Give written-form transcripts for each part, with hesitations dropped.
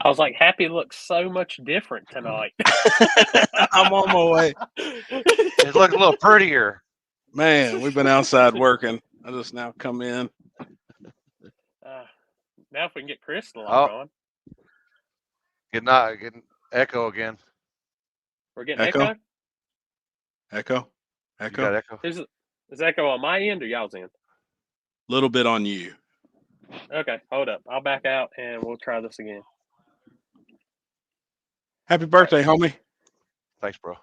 I was like, Happy looks so much different tonight. I'm on my way. It looked a little prettier. Man, we've been outside working. I just now come in. Now if we can get Chris to log Oh. on. Getting echo again. We're getting echo? Echo? You got echo? Is echo on my end or y'all's end? A little bit on you. Okay, hold up. I'll back out and we'll try this again. Happy birthday, homie. Thanks, bro.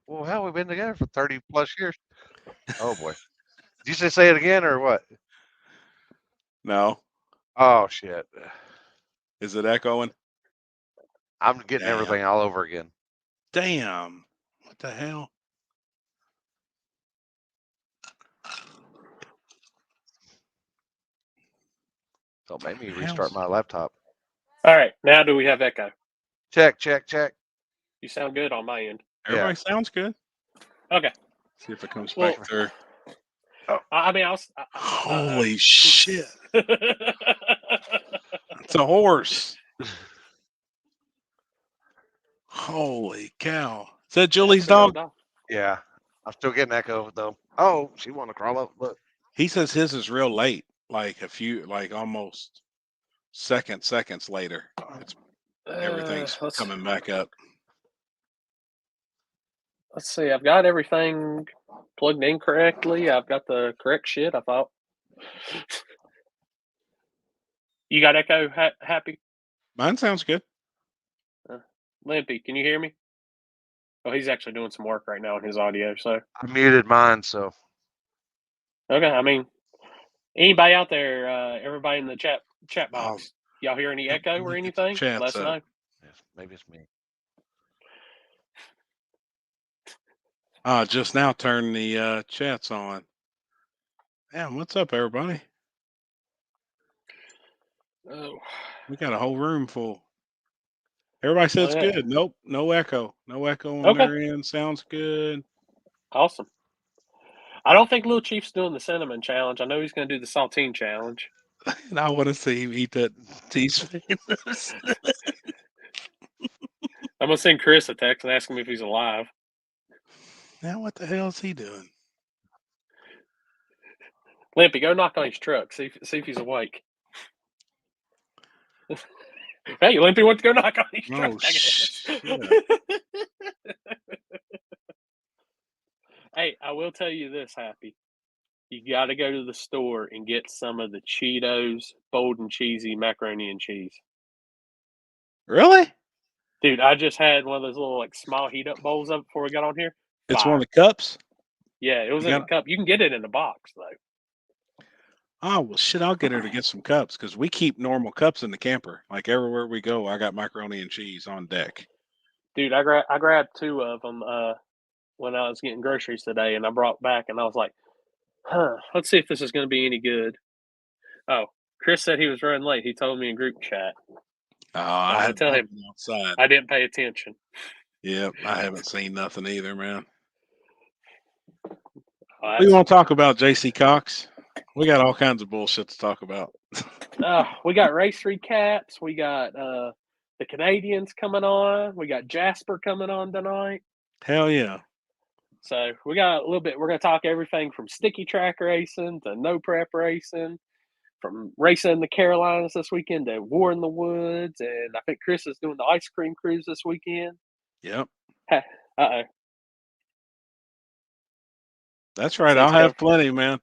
Well, hell, we've been together for 30 plus years. Oh, boy. Did you say it again or what? No. Oh, shit. Is it echoing? I'm getting everything all over again. Damn. What the hell? Don't make me restart my laptop. All right, now do we have echo? Check, check, check. You sound good on my end. Everybody sounds good. Okay. See if it comes back through. Oh. I mean, holy shit. It's a horse. Holy cow. Is that Julie's dog? Yeah. I'm still getting echo, though. Oh, she want to crawl up. Look. He says his is real late, like almost seconds later. It's everything's coming back up. Let's see. I've got everything plugged in correctly. I've got the correct shit, I thought. You got echo, Happy? Mine sounds good. Limpy, can you hear me? Oh, he's actually doing some work right now on his audio, so. I muted mine, so. Okay, I mean, anybody out there, everybody in the chat box, y'all hear any echo or anything? Let us know. Yes, maybe it's me. Just now turn the chats on. Damn, what's up, everybody? Oh. We got a whole room full. Everybody says good. Nope, no echo. No echo on their end. Sounds good. Awesome. I don't think Little Chief's doing the cinnamon challenge. I know he's going to do the saltine challenge. And I want to see him eat that teaspoon. I'm going to send Chris a text and ask him if he's alive. Now what the hell is he doing? Limpy, go knock on his truck. See if he's awake. Hey, Limpy wants to go knock on his truck. Shit. Hey, I will tell you this, Happy. You got to go to the store and get some of the Cheetos bold and cheesy macaroni and cheese. Really? Dude, I just had one of those little small heat up bowls up before we got on here. It's one of the cups? Yeah, it was in a cup. You can get it in a box though. Oh well, shit! I'll get her to get some cups because we keep normal cups in the camper. Like everywhere we go, I got macaroni and cheese on deck. Dude, I grabbed 2 of them when I was getting groceries today, and I brought back, and I was like, let's see if this is going to be any good. Oh, Chris said he was running late. He told me in group chat. I had tell him outside. I didn't pay attention. Yep, I haven't seen nothing either, man. We want to talk about JC Cox. We got all kinds of bullshit to talk about. We got race recaps. We got the Canadians coming on. We got Jasper coming on tonight. Hell yeah. So we got a little bit. We're going to talk everything from sticky track racing to no prep racing, from racing in the Carolinas this weekend to War in the Woods. And I think Chris is doing the ice cream cruise this weekend. Yep. Uh-oh. That's right. I'll have plenty, man.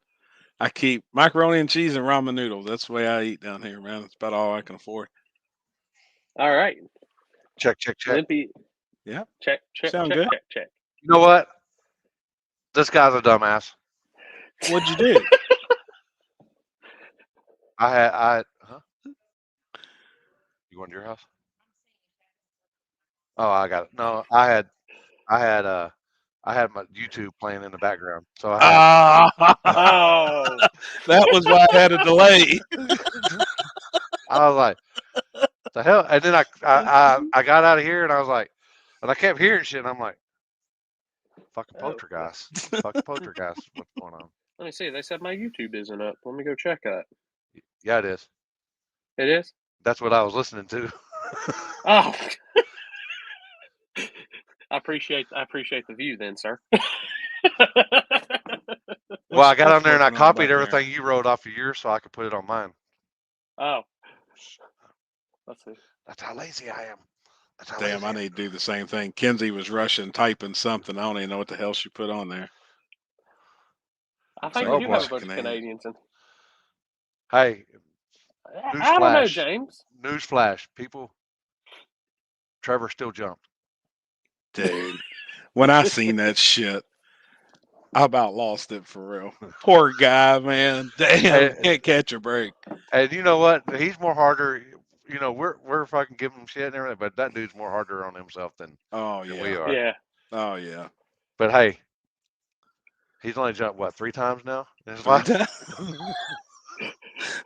I keep macaroni and cheese and ramen noodles. That's the way I eat down here, man. That's about all I can afford. All right. Check, check, check. Limpy. Yeah. Check. Sound good? Check. You know what? This guy's a dumbass. What'd you do? Huh? You going to your house? Oh, I got it. No, I had my YouTube playing in the background. So that was why I had a delay. I was like, the hell? And then I got out of here and I was like, and I kept hearing shit and I'm like, fucking poltergeist. Fucking poltergeist. What's going on? Let me see. They said my YouTube isn't up. Let me go check that. Yeah, it is. It is? That's what I was listening to. Oh. I appreciate the view then, sir. Well, I got on there and I working on copied back everything you wrote off of yours so I could put it on mine. Oh. Let's see. That's how lazy I am. Damn, I need to do the same thing. Kenzie was rushing, typing something. I don't even know what the hell she put on there. I think like we a do have a bunch bunch of Canadians. Hey, I don't know, James. Newsflash, people. Trevor still jumped. Dude, when I seen that shit, I about lost it for real. Poor guy, man. Damn, can't catch a break. And you know what? He's more harder. You know, we're fucking giving him shit and everything, but that dude's more harder on himself than we are. Yeah. Oh yeah. But hey, he's only jumped what 3 times now in his life.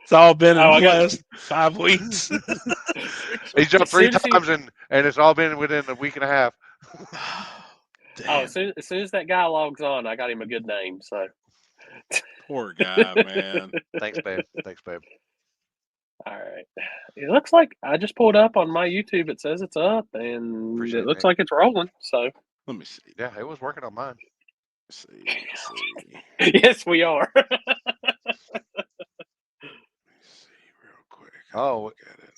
It's all been in the last 5 weeks. He jumped 3 times and it's all been within a week and a half. Oh, as soon as that guy logs on, I got him a good name. So poor guy, man. Thanks, babe. Thanks, babe. All right. It looks like I just pulled up on my YouTube. It says it's up, and Appreciate it looks it. like it's rolling. So let me see. Yeah, it was working on mine. Let's see. Yes, we are. Let's see real quick. Oh, look at it.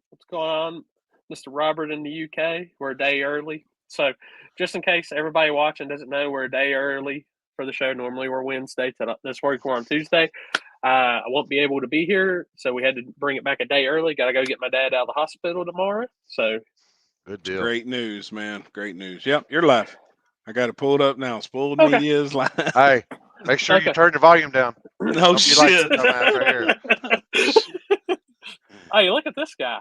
What's going on, Mr. Robert in the UK? We're a day early. So just in case everybody watching doesn't know, we're a day early for the show. Normally we're Wednesday. This week we're on Tuesday. I won't be able to be here, so we had to bring it back a day early. Got to go get my dad out of the hospital tomorrow. So good deal. Great news, man. Great news. Yep, you're live. I got it pulled up now. Spoiled Media is live. Hey, make sure you turn the volume down. No shit. Hey, look at this guy.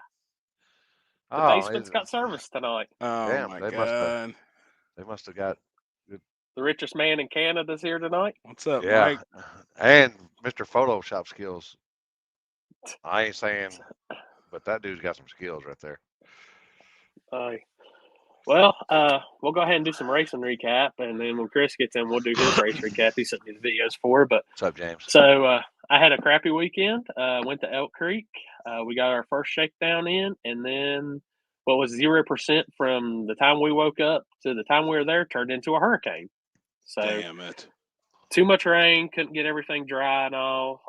The Oh, basement's got service tonight. Oh, damn, my they God. must have got good. The richest man in Canada's here tonight. What's up, Yeah, Mike? and Mr. Photoshop skills. I ain't saying, but that dude's got some skills right there. Well, we'll go ahead and do some racing recap, and then when Chris gets in, we'll do his race recap. He sent me the videos for. But what's up, James? So I had a crappy weekend. Went to Elk Creek. We got our first shakedown in, and then what was 0% from the time we woke up to the time we were there turned into a hurricane. So damn it. Too much rain, couldn't get everything dry and all.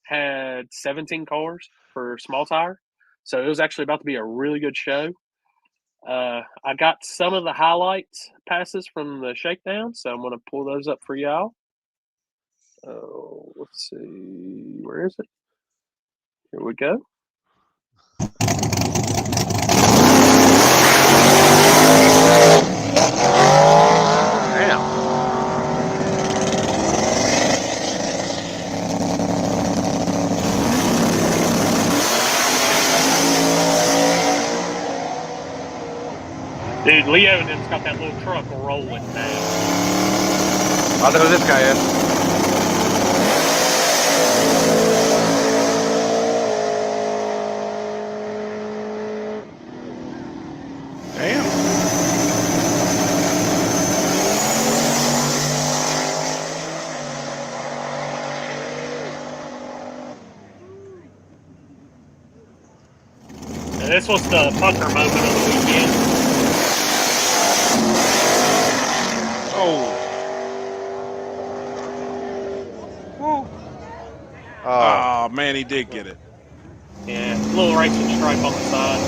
Had 17 cars for small tire. So it was actually about to be a really good show. I got some of the highlights passes from the shakedown, so I'm going to pull those up for y'all. Oh, let's see. Where is it? Here we go. Damn. Dude, Leo and them's got that little truck rolling now. I know who this guy is. Damn. And this was the pucker moment of the weekend. Oh. Woo. Oh, man, he did get it. Yeah, a little racing stripe on the side.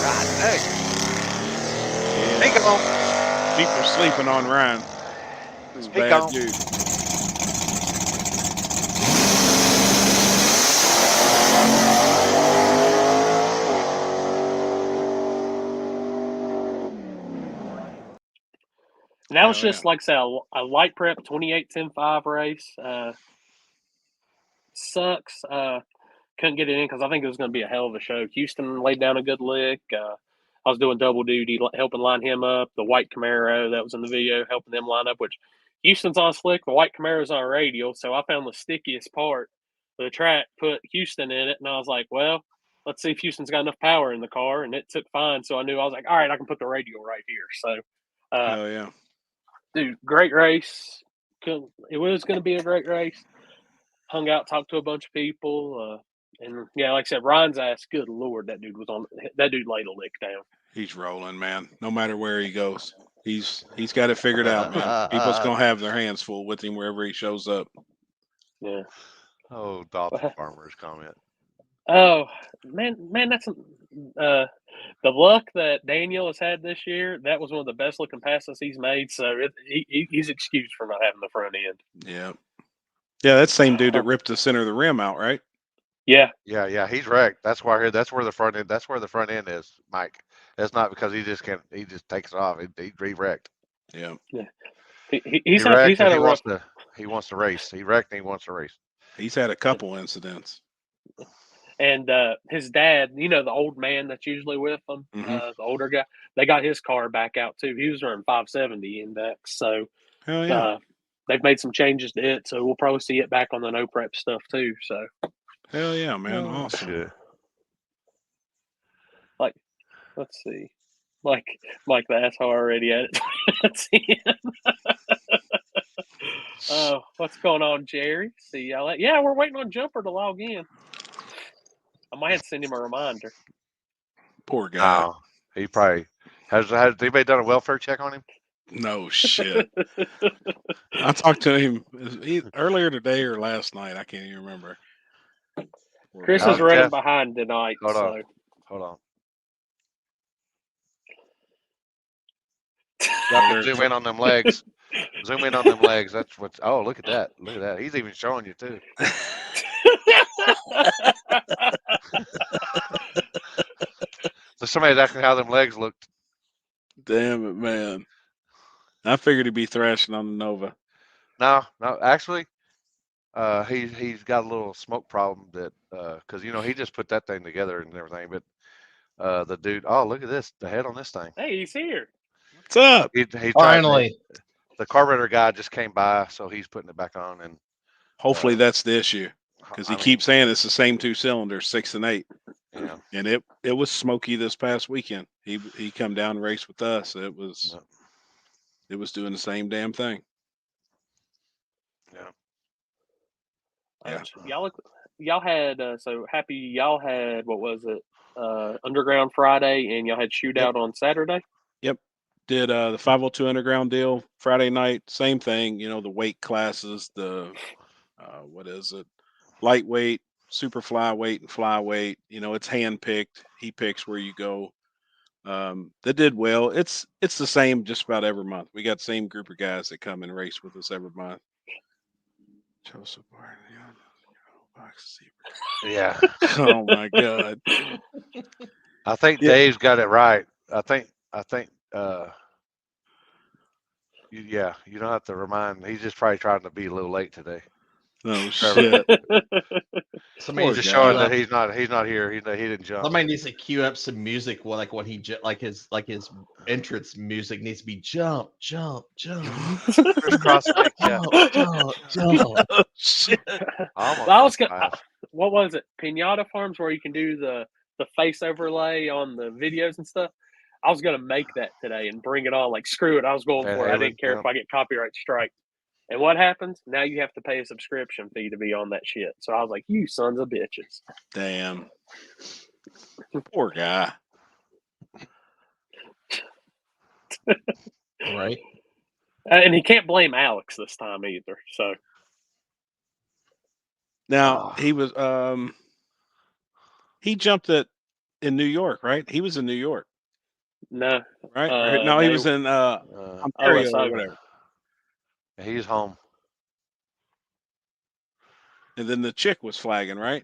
God dang. Yeah. He gone. People sleeping on Ryan. This He bad gone. dude. And that was just, like I said, a light prep 28-10-5 race. Sucks. Couldn't get it in because I think it was going to be a hell of a show. Houston laid down a good lick. I was doing double duty, helping line him up. The white Camaro that was in the video, helping them line up, which Houston's on slick. The white Camaro's on radial. So I found the stickiest part of the track, put Houston in it. And I was like, well, let's see if Houston's got enough power in the car. And it took fine. So I knew, I was like, all right, I can put the radial right here. So, hell yeah. Dude, great race. It was going to be a great race. hung out, talked to a bunch of people. And yeah, like I said, Ryan's ass. Good Lord, that dude laid a lick down. He's rolling, man. No matter where he goes, he's got it figured out, man. People's gonna have their hands full with him wherever he shows up. Yeah. Oh, Dalton Farmer's comment. Oh man, that's the luck that Daniel has had this year. That was one of the best looking passes he's made. So he's excused for not having the front end. Yeah, yeah, that same dude that ripped the center of the rim out, right? Yeah, yeah. He's wrecked. That's why that's where the front end. That's where the front end is, Mike. That's not because he just can't. He just takes it off. He wrecked. Yeah. He's had a rough. He wants to race. He wrecked and he wants to race. He's had a couple incidents. And his dad, the old man that's usually with him, the older guy, they got his car back out too. He was running 570 index, so hell yeah. They've made some changes to it, so we'll probably see it back on the no prep stuff too. So hell yeah, man, awesome. Shit. Like, let's see, Mike the asshole already at it. Let's see. What's going on, Jerry? See y'all. Yeah, we're waiting on Jumper to log in. I might have to send him a reminder. Poor guy. Oh, he probably has anybody done a welfare check on him? No shit. I talked to him earlier today or last night. I can't even remember. Chris is running behind tonight. Hold on. You have to zoom in on them legs. Zoom in on them legs. That's what's. Oh, look at that. Look at that. He's even showing you too. So somebody's asking how them legs looked. Damn it, man. I figured he'd be thrashing on the Nova. No, actually, he's got a little smoke problem that because he just put that thing together and everything. But the dude, oh look at this, the head on this thing. Hey, he's here. What's up? He Finally, the carburetor guy just came by, so he's putting it back on, and hopefully that's the issue because he keeps saying it's the same two cylinders, 6 and 8. Yeah. And it was smoky this past weekend. He come down and raced with us. It was doing the same damn thing. Yeah. Y'all had so happy. Y'all had what was it? Underground Friday, and y'all had shootout on Saturday. Yep. Did the 502 Underground deal Friday night. Same thing. The weight classes. The what is it? Lightweight, super flyweight, and flyweight. It's hand picked. He picks where you go. That did well. It's the same just about every month. We got the same group of guys that come and race with us every month. Joseph Barton, Yeah. Oh my God. I think Dave's got it right. I think you don't have to remind. He's just probably trying to be a little late today. No shit. somebody Just showing that he's not here. He didn't jump. Somebody needs to cue up some music. Like when he like his entrance music needs to be jump. Crisscross, jump. Oh, shit. What was it? Pinata Farms, where you can do the face overlay on the videos and stuff. I was gonna make that today and bring it on. Like screw it, I was going for it. I didn't care if I get copyright strike. And what happens? Now you have to pay a subscription fee to be on that shit. So I was like, you sons of bitches. Damn. Poor guy. Right. And he can't blame Alex this time either. So now he was he jumped it in New York, right? He was in New York. No. Right? No, he was in Ontario or whatever. He's home. And then the chick was flagging, right?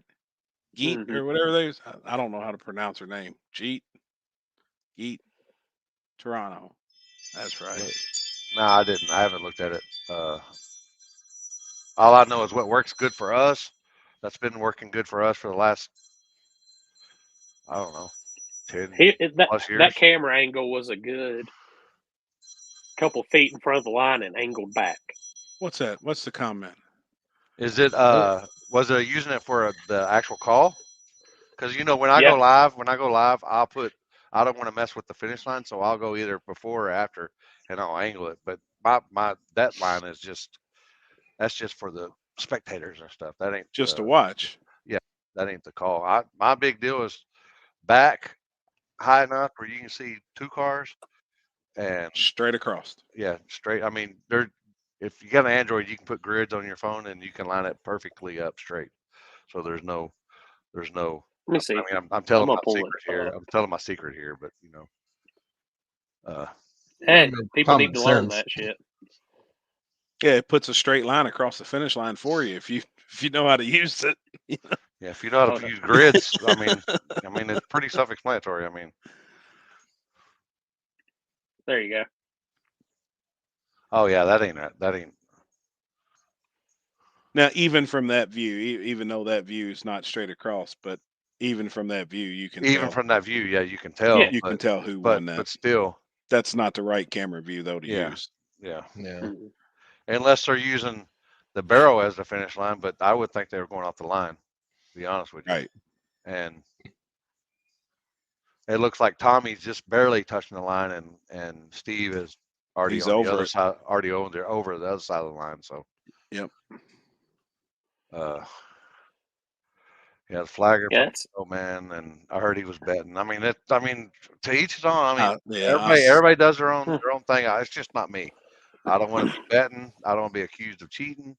Geet or whatever they was. I don't know how to pronounce her name. Geet. Toronto. That's right. No, I didn't. I haven't looked at it. All I know is what works good for us. That's been working good for us for the last, I don't know, 10 plus years. That camera angle was a good couple feet in front of the line and angled back. What's that? What's the comment? Is it was it using it for the actual call? Because when I go live, I don't want to mess with the finish line, so I'll go either before or after, and I'll angle it. But that line is that's just for the spectators and stuff. That ain't just to watch. that ain't the call. My big deal is back high enough where you can see 2 cars and Straight across. yeah, straight. I mean, if you got an Android, you can put grids on your phone and you can line it perfectly up straight. So there's no. Let me see. I mean, I'm telling gonna my pull it secret here. up. I'm telling my secret here, but Hey, no people common need to learn sense. that shit. Yeah, it puts a straight line across the finish line for you if you know how to use it. yeah, if you know how Oh, to no. use grids, I mean, it's pretty self-explanatory. I mean, There you go. oh yeah, that ain't. Now, even from that view, even though that view is not straight across, but even from that view, you can Even tell. from that view, yeah, you can tell. Yeah. You can tell who but won that. but still, That's not the right camera view though to yeah, use. yeah. Yeah. Mhm. Unless they're using the barrel as the finish line, but I would think they were going off the line. To be honest with you, Right. and it looks like Tommy's just barely touching the line, and Steve is already He's on the over other it. side, already over the other side of the line. So, Yep. Yeah, the flagger. Yeah, it's Oh man, and I heard he was betting. I mean, to each his own. I mean, Yeah. everybody does their Hmm. own thing. It's just not me. I don't want to be betting. I don't want to be accused of cheating.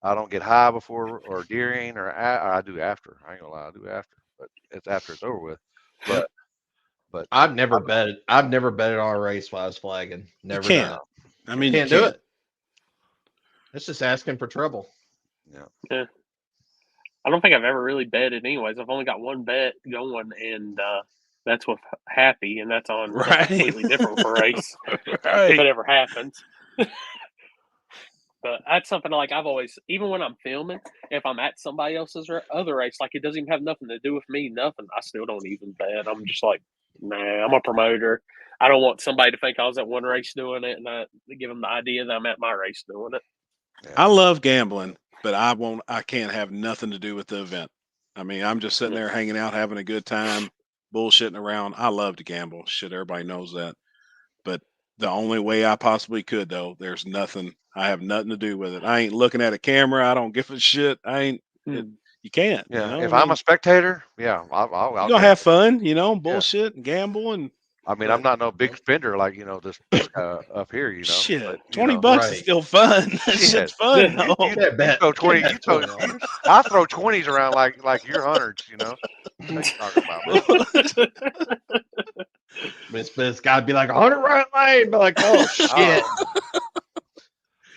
I don't get high before or during or I do after. I ain't gonna lie, I do after, but it's after it's over with. But I've never betted. I've never betted on a race while I was flagging. Never can't. done it. I mean, Can't do it. It's just asking for trouble. yeah, I don't think I've ever really betted anyways. I've only got one bet going, and that's with Happy, and that's on something Right. completely different for race, if Right. it ever happens. But that's something like I've always, even when I'm filming, if I'm at somebody else's other race, like it doesn't even have nothing to do with me, nothing, I still don't even bet. I'm just like, nah, I'm a promoter. I don't want somebody to think I was at one race doing it and give them the idea that I'm at my race doing it. I love gambling, but I can't have nothing to do with the event. I mean, I'm just sitting there hanging out, having a good time, bullshitting around. I love to gamble. Shit, everybody knows that. But the only way I possibly could, though, there's nothing. I have nothing to do with it. I ain't looking at a camera. I don't give a shit. You can't. yeah. You know, If I I'm mean, a spectator, yeah, I'll you gonna have fun. You know, bullshit and gamble and. I mean, But, I'm not no big spender like this guy up here, shit, But, $20 is Right. still fun. That Shit. shit's fun. You- though. you throw 20. I throw 20s around like you're hundreds. What you talking about, man? It's got to be like 100 right lane. Be like, oh shit.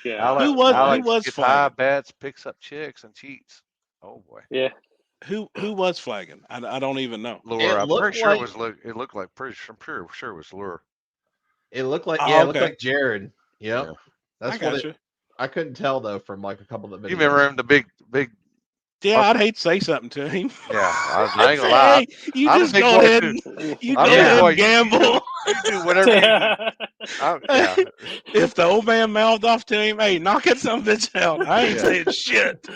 yeah. Alex, Who was Alex gets high flagging? bets, picks up chicks, and cheats. Oh boy, Yeah. Who was flagging? I don't even know. Lure. It I'm looked pretty sure like it was. It looked like pretty. I'm sure it was Lure. it looked like Oh, it looked okay. like Jared. Yep. Yeah. That's I what got you. I couldn't tell though from like a couple of the videos. You remember him, the big. Yeah, I'd hate to say something to him. Yeah, I ain't I'd gonna say, lie. hey, you I'm a just big go boy ahead too. and you I'm go a big ahead boy. and gamble. You do whatever you do. Yeah. If the old man mouthed off to him, hey, knock it some bitch out. I ain't Yeah. saying shit.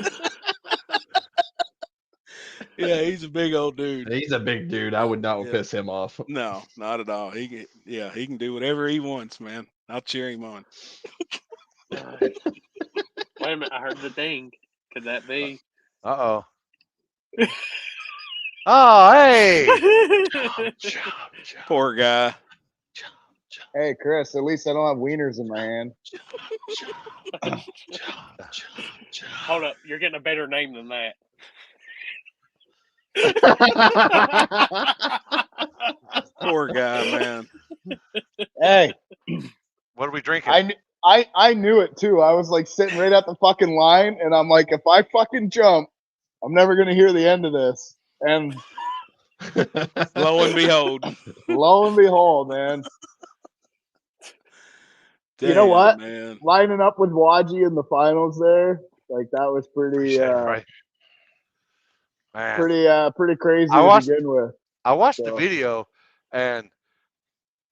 Yeah, he's a big old dude. He's a big dude. I would not Yeah. piss him off. No, not at all. He can do whatever he wants, man. I'll cheer him on. Wait a minute, I heard the ding. Could that be? Oh. Oh, hey. Poor guy. Hey, Chris, at least I don't have wieners in my hand. Hold up, you're getting a better name than that. Poor guy, man. Hey, What are we drinking? I knew it too. I was like sitting right at the fucking line, and I'm like, if I fucking jump, I'm never gonna hear the end of this. And Lo and behold. lo and behold, man. Damn, You know what? man. Lining up with Wadji in the finals there, like that was pretty Right. Man. pretty crazy I to watched- begin with. I watched the So. video, and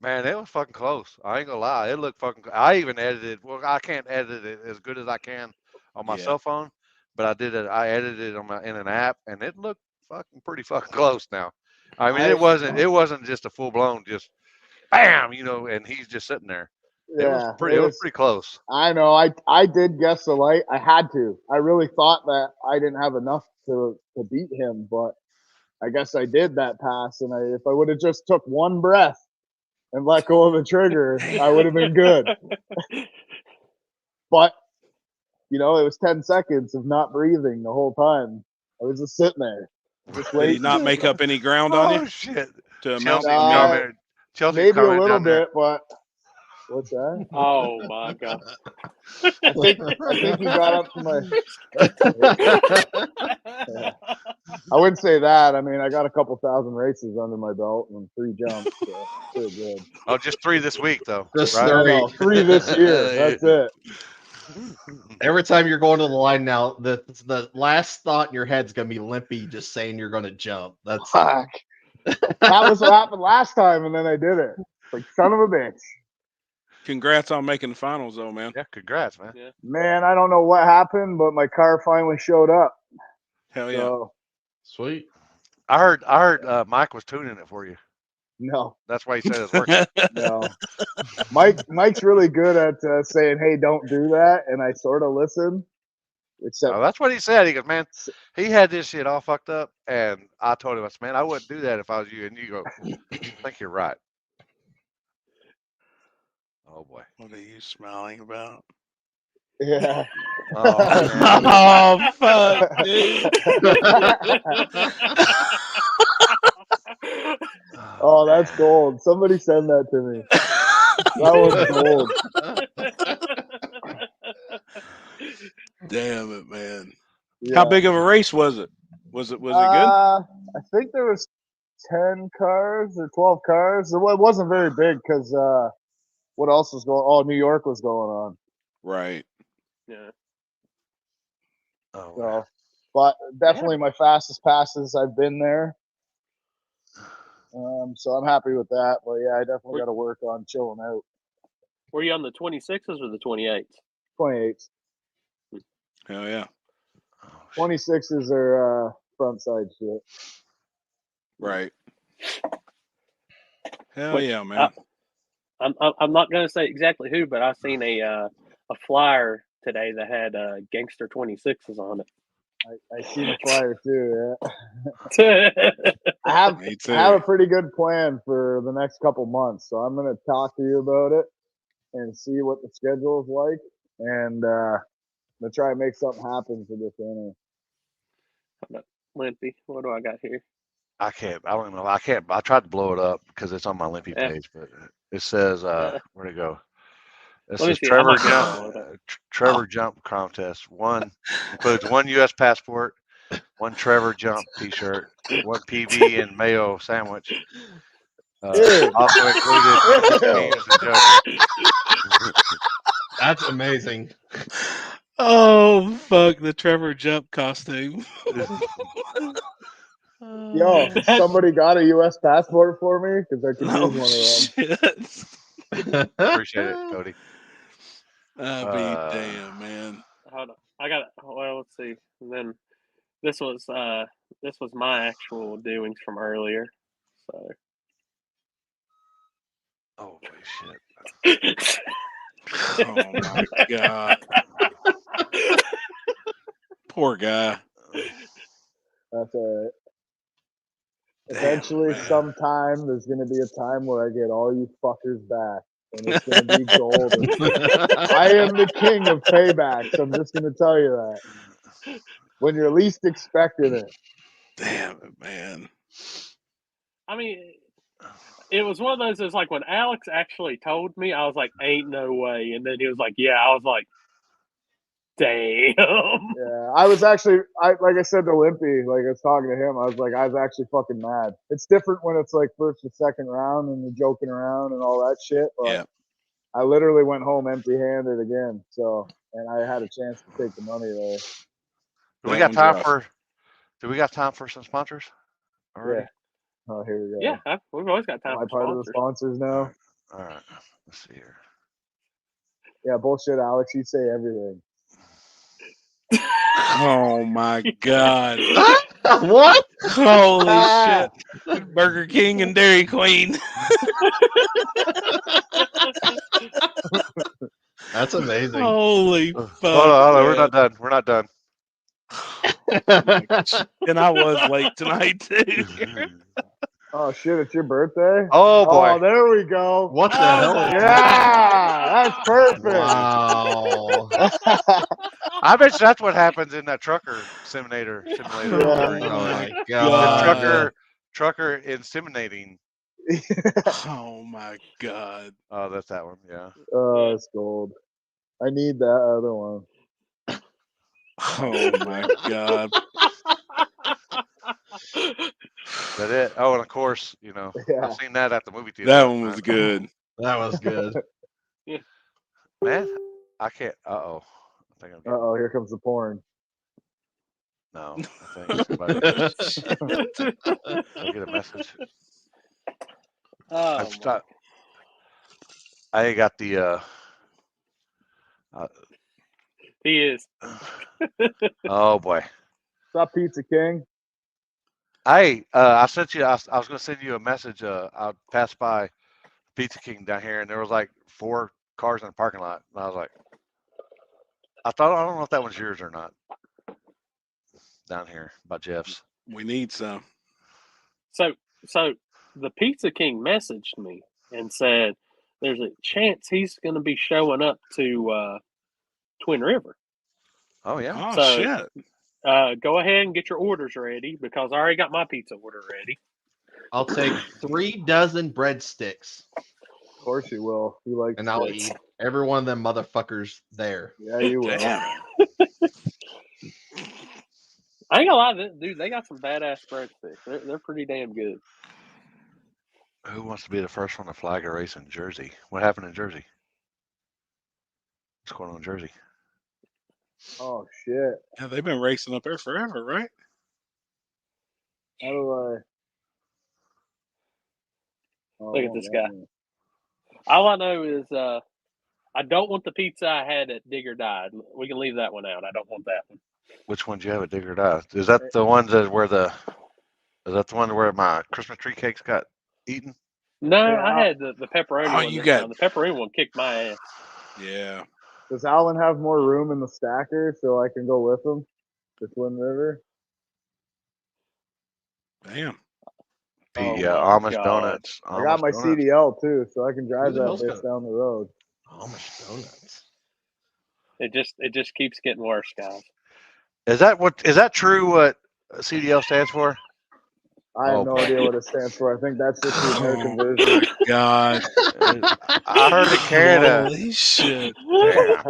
man, it was fucking close. I ain't gonna lie, it looked fucking. I even edited. Well, I can't edit it as good as I can on my Yeah. cell phone, but I did it. I edited it in an app, and it looked pretty fucking close. Now, I mean, it wasn't just a full blown just bam, and he's just sitting there. Yeah, It was pretty close. I know. I did guess the light. I had to. I really thought that I didn't have enough to beat him, but I guess I did that pass. And if I would have just took one breath and let go of the trigger, I would have been good. But it was 10 seconds of not breathing the whole time. I was just sitting there, just Did he waiting. not make up any ground on Oh you? shit! To Chelsea amount- commented. Chelsea Maybe a commented little down there. bit, but what's that? Oh my god! I think he got up to my. I wouldn't say that. I mean, I got a couple thousand races under my belt and 3 jumps, so pretty good. Oh, just 3 this week though. Just right? I know, 3 this year. That's it. Every time you're going to the line now, the last thought in your head's gonna be Limpy just saying you're gonna jump. That's Fuck. That was what happened last time, and then I did it. Like son of a bitch. Congrats on making the finals, though, man. Yeah, congrats, man. Yeah. Man, I don't know what happened, but my car finally showed up. Hell yeah. So sweet. I heard Mike was tuning it for you. no, That's why he said it's working. no. Mike's really good at saying, "Hey, don't do that," and I sort of listen. Except Oh, that's what he said. He goes, man, he had this shit all fucked up, and I told him, I said, man, I wouldn't do that if I was you. And you go, I think you're right. Oh boy. What are you smiling about? yeah. Oh, man. Oh, fuck, dude. Oh, that's gold. Somebody send that to me. That was gold. Damn it, man. Yeah. How big of a race was it? Was it good? I think there was 10 cars or 12 cars. It wasn't very big because what else was going? Oh, New York was going on. Right. Yeah. Oh, So, but definitely my fastest passes. I've been there. So I'm happy with that. But yeah, I definitely got to work on chilling out. Were you on the 26s or the 28s? 28s. Hell yeah. 26s are front side shit. Right. Hell Which, yeah, man. I'm not gonna say exactly who, but I seen a flyer today that had Gangster 26s on it. I seen a flyer too. Yeah. Yeah. I have Me too. a pretty good plan for the next couple months, so I'm gonna talk to you about it and see what the schedule is like, and I'm gonna try and make something happen for this winter. Limpy, what do I got here? I can't. I don't even know. I can't. I tried to blow it up because it's on my Limpy Yeah. page, but it says, Yeah. where'd it go? It Let me says see, I Trevor might be able to jump. blow it up. Trevor jump contest. Includes 1 U.S. passport, 1 Trevor jump T-shirt, 1 PB and mayo sandwich. Also included memes and jokes. That's amazing. Oh, fuck. The Trevor jump costume. Yo, somebody got a U.S. passport for me because I could Oh, use one of them. shit. Appreciate it, Cody. I'll be damn, man. Hold on. I got it. Well, let's see. And then this was my actual doings from earlier. So Oh boy, shit. Oh my god. Poor guy. That's all right. Damn, Eventually, man. sometime, there's going to be a time where I get all you fuckers back, and it's going to be golden. I am the king of paybacks. I'm just going to tell you that. When you're least expecting it. Damn it, man. I mean, it was one of those. It's like when Alex actually told me, I was like, "Ain't no way," and then he was like, "Yeah." I was like, "Damn." Yeah, I was actually, like I said to Limpy, like I was talking to him, I was actually fucking mad. It's different when it's like first or second round and you're joking around and all that shit. But Yeah. I literally went home empty-handed again. So, and I had a chance to take the money there. Do we That got time one's for? Do we got time for some sponsors? Already? Yeah. Oh, here we go. Yeah, we've always got time Am I for part of the sponsors. sponsors now? All right. Let's see here. Yeah, bullshit, Alex. You say everything. Oh my god. What? Holy shit. Burger King and Dairy Queen. That's amazing. Holy fuck! Hold on, we're man. not done. We're not done. And I was late tonight too. Oh shit! It's your birthday. Oh boy. Oh, there we go. What the Oh hell? my Yeah, that's perfect. Wow. I bet you that's what happens in that trucker simulator. Yeah. Whatever, you Oh know, my the god. trucker inseminating. Oh my god. Oh, that's that one. Yeah. Oh, it's gold. I need that other one. Oh my god. Is that it? Oh, and of course, you know, Yeah. I've seen that at the movie theater. That last one was night. good. That was good. Man, I can't. I think I'm Uh getting. oh, here comes the porn. No, I think somebody. Did I get a message? Oh, I've stopped. I ain't got the. he is. Oh boy. What's up, Pizza King? I sent you. I was going to send you a message. I passed by Pizza King down here, and there was like 4 cars in the parking lot, and I was like, I don't know if that one's yours or not. Down here by Jeff's. We need some. So the Pizza King messaged me and said there's a chance he's going to be showing up to Twin River. Oh yeah. Oh So- shit. Go ahead and get your orders ready because I already got my pizza order ready. I'll take 3 dozen breadsticks, Of course you will. You like and I'll sticks. eat every one of them motherfuckers there. Yeah, you will. Damn. I ain't gonna lie, dude. They got some badass breadsticks. They're pretty damn good. Who wants to be the first one to flag a race in Jersey? What happened in Jersey? What's going on in Jersey? Oh shit! Yeah, they've been racing up there forever, right? How do I? Oh, Look at won't this let guy. me. All I know is I don't want the pizza I had at Dig or Die. We can leave that one out. I don't want that one. Which one do you have at Dig or Die? Is that the ones that where the? Is that the one where my Christmas tree cakes got eaten? No, Yeah. I had the pepperoni Oh, one. you this got- time. The pepperoni one kicked my ass. Yeah. Does Alan have more room in the stacker so I can go with him to Twin River? Damn. Oh Yeah, my Amish God. donuts. I got Amish my donuts. CDL too, so I can drive Who the that hell's bitch got- down the road. Amish donuts. It just keeps getting worse, guys. Is that true? What CDL stands for? I have Oh, no boy. idea what it stands for. I think that's just the American Oh version. my god. I heard in Canada. Holy shit. Yeah.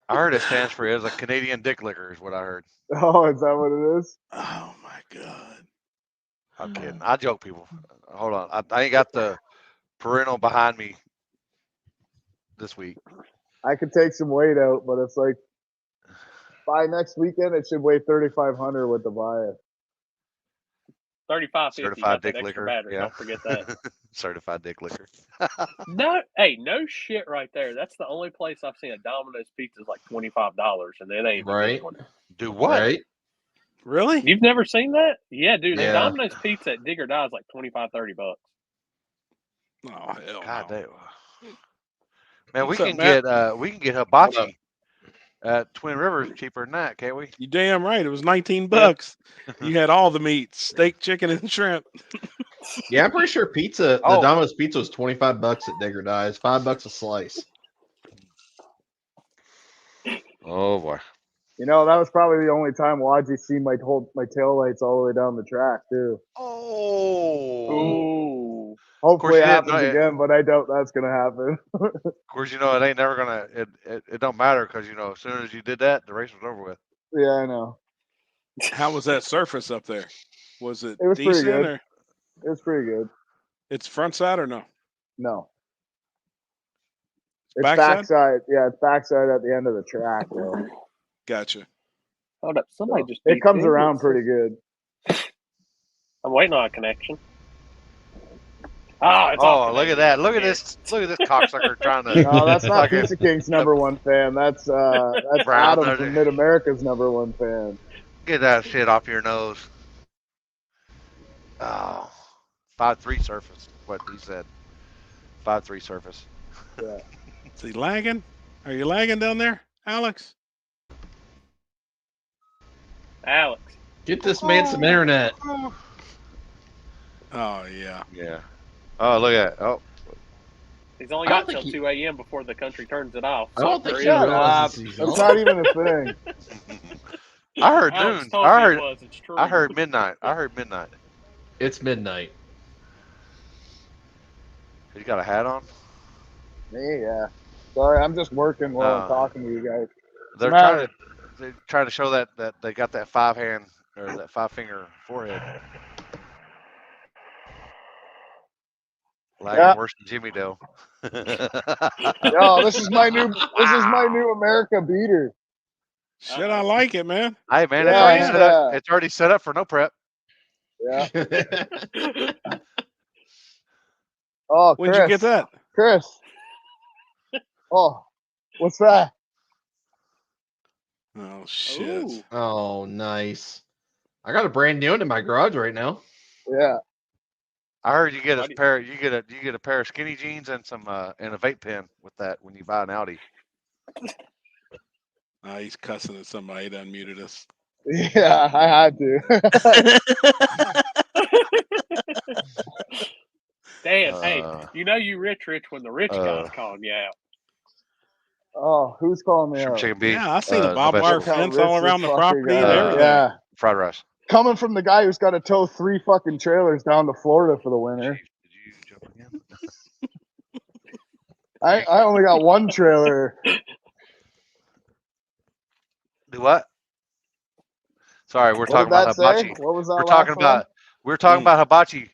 I heard it stands for as a Canadian dick licker is what I heard. Oh, is that what it is? Oh my god. I'm kidding. I joke, people. Hold on. I ain't got the parental behind me this week. I could take some weight out, but it's like by next weekend it should weigh 3,500 with the bias. 35.50. Certified Got that dick extra licker. battery. Yeah. Don't forget that. Certified dick licker. No, hey, no shit right there. That's the only place I've seen a Domino's pizza is like $25, and it ain't a Right. good one. Do what? Right? Really? You've never seen that? Yeah, dude. Yeah. The Domino's pizza at Dig or Die is like $25-$30. Oh hell God no. damn. Man, What's we up, can Matt? get Hold up. hibachi at Twin Rivers cheaper than that, can't we? You damn right. It was 19 bucks. You had all the meats, steak, chicken, and shrimp. Yeah, I'm pretty sure the Oh. Domino's pizza was $25 at Dig or Die. It's $5 a slice. Oh boy. You know, that was probably the only time Wadji seen my tail lights all the way down the track too. Oh. Ooh. Hopefully it you didn't happens know it. again, but I doubt that's gonna happen. Of course, you know it ain't never gonna. It don't matter because you know as soon as you did that, the race was over with. Yeah, I know. How was that surface up there? Was it, It was pretty decent good. or It was pretty good. it's front side or no? No. It's Backside? backside. Yeah, it's backside at the end of the track though. Gotcha. Hold up. Somebody So just it beat comes me. around pretty good. I'm waiting on a connection. Oh, it's Oh, off look at connection. that! Look at Yeah. this! Look at this cocksucker trying to. No, that's not fucking- Pizza King's number one fan. That's Brown Adam Nugget. from Mid America's number one fan. Get that shit off your nose. Oh, 5.3 surface. What he said. 5.3 surface. Yeah. Is he lagging? Are you lagging down there, Alex? Alex. Get this man some internet. Oh yeah. Yeah. Oh, look at it. Oh, He's only I don't got think till he- 2 a.m. before the country turns it off. I don't think hurry he up. Shut realizes up. he's That's on. not even a thing. I heard Alex noon. told me it was. It's true. I heard midnight. I heard midnight. It's midnight. You got a hat on? Me, yeah. Sorry, I'm just working while I'm talking to you guys. They're Matter. trying to show that they got that 5-hand or that 5-finger forehead. Lagging Yeah. worse than Jimmy Dale. Yo, this is my new America beater. Shit, I like it, man. Hey man, Yeah, it's already set up for no prep. Yeah. Oh, When'd Chris. you get that? Chris. Oh, what's that? Oh shit. Ooh. Oh, nice. I got a brand new one in my garage right now. Yeah. I heard you get Buddy. you get a pair of skinny jeans and some and a vape pen with that when you buy an Audi. He's cussing at somebody that unmuted us. Yeah, I had to. Dan, hey, you know you rich when the rich guy's calling you out. Oh, who's calling me Shrimp out? chicken beef. Yeah, I seen a no barbed wire vegetables. fence all around the property and everything. Yeah. Fried rice. Coming from the guy who's got to tow 3 fucking trailers down to Florida for the winter. Did you jump again? I only got 1 trailer. Do what? Sorry, we're What talking did that about say? hibachi. What was that We're last talking one? about hibachi.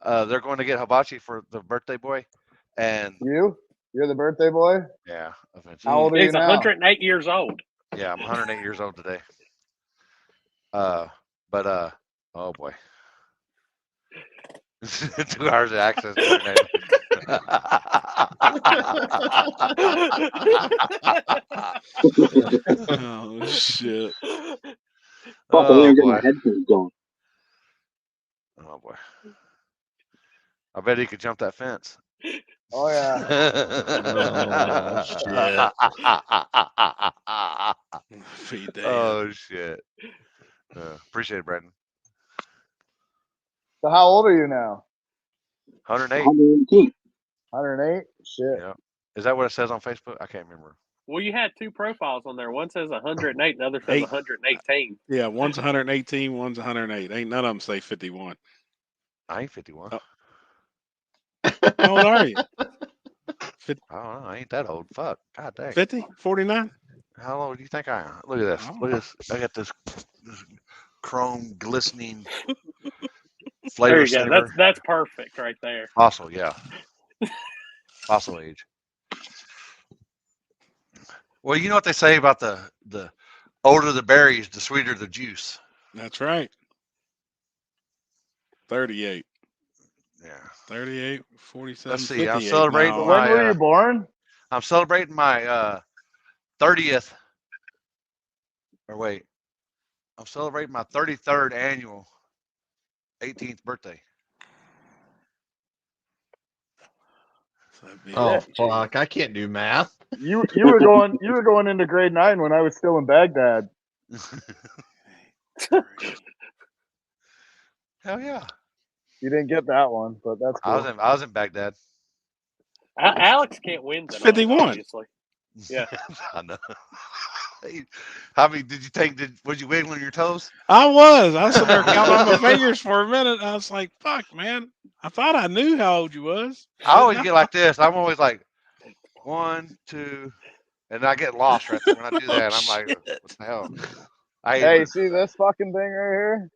They're going to get hibachi for the birthday boy, and You're the birthday boy? yeah, eventually. How old are you He's now? 108 years old. Yeah, I'm 108 years old today. Oh boy, 2 hours of access to internet. Oh shit. Fuck, I ain't getting boy. my headphones going. Oh boy. I bet he could jump that fence. Oh, yeah. Feed that. Oh shit. Appreciate it, Brandon. So how old are you now? 108. 118. 108? Shit. Yeah. Is that what it says on Facebook? I can't remember. Well, you had 2 profiles on there. One says 108, the other says 118. Yeah, one's 118, one's 108. Ain't none of them say 51. I ain't 51. Oh. How old are you? I don't know. I ain't that old. Fuck. God dang. 50? 49? How old do you think I am? Look at this. Oh. Look at this. I got this chrome glistening There flavor you go. saver. That's perfect right there. Fossil, yeah. Fossil age. Well, you know what they say about the older the berries, the sweeter the juice. That's right. 38. Yeah. 38, 47, Let's see. 58. I'm celebrating No. When were you born? I'm celebrating my 30th. Or wait. I'm celebrating my 33rd annual 18th birthday. Oh fuck! I can't do math. You were going into grade 9 when I was still in Baghdad. Hell yeah! You didn't get that one, but that's cool. I was in Baghdad. Alex can't win tonight, 51. obviously. Yeah. I know. How many did you take? Was you wiggling your toes? I was sitting there counting on my fingers for a minute. I was like, fuck, man. I thought I knew how old you was. I always get like this. I'm always like 1, 2, and I get lost right there when I do that. I'm like, what the hell? Hey, see this fucking thing right here?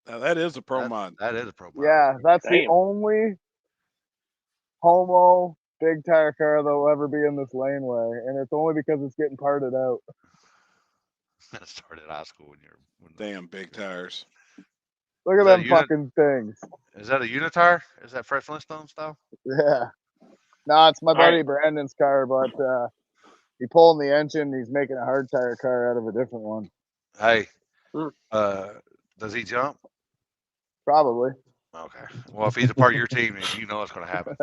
Now, that is a pro mod. That is a pro mod. Yeah, that's the Damn. only homo big tire car that will ever be in this laneway, and it's only because it's getting parted out. Started high school when you're Damn big tires. Look at that them fucking things. Is that a unitire? Is that Fred Flintstone style? Yeah. No, it's my All buddy right. Brandon's car, but he pulling the engine. He's making a hard tire car out of a different one. Hey, Hmm. does he jump? Probably. Okay. Well, if he's a part of your team, then you know what's going to happen.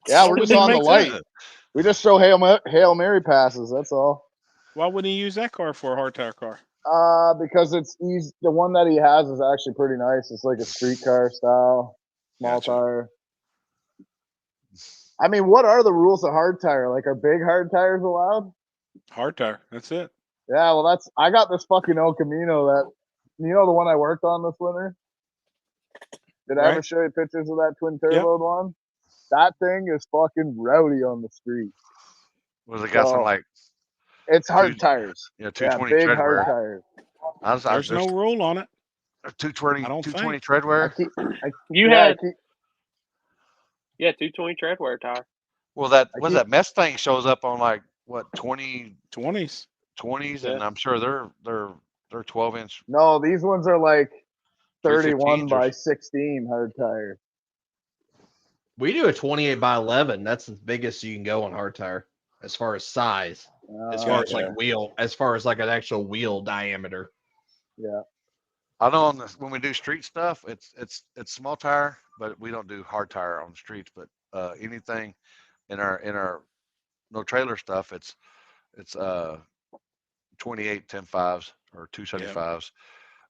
Yeah, Why we're just wouldn't he on the make light. that? We just show Hail Mary passes. That's all. Why wouldn't he use that car for a hard tire car? Because he's the one that he has is actually pretty nice. It's like a street car style, small Gotcha. tire. I mean, what are the rules of hard tire? Like, are big hard tires allowed? Hard tire. That's it. Yeah, well, I got this fucking El Camino that, the one I worked on this winter. Did I ever Right. show you pictures of that twin turbo one? That thing is fucking rowdy on the street. Was it got some So, like it's hard tires. yeah, Yeah, 220 big tread hard wear? tires. There's no rule on it. 220 I don't 220 think. tread wear. You had 220 tread wear tire. Well, that Mustang shows up on like what 20 20s, and I'm sure they're 12-inch. No, these ones are like 31 315s by 16 hard tire. We do a 28 by 11. That's the biggest you can go on hard tire as far as size. As far as like wheel, as far as like an actual wheel diameter. Yeah. I know when we do street stuff, it's small tire, but we don't do hard tire on the streets. But anything in our no trailer stuff, it's 28 10.5s or 275s,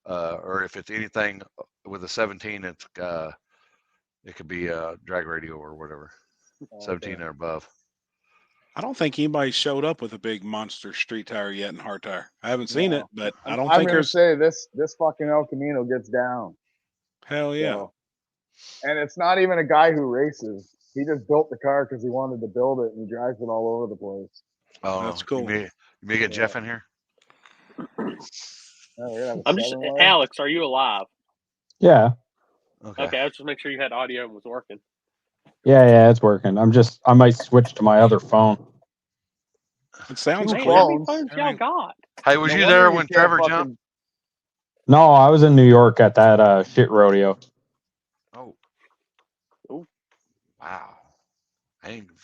or if it's anything with a 17, it could be a drag radio or whatever, 17 or above. I don't think anybody showed up with a big monster street tire yet in hard tire. I haven't seen it, but I don't think there's. I'm gonna say this fucking El Camino gets down. Hell yeah. So, and it's not even a guy who races. He just built the car because he wanted to build it, and he drives it all over the place. Oh, that's cool. You may get Jeff in here. I'm just Alex. Are you alive? Yeah. Okay. I was just make sure you had audio and was working. Yeah, it's working. I might switch to my other phone. It sounds Man, cool. how many phones y'all got? Hey, was you there when Trevor jumped? No, I was in New York at that shit rodeo. Oh. Wow.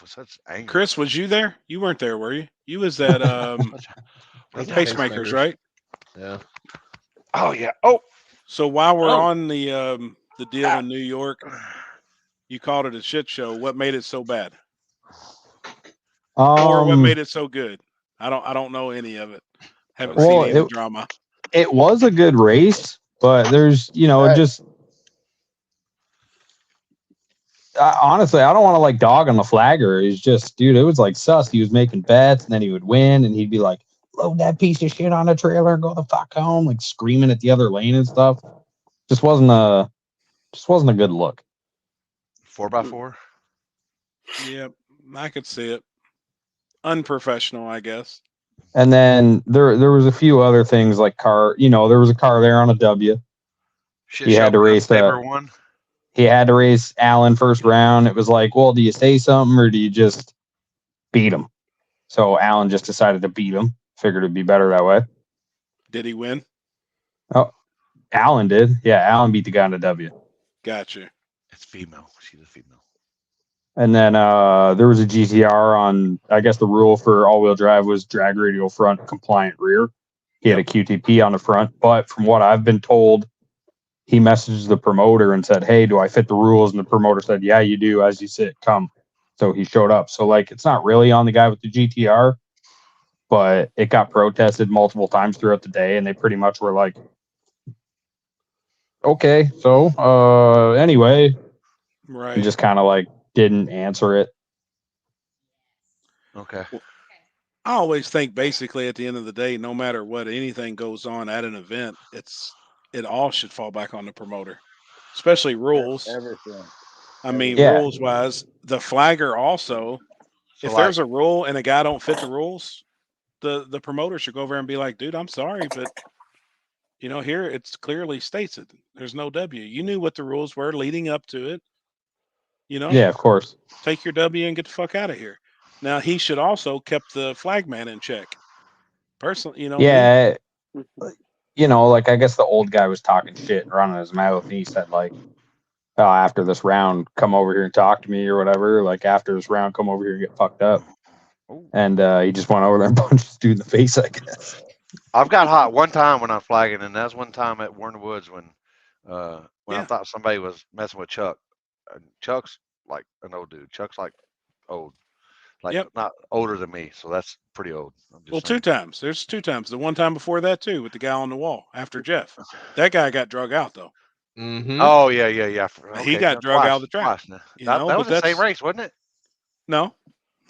Such anger. Chris, was you there? You weren't there, were you? You was at Pacemakers, right? Yeah. Oh yeah. Oh. So while we're on the deal in New York, you called it a shit show. What made it so bad? Or what made it so good? I don't know any of it. Haven't seen any of the drama. It was a good race, but there's just honestly, I don't want to like dog on the flagger. He's just, dude, it was like sus. He was making bets and then he would win and he'd be like, load that piece of shit on a trailer and go the fuck home, like screaming at the other lane and stuff. Just wasn't a good look. 4x4. Yeah, I could see it. Unprofessional, I guess. And then there was a few other things like there was a car there on a W. He had to race one. He had to race Allen first round. It was like, well, do you say something or do you just beat him? So Allen just decided to beat him. Figured it'd be better that way. Did he win? Oh, Allen did. Yeah, Allen beat the guy on the W. Gotcha. It's female. She's a female. And then there was a GTR on, I guess the rule for all-wheel drive was drag radial front, compliant rear. He had a QTP on the front, but from what I've been told, he messaged the promoter and said, hey, do I fit the rules? And the promoter said, yeah, you do. As you sit, come. So he showed up. So, like, it's not really on the guy with the GTR, but it got protested multiple times throughout the day, and they pretty much were like, okay, so anyway. Right. And just kind of like didn't answer it. Okay. I always think basically at the end of the day, no matter what anything goes on at an event, it all should fall back on the promoter, especially rules. Everything. I mean, rules wise, the flagger also. So if there's a rule and a guy don't fit the rules, the promoter should go over and be like, dude, I'm sorry, but here it's clearly states it. There's no W. You knew what the rules were leading up to it. Yeah, of course. Take your W and get the fuck out of here. Now he should also kept the flagman in check. Personally, Yeah, like I guess the old guy was talking shit and running his mouth, and he said like, "Oh, after this round, come over here and talk to me or whatever. Like after this round, come over here and get fucked up." And he just went over there and punched this dude in the face, I guess. I've got hot one time when I'm flagging, and that's one time at Warner Woods when I thought somebody was messing with Chuck. And Chuck's like an old dude. Chuck's like old. Like Yep. not older than me, so that's pretty old. I'm just Well, saying. 2 times. There's 2 times. The one time before that too, with the guy on the wall after Jeff. That guy got drug out though. Mm-hmm. Oh yeah. Okay, He got drug out of the track. Twice. You That know, was but the same that's race, wasn't it? no,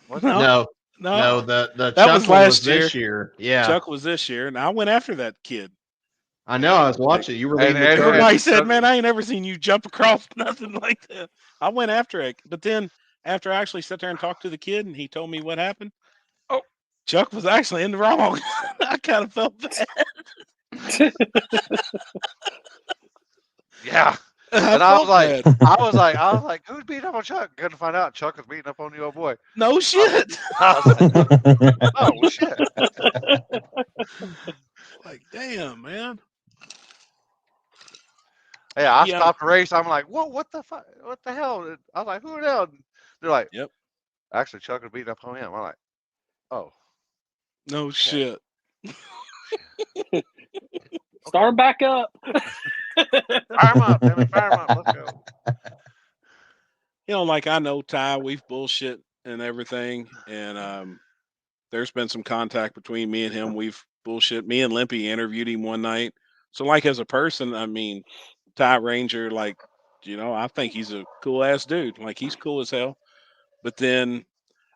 Was it? no, No, the That Chuck was one last this year. Yeah, Chuck was this year, and I went after that kid. I know. I was watching. You were leading the and- charge. Everybody said, "Man, I ain't never seen you jump across nothing like that." I went after it, but then after I actually sat there and talked to the kid, and he told me what happened. Oh. Chuck was actually in the wrong. I kind of felt bad. Yeah. I And I was felt like, bad. who's beating up on Chuck? Couldn't find out Chuck was beating up on the old boy. No shit. I was like, oh shit. Like, damn, man. Yeah, I Yeah. stopped the race. I'm like, what the fuck? What the hell? I was like, who the hell? They're like, Yep. Actually, Chuck was beating up on him. I'm like, oh. No shit. Start 'em back up. Fire him up, damn it, fire him up. Let's go. You know, like I know Ty, we've bullshit and everything, and there's been some contact between me and him. We've bullshit. Me and Limpy interviewed him one night. So, like as a person, I mean, Ty Ranger, like, I think he's a cool ass dude. Like he's cool as hell. But then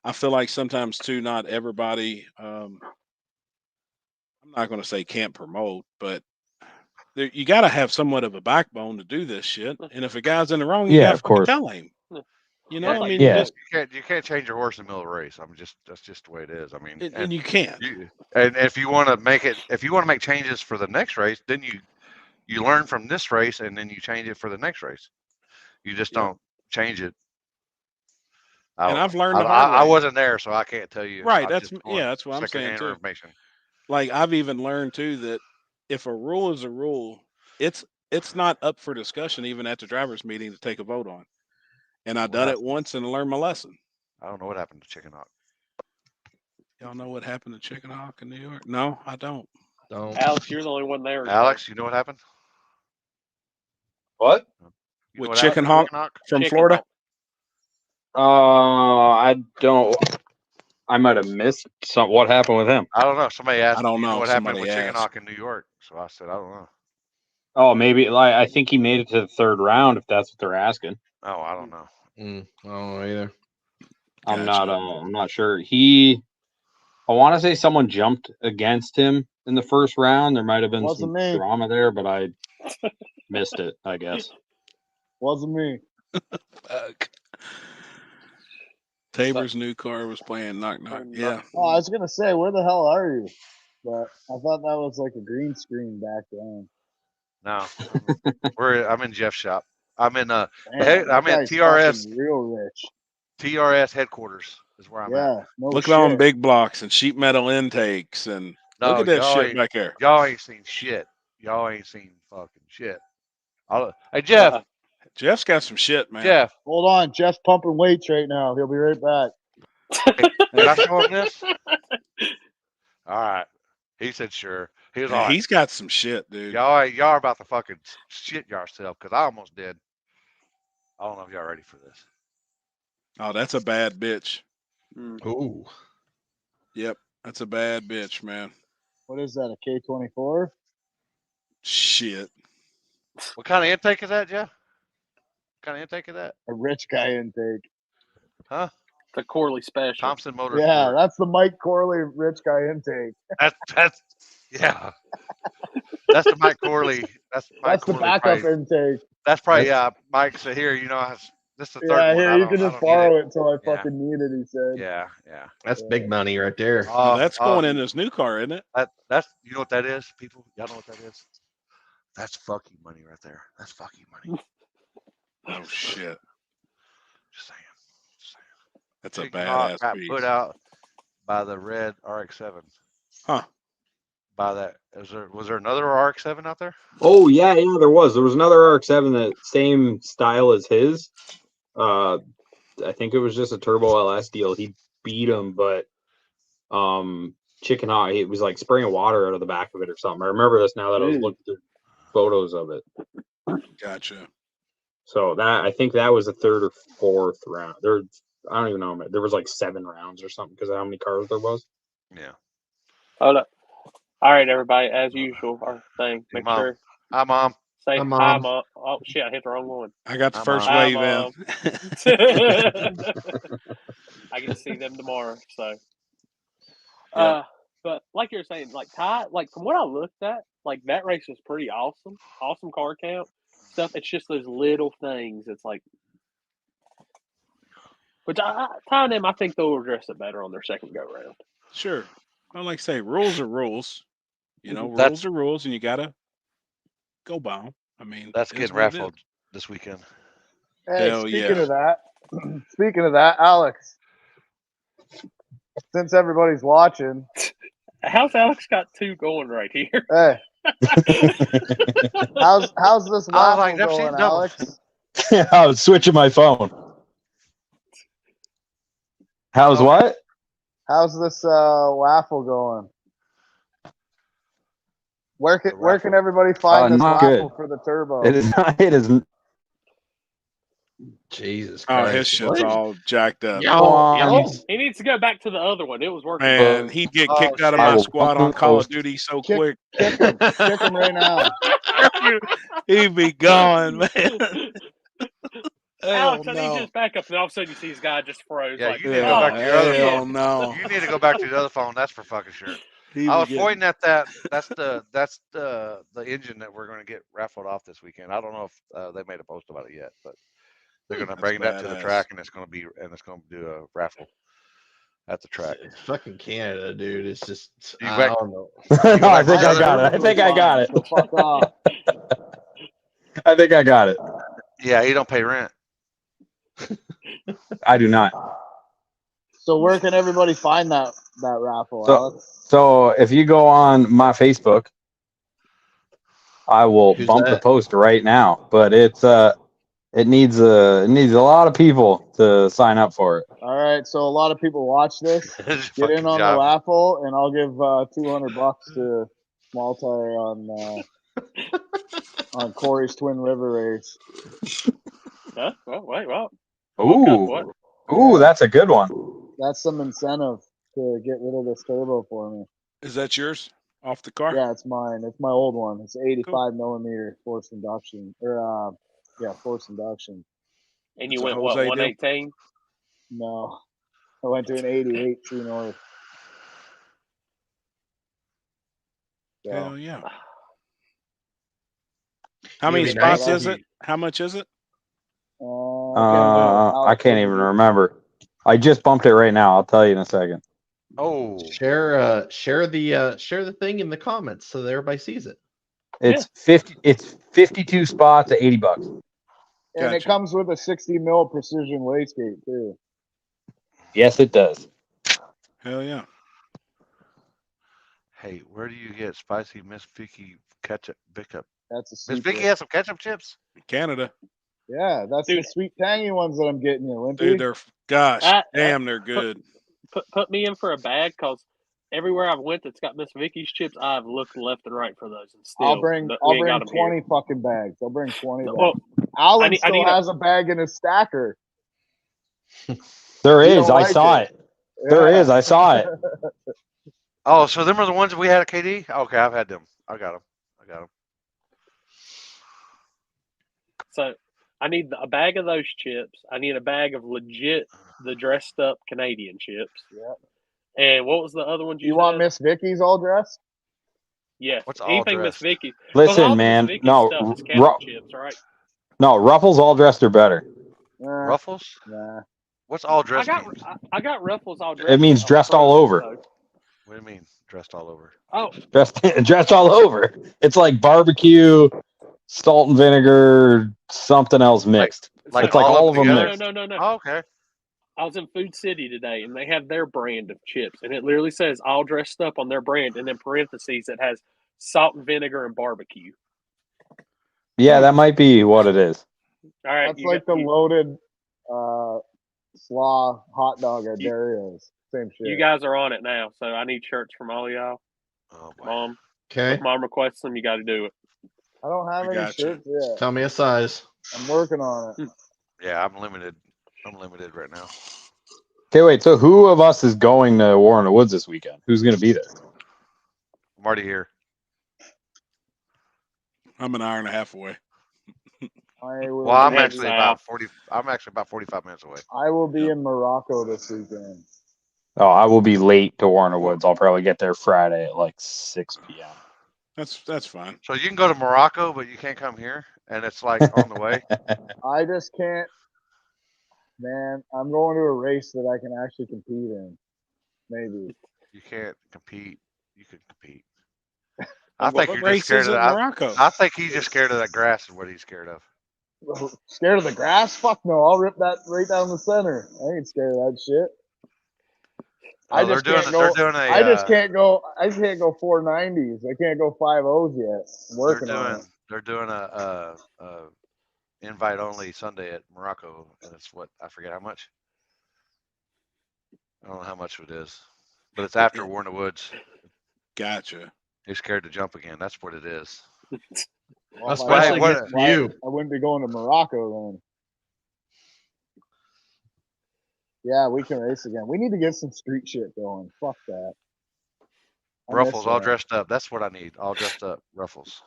I feel like sometimes too, not everybody. I'm not going to say can't promote, but you got to have somewhat of a backbone to do this shit. And if a guy's in the wrong, you Yeah, got to of course. tell him. You know, Yeah, I mean, Yeah. you can't change your horse in the middle of a race. That's just the way it is. I mean, and you can't. and if you want to make changes for the next race, then you learn from this race and then you change it for the next race. You just Yep. don't change it. And I've learned the I hard way. wasn't there, so I can't tell you. Right, I'm that's just going that's what I'm saying secondhand too. information. Like I've even learned too that if a rule is a rule, it's not up for discussion even at the drivers' meeting to take a vote on. And I done it once and learned my lesson. I don't know what happened to Chicken Hawk. Y'all know what happened to Chicken Hawk in New York? No, I don't. Alex, you're the only one there. Alex, you know what happened? What? You know With what Chicken happened to Hawk from Chicken Florida? Hawk. I don't. I might have missed some. What happened with him? I don't know. Somebody asked I don't me, you know. know what happened Somebody with Chicken asked. Hawk in New York. So I said, I don't know. Oh, maybe. Like I think he made it to the third round. If that's what they're asking. Oh, I don't know. I don't know either. I'm Gotcha. not. I'm not sure. I want to say someone jumped against him in the first round. There might have been Wasn't some me. drama there, but I missed it. I guess. Wasn't me. Fuck. Tabor's new car was playing knock knock. Yeah. Oh, I was gonna say, where the hell are you? But I thought that was like a green screen back then. No, I'm in Jeff's shop. I'm in Damn, I'm that in guy's TRS fucking real rich. TRS headquarters is where I'm at. Yeah, no Look shit. at all them big blocks and sheet metal intakes and No, look at that y'all shit ain't- back there. Y'all ain't seen shit. Y'all ain't seen fucking shit. Hey Jeff, Jeff's got some shit, man. Jeff, Hold on, Jeff's pumping weights right now. He'll be right back. can I show him this? All right. He said sure. He was all Man, right. he's got some shit, dude. Y'all are about to fucking shit yourself because I almost did. I don't know if y'all ready for this. Oh, that's a bad bitch. Ooh. Yep, that's a bad bitch, man. What is that? A K24? Shit. What kind of intake is that, Jeff? What kind of intake is that? A rich guy intake. Huh? The Corley special. Thompson Motorsport. Yeah, that's the Mike Corley rich guy intake. That's yeah. That's the Mike Corley. That's Mike That's the Corley backup probably, intake. That's probably Mike said here. You know, this is the third Yeah, one. here, you can just borrow it until I Yeah. fucking need it, he said. Yeah. That's big money right there. Now, that's going in his new car, isn't it? That's you know what that is, people. Y'all know what that is? That's fucking money right there. That's fucking money. Oh shit. Just saying. That's a Chicken Hawk badass got piece. put out by the red RX-7. Huh. By that, was there another RX-7 out there? Oh yeah, there was. There was another RX-7 that same style as his. I think it was just a turbo LS deal. He beat him, but Chicken Hawk, it was like spraying water out of the back of it or something. I remember this now that I was looking through photos of it. Gotcha. So I think that was the third or fourth round. I don't even know. There was like 7 rounds or something because of how many cars there was. Yeah. Hold up. All right, everybody. As usual, our thing. Make Mom. sure Hi, Mom. say Hi, hi, Mom. Mom. Oh shit! I hit the wrong one. I got the Hi, first Mom. Hi, wave Mom. in. I get to see them tomorrow. So, Yep. but like you're saying, like Ty, like from what I looked at, like that race was pretty awesome. Awesome car count stuff. It's just those little things. It's like, which Ty and them, I think they'll address it better on their second go round. Sure. I like to say rules are rules. You know, That's- rules are rules, and you gotta go by them. I mean, That's it is getting what it is. raffled this weekend. Hey, Hell speaking yeah. of that, Alex, since everybody's watching, How's Alex got 2 going right here? hey, how's this I was waffle like, never seen going, doubles. Alex? I was switching my phone. How's Okay. what? How's this waffle going? Where can everybody find this Not waffle good. for the turbo? It is not. It is. Jesus Oh, Christ. his shit's What? all jacked up. He needs to go back to the other one. It was working. Man, he'd get kicked out of shit. my I will squad on Call of Duty so quick. Kick him right now. He'd be gone, man. Alex, Hell I need no. just back up, and all of a sudden you see his guy just froze. Yeah, like, you need to go back to your other shit. Hell phone. no. You need to go back to the other phone. That's for fucking sure. He I be was getting- pointing at that. That's the engine that we're going to get raffled off this weekend. I don't know if they made a post about it yet, but they're going to That's bring that to the badass. track, and it's going to do a raffle at the track. It's fucking Canada, dude. It's just You I back- don't know. No, I think I got it. I think I got it. So fuck off. I think I got it. Yeah, you don't pay rent. I do not. So where can everybody find that raffle, So- Alex? So if you go on my Facebook, I will Who's bump the that? post right now. But it needs a lot of people to sign up for it. All right, so a lot of people watch this. Get in on the raffle, and I'll give $200 to Small Tire on Corey's Twin River race. Huh? Well, wait, well. Ooh, What? That's a good one. That's some incentive to get rid of this turbo for me. Is that yours? Off the car? Yeah, it's mine. It's my old one. It's 85 millimeter forced induction, forced induction. And you It's a went, what, Jose deal? 118? No, I went to an 88 True North. So, Hell yeah. How It'd many be spots nice is if it? How much is it? I can't even remember. I just bumped it right now. I'll tell you in a second. Oh, share the thing in the comments so that everybody sees it. It's 50. It's 52 spots at $80. And Gotcha. it comes with a 60 mil precision wastegate too. Yes, it does. Hell yeah. hey, where do you get spicy Miss Vicky ketchup pickup? That's a Miss secret. Vicky has some ketchup chips. Canada. Yeah, that's the Dude. sweet tangy ones that I'm getting you, Wimpy. Dude, they're Ah, damn, they're good. Put me in for a bag, because everywhere I've went that's got Miss Vicky's chips, I've looked left and right for those, and still I'll bring we ain't got 'em 20 here. fucking bags. I'll bring 20 bags. Well, Alan I still need has a bag in his stacker. There You is. don't I like saw it. it. There Yeah. is. I saw it. Oh, so them are the ones that we had at KD? Okay, I've had them. I got them. So I need a bag of those chips. I need a bag of legit the dressed up Canadian chips. Yep. And what was the other one You said? want Miss Vicky's all dressed? Yes. What's all Anything Miss dressed? Vicky. Listen, man. Miss Vicky No, stuff is kettle chips, right? no. Ruffles all dressed are better. Ruffles? Nah. What's all dressed? I got Ruffles all dressed. It means dressed all over. So. What do you mean dressed all over? Oh, Dressed all over. It's like barbecue, salt and vinegar, something else mixed. Like it's like all of them together? mixed. No. Oh, okay. I was in Food City today, and they have their brand of chips, and it literally says all dressed up on their brand, and in parentheses it has salt and vinegar and barbecue. Yeah, that might be what it is. All right, That's like the loaded slaw hot dog at Dario's. Same shit. You guys are on it now, so I need shirts from all y'all. Oh, boy. Mom, Okay. if Mom requests them, you got to do it. I don't have I any gotcha. shirts yet. Tell me a size. I'm working on it. Yeah, I'm limited. I'm limited right now. Okay, wait. So who of us is going to War in the Woods this weekend? Who's going to be there? I'm already here. I'm an hour and a half away. Well, I'm head actually south. about 40. I'm actually about 45 minutes away. I will be Yep. in Morocco this weekend. Oh, I will be late to War in the Woods. I'll probably get there Friday at like 6 p.m. That's fine. So you can go to Morocco, but you can't come here, and it's like on the way. I just can't. Man, I'm going to a race that I can actually compete in. Maybe. You can't compete. You can compete. I'm I think What you're just scared races of in that. Morocco? I think he's just scared of that grass. Is what he's scared of. Scared of the grass? Fuck no! I'll rip that right down the center. I ain't scared of that shit. I They're just doing. can't They're go. doing a. I just can't go. I can't go 490s. I can't go 50s yet. I'm working on it. They're doing a invite only Sunday at Morocco, and it's what I forget how much. I don't know how much it is, but it's after War in the Woods. Gotcha. He's scared to jump again. That's what it is. Well, if I Especially had- against why- you. I wouldn't be going to Morocco then. Yeah, we can race again. We need to get some street shit going. Fuck that. I miss Ruffles all that. dressed up. That's what I need. All dressed up. Ruffles.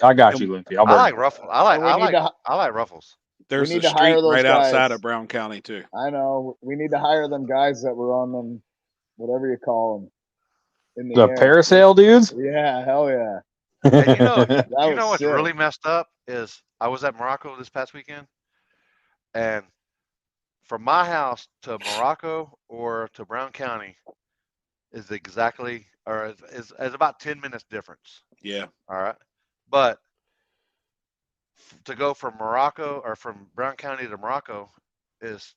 I got you, Limpy. I'll I bring like it. Ruffles. And we need to. I like Ruffles. There's need a to hire street those right outside guys. of Brown County too. I know. We need to hire them guys that were on them, whatever you call them, in the The air. parasail dudes? Yeah, hell yeah. And you know, That you was know what's sick. really messed up is I was at Morocco this past weekend, and from my house to Morocco or to Brown County is exactly or is about 10 minutes difference. Yeah. All right, but to go from Morocco or from Brown County to Morocco is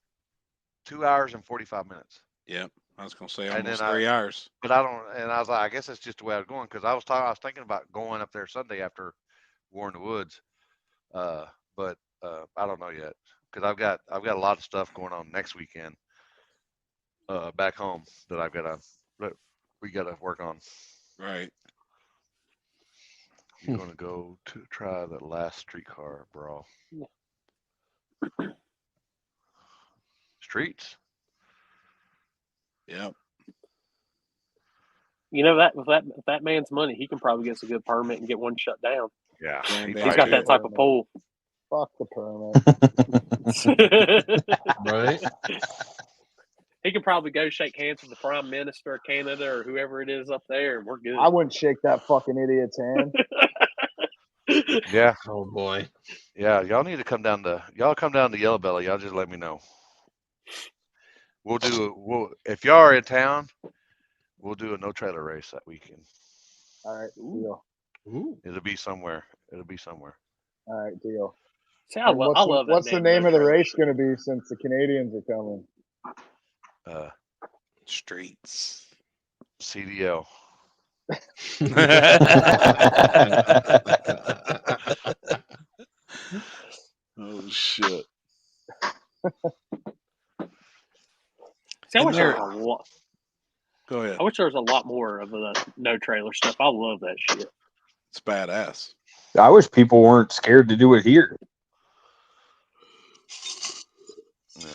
2 hours and 45 minutes. Yep. I was gonna say And almost then 3 hours. But I don't, and I was like, I guess that's just the way I was going because I was thinking about going up there Sunday after War in the Woods, but I don't know yet because I've got a lot of stuff going on next weekend back home that we gotta work on. Right. You're gonna go to try the last streetcar brawl. Streets. Yep. You know that with that man's money, he can probably get us a good permit and get one shut down. Yeah, Damn, He's got that type of pull. Fuck the permit. Right? He could probably go shake hands with the Prime Minister of Canada or whoever it is up there, and we're good. I wouldn't shake that fucking idiot's hand. Yeah, Oh boy. yeah. Y'all need to come down to Yellow Belly. Y'all just let me know. If y'all are in town, we'll do a no trailer race that weekend. All right, deal. Ooh. It'll be somewhere. All right, deal. See, I And love that. what's the damn name of the no-trailer race shit. going to be since the Canadians are coming? Streets. CDL. Oh shit. See, I And wish there there- was a lot. Go ahead. I wish there was a lot more of the no trailer stuff. I love that shit. It's badass. I wish people weren't scared to do it here. Yeah.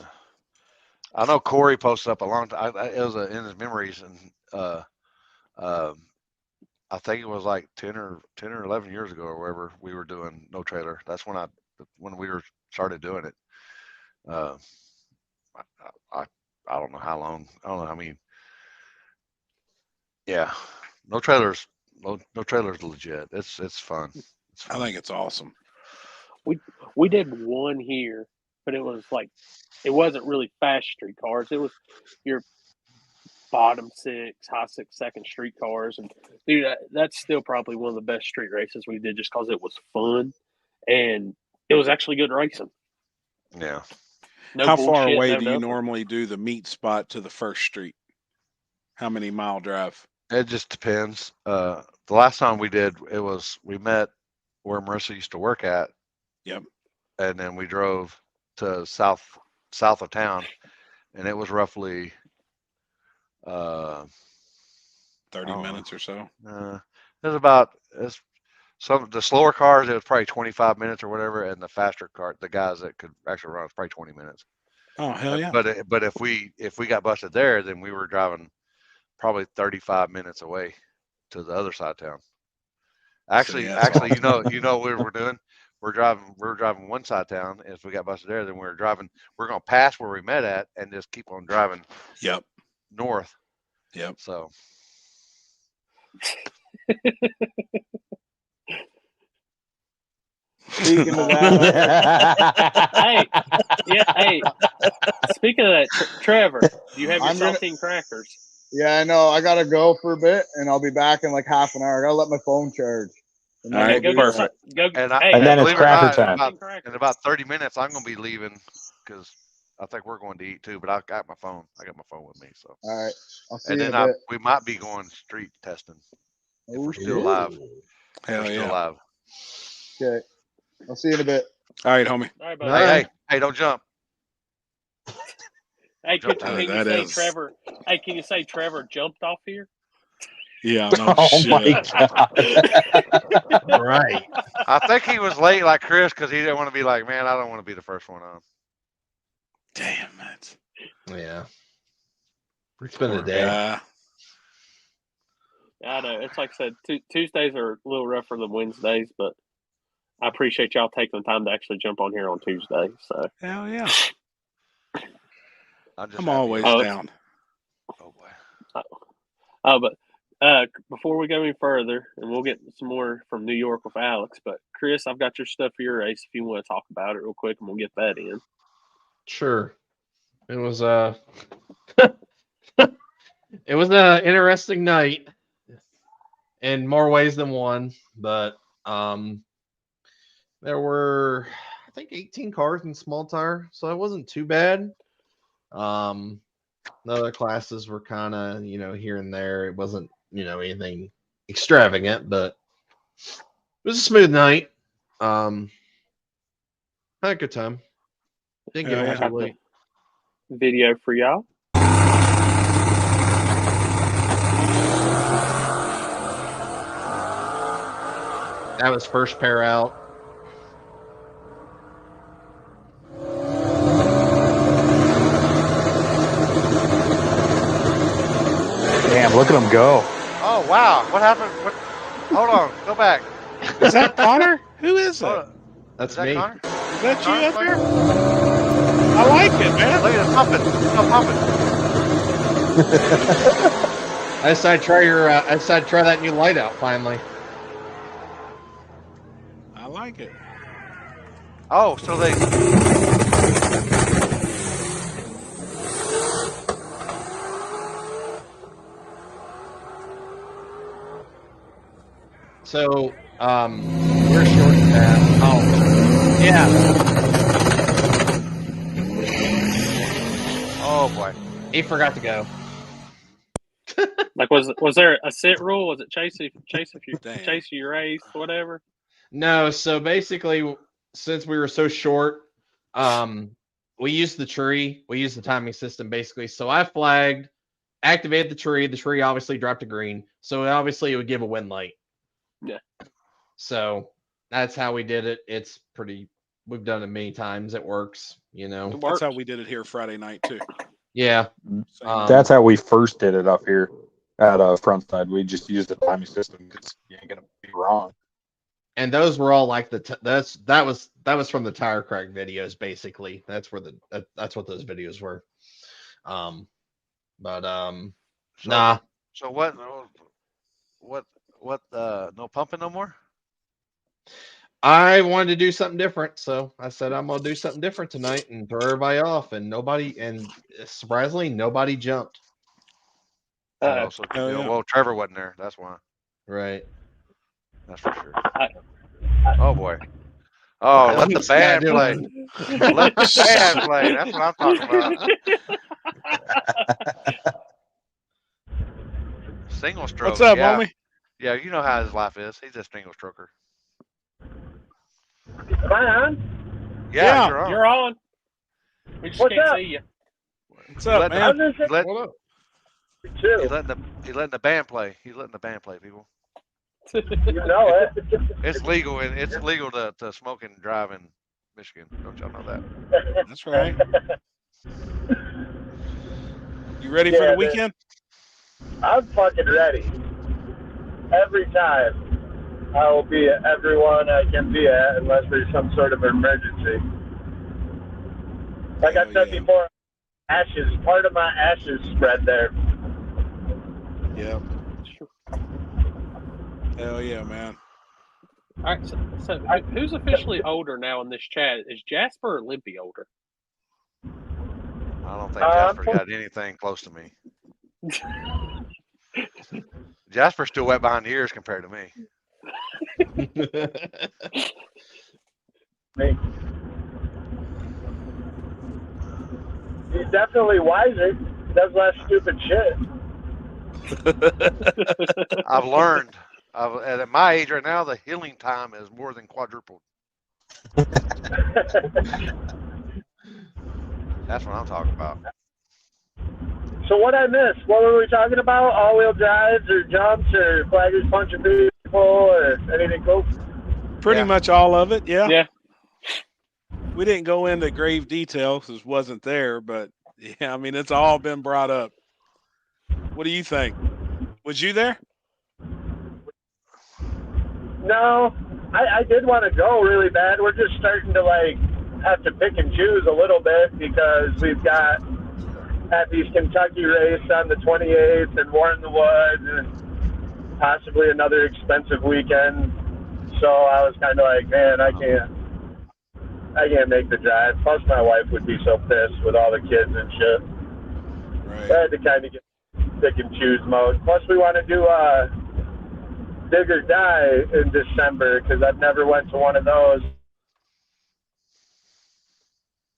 I know Corey posted up a long time. It was in his memories, and I think it was like 10 or 11 years ago or wherever we were doing no trailer. That's when we started doing it. I don't know how long. I don't know. I mean, yeah, no trailers legit. It's fun. It's I fun. think it's awesome. We did one here, but it was like it wasn't really fast street cars. It was your bottom six, high six, second street cars, and dude, that's still probably one of the best street races we did, just because it was fun and it was actually good racing. Yeah. No How far bullshit, away no do you nothing. normally do the meet spot to the first street? How many mile drive? It just depends. The last time we did, we met where Marissa used to work at. Yep. And then we drove to south of town, and it was roughly 30 Oh. minutes or so. the slower cars. It was probably 25 minutes or whatever, and the faster car, the guys that could actually run, was probably 20 minutes. Oh hell yeah! But if we got busted there, then we were driving probably 35 minutes away to the other side of town. Actually, yeah, that's you know what we're doing? We're driving one side of town. If we got busted there, then we're going to pass where we met at and just keep on driving Yep. north. Yep. So Speaking of that, hey. Speaking of that, Trevor, do you have your I'm gonna- saltine crackers? yeah, I know. I gotta go for a bit, and I'll be back in like half an hour. I gotta let my phone charge. And All then right, I'll Go do get perfect. go. and Hey, then it's believe it or cracker not, time. in about 30 minutes, I'm going to be leaving because I think we're going to eat too. But I got my phone. I got my phone with me. So All right, I'll see and you in then a bit. we might be going street testing if we're still Ooh. alive. Hell We're still yeah! alive. Okay, I'll see you in a bit. All right, homie. all right, All buddy. right. Hey, don't jump. Hey, Jump can to you that say is- Trevor? Hey, can you say Trevor jumped off here? Yeah. No Oh shit. my god. All right. I think he was late like Chris because he didn't want to be like, man, I don't want to be the first one on. Damn it. Yeah. It's been a Poor day. guy. I know. It's like I said, Tuesdays are a little rougher than Wednesdays, but I appreciate y'all taking the time to actually jump on here on Tuesday. So Hell yeah! I'm just I'm happy always Oh, down. Oh boy. but before we go any further, and we'll get some more from New York with Alex, but Chris, I've got your stuff for your race if you want to talk about it real quick, and we'll get that in. Sure. It was it was an interesting night in more ways than one, but there were I think 18 cars in small tire, so it wasn't too bad. The other classes were kind of, here and there. It wasn't, anything extravagant, but it was a smooth night. Had a good time. Didn't get Yeah, home yeah. too late. Video for y'all. That was first pair out. Damn, look at him go. Oh wow! What happened? Hold on. Go back. Is that Connor? Who is Hold that? on. That's Is that me. Connor? Is that you Connor? up there? I like it, man. Look at it pumping. It's pumping. I decided to try I decided to try that new light out finally. I like it. Oh, so they. So, we're short staffed. Oh, yeah. Oh boy. He forgot to go. Like, was there a sit rule? Was it chase if you Damn. chase your race, whatever? No, so basically, since we were so short, we used the tree. We used the timing system basically. So I flagged, activated the tree. The tree obviously dropped a green, so obviously it would give a win light. Yeah. So that's how we did it. It's pretty. We've done it many times. It works. It That's worked. how we did it here Friday night too. Yeah. Same. That's how we first did it up here at front side. We just used the timing system because you ain't gonna be wrong. And those were all like that was from the tire crack videos basically. That's where that's what those videos were. Nah. So what? No pumping no more? I wanted to do something different, so I said I'm gonna do something different tonight and throw everybody off. And surprisingly, nobody jumped. Oh, so Hell yeah. well, Trevor wasn't there. That's why. Right. That's for sure. Oh boy. Oh, let the band play. Let the band play. That's what I'm talking about. Single stroke. What's up, yeah. homie? Yeah, you know how his life is. He's a single stroker. Am I on? Yeah, Yeah, you're on. You're on. We just What's can't up? see you. What's up, Let man? He's letting, What up? he's letting the band play. He's letting the band play, people. You know it. It's legal and it's legal to smoke and drive in Michigan. Don't y'all know that? That's right. You ready for Yeah, the weekend? I'm fucking ready. Every time. I will be at everyone I can be at unless there's some sort of emergency. Like I Hell said yeah. before, ashes, part of my ashes spread there. Yep. Hell yeah, man. All right, so who's officially older now in this chat? Is Jasper or Limpy older? I don't think Jasper's got anything close to me. Jasper's still wet behind the ears compared to me. He's definitely wiser. He does less stupid shit. I've learned. At my age right now, the healing time is more than quadrupled. That's what I'm talking about. So what I missed? What were we talking about? All-wheel drives or jumps or flaggers punching people or anything cool? Pretty much all of it, yeah. Yeah. We didn't go into grave detail because it wasn't there, but yeah, I mean, it's all been brought up. What do you think? Was you there? No, I did want to go really bad. We're just starting to have to pick and choose a little bit because we've got Happy's Kentucky race on the 28th and War in the Woods and possibly another expensive weekend. So I was kind of like, man, I can't make the drive. Plus my wife would be so pissed with all the kids and shit. Right. I had to kind of get pick and choose mode. Plus we want to do Dig or Die in December because I've never went to one of those.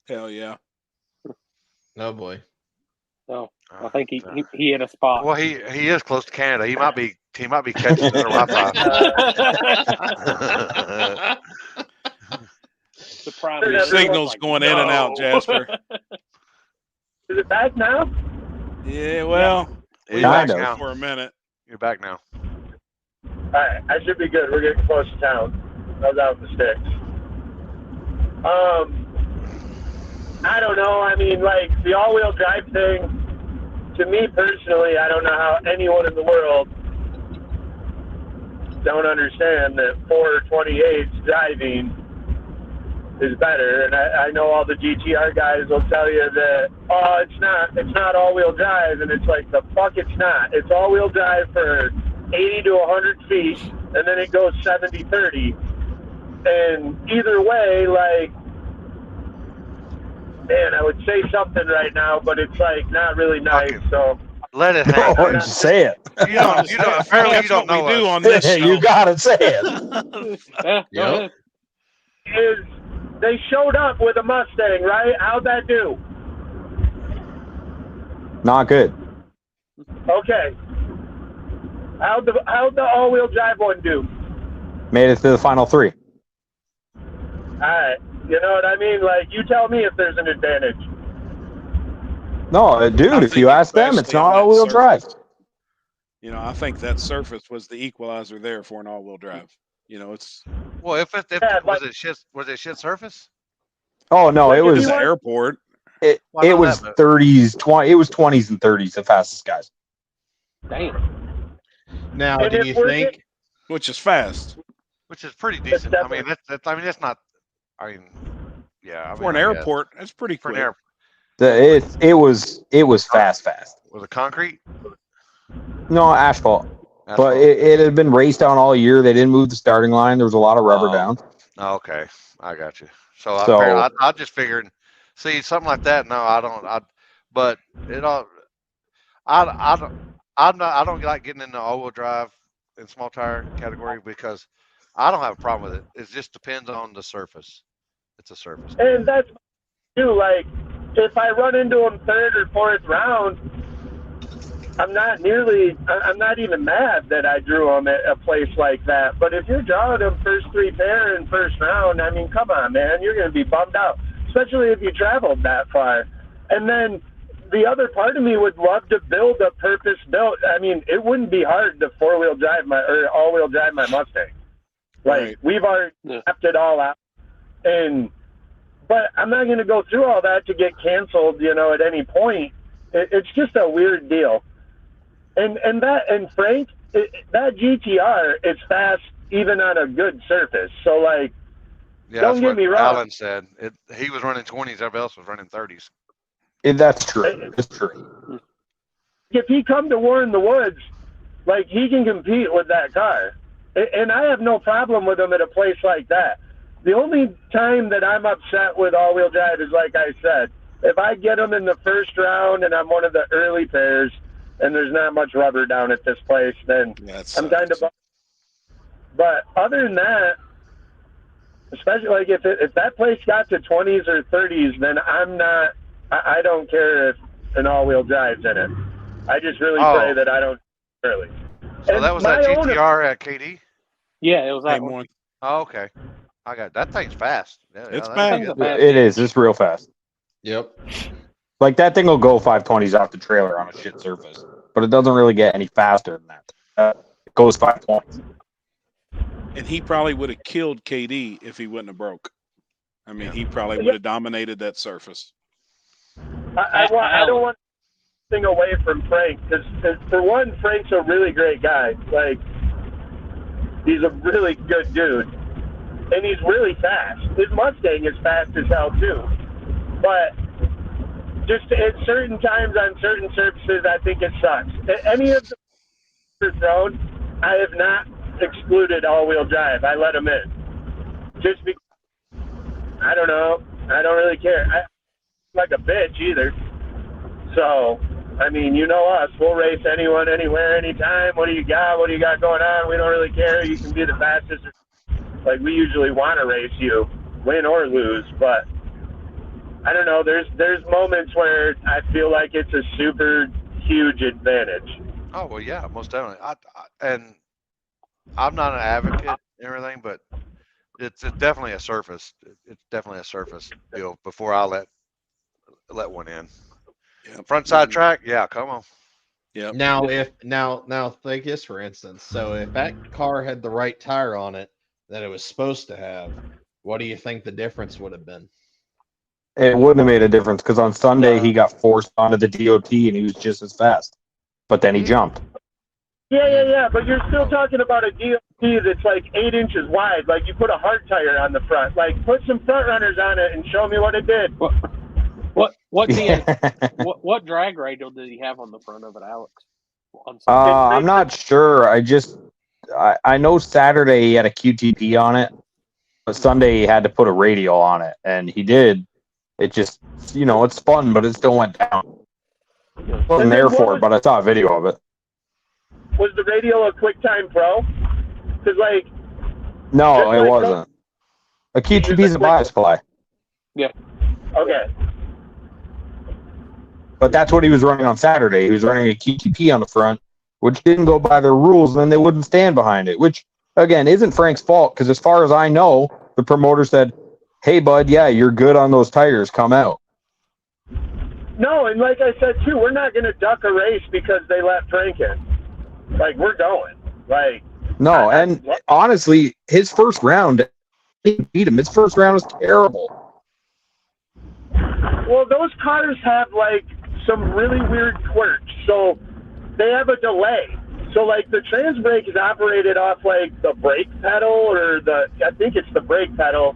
Hell yeah. Oh boy. Oh, I think he hit a spot. Well, he is close to Canada. He might be catching better Wi-Fi. The prime Your signal's going in and out, Jasper. Is it back now? Yeah, well, You're back back now. for a minute. You're back now. All right, I should be good. We're getting close to town. I was out in the sticks. I don't know. I mean, the all-wheel drive thing, to me personally, I don't know how anyone in the world don't understand that 428's driving is better. And I know all the GTR guys will tell you that, oh, it's not all-wheel drive. And it's like, the fuck it's not. It's all-wheel drive for 80 to 100 feet, and then it goes 70-30. And either way, man, I would say something right now, but it's not really nice. So let it hang. Oh, just say it. You don't. Apparently, you don't know we do us. on this show. You gotta say it. Yeah, go ahead. They showed up with a Mustang, right? How'd that do? Not good. Okay. How'd the all-wheel drive one do? Made it to the final three. All right. You know what I mean? You tell me if there's an advantage. No, dude, if you ask them, it's not all-wheel drive. You know, I think that surface was the equalizer there for an all-wheel drive. You know, it's Well, was it shit surface? Oh no, it was the airport. It was 30s, 20. It was 20s and 30s, the fastest guys. Damn. Now, do you think? Which is fast. Which is pretty decent. I mean, that's not. I mean, yeah. For an airport, that's pretty quick. For an It was fast. Was it concrete? No, asphalt. But it had been raced down all year. They didn't move the starting line. There was a lot of rubber down. Okay, I got you. So I just figured, see, something like that. No, I don't. But it all. I don't like getting in the all-wheel drive and small tire category because I don't have a problem with it. It just depends on the surface. It's a surface. And that's too. If I run into them third or fourth round, I'm not even mad that I drew them at a place like that. But if you're drawing them first three pair in first round, I mean, come on, man, you're going to be bummed out, especially if you traveled that far. And then the other part of me would love to build a purpose-built. I mean, it wouldn't be hard to all-wheel drive my Mustang. We've already mapped it all out. And But I'm not going to go through all that to get canceled, at any point. It's just a weird deal. And Frank, that GTR is fast even on a good surface. So, like, Yeah, don't that's get what me wrong. Alan said. He was running 20s. Everybody else was running 30s. That's true. It's true. If he come to War in the Woods, like, he can compete with that car. And I have no problem with him at a place like that. The only time that I'm upset with all-wheel drive is, like I said, if I get him in the first round and I'm one of the early pairs and there's not much rubber down at this place, then I'm kind of. But other than that, especially like if that place got to 20s or 30s, then I'm not. I don't care if an all-wheel drive's in it. I just really pray that I don't early. So And that was my that owner- GTR at KD? Yeah, it was that Same one. one. Oh, okay. I got that thing's fast. Yeah, It's yeah, fast. that's Fast. It is. It's real fast. Yep. Like that thing will go 520s off the trailer on a shit surface, but it doesn't really get any faster than that. It goes 520s. And he probably would have killed KD if he wouldn't have broke. I mean, he probably would have dominated that surface. I don't want anything away from Frank because for one, Frank's a really great guy. Like, he's a really good dude, and he's really fast. His Mustang is fast as hell too, but just at certain times on certain surfaces, I think it sucks. Any of the thrown, I have not excluded all-wheel drive. I let them in, just because. I don't know. I don't really care. I like a bitch either. So, I mean, you know us. We'll race anyone, anywhere, anytime. What do you got? What do you got going on? We don't really care. You can be the fastest. Like, we usually want to race you, win or lose. But I don't know. There's moments where I feel like it's a super huge advantage. Oh well, yeah, most definitely. And I'm not an advocate and everything, but it's definitely a surface. It's definitely a surface deal before I let one in. Yep. Front side track, yeah, come on. Yep. Now think this for instance. So if that car had the right tire on it that it was supposed to have, what do you think the difference would have been? It wouldn't have made a difference because on Sunday he got forced onto the DOT and he was just as fast, but then he jumped. Yeah. But you're still talking about a DOT that's like 8 inches wide. Like, you put a hard tire on the front. Like, put some front runners on it and show me what it did. What drag radial did he have on the front of it, Alex? I'm not sure. I know Saturday he had a QTP on it, but Sunday he had to put a radial on it, and he did. It just, it spun, but it still went down. I wasn't there for it, but I saw a video of it. Was the radial a QuickTime Pro? Because, like... No, it wasn't. A QTP is a bias ply. Yeah. Okay. But that's what he was running on Saturday. He was running a QTP on the front, which didn't go by their rules, and then they wouldn't stand behind it, which, again, isn't Frank's fault, because as far as I know, the promoter said, hey, bud, yeah, you're good on those tires. Come out. No, and like I said, too, we're not going to duck a race because they let Frank in. Like, we're going. Like... No, and honestly, his first round, he beat him. His first round was terrible. Well, those cars have, like, some really weird quirks. So they have a delay. So, like, the trans brake is operated off, like, the brake pedal or I think it's the brake pedal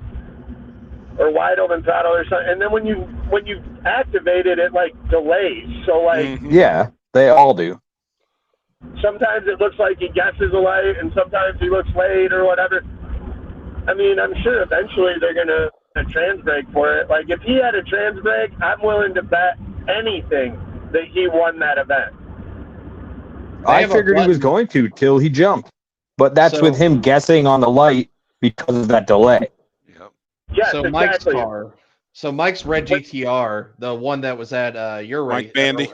or wide open throttle or something. And then when you activate it, it, like, delays. So, like... Yeah, they all do. Sometimes it looks like he guesses a light, and sometimes he looks late or whatever. I mean, I'm sure eventually they're going to a trans brake for it. Like, if he had a trans brake, I'm willing to bet anything that he won that event. I figured he was going to till he jumped. But that's with him guessing on the light because of that delay. Yep. Yes, so exactly. Mike's red GTR, the one that was at your race. Mike Bandy.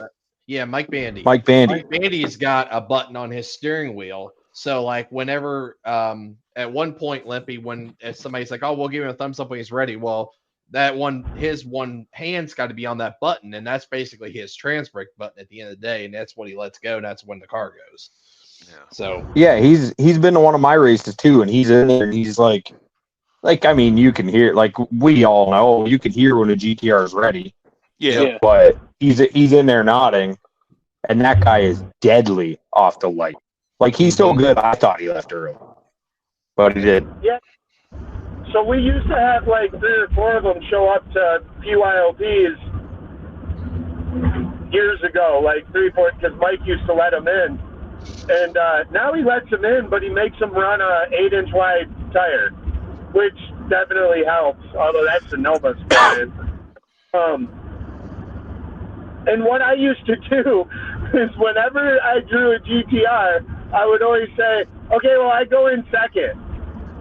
Yeah, Mike Bandy. Mike Bandy. Mike Bandy's got a button on his steering wheel. So, like, whenever, at one point, Limpy, when somebody's like, oh, we'll give him a thumbs up when he's ready. Well, his one hand's got to be on that button, and that's basically his trans brake button at the end of the day, and that's what he lets go, and that's when the car goes. Yeah. So. Yeah, he's been to one of my races too, and he's in there, and he's like, Like, I mean, you can hear, like, we all know, you can hear when a GTR is ready. Yeah. But he's in there nodding, and that guy is deadly off the light. Like, he's so good, I thought he left early. But he did. Yeah. So we used to have like 3 or 4 of them show up to PYLPs years ago, like 3 or 4, because Mike used to let them in. And now he lets them in, but he makes them run a 8-inch wide tire, which definitely helps, although that's the Nova experience. And what I used to do is whenever I drew a GTR, I would always say, okay, well, I go in second.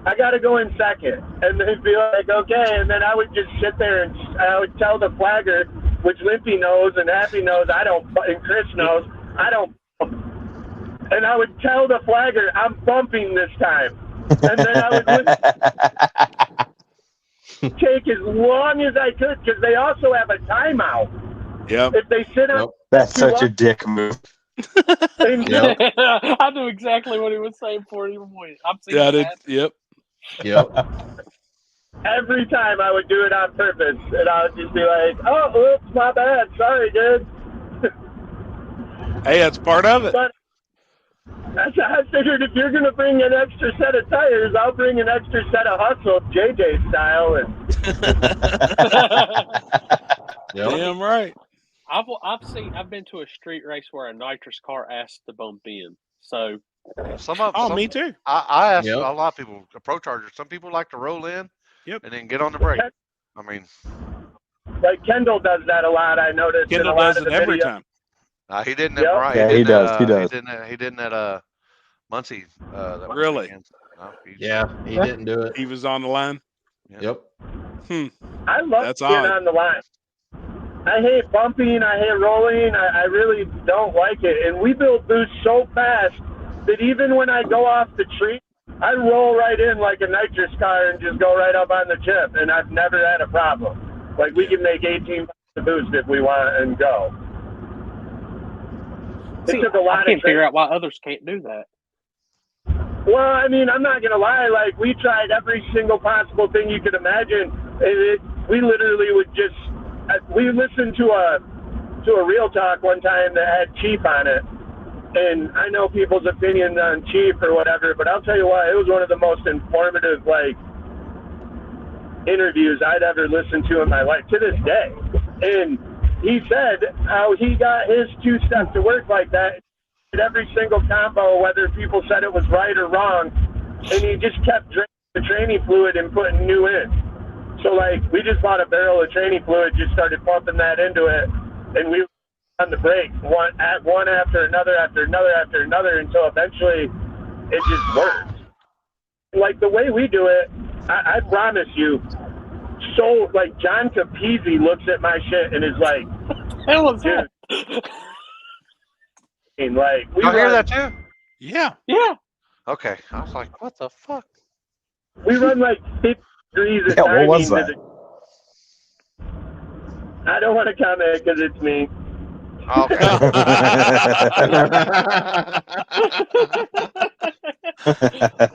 I got to go in second. And they'd be like, okay. And then I would just sit there and I would tell the flagger, which Limpy knows and Happy knows, and Chris knows, I don't bump. And I would tell the flagger, I'm bumping this time. And then I would take as long as I could, because they also have a timeout. Yep. If they sit out, That's such a dick move. I knew exactly what he was saying before he even went. I'm seeing that. Yep. Every time I would do it on purpose, and I would just be like, "Oh, oops, my bad. Sorry, dude." Hey, that's part of it. But I figured if you're gonna bring an extra set of tires, I'll bring an extra set of hustle, JJ style, and. Damn right. I've been to a street race where a nitrous car asked to bump in. So me too. I asked a lot of people, Pro Chargers. Some people like to roll in, and then get on the brake. I mean, like Kendall does that a lot. I noticed. Kendall does it every time. He didn't. Yeah, he does. He does. He didn't at Muncie. That really? No, he didn't do it. He was on the line. Yep. I love being on the line. I hate bumping. I hate rolling. I really don't like it. And we build boosts so fast that even when I go off the tree, I roll right in like a nitrous car and just go right up on the chip. And I've never had a problem. Like, we can make 18 to boost if we want and go. See, I can't figure out why others can't do that. Well, I mean, I'm not going to lie. Like, we tried every single possible thing you could imagine. We literally would just... We listened to a Real Talk one time that had Chief on it, and I know people's opinions on Chief or whatever, but I'll tell you what, it was one of the most informative interviews I'd ever listened to in my life to this day. And he said how he got his 2-step to work like that at every single combo, whether people said it was right or wrong, and he just kept drinking the training fluid and putting new in. So, we just bought a barrel of training fluid, just started pumping that into it, and we were on the brake, one after another, until eventually it just worked. Like, the way we do it, I promise you, John Capizzi looks at my shit and is like, hell is that? And, we hear that too? Yeah. Okay. I was like, what the fuck? We run 50 degrees of what was that? I don't want to comment because it's me. Okay.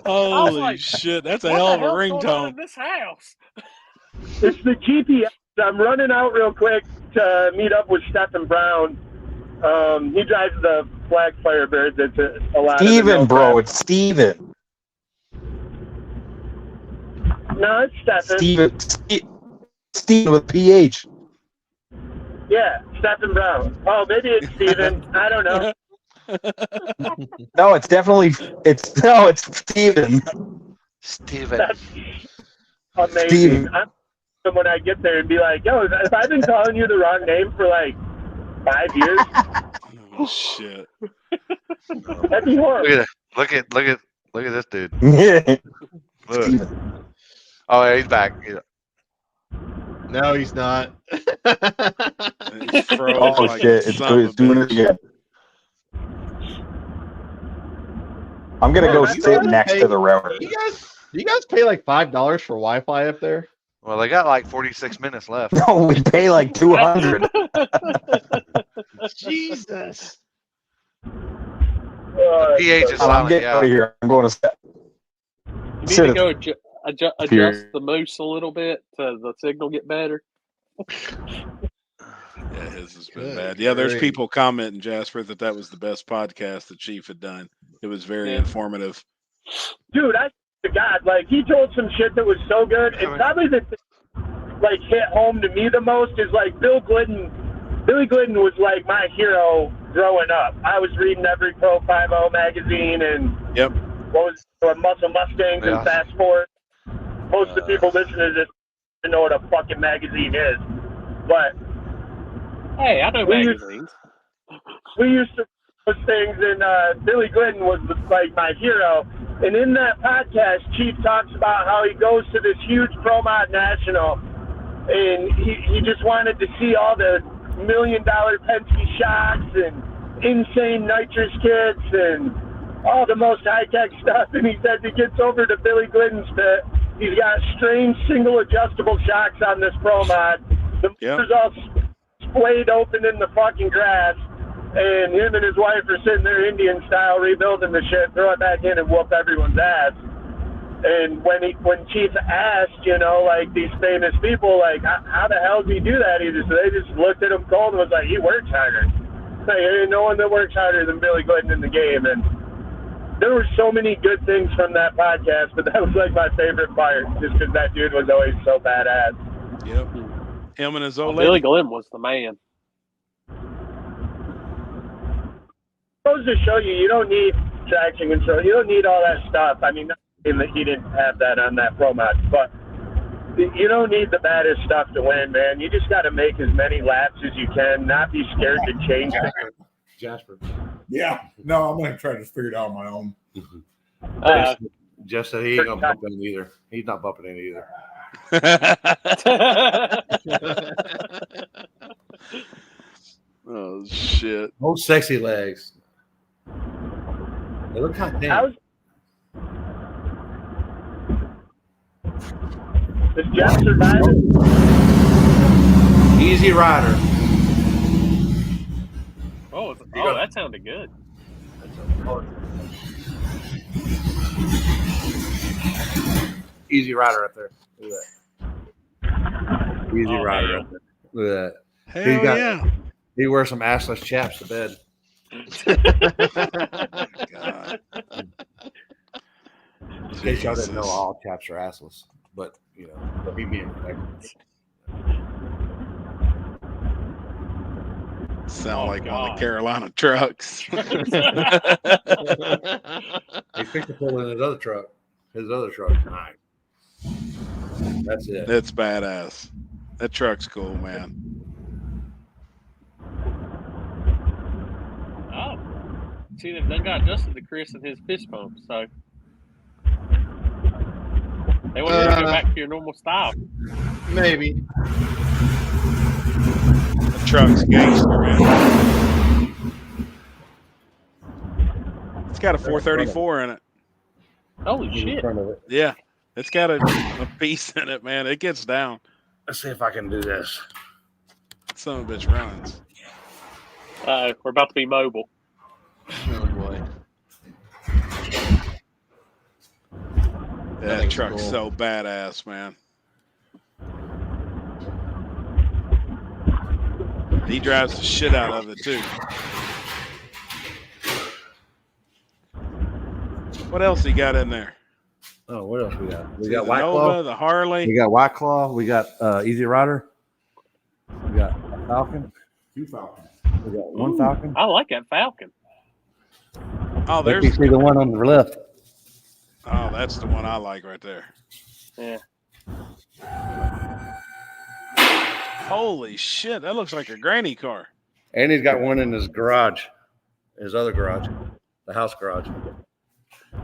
Holy shit, that's a hell of a ringtone. In this house? It's the GPS. I'm running out real quick to meet up with Stephen Brown. He drives the Black Firebird. That's a lot Steven, of bro. It's Steven. No, it's Stephen. Steven with PH. Yeah, Stephen Brown. Oh, maybe it's Steven. I don't know. No, it's definitely it's Steven. Steven. That's amazing. I'm when I get there and be like, yo, have I been calling you the wrong name for 5 years? Oh shit. That'd be horrible. Look at this dude. Yeah. Look. Oh, yeah, he's back. No, he's not. He's froze Oh shit! It's doing it again. I'm gonna go sit next to the router. Do you guys pay $5 for Wi-Fi up there? Well, they got 46 minutes left. No, we pay $200. Jesus. PH is I'm silent. getting out of here. I'm going to sit. You need to go. adjust the moose a little bit to the signal get better. Yeah, his has been Good bad. Yeah, there's grief. people commenting, Jasper, that was the best podcast the Chief had done. It was very informative. Dude, I to God, like he told some shit that was so good. And probably the thing like hit home to me the most is like Billy Glidden was like my hero growing up. I was reading every Pro 5.0 magazine and what was it, Muscle Mustangs and Fast Forward. Most of the people listening to this don't know what a fucking magazine is. But hey, I know magazines. We used to those things, and Billy Glidden was like my hero. And in that podcast, Chief talks about how he goes to this huge Pro Mod National, and he just wanted to see all the $1 million Penske shocks and insane nitrous kits and all the most high-tech stuff. And he said he gets over to Billy Glidden's pit. He's got strange single adjustable shocks on this Pro Mod. The motor's all splayed open in the fucking grass. And him and his wife are sitting there Indian style rebuilding the shit, throw it back in and whoop everyone's ass. And when Chief asked, you know, like these famous people, like, how the hell does he do that? They just looked at him cold and was like, he works harder. Like, ain't no one that works harder than Billy Glidden in the game. And there were so many good things from that podcast, but that was like my favorite part, just because that dude was always so badass. Yep. Him and his old Billy lady. Glidden was the man. Goes to show you don't need traction control. You don't need all that stuff. I mean, not that he didn't have that on that Pro Mod, but you don't need the baddest stuff to win, man. You just got to make as many laps as you can, not be scared to change things. Jasper. Yeah. No, I'm going to try to figure it out on my own. Jeff said he ain't going to bump in either. He's not bumping in either. Oh, shit. Those sexy legs. They look kind of thin. Is Jeff surviving? Easy Rider. Oh, that sounded good. Easy Rider up there. Look at that. Easy Rider up there. Look at that. Hell yeah. He wears some assless chaps to bed. God. In case y'all didn't know, all chaps are assless. But, you know, me being protected. Sound like one of the Carolina trucks. He picked the pull in his other truck. His other truck tonight. That's it. That's badass. That truck's cool, man. Oh, see, they've done got adjusted to Chris and his fist pump, so they want you to go back to your normal style. Maybe. The truck's gangster, man. It's got a 434 in it. Holy shit! Yeah, it's got a piece in it, man. It gets down. Let's see if I can do this. Son of a bitch runs. We're about to be mobile. Oh boy. That truck's so badass, man. He drives the shit out of it too. What else he got in there? Oh, what else we got? We got The White Nova, Claw. the Harley. We got White Claw. We got Easy Rider. We got Falcon. 2 Falcons. We got one Falcon. I like that Falcon. Oh, Let me there's. see the one on the left. Oh, that's the one I like right there. Yeah. Holy shit, that looks like a granny car. And he's got one in his garage, his other garage, the house garage.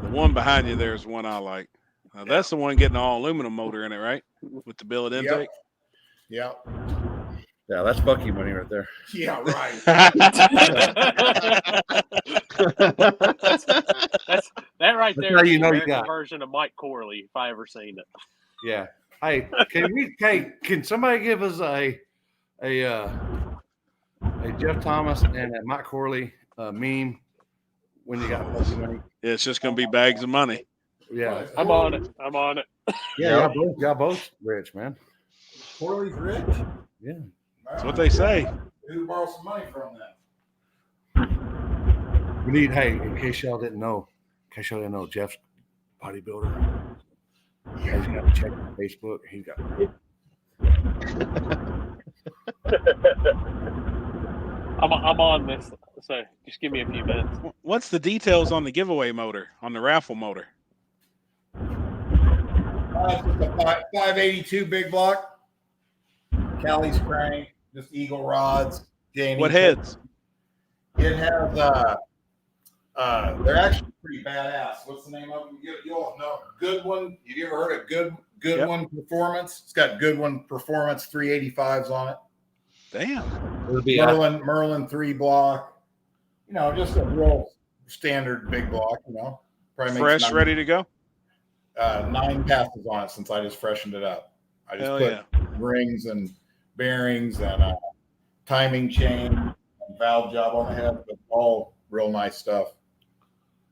The one behind you there is one I like. That's the one getting the all aluminum motor in it, right? With the billet intake. Yep. Yeah, that's Bucky money right there. Yeah, right. That right there how is you the know you American got it. version of Mike Corley, if I ever seen it. Yeah. Hey, can somebody give us a Jeff Thomas and a Mike Corley meme when you got Bucky money? Yeah, it's just gonna be bags of money. Yeah, I'm on it. I'm on it. yeah, y'all both rich, man. Corley's rich. Yeah, That's what they say. Who borrow some money from that? we need. Hey, in case y'all didn't know, Jeff's bodybuilder. You guys got to check Facebook. He's got. I'm on this. So just give me a few minutes. What's the details on the giveaway motor, on the raffle motor? It's just a 582 big block. Callie's crank, just eagle rods. What heads? It has they're actually pretty badass. What's the name of them? You'll know. Good One. Have you ever heard of Good Yep. One Performance? It's got Good One Performance 385s on it. Damn. It'll be Merlin 3 block. You know, just a real standard big block. You know, probably makes Fresh, 9, ready to go? 9 passes on it since I just freshened it up. I just Hell put yeah. rings and bearings and timing chain and valve job on the head, but all real nice stuff.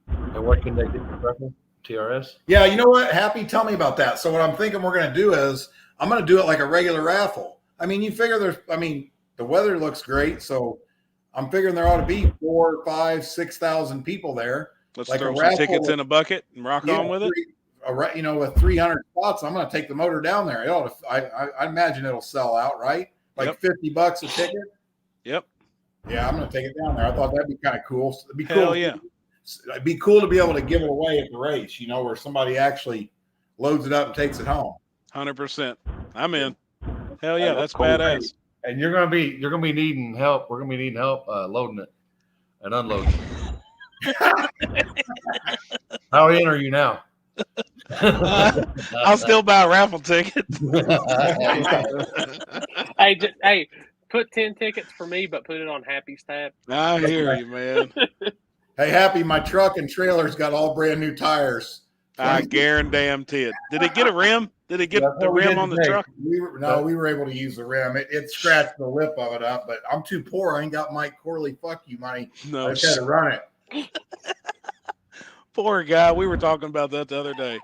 And what can they do for raffle? TRS? Yeah, you know what? Happy, tell me about that. So what I'm thinking we're going to do is I'm going to do it like a regular raffle. I mean, you figure the weather looks great, so I'm figuring there ought to be 4,000, 5,000, 6,000 people there. Let's Like throw a some raffle tickets with- in a bucket and rock on with it. With 300 spots, I'm going to take the motor down there. It ought to, I imagine it'll sell out, right? Like Yep. $50 a ticket. Yep. Yeah, I'm going to take it down there. I thought that'd be kind of cool. It'd be Hell cool. yeah. It'd be cool to be able to give it away at the race, you know, where somebody actually loads it up and takes it home. 100%. I'm in. Hell yeah, Hey, that's cool. badass. And you're gonna be needing help. We're gonna be needing help loading it and unloading it. How in are you now? I'll still buy raffle tickets. Hey, put 10 tickets for me, but put it on Happy's tab. I hear you, man. Hey, Happy, my truck and trailer's got all brand new tires. I guarantee it. Did it get a rim? Did it get That's the what we rim did on the today. truck? We were able to use the rim. It scratched the lip of it up, but I'm too poor. I ain't got Mike Corley. Fuck you money. No. I just had to run it. Poor guy. We were talking about that the other day.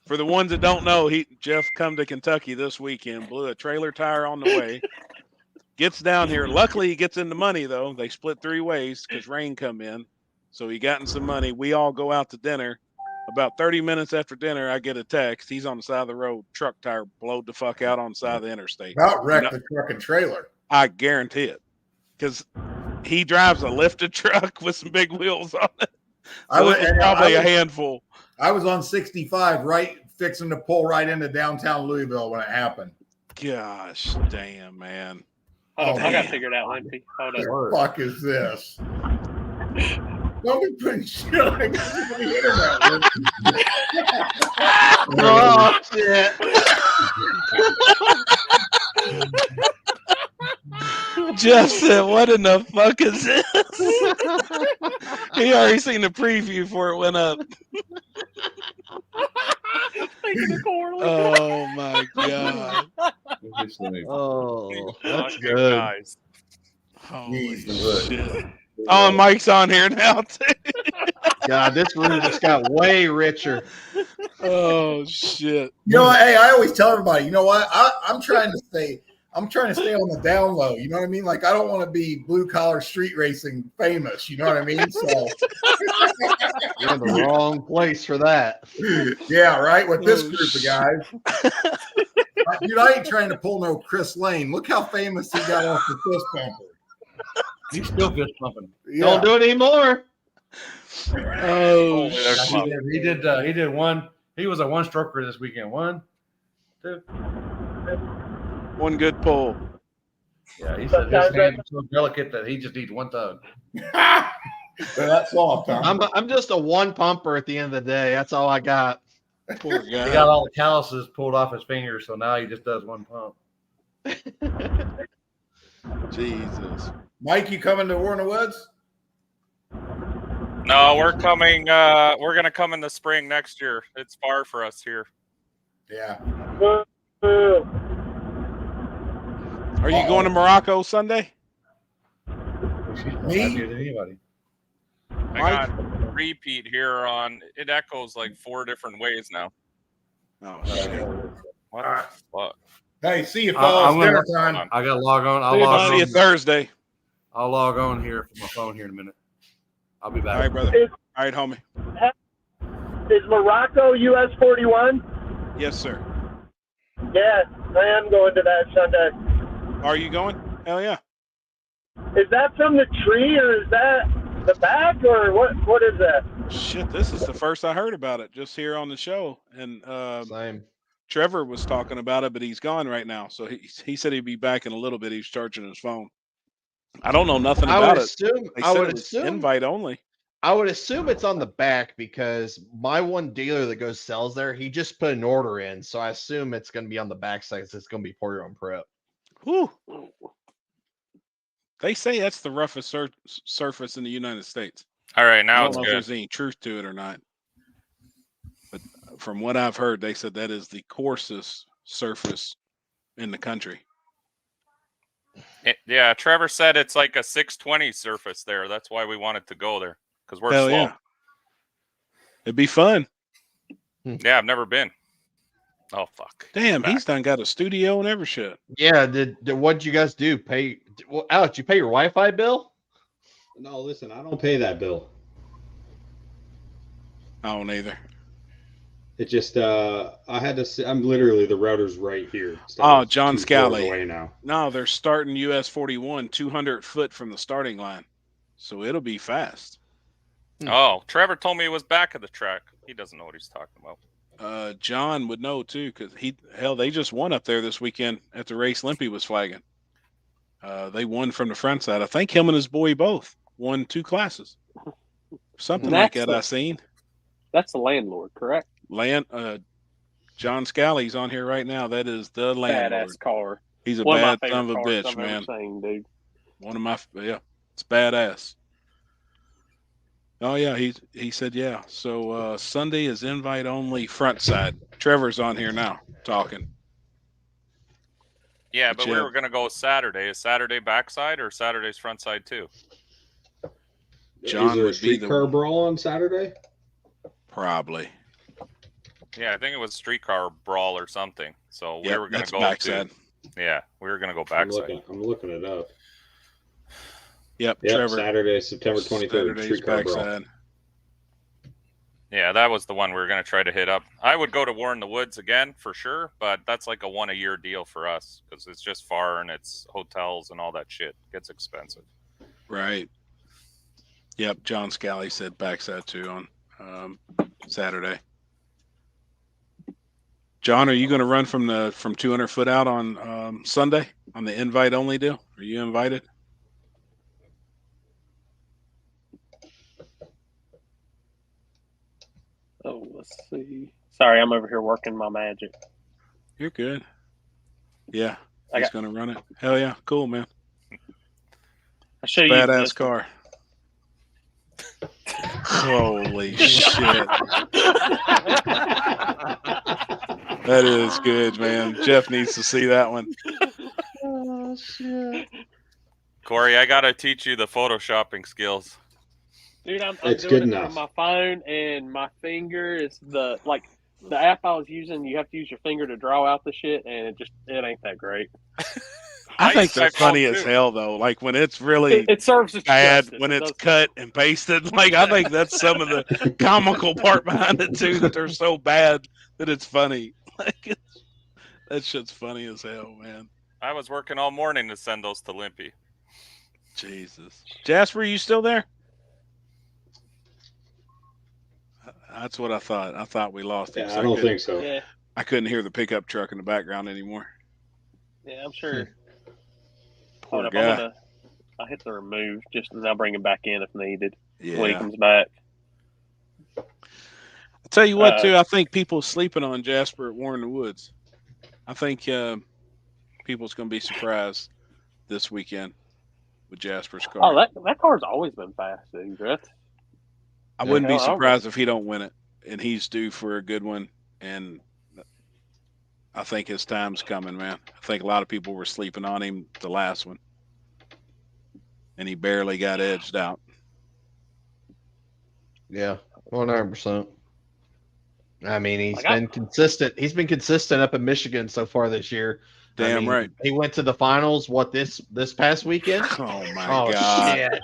For the ones that don't know, Jeff come to Kentucky this weekend, blew a trailer tire on the way, gets down here. Luckily, he gets into money, though. They split 3 ways because rain come in. So he got in some money. We all go out to dinner. About 30 minutes after dinner, I get a text. He's on the side of the road, truck tire blowed the fuck out on the side of the interstate. About wrecked the truck and trailer. I guarantee it. Because he drives a lifted truck with some big wheels on it. So it was probably a handful. I was on 65, right, fixing to pull right into downtown Louisville when it happened. Gosh, damn, man. Hold on, I got damn. to figure it out, Limpy. Hold What on. the fuck is this? Don't be putting shit on the internet. Oh shit! Jeff said, "What in the fuck is this?" He already seen the preview before it went up. Oh my god! Oh, that's Good good. guys. Holy Jesus. shit! Oh, and Mike's on here now too. God, this room just got way richer. Oh shit! You know what? Hey, I always tell everybody, you know what? I'm trying to stay on the down low. You know what I mean? Like I don't want to be blue collar street racing famous. You know what I mean? So You're in the wrong place for that. yeah, right. With this Oh, group of guys, dude, I ain't trying to pull no Chris Lane. Look how famous he got off the fist bumper. He's still fist pumping. Yeah. Don't do it anymore. Oh He did one. He was a one stroker this weekend. 1, 2. one good pull. Yeah, he said his hand is so delicate that he just needs one tug. That's all, Tom. I'm just a one pumper at the end of the day. That's all I got. Poor He got guy. all the calluses pulled off his fingers, so now he just does one pump. Jesus. Mike, you coming to War in the Woods? No, we're coming. We're gonna come in the spring next year. It's far for us here. Yeah. Are you going to Morocco Sunday? She's more Me? happier than anybody. Hang on. repeat here on. It echoes like 4 different ways now. Oh shit! What All right. the fuck? Hey, see you, I'm fellas. gonna- Dinner time. I got to log on. I'll See you, log I'll buddy. see on. you Thursday. I'll log on here from my phone here in a minute. I'll be back. All right, brother. Is, All right, homie. is Morocco US 41? Yes, sir. Yeah, I am going to that Sunday. Are you going? Hell yeah. Is that from the tree or is that the back or what is that? Shit, this is the first I heard about it just here on the show. And Same. Trevor was talking about it, but he's gone right now. So he said he'd be back in a little bit. He's charging his phone. I don't know nothing I about would it. assume. They I said would it was assume. invite only. I would assume it's on the back because my one dealer that goes sells there, he just put an order in, so I assume it's going to be on the back side. It's going to be pour your own prep. Whew. They say that's the roughest surface in the United States. All right, I now don't it's know if good. there's any truth to it or not. But from what I've heard, they said that is the coarsest surface in the country. Yeah, Trevor said it's like a 620 surface there. That's why we wanted to go there because we're Hell slow. yeah. It'd be fun. Yeah, I've never been. Oh fuck! Damn, he's done got a studio and every shit. Yeah. What'd you guys do? Well, Alex, you pay your Wi-Fi bill? No, listen, I don't pay that bill. I don't either. It just I had to. I'm literally the router's right here. Oh, John 2 floors Scally. away now. No, they're starting US 41 200 foot from the starting line, so it'll be fast. Oh, Trevor told me it was back of the track. He doesn't know what he's talking about. John would know too, because they just won up there this weekend at the race Limpy was flagging. They won from the front side. I think him and his boy both won 2 classes. Something like that I seen. That's the landlord, correct? John Scally's on here right now. That is the landlord. Badass car. He's a One bad of my son of a favorite cars bitch, I've man. ever seen, dude. One of my it's badass. Oh yeah, he said yeah. So Sunday is invite only front side. Trevor's on here now talking. Yeah, But but yeah. we were gonna go Saturday. Is Saturday backside or Saturday's front side too? John Is there a would be the streetcar brawl on Saturday? probably. Yeah, I think it was streetcar brawl or something. So we Yep, were gonna that's go backside. Yeah, we were gonna go I'm backside. looking it up. Yep, Yep, Trevor. Saturday, September 23rd, Saturday's streetcar brawl. backside. Yeah, that was the one we were gonna try to hit up. I would go to War in the Woods again for sure, but that's like a 1-a-year deal for us because it's just far and it's hotels and all that shit. It gets expensive. Right. Yep, John Scally said backside too on Saturday. John, are you going to run from 200 foot out on Sunday on the invite only deal? Are you invited? Oh, let's see. Sorry, I'm over here working my magic. You're good. Yeah, I he's got- going to run it. Hell yeah, cool, man. I show you Badass this one. car. Holy shit. That is good, man. Jeff needs to see that one. Oh shit! Corey, I gotta teach you the photoshopping skills. Dude, I'm It's doing good it enough. from my phone, and my finger is the app I was using. You have to use your finger to draw out the shit, and it ain't that great. I think use my they're funny phone, as too. hell though. Like when it's really It serves its bad, justice. when It it's does- cut and pasted. Like I think that's some of the comical part behind it too. That they're so bad that it's funny. Like that shit's funny as hell, man. I was working all morning to send those to Limpy. Jesus, Jasper, are you still there? That's what I thought. I thought we lost him. Yeah, I don't think so. Yeah, I couldn't hear the pickup truck in the background anymore. yeah, I'm sure. Poor Hold up, guy. I'll hit the remove just and I'll bring him back in if needed when he Yeah. comes back. I'll tell you what, too. I think people sleeping on Jasper at War in the Woods. I think people's going to be surprised this weekend with Jasper's car. Oh, that car's always been fast, dude. Right? I wouldn't be Hell, surprised if he don't win it, and he's due for a good one. And I think his time's coming, man. I think a lot of people were sleeping on him the last one, and he barely got edged out. Yeah, 100%. I mean, he's Like, been consistent. He's been consistent up in Michigan so far this year. Damn I mean, right. He went to the finals. What this past weekend? Oh my Oh God. shit!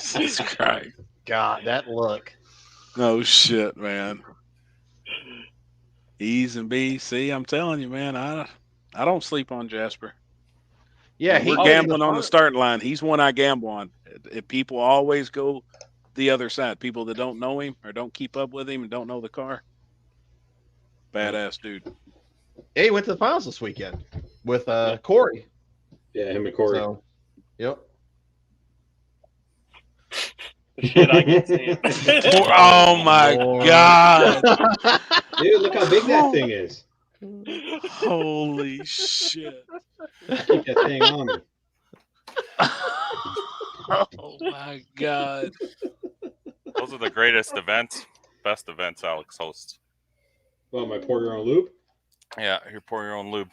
Jesus Christ. God, that look. No shit, man. E's and B's. See, I'm telling you, man. I don't sleep on Jasper. Yeah, When we're he gambling on the starting line. He's one I gamble on. If people always go the other side, people that don't know him or don't keep up with him and don't know the car. Badass dude. Yeah, he went to the finals this weekend with Corey. Yeah, him and Corey. So, yep. Shit, I can see it. Oh my God. Dude, look how big that thing is. Holy shit. Keep that thing on me. Oh my God. Those are the greatest events, best events Alex hosts. Well, my pour your own lube? Yeah, you pour your own lube.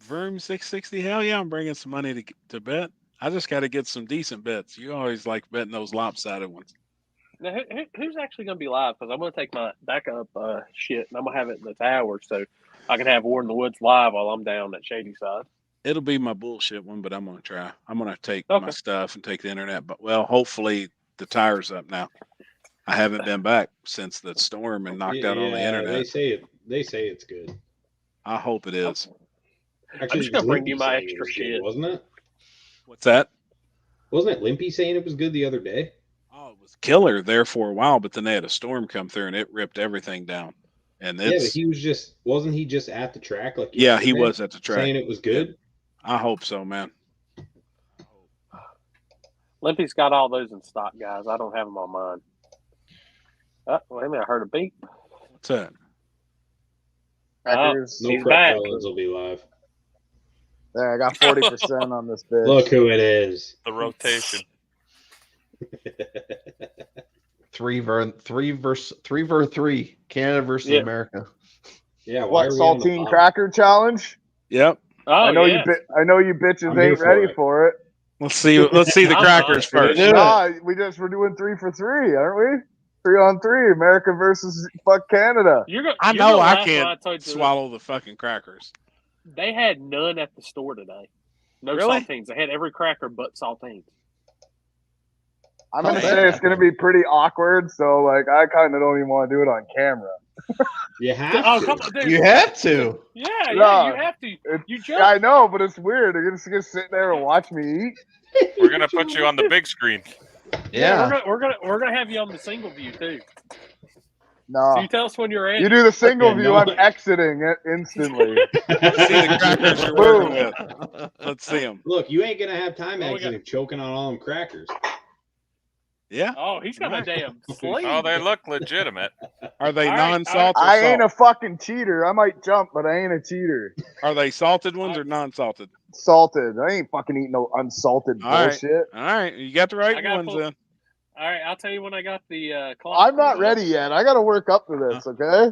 Verm 660. Hell yeah, I'm bringing some money to bet. I just got to get some decent bets. You always like betting those lopsided ones. Now, who's actually going to be live? Because I'm going to take my backup shit and I'm going to have it in the tower so I can have War in the Woods live while I'm down at Shady Side. It'll be my bullshit one, but I'm going to try. I'm going to take my stuff and take the internet. But, well, hopefully the tire's up now. I haven't been back since the storm and knocked out all the internet. They say it's good. I hope it is. Actually, I'm just going to bring you my extra shit. Wasn't it? What's that? Wasn't it Limpy saying it was good the other day? Oh, it was killer there for a while, but then they had a storm come through and it ripped everything down. And yeah, but he was wasn't he just at the track? Like yeah, he was at the track saying it was good. Yeah. I hope so, man. Limpy's got all those in stock, guys. I don't have them on mine. Oh, wait a minute, I heard a beep. What's that? No he's back. fellas will be live. There, I got 40% on this bitch. Look who it is. The rotation. 3v3. Canada versus America. Yeah. What, saltine cracker challenge? Yep. Oh, I know you bitches ain't ready for it. Let's see the crackers first. Nah, we're doing 3 for 3, aren't we? 3 on 3, America versus fuck Canada. I know I can't swallow the fucking crackers. They had none at the store today. No Really? saltines. They had every cracker but saltines. I'm gonna say it's gonna be pretty awkward, so like I kind of don't even want to do it on camera. You have Oh, to. come on, dude. You have to. Yeah, No, you have to. You jump. I know, but it's weird. They're just gonna sit there and watch me eat. We're gonna put you on the big screen. Yeah. We're gonna have you on the single view too. No. So you tell us when you're ready. You do the single view, I'm exiting it instantly. See the crackers you're working with. Let's see them. Look, you ain't gonna have time exiting choking on all them crackers. Yeah. Oh, he's got a damn sleeve. Oh, they look legitimate. Are they All right, non-salt or I salt? ain't a fucking cheater. I might jump, but I ain't a cheater. Are they salted ones or non-salted? Salted. I ain't fucking eating no unsalted All right. bullshit. All right, you got the right ones then. All right, I'll tell you when I got the clock. I'm not ready yet. I got to work up to this, okay?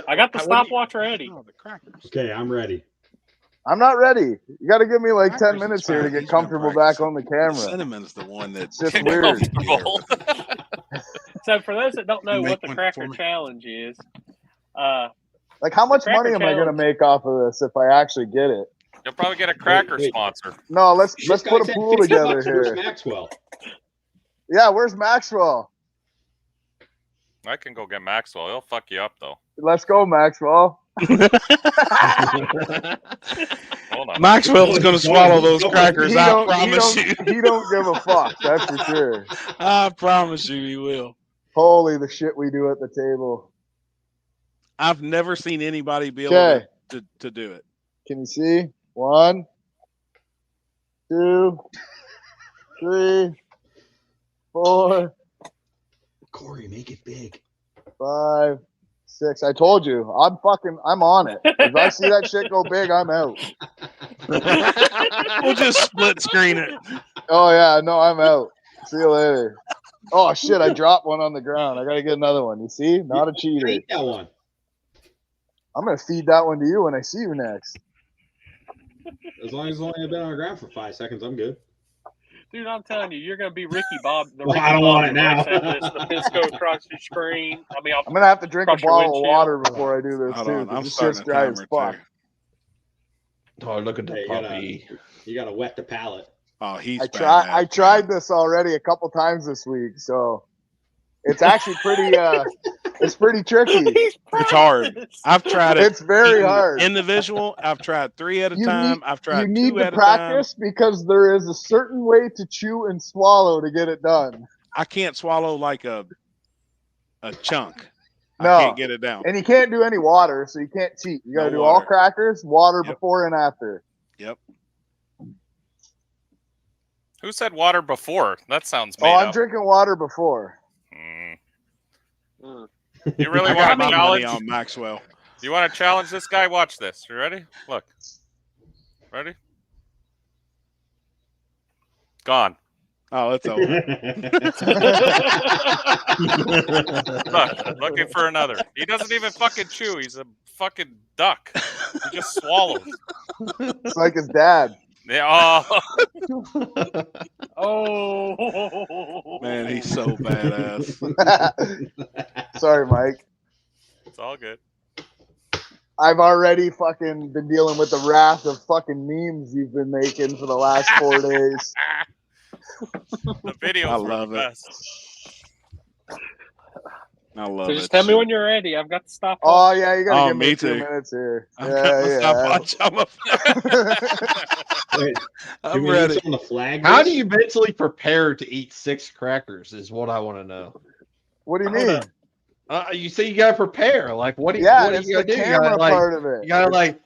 I got the stopwatch ready. Oh, the crackers. Okay, I'm ready. I'm not ready. You got to give me like 10 Crackers minutes is here to fine. get He's been comfortable back practicing. on the camera. Cinnamon's the one that's It's just weird. So for those that don't know You what make the one cracker for me? challenge is, Like, how much Cracker money am I going to challenge. make off of this if I actually get it? You'll probably get a cracker Wait. sponsor. No, let's This guy put a said pool 50 together bucks. Where's here. Maxwell? Yeah, where's Maxwell? I can go get Maxwell. He'll fuck you up though. Let's go, Maxwell. Hold on. Maxwell's going to swallow those crackers. I promise you. He don't give a fuck. That's for sure. I promise you, he will. Holy the shit we do at the table. I've never seen anybody be able Okay. to do it. Can you see? 1, 2, 3, 4, Corey, make it big. 5, 6. I told you. I'm on it. If I see that shit go big, I'm out. We'll just split screen it. Oh yeah, no, I'm out. See you later. Oh shit, I dropped one on the ground. I gotta get another one. You see? Not a cheater. Eat that one. I'm gonna feed that one to you when I see you next. As long as it's only been on the ground for 5 seconds, I'm good. Dude, I'm telling you, you're gonna be Ricky Bob. The Well, Ricky I don't want Bobby it now. when I said this. The Pisco across your screen. I mean, I'm gonna have to drink a across your bottle of windshield. water before I do this Hold too. on, 'cause I'm this starting shit's a dry as timer fuck. too. Oh, look at the Hey, puppy. you gotta wet the palate. Oh, he's I badass. tried this already a couple times this week, so it's actually pretty it's pretty tricky. It's hard. I've tried it. It's very eating hard. individual. I've tried 3 at a You time. need- I've You tried need 2 to at a time. practice because there is a certain way to chew and swallow to get it done. I can't swallow like a chunk. No. I can't get it down. And you can't do any water, so you can't cheat. You gotta No do all water. crackers, water Yep. before and after. Yep. Who said water before? That sounds Oh, made I'm up. drinking water before. You really I got want my to money challenge? on Maxwell. You want to challenge this guy? Watch this. You ready? Look. Ready? Gone. Oh, it's over. Look, looking for another. He doesn't even fucking chew. He's a fucking duck. He just swallows. It's like his dad. Yeah. Oh. Man, he's so badass. Sorry, Mike. It's all good. I've already fucking been dealing with the wrath of fucking memes you've been making for the last 4 days. The videos I were love the it. best. I love So it. just tell me when you're ready. I've got the stopwatch. Oh yeah, you gotta Oh, give me me a few too. minutes here. I've got my stopwatch. Wait, I'm do we ready. need someone to flag How this? do you mentally prepare to eat 6 crackers? Is what I want to know. What do you Hold mean? up. You say you gotta prepare. Like, what do you? Yeah, what it's do you the gotta do? You camera gotta, like, part of it. You gotta like.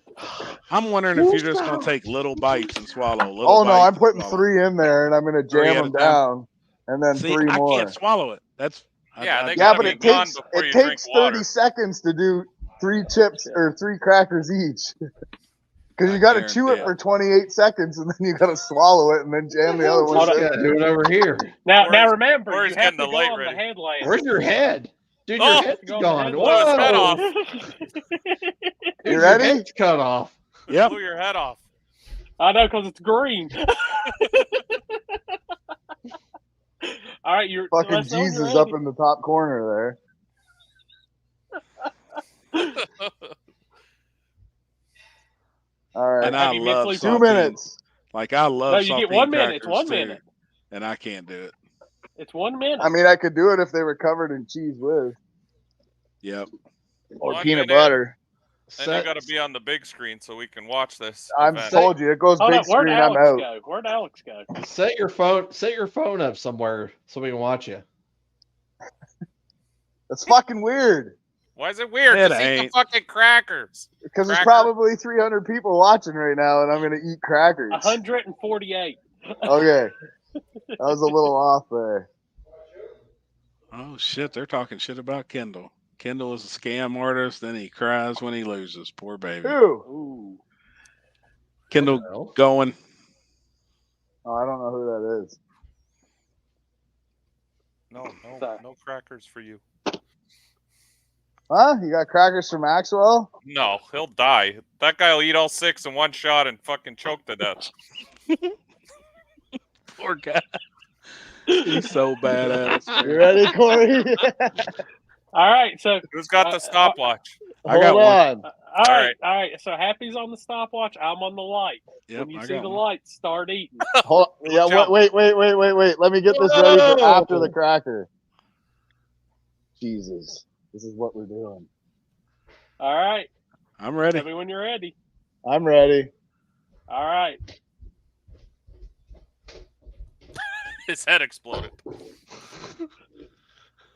I'm wondering if you're just gonna take little bites and swallow. Little Oh no, bites I'm and putting swallow. 3 in there, and I'm gonna 3 jam at a them time? down, and then See, 3 I more. can't swallow it. That's Yeah, they Yeah, gotta but be it gone takes before you drink 30 water. seconds to do 3 chips or 3 crackers each. Because I you got to chew it guarantee for 28 seconds, and then you got to swallow it, and then jam the other Hold ones on. in Do there. it over here. Now Corey's- remember, Corey's you have getting to the go light on ready. the headlamp. Where's your head? Dude, Oh! your head's Go on the gone. headlamp. Blew his head Whoa. off. Dude, You your ready? head's cut off. Yep. Blew your head off. I know, because it's green. All right, you're Fucking let's know when you're Jesus ready. up in the top corner there. All right. And I Have you love mentally- 2 saltine. minutes. Like I love No, you get 1 saltine minute. It's crackers 1 too, minute. and I can't do it. It's 1 minute. I mean, I could do it if they were covered in cheese whiz Yep. or 1 peanut minute. butter. And you got to be on the big screen so we can watch this. I'm event. told you, it goes Hold big up, where'd screen. I'm Alex out. go? Where'd Alex go? Set your phone up somewhere so we can watch you. That's fucking weird. Why is it weird? It Just eat the ain't. fucking crackers. Because there's Cracker. probably 300 people watching right now, and I'm gonna eat crackers. 148. Okay, that was a little off there. Oh shit, they're talking shit about Kendall. Kendall is a scam artist, then he cries when he loses. Poor baby. Who? Ooh. Kendall going. Oh, I don't know who that is. No crackers for you. Huh? You got crackers for Maxwell? No, he'll die. That guy will eat all 6 in one shot and fucking choke to death. Poor guy. He's so badass. man. You ready, Corey? All right, so Who's got the stopwatch? I got Hold one. on. all right. So Happy's on the stopwatch. I'm on the light. Yep, When you I see got the one. light, start eating. Hold, yeah, jump. wait. Let me get this ready for after the cracker. Jesus. This is what we're doing. All right. I'm ready. Tell me when you're ready. I'm ready. All right. His head exploded.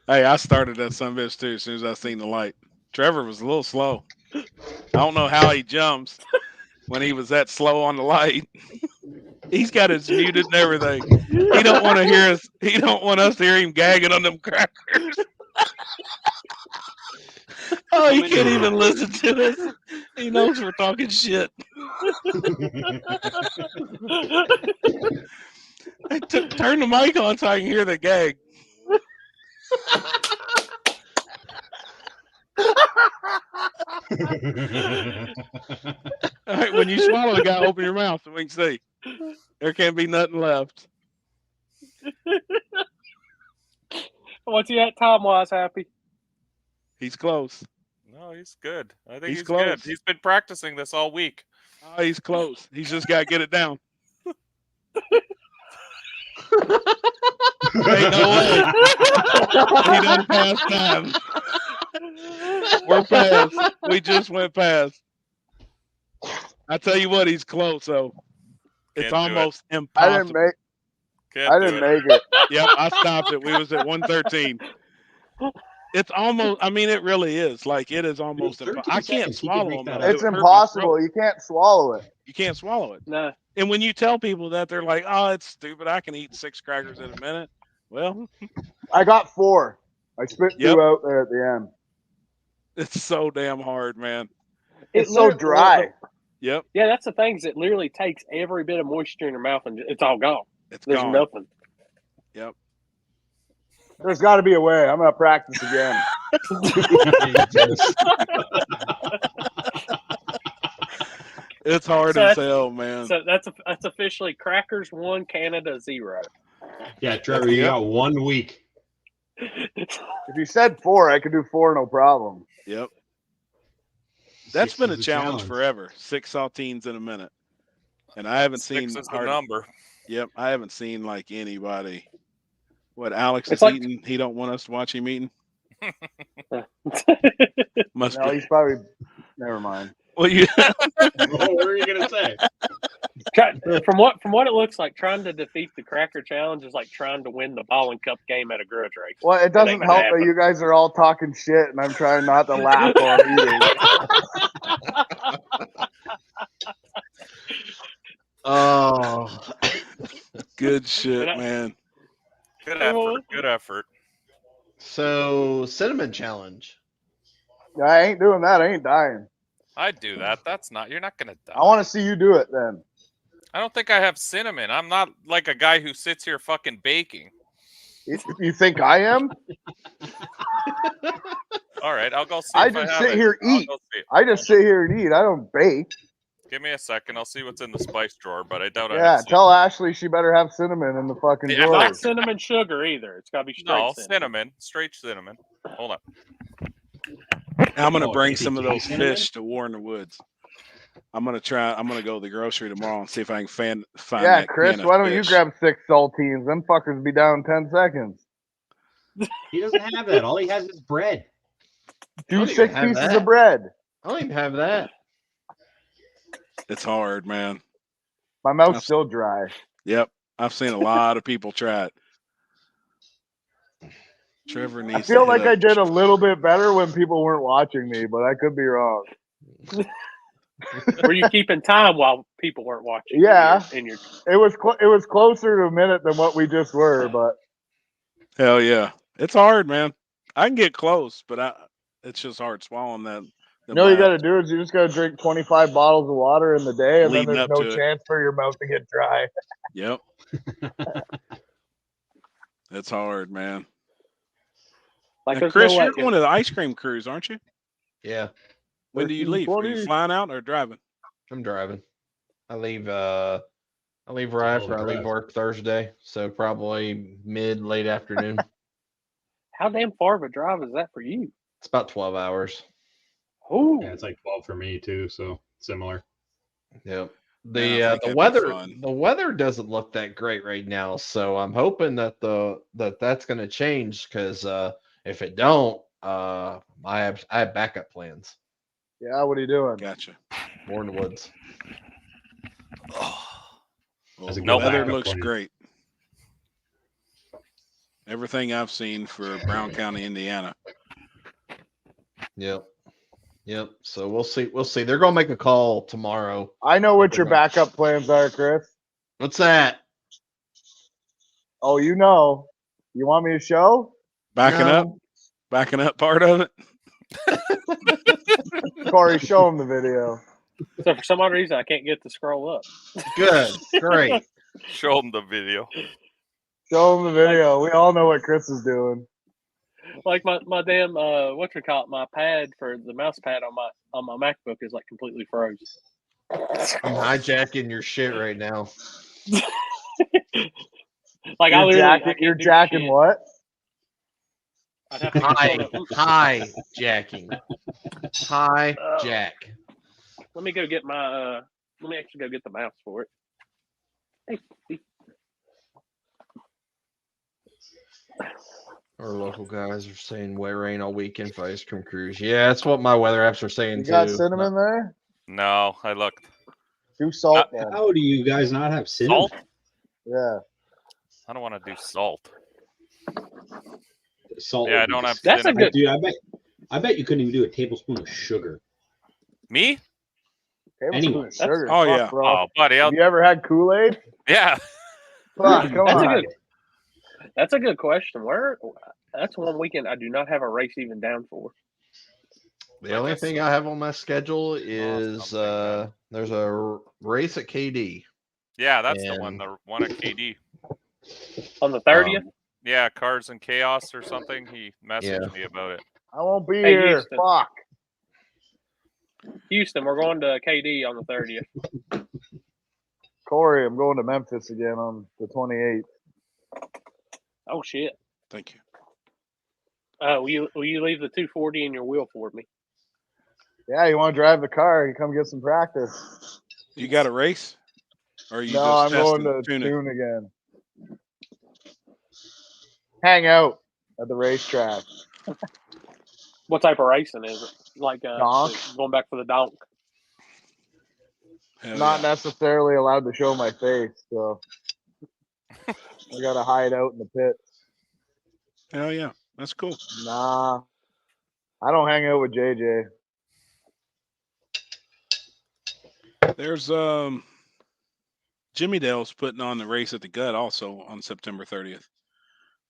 Hey, I started that sumbitch too as soon as I seen the light. Trevor was a little slow. I don't know how he jumps when he was that slow on the light. He's got his muted and everything. He don't want to hear us. He don't want us to hear him gagging on them crackers. Oh, he can't even listen to us. He knows we're talking shit. Turn the mic on so I can hear the gag. All right, when you swallow, you gotta open your mouth so we can see. There can't be nothing left. What's he at time-wise, Happy? He's close. No, he's good. I think He's he's close. good. He's been practicing this all week. Oh, he's close. He's just got to get it down. Ain't no way. He done passed time. We're past. We just went past. I tell you what, he's close, though. It's Can't do it. almost impossible. Can't do make it. Yep, I stopped it. We was at 113. It's almost, I mean, it really is. Like, it is almost impossible. I can't swallow them. It's impossible. You can't swallow it. You can't swallow it. No. And when you tell people that, they're like, oh, it's stupid. I can eat 6 crackers in a minute. Well, I got 4. I spit 2 out there at the end. It's so damn hard, man. It's so dry. Yep. Yeah, that's the thing. Is it literally takes every bit of moisture in your mouth and it's all gone. There's gone. nothing. Yep. There's got to be a way. I'm going to practice again. It's hard as hell, man. So that's officially Crackers 1, Canada 0. Yeah, Trevor, you got 1 week. If you said 4, I could do 4 no problem. Yep. That's 6 been a is challenge forever. 6 saltines in a minute. And I haven't 6 seen is the number. Yep. I haven't seen like anybody. What Alex It's is eating, he don't want us to watch him eating. Must No, be. he's probably. Never mind. Well, you. What were you gonna say? From what it looks like, trying to defeat the Cracker Challenge is like trying to win the bowling cup game at a grudge race. Well, it doesn't ain't help gonna that you guys are all talking shit, and I'm trying not to laugh while eating. Oh, Good shit, man. Good effort. Good effort. so cinnamon challenge. I ain't doing that. I ain't dying. I'd do that. That's not. You're not gonna die. I want to see you do it then. I don't think I have cinnamon. I'm not like a guy who sits here fucking baking. You think I am? All right, I'll go see. I if just have sit it. here I'll eat. go see. I just sit here and eat. I don't bake. Give me a second. I'll see what's in the spice drawer, but I doubt I Yeah, have tell Ashley she better have cinnamon in the fucking drawer. Not cinnamon sugar either. It's got to be straight No, cinnamon. cinnamon. Straight cinnamon. Hold on. I'm gonna Oh, bring if some you of do those cinnamon? fish to War in the Woods. I'm gonna go to the grocery tomorrow and see if I can find Yeah, that Chris, can of why don't you fish. grab 6 saltines? Them fuckers be down in 10 seconds. He doesn't have that. All he has is bread. Do don't 6 even have pieces that. of bread. I don't even have that. It's hard, man. My mouth's still dry. Yep. I've seen a lot of people try it. Trevor needs I feel to like hit I up. did a little bit better when people weren't watching me, but I could be wrong. Were you keeping time while people weren't watching? Yeah. In your It was closer to a minute than what we just were, but Hell yeah. It's hard, man. I can get close, but it's just hard swallowing that. you know what you got to do is you just got to drink 25 bottles of water in the day, and Leading then there's up no to it. chance for your mouth to get dry. Yep. It's hard, man. like Now, there's Chris, no way. you're going to the ice cream cruise, aren't you? Yeah, When do you leave? Are you 13:20. flying out or driving? I'm driving. I leave right after I leave work Thursday, so probably late afternoon. How damn far of a drive is that for you? It's about 12 hours. Oh, Yeah, it's like 12 for me too, so similar. Yep. Man, I The think that'd be weather fun. the weather doesn't look that great right now, so I'm hoping that that's going to change because if it don't, I have backup plans. Yeah, what are you doing? Gotcha. More in the woods. Well, As a the good weather backup looks plan. great. Everything I've seen for Brown County, Indiana. Yep. Yep. So we'll see. We'll see. They're going to make a call tomorrow. I know what your backup plans are, Chris. What's that? Oh, you know. You want me to show? Backing No. up part of it. Corey, show him the video. so for some odd reason I can't get to scroll up. Good. Great. Show him the video. Show him the video. We all know what Chris is doing. Like my damn my pad for the mouse pad on my MacBook is like completely frozen. I'm hijacking your shit right now. Like I You're literally jacking, I can't you're do jacking shit. what? I'd have to get Hijacking. Hijack. Let me go get my. Let me actually go get the mouse for it. Hey. Our local guys are saying wet rain all weekend for ice cream cruise. Yeah, that's what my weather apps are saying You too. got cinnamon there? No, I looked. Do salt then. How do you guys not have cinnamon? Salt? Yeah. I don't want to do salt. Salt. Yeah, I would be don't have That's a cinnamon. good. Dude, I bet you couldn't even do a tablespoon of sugar. Me? Tablespoon of sugar. Oh, Fuck, yeah. bro. Oh, buddy. Have you ever had Kool-Aid? Yeah. Fuck, come That's on. a good. That's a good question. That's one weekend I do not have a race even down for. The only thing I have on my schedule is there's a race at KD. Yeah, that's the one. And- The one at KD. On the 30th? Yeah, Cars and Chaos or something. He messaged Yeah. me about it. I won't be Hey, here. Houston. Fuck. Houston, we're going to KD on the 30th. Corey, I'm going to Memphis again on the 28th. Oh shit. Thank you. Will you leave the 240 in your wheel for me? Yeah, you want to drive the car? You come get some practice. You got a race? Or are you No, just I'm going to testing tune it? tune again. Hang out at the racetrack. What type of racing is it? Like Donk? going back for the donk. Hell Not yeah. necessarily allowed to show my face, so I gotta hide out in the pits. Hell yeah. That's cool. Nah, I don't hang out with JJ. There's Jimmy Dale's putting on the race at the Gut also on September 30th.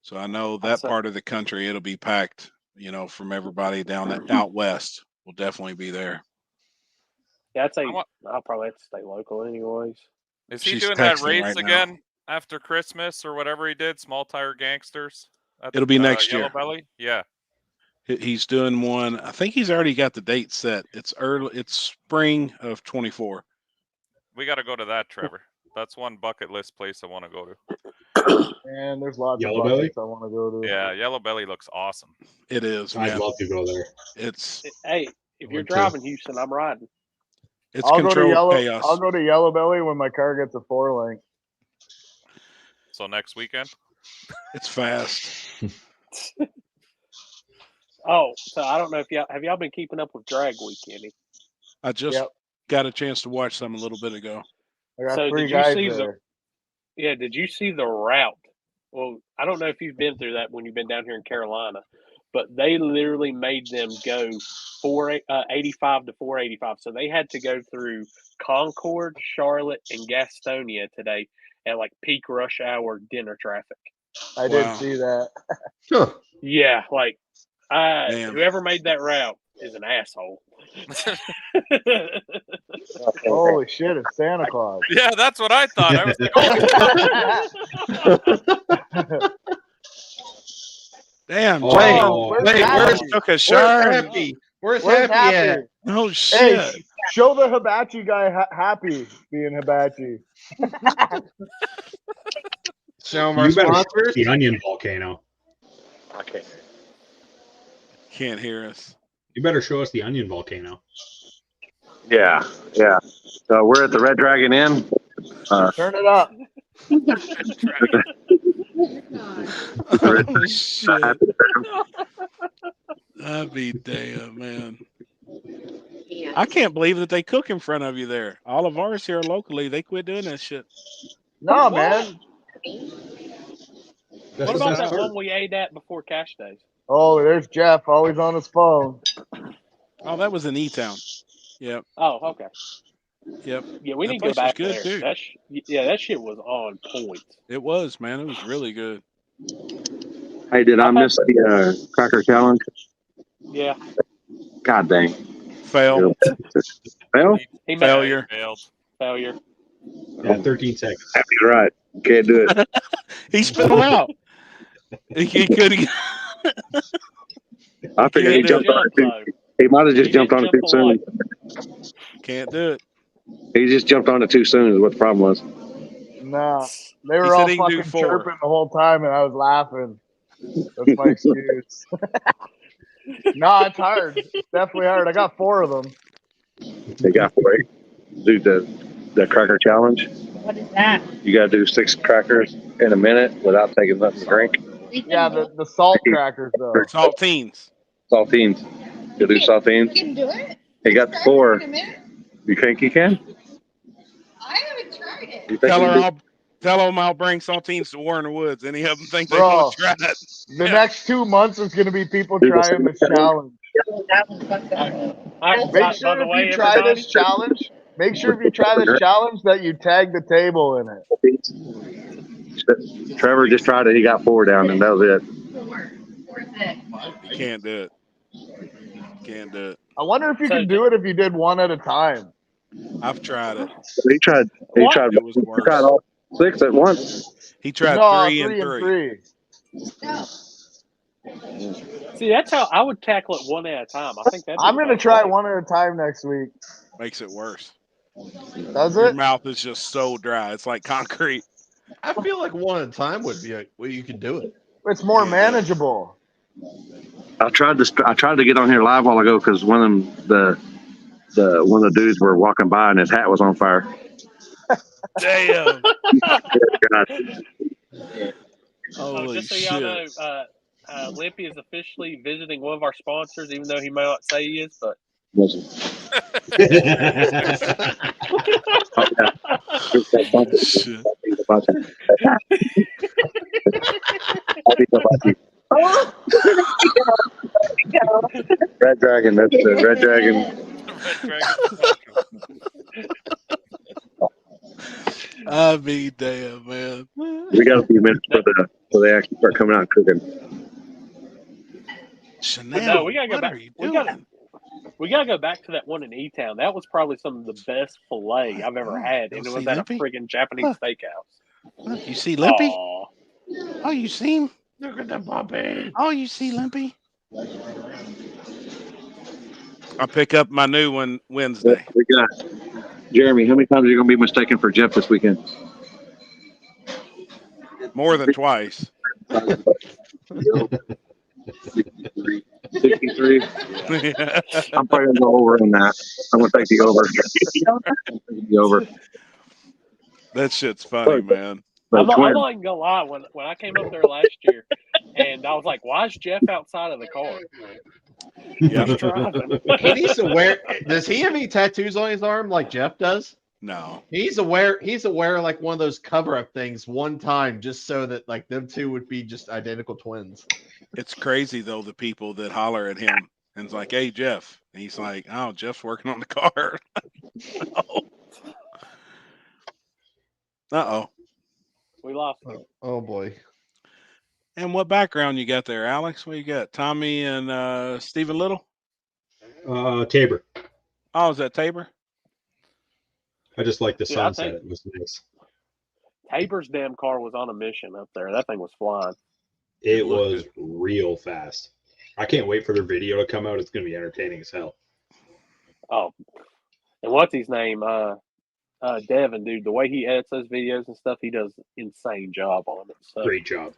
So I know that part of the country it'll be packed, you know, from everybody out west will definitely be there. Yeah, I'd say I'll probably have to stay local anyways. Is he She's doing that texting race right now. again after Christmas or whatever he did? Small Tire Gangsters? It'll be next Yellow year. Belly? Yeah. He's doing one. I think he's already got the date set. It's spring of 24. We got to go to that, Trevor. That's one bucket list place I want to go to. And there's lots Yellow of Belly? buckets I want to go to. Yeah, Yellow Belly looks awesome. It is, man. I'd love to go there. Hey, if you're Would too. driving Houston, I'm riding. It's I'll go to controlled chaos. I'll go to Yellow Belly when my car gets a 4-link. So next weekend? It's fast. Oh, so I don't know if y'all been keeping up with Drag Week any? I just got a chance to watch some a little bit ago. I got So 3 did you guys see there. did you see the route? Well, I don't know if you've been through that when you've been down here in Carolina, but they literally made them go 85 to 485. So they had to go through Concord, Charlotte, and Gastonia today at like peak rush hour dinner traffic. I did see that. Yeah, like Man. whoever made that route is an asshole. Holy shit, it's Santa Claus. Yeah, that's what I thought. I was like, Damn, Oh, Jay. where's took a shower? Happy? Where's Happy at? Oh, Hey, shit. show the hibachi guy Happy being hibachi. Show him our You better sponsors. the Onion Volcano. Okay. Can't hear us. You better show us the Onion Volcano. Yeah. So we're at the Red Dragon Inn. Turn it up. Oh, shit. I'd be damn, man. I can't believe that they cook in front of you there. All of ours here locally, they quit doing that shit. No, man. What about that one we ate at before Cash Days? Oh, there's Jeff, always on his phone. Oh, that was in E-Town. Yep. Oh, okay. Yep. Yeah, we That need to go place was back good, there. too. That shit was on point. It was, man. It was really good. Hey, did I miss the Cracker Challenge? Yeah. God dang. Fail. Fail? He Failure. Failure. Yeah, 13 seconds. Happy's right. Can't do it. He spit them out. He couldn't. I figured he jumped on it too. He might have just jumped on it too soon. Can't do it. He just jumped on it too soon is what the problem was. Nah, they He were said all he can do fucking 4. chirping the whole time, and I was laughing. That's my excuse. Nah, it's hard. It's definitely hard. I got 4 of them. They got for it. Do the cracker challenge. What is that? You got to do 6 crackers in a minute without taking nothing to drink. Yeah, the salt crackers though. Saltines. Saltines. You do saltines. You can do it? He got 4. You think you can? I haven't tried it. You think Tell you her can do- tell them I'll bring saltines to Warren Woods. Any of them think they Bro, want to try it? The next 2 months is going to be people trying this challenge. Make sure if you try this challenge, that you tag the table in it. Trevor just tried it. He got 4 down, and that was it. You can't do it. Can't do it. I wonder if you can do it if you did 1 at a time. I've tried it. He tried. He tried. It was He worse. tried all 6 at once. He tried No, 3 and 3. See, that's how I would tackle it 1 at a time. I think that's. I'm going to try 1 at a time next week. Makes it worse. Does Your it? mouth is just so dry. It's like concrete. I feel like 1 at a time would be where you could do it. It's more manageable. I tried to get on here live a while ago because one of the dudes were walking by and his hat was on fire. Damn. So just so y'all know, Limpy is officially visiting one of our sponsors, even though he may not say he is, but. Red Dragon, that's the Red Dragon. I mean, damn, man. We got a few minutes for they actually start coming out and cooking. Chanel, no, we gotta go back. We gotta go back to that one in E-Town. That was probably some of the best filet I've ever had, and it was at a friggin' Japanese steakhouse. Look, you see Limpy? Aww. Oh, you see him? Look at that puppy. Oh, you see Limpy? I'll pick up my new one Wednesday. We got Jeremy. How many times are you gonna be mistaken for Jeff this weekend? More than twice. 63. I'm probably gonna go over on that. I'm gonna take the over. That shit's funny, man. I'm not even gonna lie. When I came up there last year, and I was like, "Why is Jeff outside of the car?" Yeah. He needs to wear. Does he have any tattoos on his arm like Jeff does? No. He's aware of like one of those cover-up things one time just so that like them two would be just identical twins. It's crazy though, the people that holler at him and it's like, "Hey, Jeff," and he's like, "Oh, Jeff's working on the car." No. Uh-oh. We lost him. Oh boy. And what background you got there, Alex? What you got? Tommy and Stephen Little? Tabor. Oh, is that Tabor? I just like the Dude, I sunset. think- It was nice. Tabor's damn car was on a mission up there. That thing was flying. It was real fast. I can't wait for their video to come out. It's going to be entertaining as hell. Oh, and what's his name? Devin, dude. The way he edits those videos and stuff, he does an insane job on it. So Great job.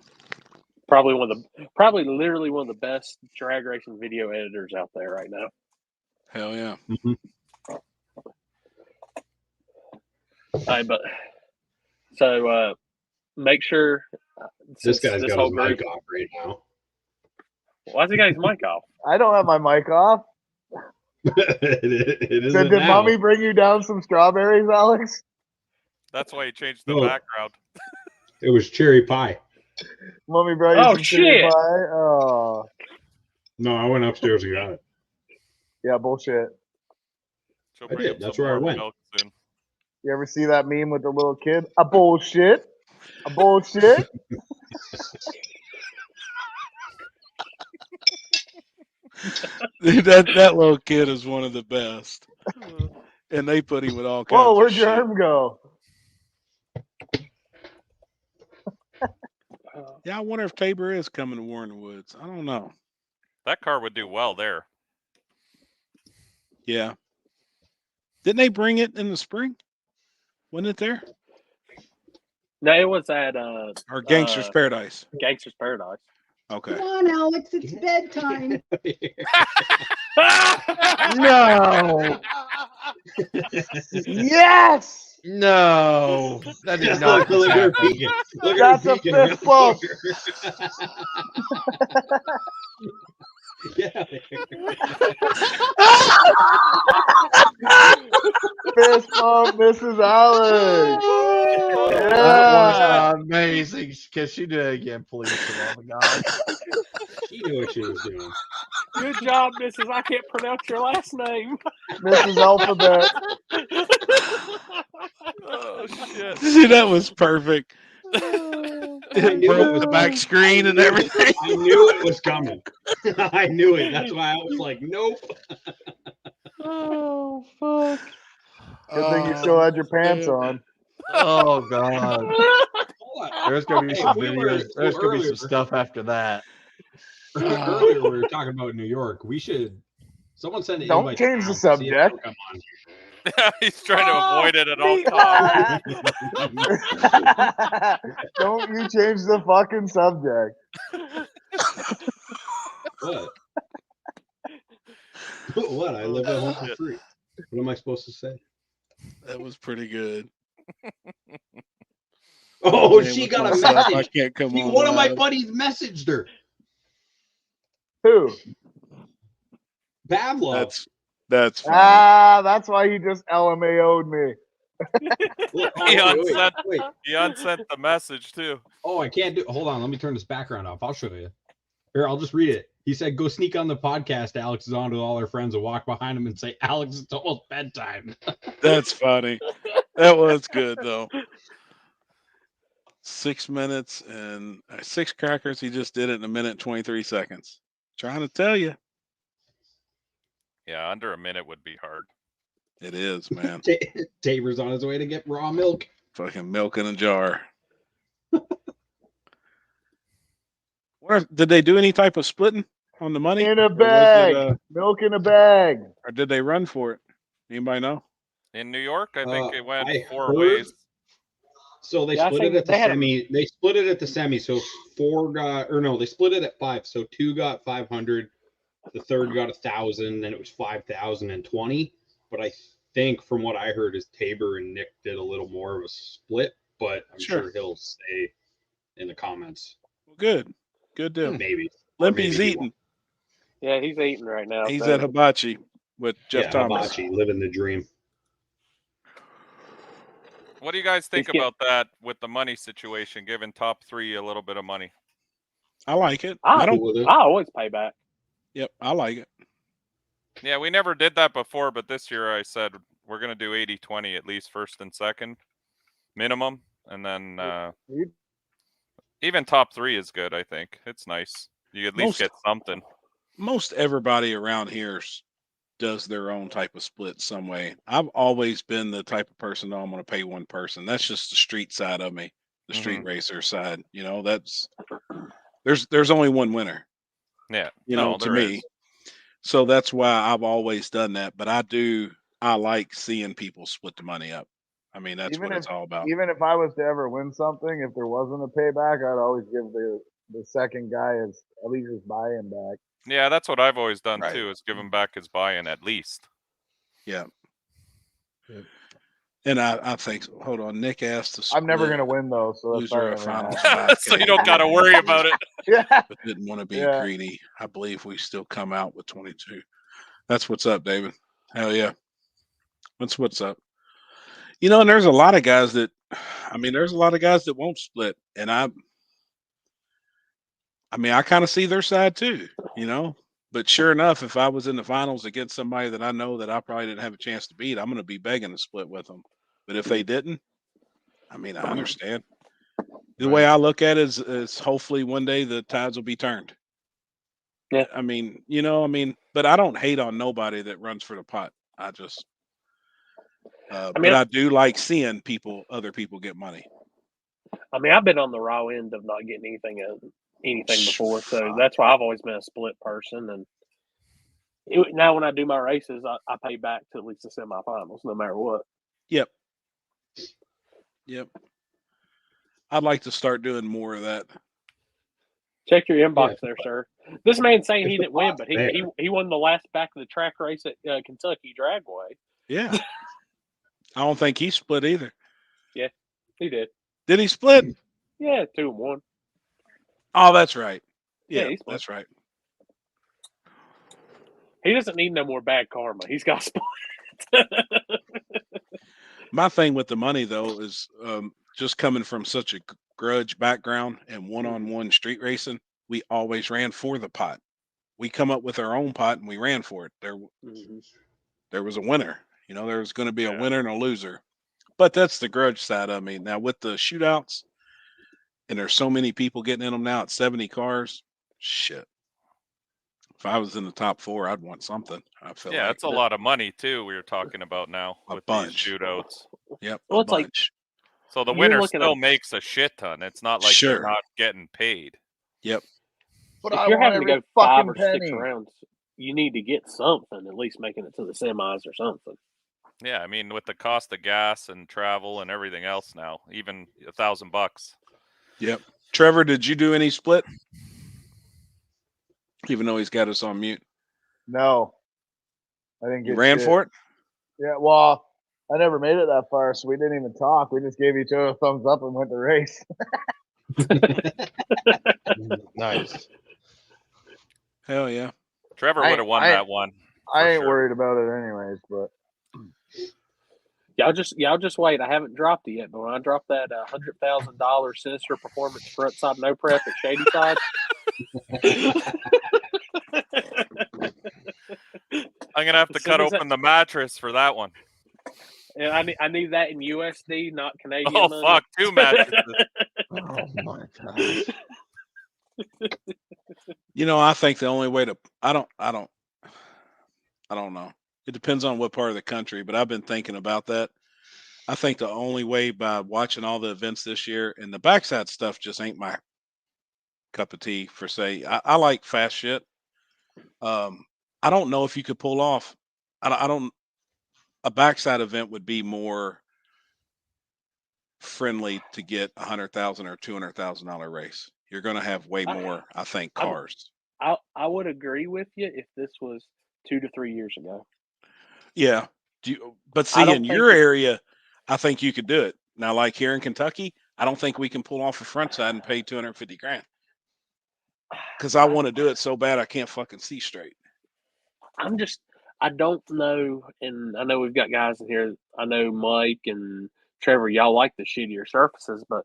probably literally one of the best drag racing video editors out there right now. Hell yeah. Mm-hmm. All right, but so make sure This guy's got whole his mic group- off right now. Why's he got his mic off? I don't have my mic off. it is So did mommy bring you down some strawberries, Alex? That's why he changed the No. background. It was cherry pie. Mommy brought you Oh, some cherry shit. pie? Oh, No, I went upstairs and got it. yeah, bullshit. She'll I bring did. up That's some where I more went. milk soon. You ever see that meme with the little kid? A bullshit. A bullshit. Dude, that little kid is one of the best. And they put him with all kinds Whoa, of where'd shit. your arm go? Yeah, I wonder if Tabor is coming to Warren Woods. I don't know. That car would do well there. Yeah. Didn't they bring it in the spring? Wasn't it there? No, it was at Or Gangster's Paradise? Gangster's Paradise. Okay. Come on, Alex, it's bedtime. No. Yes. No. That did not just Look at her happen. peeking. Look at her That's a peeking around fist the bump. corner. Yeah. Fist bump, Mrs. Alex. That was Yeah. amazing. Can she do it again, please, for the love of God? She knew what she was doing. Good job, Mrs. I can't pronounce your last name. Mrs. Alphabet. Oh shit! See, that was perfect. I knew Broke it was the back screen and everything. I knew it was coming. I knew it. That's why I was like, nope. Oh fuck! Good thing you still had your pants on. Oh God. There's gonna be Hey, some we were videos. There's gonna be earlier. some stuff after that. Earlier we were talking about New York. We should. Someone send an Don't invite to change the Alex to see if he'll subject. come on. He's trying to avoid it at all times. Don't you change the fucking subject. What? What? I live at home for free. What am I supposed to say? That was pretty good. Oh, Man, she with got a myself, I message. can't come See, on one of my live. buddies messaged her. Who? Pavlov. That's funny. Ah, that's why he just LMAO'd me. Look, He oh, wait. unsent the message too. Oh, I can't do. Hold on, let me turn this background off. I'll show you. Here, I'll just read it. He said, "Go sneak on the podcast. Alex is on with all our friends and walk behind him and say, Alex, it's almost bedtime." That's funny. That was good though. 6 minutes and 6 crackers. He just did it in 1 minute and 23 seconds. Trying to tell you. Yeah, under a minute would be hard. It is, man. Tabor's on his way to get raw milk. Fucking milk in a jar. Did they do any type of splitting on the money? In a Or was bag. it, Milk in a bag. or did they run for it? Anybody know? In New York, I think it went I 4 heard- ways. So they Yeah, I split think it at the they had semi. They split it at the semi. So 4 got, or no, they split it at 5. So 2 got 500. The third got 1,000. Then it was 5,020. But I think from what I heard is Tabor and Nick did a little more of a split. But I'm sure he'll say in the comments. Well, good. Good deal. Maybe. Or Limpy's maybe he eating. Yeah, he's eating right now. He's so. at Hibachi with Jeff Yeah, Thomas. Hibachi, living the dream. What do you guys think He's getting- about that with the money situation, giving top 3 a little bit of money? I like it. I don't. I always pay back. Yep, I like it. Yeah, we never did that before, but this year I said we're going to do 80-20 at least first and second minimum. And then even top 3 is good, I think. It's nice. You at least get something. Most everybody around here does their own type of split some way. I've always been the type of person, I'm going to pay one person. That's just the street side of me, the street racer side. You know, that's there's only one winner. Yeah, you know, to there me. is. So that's why I've always done that. But I like seeing people split the money up. I mean, that's what it's all about. Even if I was to ever win something, if there wasn't a payback, I'd always give the second guy at least his buy-in back. Yeah, that's what I've always done too, is give him back his buy-in at least. Yeah. And I think, hold on, Nick asked to I'm never split gonna win though, so that's loser probably at never finals. happen. So you don't got to worry about it. Yeah. But didn't want to be Yeah. greedy. I believe we still come out with 22. That's what's up, David. Hell yeah. That's what's up. You know, and there's a lot of guys that won't split. And I kind of see their side too, you know. But sure enough, if I was in the finals against somebody that I know that I probably didn't have a chance to beat, I'm going to be begging to split with them. But if they didn't, I mean, I understand. The way I look at it is hopefully one day the tides will be turned. Yeah. I mean, you know, but I don't hate on nobody that runs for the pot. I just, but I do like seeing other people get money. I mean, I've been on the raw end of not getting anything before, so that's why I've always been a split person. And now when I do my races, I pay back to at least the semifinals, no matter what. Yep. I'd like to start doing more of that. Check your inbox Yeah. there, sir. This man's saying he If the didn't win, pot's but there. he won the last back of the track race at Kentucky Dragway. Yeah. I don't think he split either. Yeah, he did. Did he split? Yeah, 2-1. Oh, that's right. Yeah, Yeah, he split. that's right. He doesn't need no more bad karma. He's got split. My thing with the money though is just coming from such a grudge background and one-on-one street racing, we always ran for the pot. We come up with our own pot and we ran for it. There was a winner. You know, there was going to be a winner and a loser. But that's the grudge side of me. Now with the shootouts, and there's so many people getting in them now at 70 cars. Shit. If I was in the top 4, I'd want something. I feel Yeah, like it's a lot of money too. We were talking about now with bunch. these shootouts. Yep, Well, a it's like bunch. So the you're winner looking still at- makes a shit ton. It's not like Sure. they're not getting paid. Yep. But if I you're want having to every go 5 fucking or 6 penny. rounds, you need to get something, at least making it to the semis or something. Yeah, I mean, with the cost of gas and travel and everything else now, even $1,000. Yep. Trevor, did you do any split? Even though he's got us on mute. No, I didn't get You ran shit. for it? Yeah, well, I never made it that far, so we didn't even talk. We just gave each other a thumbs up and went to race. Nice. Hell yeah. Trevor would have won that one. I for ain't sure. worried about it anyways, but Y'all just wait. I haven't dropped it yet, but when I drop that $100,000 Sinister Performance front side no prep at Shady Side, I'm gonna have to As soon cut as open the mattress for that one. and I need that in USD, not Canadian. Oh money. fuck, 2 mattresses. Oh my gosh. You know, I think the only way to I don't know. It depends on what part of the country, but I've been thinking about that. I think the only way by watching all the events this year, and the backside stuff just ain't my cup of tea for say. I like fast shit. I don't know if you could pull off. I don't. A backside event would be more friendly to get $100,000 or $200,000 race. You're going to have way more, I think, cars. I would agree with you if this was 2 to 3 years ago. Yeah. But see, in your area, I think you could do it. Now, like here in Kentucky, I don't think we can pull off a front side and pay $250,000. Because I want to do it so bad I can't fucking see straight. I don't know, and I know we've got guys in here. I know Mike and Trevor, y'all like the shittier surfaces, but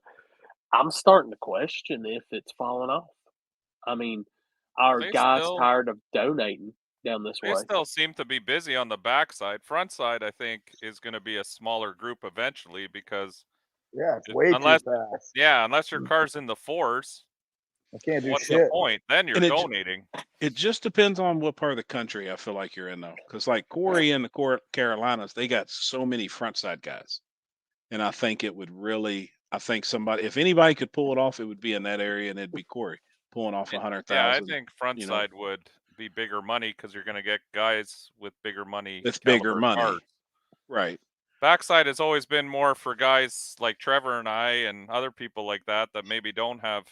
I'm starting to question if it's falling off. I mean, are guys tired of donating down this way? They still seem to be busy on the backside. Front side, I think, is going to be a smaller group eventually because it's way too fast. Yeah, unless your car's in the 4s. I can't do What's shit. the point? Then you're And donating. It just depends on what part of the country I feel like you're in, though. Because like Corey and the Carolinas, they got so many front side guys. And I think it would really, if anybody could pull it off, it would be in that area, and it'd be Corey pulling off 100,000. Yeah, I think front side would be bigger money because you're going to get guys with bigger money. That's bigger money. Cars. Right. Backside has always been more for guys like Trevor and I and other people like that maybe don't have,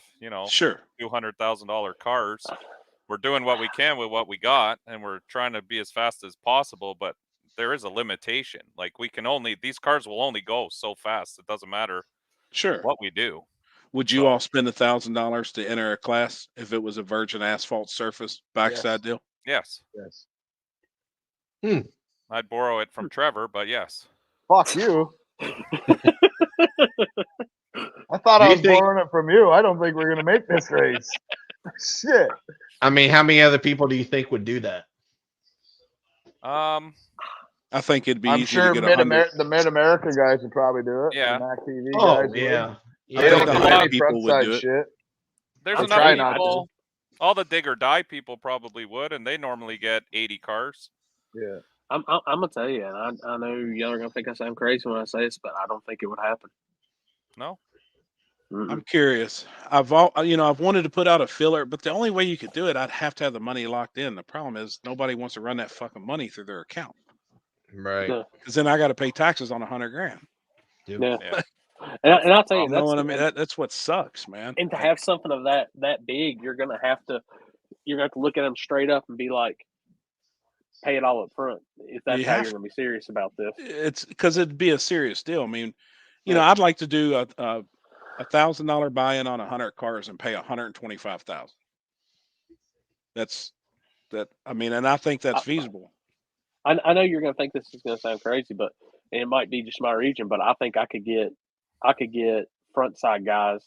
sure, $200,000 cars. We're doing what we can with what we got, and we're trying to be as fast as possible, but there is a limitation. Like these cars will only go so fast. It doesn't matter what we do. Would you all spend $1,000 to enter a class if it was a virgin asphalt surface backside deal? Yes. Yes. I'd borrow it from Trevor, but yes. Fuck you. I thought I was borrowing it from you. I don't think we're gonna make this race. Shit. I mean, how many other people do you think would do that? I think it'd be I'm easy sure to get the Mid-America guys would probably do it. Yeah. The Mac TV Oh, guys would. yeah. They don't do any front side shit. There's I'm enough trying not people. All the dig or die people probably would, and they normally get 80 cars. Yeah. I'm gonna tell you, and I know y'all are gonna think I sound crazy when I say this, but I don't think it would happen. No. I'm curious. I've wanted to put out a filler, but the only way you could do it, I'd have to have the money locked in. The problem is nobody wants to run that fucking money through their account. Right. Because then I got to pay taxes on $100,000. Yeah. And I'll tell you, No, I mean that's what sucks, man. And to have something of that big, you're gonna have to look at them straight up and be like, pay it all up front if that's how you're gonna be serious about this. It's because it'd be a serious deal. I mean, you know, I'd like to do a $1,000 buy-in on 100 cars and pay 125,000. I mean, and I think that's feasible. I know you're gonna think this is gonna sound crazy, but it might be just my region, but I think I could get front side guys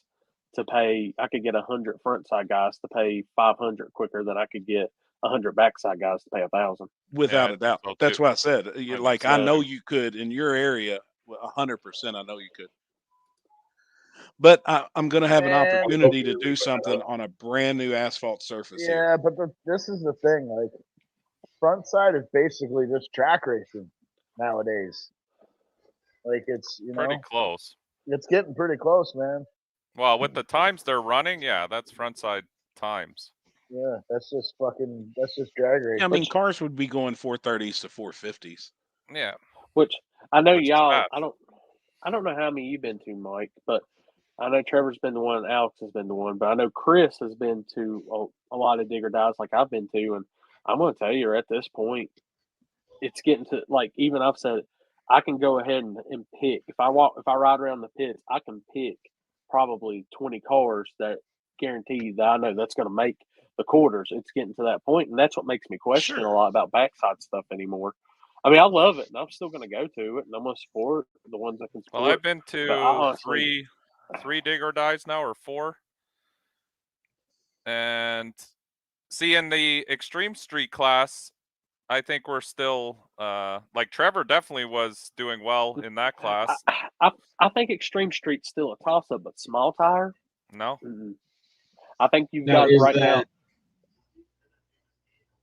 to pay. I could get 100 front side guys to pay 500 quicker than I could get 100 backside guys to pay 1,000. Without a doubt. That's what I said. I know you could in your area. 100%. I know you could. But I'm going to have an opportunity to do something on a brand new asphalt surface. Yeah, but this is the thing. Like, front side is basically just track racing nowadays. Like, it's pretty close. It's getting pretty close, man. Well, with the times they're running, yeah, that's front side times. Yeah, that's just drag racing. I mean, cars would be going 430s to 450s. Yeah. Which I know y'all. I don't know how many you've been to, Mike, but I know Trevor's been the one, Alex has been the one, but I know Chris has been to a lot of digger dives like I've been to, and I'm going to tell you, at this point, it's getting to, like, even I've said it, I can go ahead and pick. If I ride around the pits, I can pick probably 20 cars that guarantee that I know that's going to make the quarters. It's getting to that point, and that's what makes me question a lot about backside stuff anymore. I mean, I love it, and I'm still going to go to it, and I'm going to support the ones I can support. Well, I've been to three digger dives now, or 4. And see, in the extreme street class, I think we're still like Trevor definitely was doing well in that class. I think extreme street's still a toss up, but small tire. No, I think you've got it right now.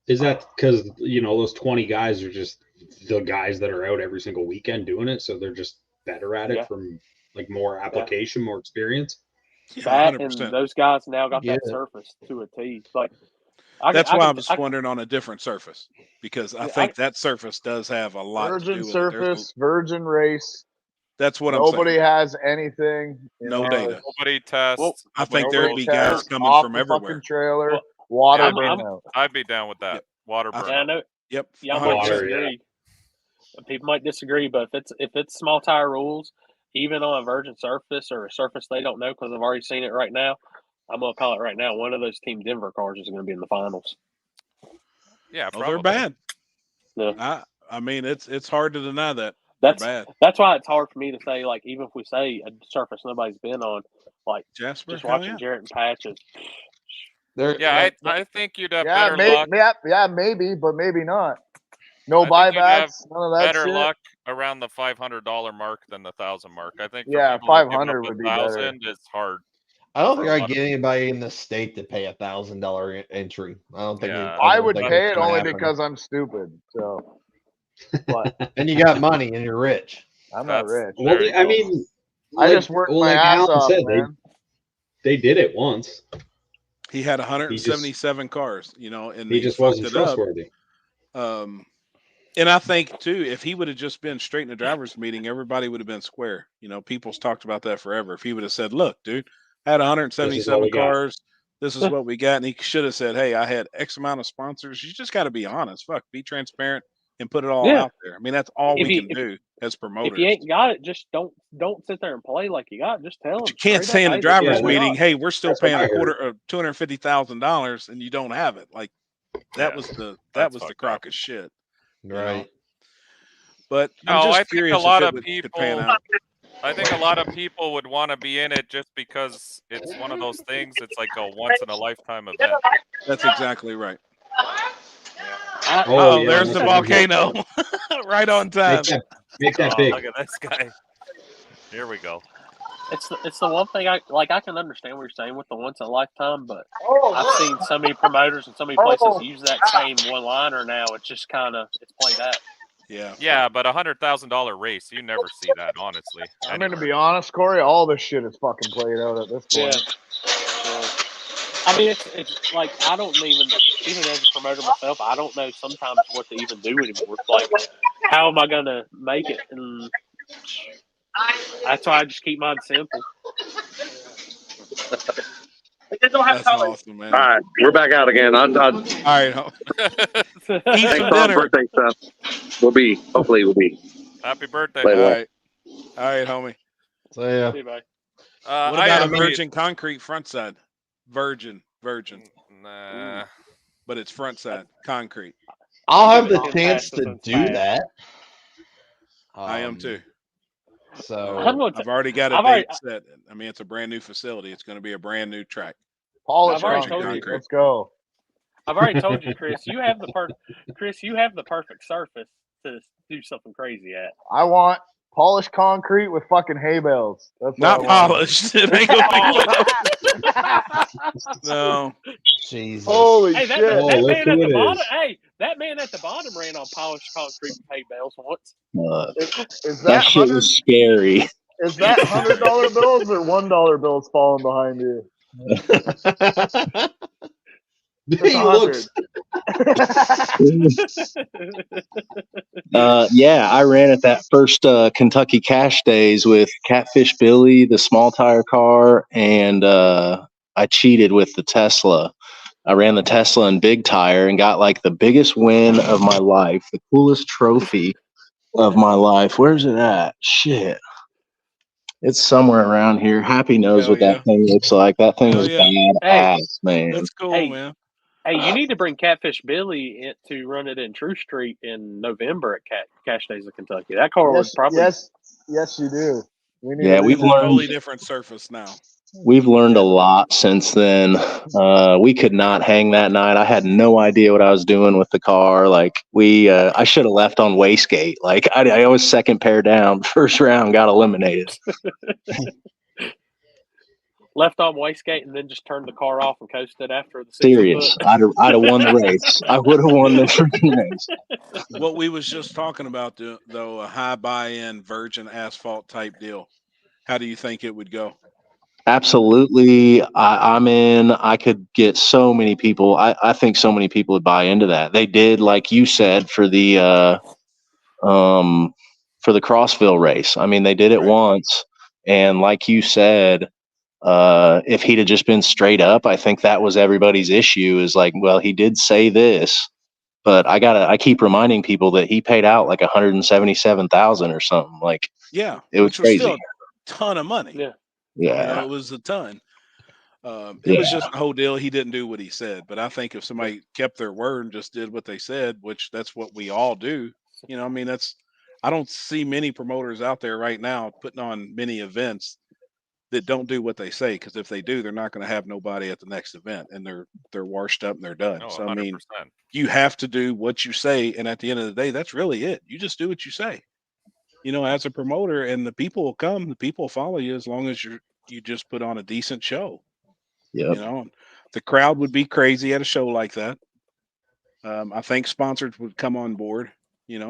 Is that because those 20 guys are just the guys that are out every single weekend doing it, so they're just better at it from like more application, more experience? That 100%. And those guys now got that surface to a T. Like that's why I was wondering on a different surface, because I think that surface does have a lot virgin to do with surface, virgin race. That's what nobody has anything. No data. Nobody tests. Well, I think there'd be guys coming from everywhere. Trailer, water burn. I'd be down with that. Water burn. I know. Yep. Y'all might disagree. People might disagree, but if it's small tire rules, even on a virgin surface or a surface they don't know, because I've already seen it right now, I'm gonna call it right now. One of those Team Denver cars is gonna be in the finals. Yeah, they're bad. Yeah. I mean, it's hard to deny that. That's bad. That's why it's hard for me to say, like, even if we say a surface nobody's been on, like Jasper, just watching Jarrett and Patches. I think you'd have better luck. Yeah, maybe, but maybe not. No buybacks, none of that better shit. luck around the $500 mark than the 1,000 mark. I think. 500 would be better. 1,000 is hard. I don't think I get anybody in the state to pay $1,000 entry. I don't think. I would pay it only because I'm stupid. So. But and you got money and you're rich. I'm not rich. Well, I mean, I just worked my ass off, man. They did it once. He had 177 cars, and he just wasn't trustworthy. And I think too, if he would have just been straight in the driver's meeting, everybody would have been square. People's talked about that forever. If he would have said, "Look, dude, I had 177 cars. This is what we got," and he should have said, "Hey, I had X amount of sponsors." You just got to be honest. Fuck, be transparent and put it all out there. I mean, that's all we can do as promoters. If you ain't got it, just don't sit there and play like you got it. Just tell them. You can't say in the driver's meeting, "Hey, we're still paying a quarter of $250,000," and you don't have it. Like that was the crock of shit. Right. But I think a lot of people. I think a lot of people would want to be in it just because it's one of those things. It's like a once in a lifetime event. That's exactly right. Oh, there's the volcano. Right on time. Make that big. Look at this guy. Here we go. It's the one thing I can understand what you're saying with the once in a lifetime, but I've seen so many promoters and so many places use that same one liner now. It's just it's played out. Yeah, but $100,000 race, you never see that, honestly. I'm gonna be honest, Corey. All this shit is fucking played out at this point. Yeah. I mean, it's like I don't even as a promoter myself, I don't know sometimes what to even do anymore. Like, how am I gonna make it? And That's why I just keep mine simple. That's awesome, man. All right, we're back out again. All right. Eat Thanks some for all the dinner. birthday stuff. Hopefully we'll be. Happy birthday, Later. All man. right. All right, homie. So yeah. See you, bye. What about a virgin concrete front side? Virgin. Nah. But it's front side concrete. I'll have the Give it chance ten to passes do and that. I am too. So I've already got a date set. I mean, it's a brand new facility. It's going to be a brand new track. Polish I've already concrete. told you. Let's go. I've already told you, Chris. You have the perfect surface to do something crazy at. I want polished concrete with fucking hay bales. That's Not what I want. polished. It ain't gonna be polished. No. Jesus. Holy Hey, shit! that man at the bottom. Hey, that man at the bottom ran on polished concrete with hay bales once. Is that that shit was scary. Is that $100 bills or $1 bills falling behind you? He looks. Yeah, I ran at that first Kentucky Cash Days with Catfish Billy, the small tire car, and I cheated with the Tesla. I ran the Tesla in big tire and got like the biggest win of my life, the coolest trophy of my life. Where's it at? Shit. It's somewhere around here. Happy knows what that thing looks like. That thing was badass, man. That's cool, man. Hey, you need to bring Catfish Billy in to run it in True Street in November at Cash Days of Kentucky. That car would probably. Yes, you do. We've learned totally different surface now. We've learned a lot since then. We could not hang that night. I had no idea what I was doing with the car. Like I should have left on wastegate. Like I was second pair down. First round got eliminated. Left on wastegate and then just turned the car off and coasted after the 60 Serious. foot. I'd have won the race. I would have won the freaking race. What we was just talking about, though, a high buy-in virgin asphalt type deal. How do you think it would go? Absolutely. I'm in. I could get so many people. I think so many people would buy into that. They did, like you said, for the Crossville race. I mean, they did it once. And like you said, if he'd have just been straight up, I think that was everybody's issue is like, well, he did say this, but I keep reminding people that he paid out like $177,000 or something. Like, yeah, it was crazy. Still a ton of money. Yeah. Yeah. It was a ton. It was just a whole deal. He didn't do what he said, but I think if somebody kept their word and just did what they said, which that's what we all do, I mean, I don't see many promoters out there right now putting on many events that don't do what they say. Cause if they do, they're not going to have nobody at the next event and they're washed up and they're done. Oh, so, I mean, 100%. you have to do what you say. And at the end of the day, that's really it. You just do what you say, as a promoter, and the people will come, the people will follow you as long as you just put on a decent show. Yeah. The crowd would be crazy at a show like that. I think sponsors would come on board,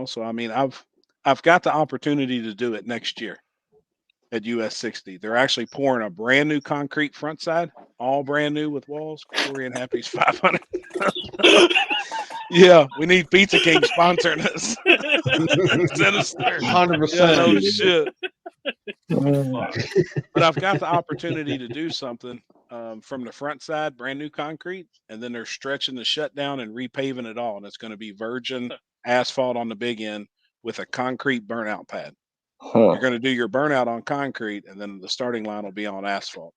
so I mean, I've got the opportunity to do it next year at US 60. They're actually pouring a brand new concrete front side, all brand new with walls. Corey and Happy's 500. Yeah, we need Pizza King sponsoring us. Sinister. 100%. Yeah, no shit. But I've got the opportunity to do something from the front side, brand new concrete, and then they're stretching the shutdown and repaving it all. And it's going to be virgin asphalt on the big end with a concrete burnout pad. You're going to do your burnout on concrete, and then the starting line will be on asphalt,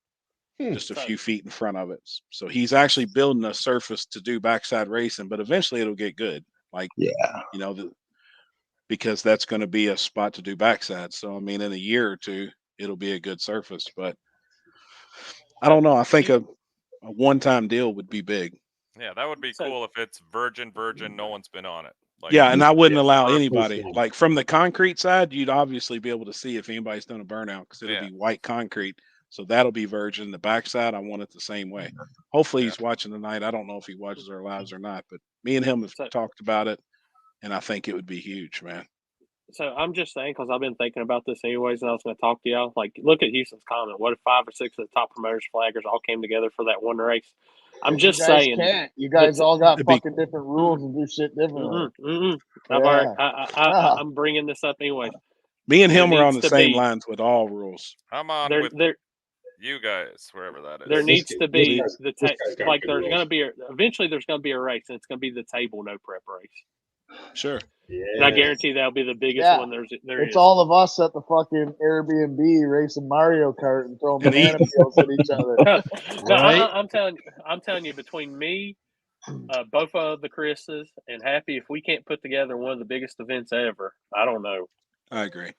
just a few feet in front of it. So he's actually building a surface to do backside racing, but eventually it'll get good. Like, because that's going to be a spot to do backside. So, I mean, in a year or two, it'll be a good surface. But I don't know. I think a one-time deal would be big. Yeah, that would be cool if it's virgin, no one's been on it. Like, yeah, and I wouldn't allow anybody. Like from the concrete side, you'd obviously be able to see if anybody's done a burnout because it'll be white concrete. So that'll be virgin. The backside, I want it the same way. Hopefully he's watching tonight. I don't know if he watches our lives or not, but me and him have talked about it, and I think it would be huge, man. So I'm just saying, because I've been thinking about this anyways, and I was going to talk to y'all. Like, look at Houston's comment. What if 5 or 6 of the top promoters, flaggers all came together for that one race? I'm just saying. You guys all got fucking different rules and do shit differently. I'm bringing this up anyways. Me and There him were on needs the to same be lines with all rules. I'm on there with there you guys, wherever that is. there needs to be this guy's got like good there's rules. going to be eventually there's going to be a race, and it's going to be the table no prep race. Sure. And I guarantee that'll be the biggest Yeah. one there It's is. all of us at the fucking Airbnb racing Mario Kart and throwing And banana peels at each other. No, Right? I'm telling you, between me, both of the Chris's, and Happy, if we can't put together one of the biggest events ever, I don't know. I agree.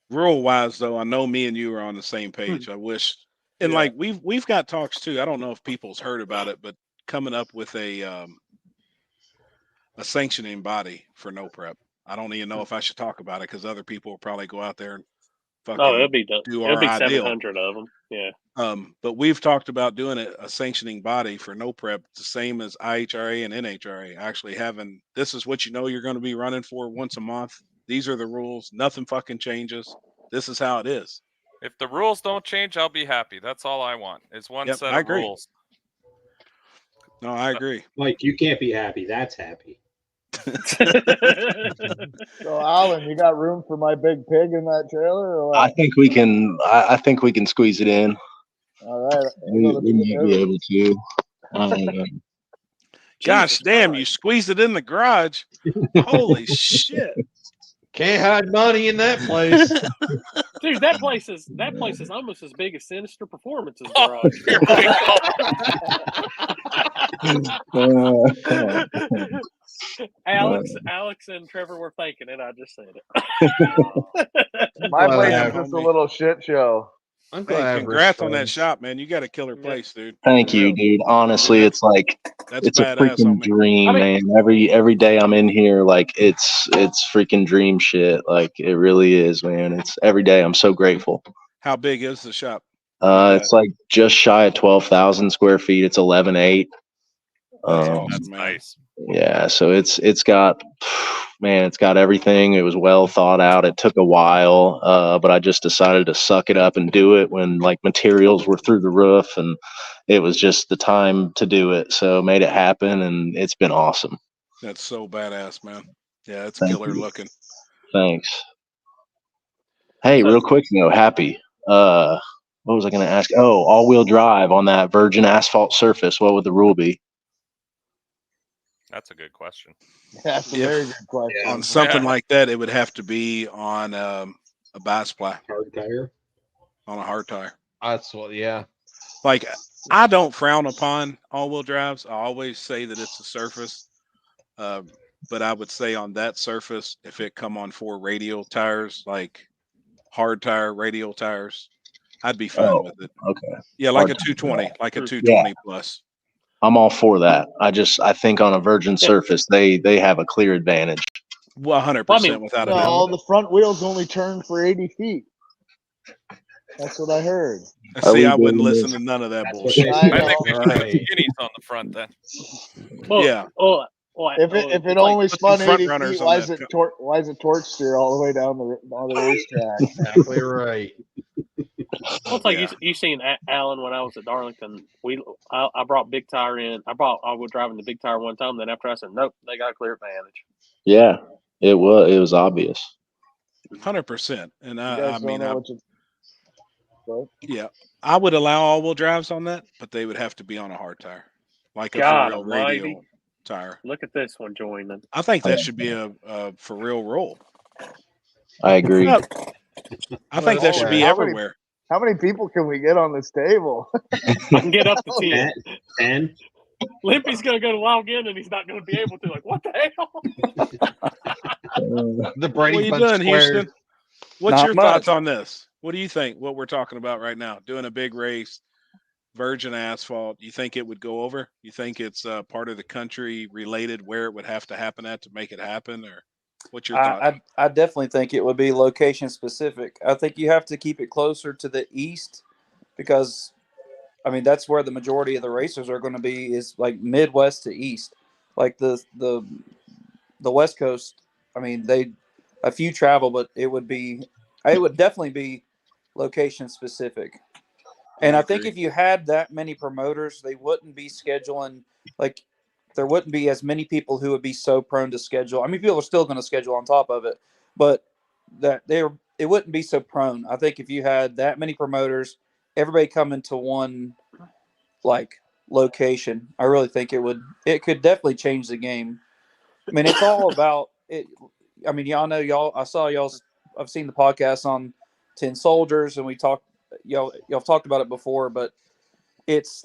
Rule wise, though, I know me and you are on the same page. I wish, and Yeah. like we've got talks too. I don't know if people's heard about it, but coming up with a sanctioning body for no prep. I don't even know if I should talk about it because other people will probably go out there and Oh, it'll fucking do be our ideal. 700 of them. Yeah. But we've talked about doing a sanctioning body for no prep, the same as IHRA and NHRA. Actually having this is what you know you're going to be running for once a month. These are the rules. Nothing fucking changes. This is how it is. If the rules don't change, I'll be happy. That's all I want. Is one Yep, set I of agree. rules. No, I agree. Mike, you can't be happy. That's happy. So, Alan, you got room for my big pig in that trailer? Or what? I think we can. I think we can squeeze it in. All right. We may be able to. I don't know. Gosh damn, you squeezed it in the garage. Holy shit. Can't hide money in that place. Dude, that place is almost as big as Sinister Performance's garage. Alex and Trevor were faking it. I just said it. My Well, place yeah, is just a homie. little shit show. I'm glad I Hey, have congrats on that friends. shop, man. You got a killer place, dude. Thank For you, real. dude. Honestly, it's like That's it's a badass, freaking homie. dream, I mean- man. Every day I'm in here, like it's freaking dream shit. Like it really is, man. It's every day. I'm so grateful. How big is the shop? What you It's like just shy of 12,000 square feet. It's 11.8. That's Um, awesome, That's man. nice. yeah, so it's got, man, it's got everything. It was well thought out. It took a while, but I just decided to suck it up and do it when like materials were through the roof, and it was just the time to do it. So made it happen, and it's been awesome. That's so badass, man. Yeah, it's Thank killer you. looking. Thanks. Hey, So- real quick though, Happy. What was I going to ask? Oh, all-wheel drive on that virgin asphalt surface. What would the rule be? That's a good question. That's a very good question. On something Yeah. like that, it would have to be on a bisplat, Hard tire. on a hard tire. That's what, yeah. Like, I don't frown upon all-wheel drives. I always say that it's a surface. But I would say on that surface, if it come on 4 radial tires, like hard tire radial tires, I'd be fine with it. Okay. Yeah, like Hard a 220, like a Yeah. 220 plus. I'm all for that. I think on a virgin surface, they have a clear advantage. Well, 100% Well, I mean, without a doubt. No, the front wheels only turn for 80 feet. That's what I heard. See, I wouldn't listen to none of that bullshit. I I think we should put Right. skinnies on the front then. Well, Yeah. If it it's only put spun some front 80 runners feet, on why that is it torque steer all the way down the racetrack? Exactly right. Well, it's like Yeah. you seen Alan when I was at Darlington. I brought big tire in. I was driving the big tire one time. Then after I said nope, they got a clear advantage. Yeah, it was obvious. 100%. And You I guys don't mean, know what you. What? yeah, I would allow all-wheel drives on that, but they would have to be on a hard tire, like a God for real almighty. radial tire. Look at this one joining. I think that should be a for real roll. I agree. I think that should be How everywhere. How many people can we get on this table? I can get up to 10. 10. Limpy's gonna go to log in and he's not gonna be able to. Like, what the hell? The Brady What are you Bunch doing, squared. Houston? What's Not your thoughts much. on this? What do you think? What we're talking about right now? Doing a big race, virgin asphalt. You think it would go over? You think it's part of the country related where it would have to happen at to make it happen, or what's your thought? I definitely think it would be location specific. I think you have to keep it closer to the east because, I mean, that's where the majority of the racers are going to be, is like Midwest to east. Like the West Coast, I mean, a few travel, but it would definitely be location specific. And I think if you had that many promoters, they wouldn't be scheduling, like, there wouldn't be as many people who would be so prone to schedule. I mean, people are still going to schedule on top of it, but it wouldn't be so prone. I think if you had that many promoters, everybody coming to one like location, I really think it could definitely change the game. I mean, it's all about it. I mean, y'all know I saw I've seen the podcast on 10 Soldiers, and y'all talked about it before, but it's,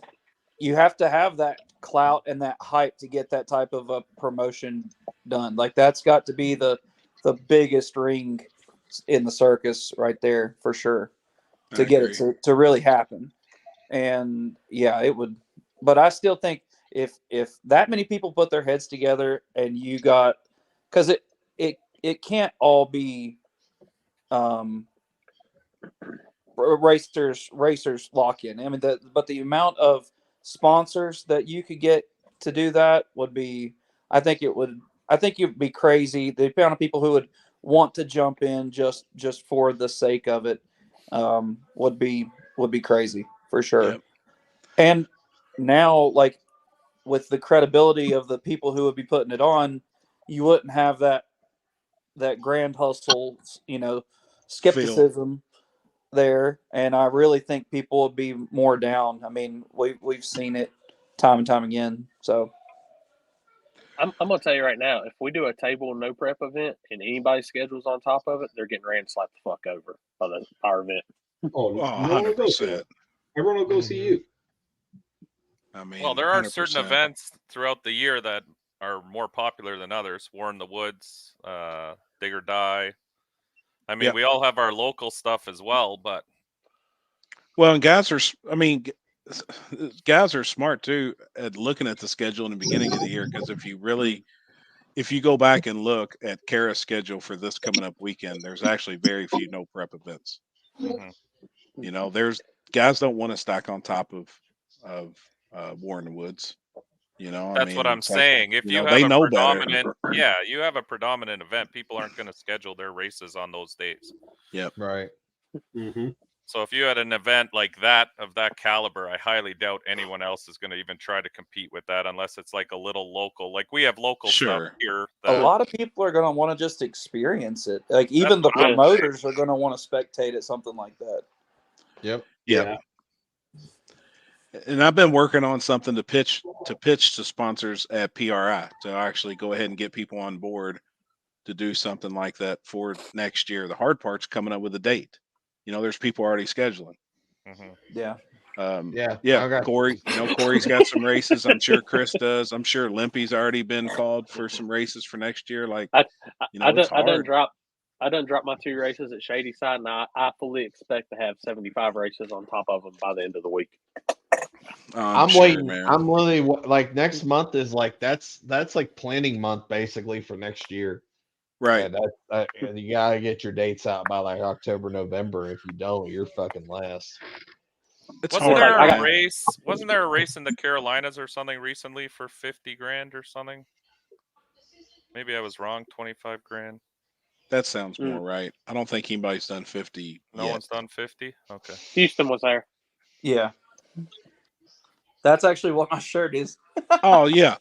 you have to have that clout and that hype to get that type of a promotion done. Like that's got to be the biggest ring in the circus right there for sure to get it to really happen. And yeah, it would, but I still think if that many people put their heads together and you got, because it can't all be racers lock in. I mean, but the amount of sponsors that you could get to do that would be, I think it'd be crazy. The amount of people who would want to jump in just for the sake of it would be crazy for sure. Yep. And now, like with the credibility of the people who would be putting it on, you wouldn't have that grand hustle, skepticism there, and I really think people would be more down. I mean, we've seen it time and time again. So I'm gonna tell you right now, if we do a table no prep event and anybody's schedule's on top of it, they're getting ran slapped the fuck over by our event. Oh, no one will go see it. Everyone will go see you. I mean, well, there are 100%. certain events throughout the year that are more popular than others. War in the Woods, Dig or Die. I mean, we all have our local stuff as well, but well, and guys are smart too at looking at the schedule in the beginning of the year, because if you go back and look at Kara's schedule for this coming up weekend, there's actually very few no prep events. Mm-hmm. There's guys don't want to stack on top of War in the Woods. That's what I'm saying. If you have they a know predominant, better. you have a predominant event, people aren't going to schedule their races on those days. Yep. Right. Mm-hmm. So if you had an event like that of that caliber, I highly doubt anyone else is going to even try to compete with that unless it's like a little local. Like we have local stuff here. A lot of people are going to want to just experience it. Like even the promoters are going to want to spectate at something like that. Yep. Yeah. And I've been working on something to pitch to sponsors at PRI to actually go ahead and get people on board to do something like that for next year. The hard part's coming up with a date. There's people already scheduling. Mm-hmm. Yeah. Corey, Corey's got some races. I'm sure Chris does. I'm sure Limpy's already been called for some races for next year. Like, I it's hard. done dropped my 2 races at Shady Side, and I fully expect to have 75 races on top of them by the end of the week. I'm waiting, man. I'm really like next month is like that's like planning month basically for next year. Right. And you gotta get your dates out by like October, November. If you don't, you're fucking last. Wasn't there a race in the Carolinas or something recently for 50 grand or something? Maybe I was wrong. 25 grand. That sounds more right. I don't think anybody's done 50. No one's done 50. Okay. Houston was there. Yeah. That's actually what my shirt is. Oh yeah.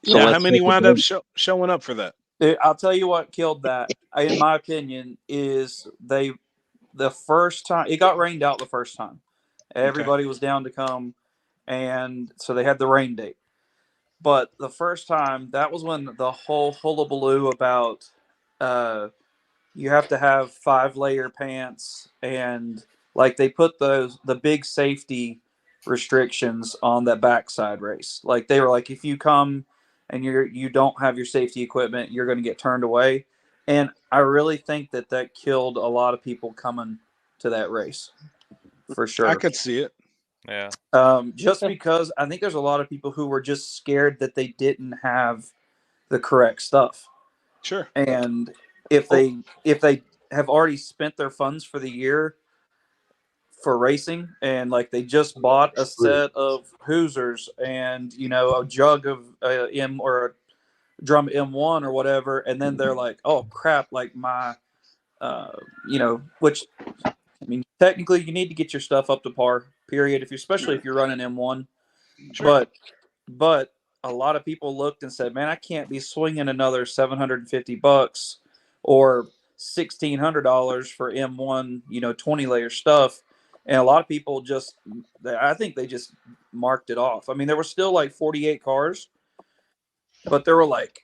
How many wound up showing up for that? I'll tell you what killed that, in my opinion, is the first time it got rained out the first time. Everybody was down to come, and so they had the rain date. But the first time, that was when the whole hullabaloo about you have to have 5-layer pants, and like they put the big safety restrictions on that backside race. Like they were like, if you come and you don't have your safety equipment, you're going to get turned away. And I really think that killed a lot of people coming to that race, for sure. I could see it. Yeah. Just because I think there's a lot of people who were just scared that they didn't have the correct stuff. Sure. And if they have already spent their funds for the year for racing, and like they just bought a set of Hoosers and a jug of M or a drum M1 or whatever, and then they're like, oh crap, like my which I mean technically you need to get your stuff up to par, period, especially if you're running M1. Sure. But a lot of people looked and said, man, I can't be swinging another $750 or $1,600 for M1, 20 layer stuff. And a lot of people I think they just marked it off. I mean, there were still like 48 cars, but there were like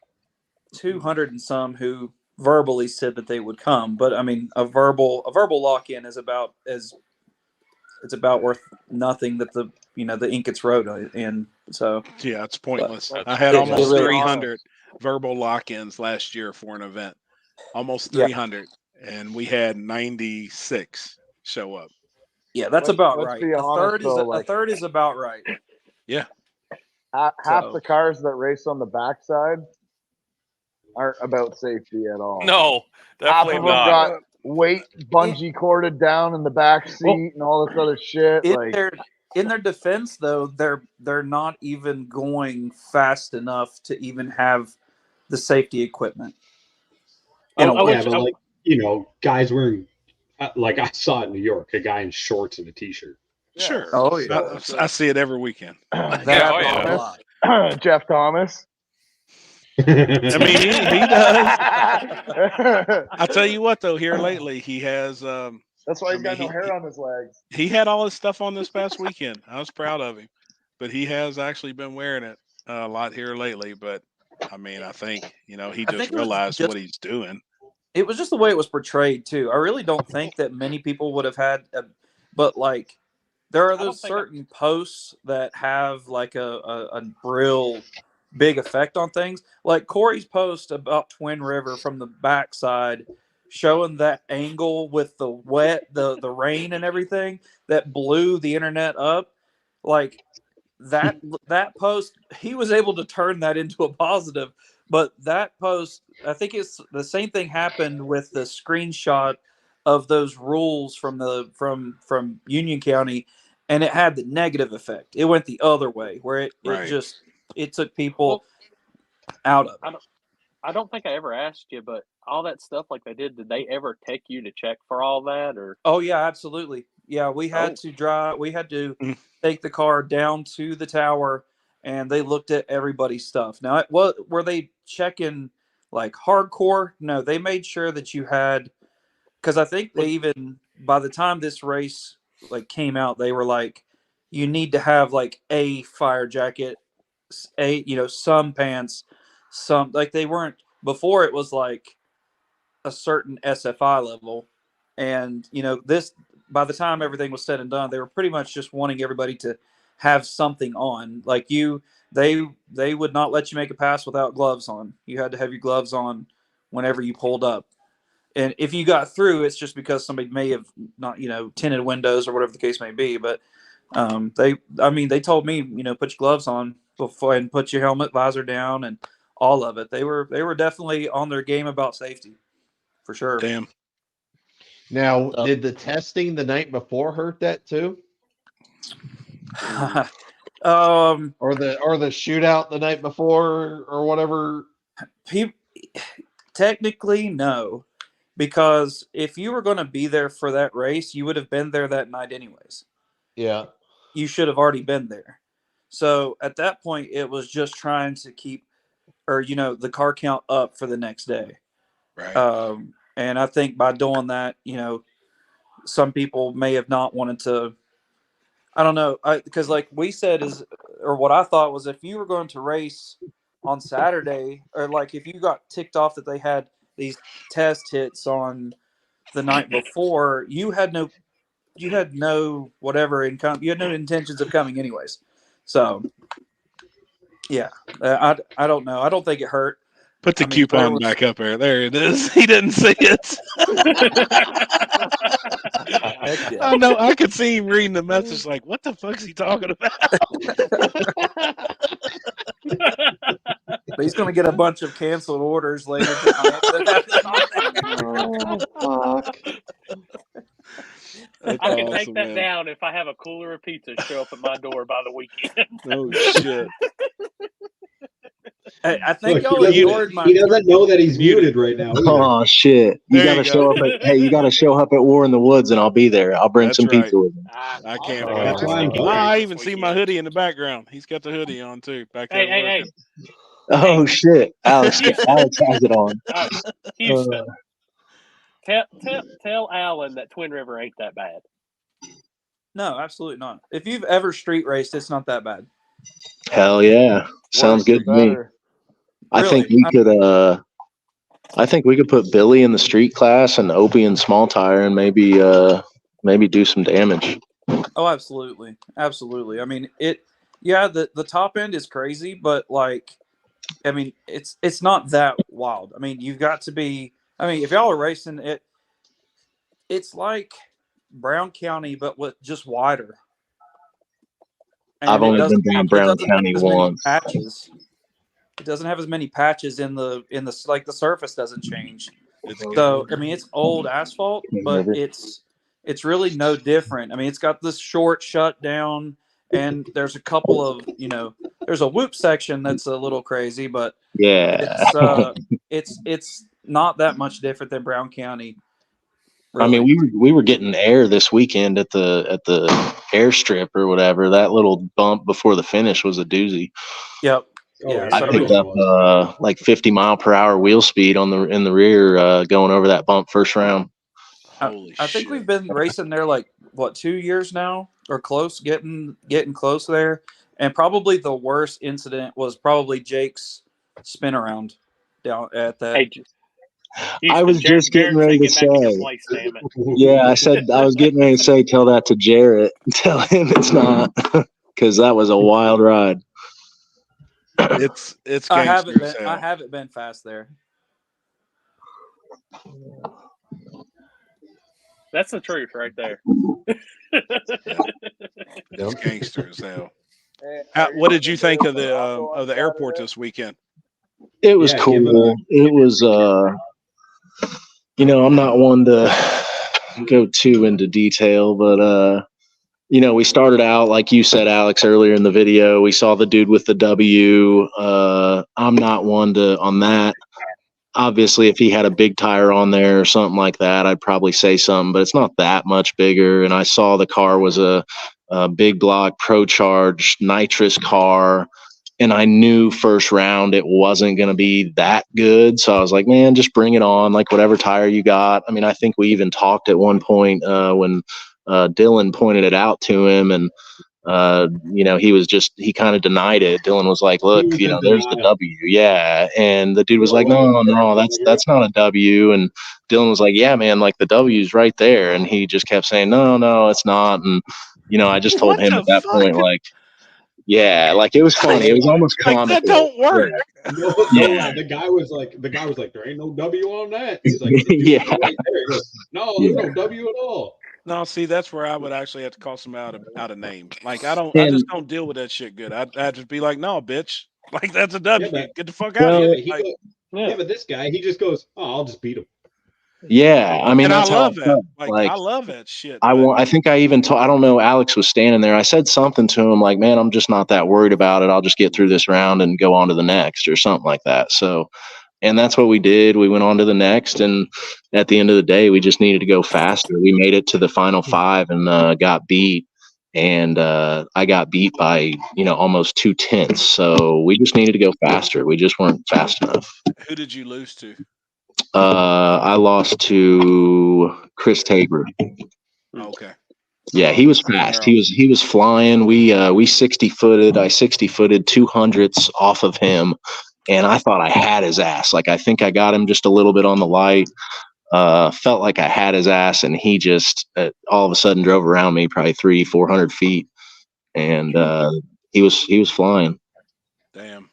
200 and some who verbally said that they would come. But I mean, a verbal lock-in is about worth nothing that the ink it's wrote in. So yeah, it's pointless. But I had it almost really- 300 verbal lock-ins last year for an event. Almost Yeah. 300, and we had 96 show up. Yeah, that's Let's- about let's right. be A honest, third though, like- a third is about right. Yeah. Half So- the cars that race on the backside aren't about safety at all. No, Half definitely of them not. got weight bungee corded down in the back seat and all this other shit. In their defense, though, they're not even going fast enough to even have the safety equipment. Yeah, but guys wearing, like I saw it in New York, a guy in shorts and a t-shirt. Sure. Oh, yeah. I see it every weekend. Jeff Thomas. I mean, he does. I'll tell you what, though, here lately, he has. That's why he's got no hair on his legs. He had all his stuff on this past weekend. I was proud of him, but he has actually been wearing it a lot here lately. But I mean, I think he just realized what he's doing. It was just the way it was portrayed too. I really don't think that many people would have had, but like there are those certain posts that have like a real big effect on things. Like Corey's post about Twin River from the backside, showing that angle with the wet, the rain and everything that blew the internet up. Like that post, he was able to turn that into a positive. But that post, I think it's the same thing happened with the screenshot of those rules from Union County, and it had the negative effect. It went the other way, where it took people out of it. I don't think I ever asked you, but all that stuff like they did they ever take you to check for all that? Or Oh yeah, absolutely. Yeah, we had to drive. We had to take the car down to the tower, and they looked at everybody's stuff. Now, were they checking like hardcore? No, they made sure that you had, because I think they even, by the time this race like came out, they were like, you need to have like a fire jacket, some pants, some, like they weren't before. It was like a certain SFI level, and this, by the time everything was said and done, they were pretty much just wanting everybody to have something on. Like they would not let you make a pass without gloves on. You had to have your gloves on whenever you pulled up. And if you got through, it's just because somebody may have not, tinted windows or whatever the case may be. But they told me, put your gloves on before and put your helmet visor down and all of it. They were definitely on their game about safety, for sure. Damn. Now, did the testing the night before hurt that too? Or the shootout the night before or whatever? Technically, no, because if you were going to be there for that race, you would have been there that night anyways. Yeah. You should have already been there. So at that point, it was just trying to keep, the car count up for the next day. Right. And I think by doing that, some people may have not wanted to. I don't know, because like we said or what I thought was, if you were going to race on Saturday, or like if you got ticked off that they had these test hits on the night before, you had no whatever income, you had no intentions of coming anyways. So yeah, I don't know. I don't think it hurt. Put the coupon back up there. There it is. He didn't see it. I know. I could see him reading the message like, what the fuck's he talking about? But he's going to get a bunch of canceled orders later tonight. Oh, fuck. I can take that down if I have a cooler of pizza show up at my door by the weekend. Oh, shit. Hey, I think Look, he doesn't know that he's muted right now. Either. Oh shit! You gotta show up. You gotta show up at War in the Woods, and I'll be there. I'll bring some pizza with me. I can't wait. I even see my hoodie in the background. He's got the hoodie on too. Back there. Hey. Oh shit! Alex has it on. Houston. Tell Alan that Twin River ain't that bad. No, absolutely not. If you've ever street raced, it's not that bad. Hell yeah. Sounds good to me. Better. I think Really? we could put Billy in the street class and Opie in small tire and maybe do some damage. Oh, absolutely. Absolutely. I mean, the top end is crazy, but like, I mean, it's not that wild. I mean, you've got to be, I mean, if y'all are racing it, it's like Brown County, but with just wider. And I've only been down Brown County once. Patches. It doesn't have as many patches in the like the surface doesn't change. So I mean, it's old asphalt, but it's really no different. I mean, it's got this short shutdown, and there's a couple of there's a whoop section that's a little crazy, but yeah, it's not that much different than Brown County. Really. I mean, we were getting air this weekend at the airstrip or whatever. That little bump before the finish was a doozy. Yep. Yeah, I picked up like 50 mile per hour wheel speed in the rear going over that bump first round. I think we've been racing there like 2 years now or close, getting close there. And probably the worst incident was probably Jake's spin around down at that. Hey, I was just getting ready to say. Yeah, I said I was getting ready to say, tell that to Jarrett. Tell him it's not, because that was a wild ride. It's. I haven't been fast there. That's the truth right there. It's gangster as hell. What did you think of the airport this weekend? It was cool. It was I'm not one to go too into detail, but we started out like you said, Alex, earlier in the video. We saw the dude with the W. I'm not one to on that. Obviously, if he had a big tire on there or something like that, I'd probably say something, but it's not that much bigger. And I saw the car was a big block Pro Charge nitrous car. And I knew first round it wasn't going to be that good. So I was like, man, just bring it on, like whatever tire you got. I mean, I think we even talked at one point when Dylan pointed it out to him. And, he kind of denied it. Dylan was like, look, there's the W. Yeah. And the dude was like, no, that's not a W. And Dylan was like, yeah, man, like the W's right there. And he just kept saying, no, it's not. And, I just told him at that point, like, yeah, like it was funny. It was almost comical. That don't work. Yeah. The guy was like, there ain't no W on that. He's like, yeah. Right there. He goes, no, there's no W at all. No, see, that's where I would actually have to call some out of name. Like I just don't deal with that shit good. I'd just be like, no, bitch. Like that's a W. Get the fuck out of here. But this guy, he just goes, oh, I'll just beat him. Yeah, I mean, and that's I love how that. Like, I love that shit. I think I even I don't know. Alex was standing there. I said something to him like, "Man, I'm just not that worried about it. I'll just get through this round and go on to the next," or something like that. So, and that's what we did. We went on to the next, and at the end of the day, we just needed to go faster. We made it to the final 5 and got beat. And I got beat by almost 2/10. So we just needed to go faster. We just weren't fast enough. Who did you lose to? I lost to Chris Tabor. Okay. Yeah, he was fast. He was flying. We 60-footed. I 60-footed 200s off of him, and I thought I had his ass. Like I think I got him just a little bit on the light. Felt like I had his ass, and he just all of a sudden drove around me probably 300-400 feet, and he was flying. Damn.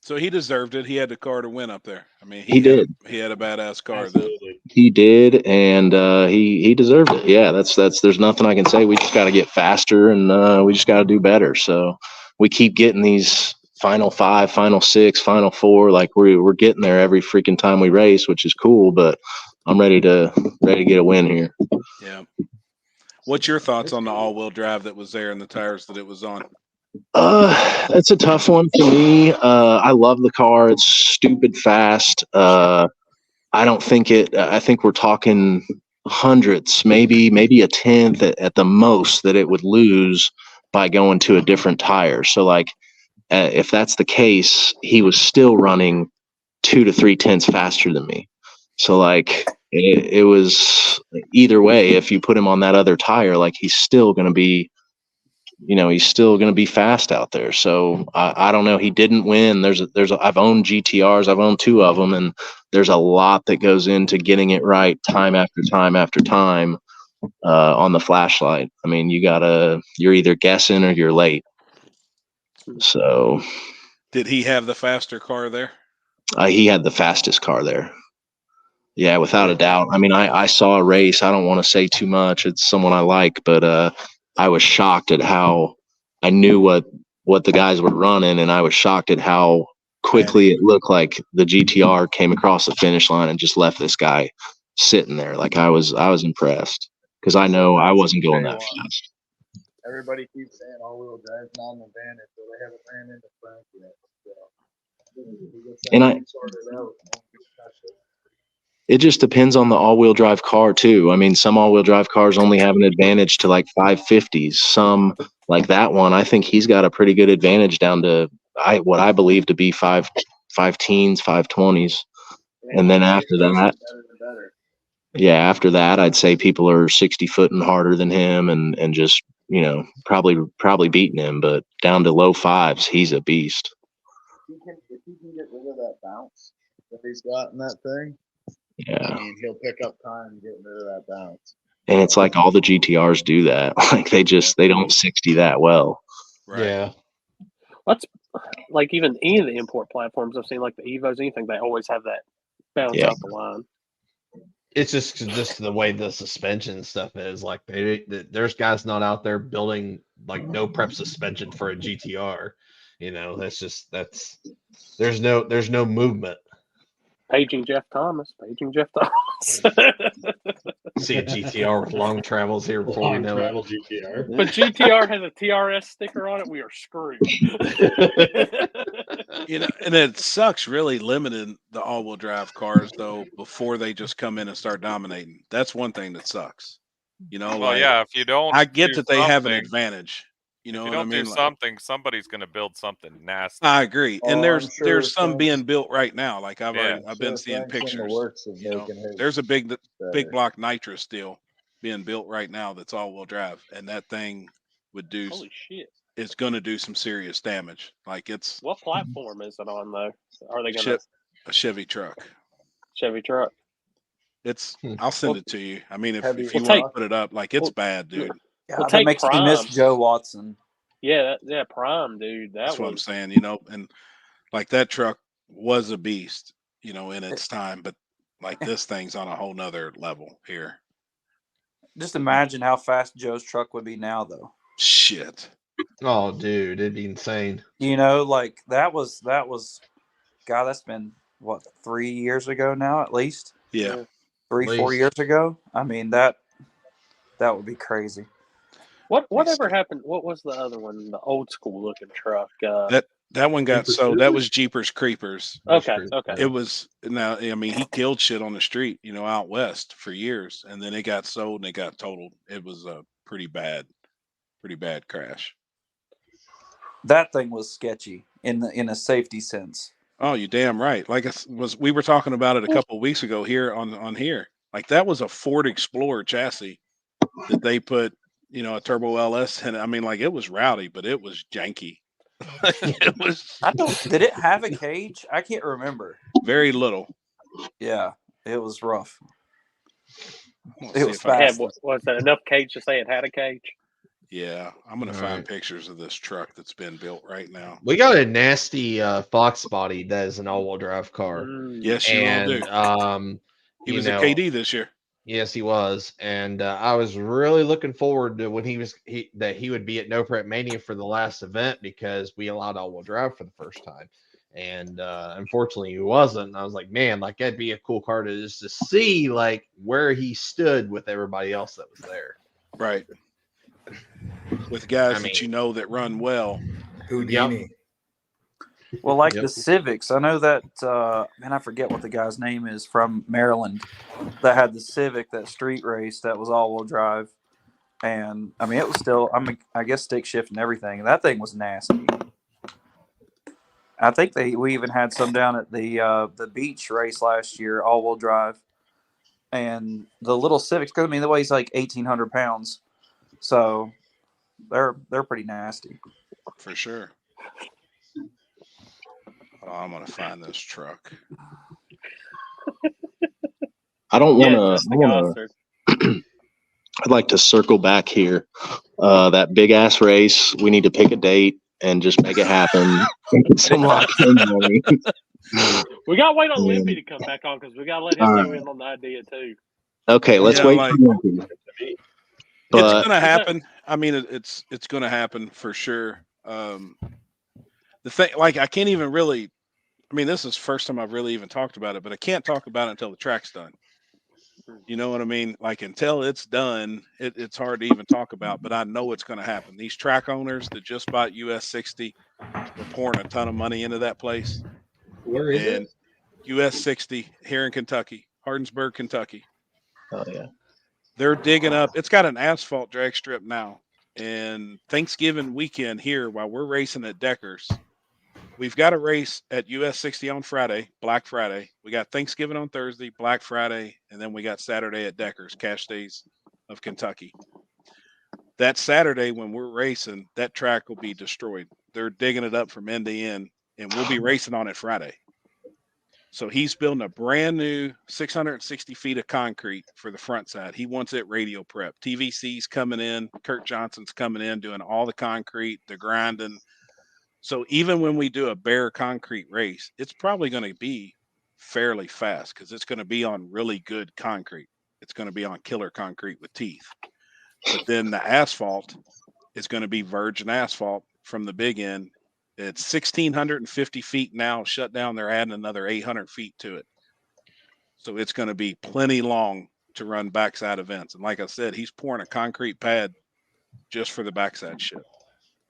So he deserved it. He had the car to win up there. I mean, he did. He had a badass car. Though. He did, and he deserved it. Yeah, that's. There's nothing I can say. We just got to get faster, and we just got to do better. So we keep getting these final 5, final 6, final 4. Like we're getting there every freaking time we race, which is cool. But I'm ready to get a win here. Yeah. What's your thoughts on the all-wheel drive that was there and the tires that it was on? That's a tough one for me. I love the car. It's stupid fast. I don't think I think we're talking hundredths, maybe a 10th at the most that it would lose by going to a different tire. So like, if that's the case, he was still running 2 to 3 tenths faster than me. So like it was either way. If you put him on that other tire, like he's still going to be, he's still going to be fast out there. So I don't know. He didn't win. I've owned GTRs. I've owned 2 of them, and there's a lot that goes into getting it right time after time after time on the flashlight. I mean, you're either guessing or you're late. So Did he have the faster car there? he had the fastest car there. Yeah, without a doubt. I mean, I saw a race. I don't want to say too much. It's someone I like, but I was shocked at how I knew what the guys were running, and I was shocked at how quickly it looked like the GTR came across the finish line and just left this guy sitting there. Like I was impressed because I know I wasn't going that fast. Everybody keeps saying all-wheel drive's not an advantage, but they haven't ran into Frank yet. So, And it just depends on the all-wheel drive car too. I mean, some all-wheel drive cars only have an advantage to like 550s. Some, like that one, I think he's got a pretty good advantage down to what I believe to be 5-teens, 520s. And then after that, after that, I'd say people are 60-footing harder than him and just, probably beating him. But down to low 5s, he's a beast. If he can get rid of that bounce that he's got in that thing, yeah, I mean, he'll pick up time getting rid of that bounce. And it's like all the GTRs do that. Like they don't 60 that well. Right. Yeah. That's like even any of the import platforms I've seen, like the Evos, anything, they always have that bounce out the line. It's just the way the suspension stuff is. Like there's guys not out there building like no prep suspension for a GTR. There's no movement. Paging Jeff Thomas. See a GTR with long travels here before we know it. GTR. But GTR has a TRS sticker on it. We are screwed. And it sucks really limiting the all-wheel drive cars though before they just come in and start dominating. That's one thing that sucks. Well, yeah, if you don't, I get that they have an advantage. If you don't do something, somebody's going to build something nasty. I agree, and there's some being built right now. Like I've been seeing pictures. There's a big block nitrous deal being built right now that's all-wheel drive, and that thing would do. Holy shit! It's going to do some serious damage. Like it's. What platform is it on though? Are they going to a Chevy truck? Chevy truck. It's. I'll send it to you. I mean, if you want to put it up, like it's bad, dude. God, that makes me miss Joe Watson. Yeah, Prime, dude. That's what I'm saying, and like that truck was a beast, in its time, but like this thing's on a whole nother level here. Just imagine how fast Joe's truck would be now, though. Shit. Oh, dude, it'd be insane. Like that was, God, that's been what, 3 years ago now, at least. Yeah. 4 years ago. I mean, that would be crazy. Whatever happened? What was the other one? The old school looking truck. That one got sold. That was Jeepers Creepers. Okay. It was now. I mean, he killed shit on the street, out west for years, and then it got sold and it got totaled. It was a pretty bad crash. That thing was sketchy in a safety sense. Oh, you damn right. Like we were talking about it a couple of weeks ago here on here. Like that was a Ford Explorer chassis that they put. A turbo LS, and I mean, like it was rowdy, but it was janky. It was. Did it have a cage? I can't remember. Very little. Yeah, it was rough. It was fast. Was that enough cage to say it had a cage? Yeah, I'm gonna find pictures of this truck that's been built right now. We got a nasty Fox body that is an all-wheel drive car. Yes, you do. He was a KD this year. Yes, he was, and I was really looking forward to when he would be at No Prep Mania for the last event because we allowed all-wheel drive for the first time, and unfortunately he wasn't. And I was like, man, like that'd be a cool car to see like where he stood with everybody else that was there. Right, with guys that run well. Houdini. Well, like the Civics, I know that, I forget what the guy's name is from Maryland that had the Civic, that street race that was all-wheel drive. And, I mean, it was still, I guess stick shift and everything. And that thing was nasty. I think we even had some down at the beach race last year, all-wheel drive. and the little Civics. Because I mean, the weigh's like 1,800 pounds, so they're pretty nasty. For sure. Oh, I'm gonna find this truck. I don't Yeah, want just the to. Gossard. I'd like to circle back here. That big ass race. We need to pick a date and just make it happen. Get some lock-in money. We gotta wait on Yeah. Limpy to come back on because we gotta let him All go right. in on the idea too. Okay, let's Yeah, wait like- for Limpy. But It's gonna happen. I mean, it's gonna happen for sure. The thing, like, I can't even really. I mean, this is the first time I've really even talked about it, but I can't talk about it until the track's done. You know what I mean? Like, until it's done, it's hard to even talk about. But I know it's going to happen. These track owners that just bought US 60 were pouring a ton of money into that place. Where is And it? US 60 here in Kentucky, Hardinsburg, Kentucky. oh yeah, They're digging up. It's got an asphalt drag strip now. And Thanksgiving weekend here, while we're racing at Deckers, we've got a race at US 60 on Friday, Black Friday. We got Thanksgiving on Thursday, Black Friday, and then we got Saturday at Deckers, Cash Days of Kentucky. That Saturday when we're racing, that track will be destroyed. They're digging it up from end to end, and we'll be racing on it Friday. So he's building a brand new 660 feet of concrete for the front side. He wants it radio prep. TVC's coming in. Kurt Johnson's coming in, doing all the concrete, the grinding. So even when we do a bare concrete race, it's probably going to be fairly fast because it's going to be on really good concrete. It's going to be on killer concrete with teeth. But then the asphalt is going to be virgin asphalt from the big end. It's 1,650 feet now shut down. They're adding another 800 feet to it. So it's going to be plenty long to run backside events. And like I said, he's pouring a concrete pad just for the backside shit,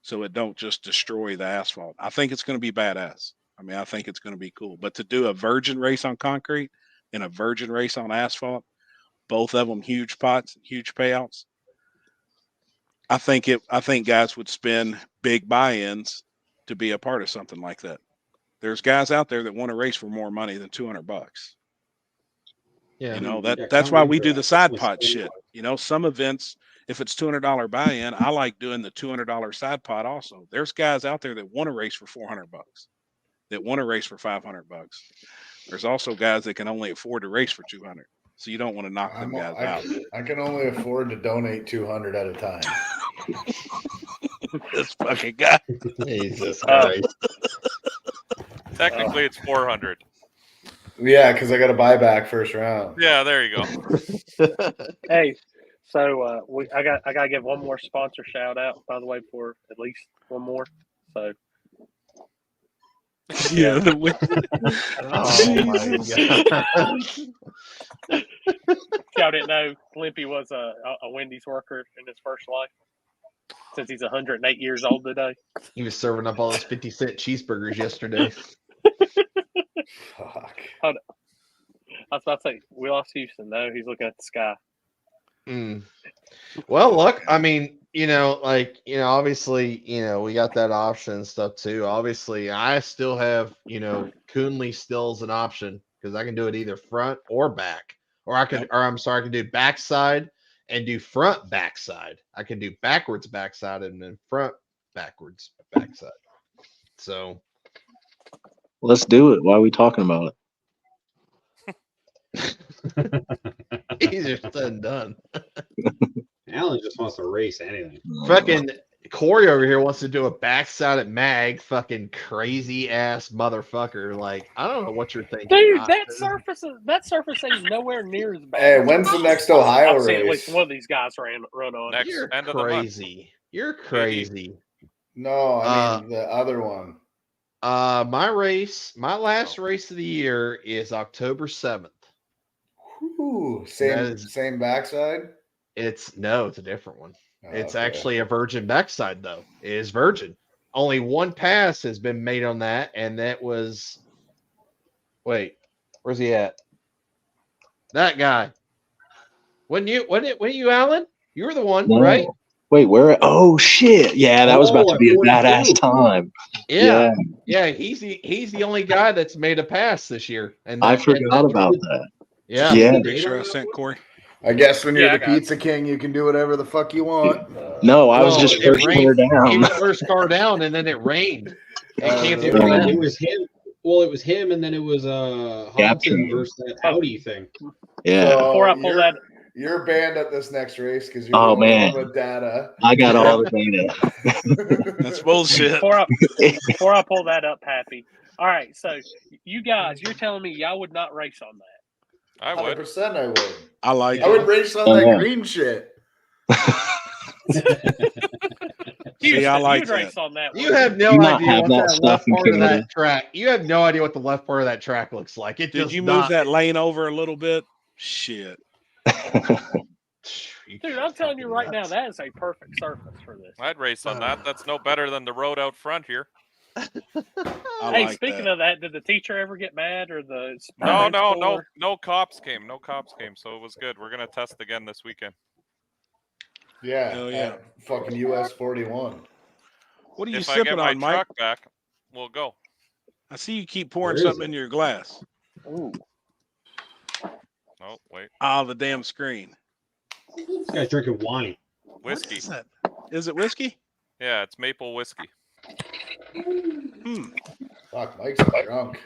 so it don't just destroy the asphalt. I think it's going to be badass. I mean, I think it's going to be cool. But to do a virgin race on concrete and a virgin race on asphalt, both of them huge pots, huge payouts. I think guys would spend big buy-ins to be a part of something like that. There's guys out there that want to race for more money than $200. Yeah. You know, that's why we do the side pot shit. You know, some events, if it's $200 buy-in, I like doing the $200 side pot also. There's guys out there that want to race for $400, that want to race for $500. There's also guys that can only afford to race for $200. So you don't want to knock them guys out. I can only afford to donate 200 at a time. This fucking guy. Jesus Christ. Technically, it's 400. Yeah, because I got to buy back first round. Yeah, there you go. Hey, so I gotta give one more sponsor shout out, by the way, for at least one more. So yeah, y'all didn't know Limpy was a Wendy's worker in his first life since he's 108 years old today. He was serving up all those 50-cent cheeseburgers yesterday. Fuck. Hold on. I was about to say, we lost Houston. No, he's looking at the sky. Well, look, I mean, obviously, we got that option and stuff too. Obviously, I still have, Coonley still is an option because I can do it either front or back, or I can do backside and do front backside. I can do backwards backside and then front backwards backside. So let's do it. Why are we talking about it? Easier said than done. Alan just wants to race anything. Fucking Corey over here wants to do a backside at Mag. Fucking crazy ass motherfucker. Like, I don't know what you're thinking. Dude, that surface ain't nowhere near as bad. Hey, when's the next Ohio I've seen at race? least one of these guys run on. Next You're end of the month. crazy. You're crazy. No, I mean the other one. My last race of the year is October 7th. Ooh, same backside? It's a different one. Oh, It's okay. actually a virgin backside though. It is virgin. Only one pass has been made on that, and that was where's he at? That guy. Wasn't you, Alan? You were the one, No. right? Wait, where? Oh shit! Yeah, that was about to be a badass time. Yeah. He's the only guy that's made a pass this year, and I forgot about that. Yeah. See Yeah. the picture I sent Corey. I guess when you're Yeah, I the got it. pizza king, you can do whatever the fuck you want. No, I was Well, just it first car rained. He down. was first car down, and then it rained. It can't do It was, that. it was him. Well, it was him, and then it was Hobson Captain. versus that Audi thing. Yeah. Before I So pull that, you're banned at this next race because you're the Oh only man, one with data. I got all the data. That's bullshit. before I pull that up, Happy. All right, so you guys, you're telling me y'all would not race on that? I would. 100% I would. I like I would it. race on Oh, that yeah. green shit. See, I like you'd that. race on that. You have no You not idea have what that that stuff left in part of Canada. that track. You have no idea what the left part of that track looks like. It Did does you move not. that lane over a little bit? Shit. Dude, I'm telling you right now, that is a perfect surface for this. I'd race on that. That's no better than the road out front here. Hey, speaking of that, did the teacher ever get mad or the No cops came. No cops came, so it was good. We're gonna test again this weekend. Yeah. Hell yeah. at fucking US 41. What are you If I sipping get my on, Mike? truck back, we'll go. I see you keep pouring Where is something it? in your glass. Ooh. Oh, wait. Ah, the damn screen. This guy's drinking wine. Whiskey. Is that? Is it whiskey? Yeah, it's maple whiskey. Fuck, Mike's drunk.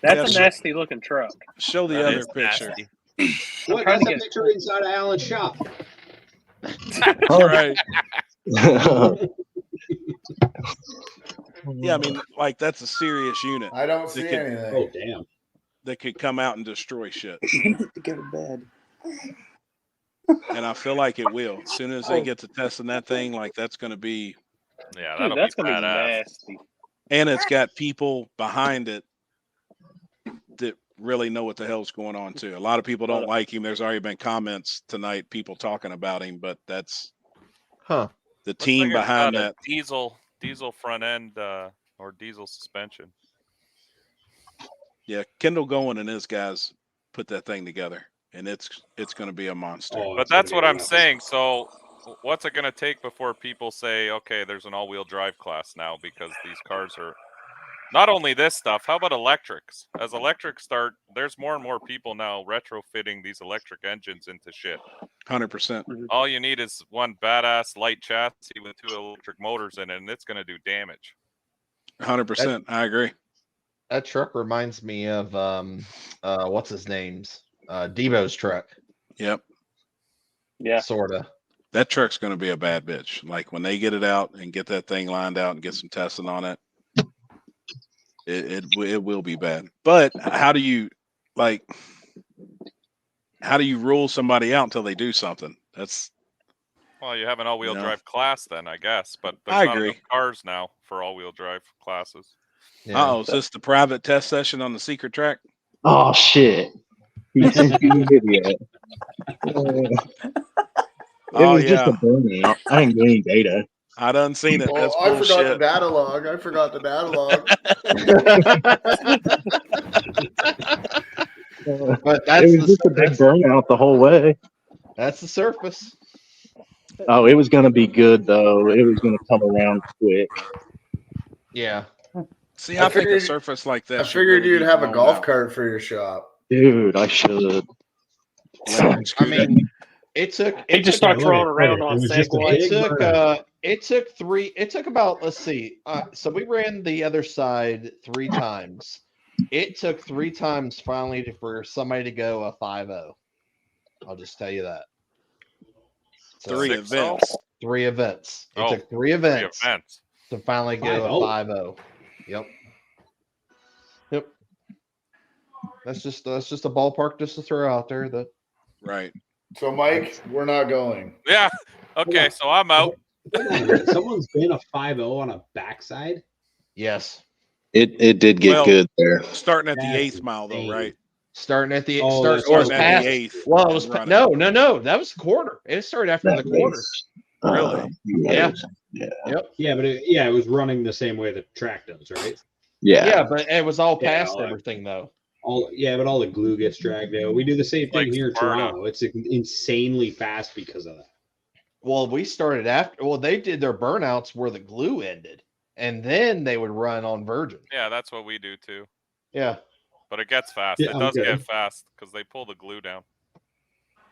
That's a nasty looking truck. Show the That other is picture. nasty. What? That's a picture inside of Alan's shop. Right. Yeah, I mean, like that's a serious unit. I don't that see could- anything. Oh, damn. That could come out and destroy shit. You need to go to bed. And I feel like it will. As soon as they get to testing that thing, like that's going to be. Yeah, Dude, that'll that's be gonna be badass. nasty. And it's got people behind it that really know what the hell's going on too. A lot of people don't like him. There's already been comments tonight, people talking about him, but that's the Looks team like it's behind got a that. diesel front end or diesel suspension. Yeah, Kendall Goen and his guys put that thing together, and it's going to be a monster. But that's what I'm saying. So what's it going to take before people say, okay, there's an all-wheel drive class now because these cars are not only this stuff. How about electrics? As electrics start, there's more and more people now retrofitting these electric engines into shit. 100%. All you need is one badass light chassis with 2 electric motors in it, and it's going to do damage. 100%. I agree. That truck reminds me of what's his name's Devo's truck. Yep. Yeah. Sorta. That truck's going to be a bad bitch. Like when they get it out and get that thing lined out and get some testing on it, it will be bad. But how do you rule somebody out until they do something? That's Well, you have an all-wheel No. drive class then, I guess, but there's I not agree. enough cars now for all-wheel drive classes. is this the private test session on the secret track? Oh shit! He sent you a video. It Oh, was just yeah. a burnout. I didn't get any data. I done seen it. Oh, That's I forgot the bullshit. data log. I forgot the data log. But that's It was just a big burnout the whole way. That's the surface. Oh, it was going to be good though. It was going to come around quick. Yeah. See, I think a figured- surface like that. I should figured really you'd be have a blown golf out. cart for your shop. Dude, I should. I mean, it took. He just starts rolling around It on was just a Segway. big burnout. It took about, let's see. So we ran the other side 3 times. It took 3 times finally for somebody to go a 5-0. I'll just tell you that. So, 3 6-0? events. 3 events. It Oh, took 3 events, 3 events. to finally go 5-0. a 5-0. Yep. Yep. That's just a ballpark just to throw out there. That Right. So, Mike, we're not going. Yeah. Okay, so I'm out. Someone's been a 5-0 on a backside. yes. It did get Well, good there. Starting at the That's 8th mile, though, insane. right? Starting at the Oh, start that's or it was starting at past. the 8th. Well, it was and running. no. That was the quarter. It started after the quarter. Really? Yeah. Yep. Yeah, but it was running the same way the track does, right? Yeah, but it was all Yeah, past like- everything though. But all the glue gets dragged out. We do the same thing Like here in Sparta. Toronto. It's insanely fast because of that. Well, we started after. Well, they did their burnouts where the glue ended, and then they would run on virgin. Yeah, that's what we do too. Yeah. But it gets fast. Yeah, It I'm does good. get fast because they pull the glue down.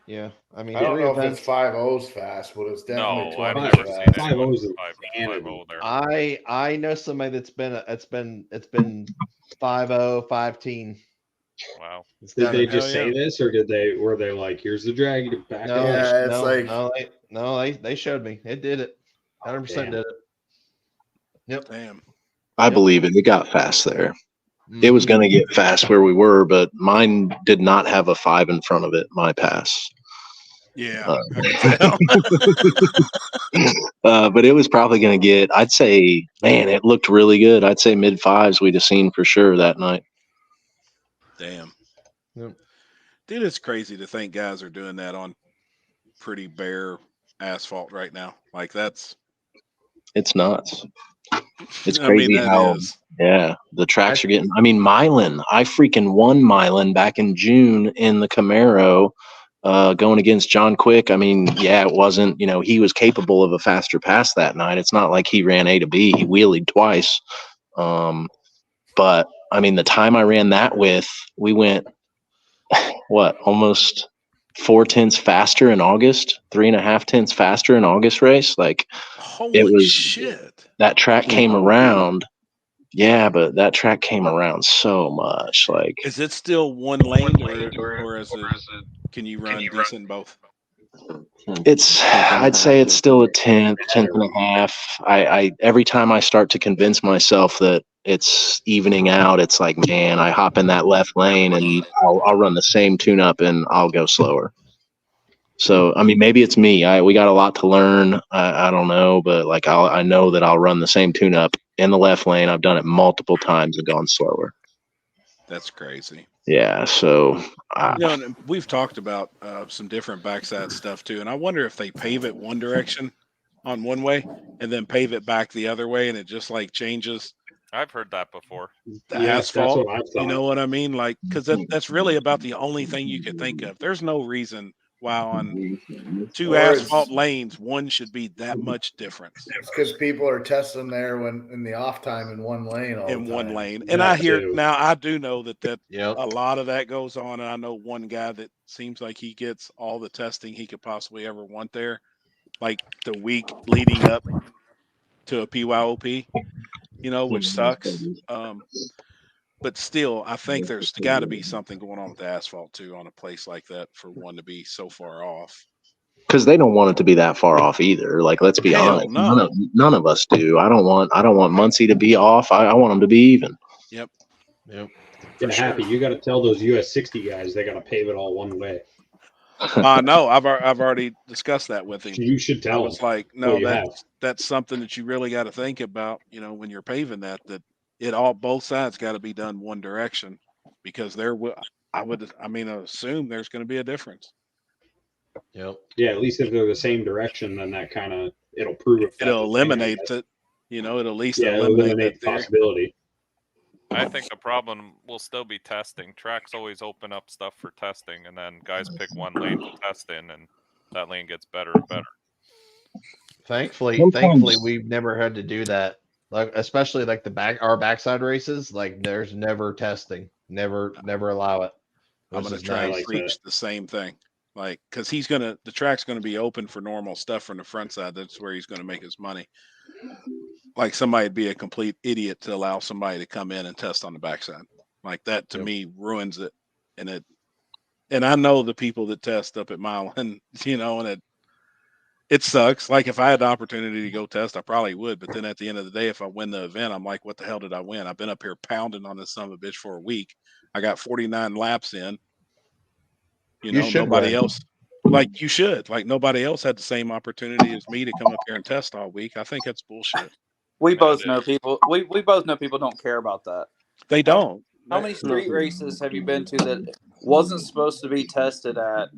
Yeah, I mean, I don't 3 know if events. it's 5.0's fast, but it's definitely No, I've 20's never seen fast. 5.0 is 5.0 insanity. there. I know somebody that's been it's been 5.0, 5 Wow. Did they Hell just say yeah. this, or were they like, "Here's the dragon, back No, up"? Yeah, it's no, like no, they showed me. It did it. 100% damn. did it. Yep. Damn. I Yep. believe it. It got fast there. It was going to get fast where we were, but mine did not have a 5 in front of it. My pass. Yeah, I can tell. But it was probably going to get. I'd say, man, it looked really good. I'd say mid 5s we'd have seen for sure that night. Damn. Yep. Dude, it's crazy to think guys are doing that on pretty bare asphalt right now. Like that's. It's nuts. It's I mean, crazy that how, is. yeah, the tracks are getting. I mean, Milan. I freaking won Milan back in June in the Camaro, going against John Quick. I mean, yeah, it wasn't. He was capable of a faster pass that night. It's not like he ran A to B. He wheelied twice. But I mean, the time I ran that with, we went what, almost 4 tenths faster in August, 3.5 tenths faster in August race. Like, it Holy was shit. that track came around. Yeah, but that track came around so much. Like, Is it still one lane or is it? Can you run decent in both? I'd say it's still a tenth and a half. I every time I start to convince myself that it's evening out, it's like, man, I hop in that left lane and I'll run the same tune up and I'll go slower. So, I mean, maybe it's me. We got a lot to learn. I don't know, but like I know that I'll run the same tune up in the left lane. I've done it multiple times and gone slower. That's crazy. Yeah. So, and we've talked about some different backside stuff too, and I wonder if they pave it one direction on one way and then pave it back the other way, and it just like changes I've heard that before. the Yeah, asphalt. that's what I've thought. You know what I mean? Like, because that's really about the only thing you could think of. There's no reason why on two Or asphalt it's lanes one should be that much difference because people are testing there when in the off time in one lane all in the one time. lane. And I hear now, I do know that a lot of that goes on, and I know one guy that seems like he gets all the testing he could possibly ever want there, like the week leading up to a PYOP, which sucks. But still, I think there's got to be something going on with the asphalt too on a place like that for one to be so far off. because they don't want it to be that far off either. Like, let's be Hell honest, no. none of us do. I don't want Muncie to be off. I want them to be even. Yep. Yep. Yeah, Happy, you got to tell those US 60 guys they got to pave it all one way. No, I've already discussed that with him. You should tell I was him. like, Oh, no, you have. that's something that you really got to think about, when you're paving that both sides got to be done one direction, because I assume there's going to be a difference. Yep. Yeah, at least if they're the same direction, then that kind of it'll prove if It'll that's a thing, I eliminate guess. it. It'll at least it'll eliminate eliminate that the possibility. I think the problem will still be testing. Tracks always open up stuff for testing, and then guys pick one lane to test in, and that lane gets better and better. Thankfully, we've never had to do that. Like, especially like our backside races, like there's never testing, never allow it. I'm going to try and preach the same thing. Like, because the track's going to be open for normal stuff from the front side. That's where he's going to make his money. Like, somebody'd be a complete idiot to allow somebody to come in and test on the backside. Like, that to me ruins it. And I know the people that test up at Mile, and it sucks. Like, if I had the opportunity to go test, I probably would. But then at the end of the day, if I win the event, I'm like, what the hell did I win? I've been up here pounding on this son of a bitch for a week. I got 49 laps in. Nobody else, like you should, like nobody else had the same opportunity as me to come up here and test all week. I think that's bullshit. We both know people. We both know people don't care about that. They don't. How many street races have you been to that wasn't supposed to be tested at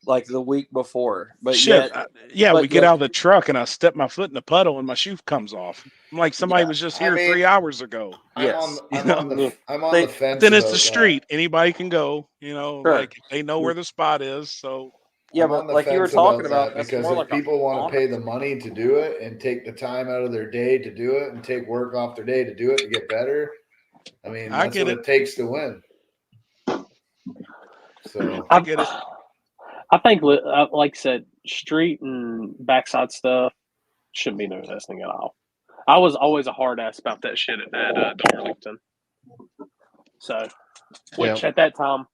like the week before? But shit, we get yet, out of the truck and I step my foot in the puddle and my shoe comes off. I'm like, somebody was just here 3 hours ago. I'm on the fence. Then it's the about street. Anybody can go. Like if they know where the spot is. So I'm on the like you were fence talking about about, that, because if people want to pay the money to do it and take the time out of their day to do it and take work off their day to do it to get better, I mean, that's what it takes to win. So I get it. I think, like I said, street and backside stuff shouldn't be no testing at all. I was always a hard ass about that shit at Darlington. So, which at that time,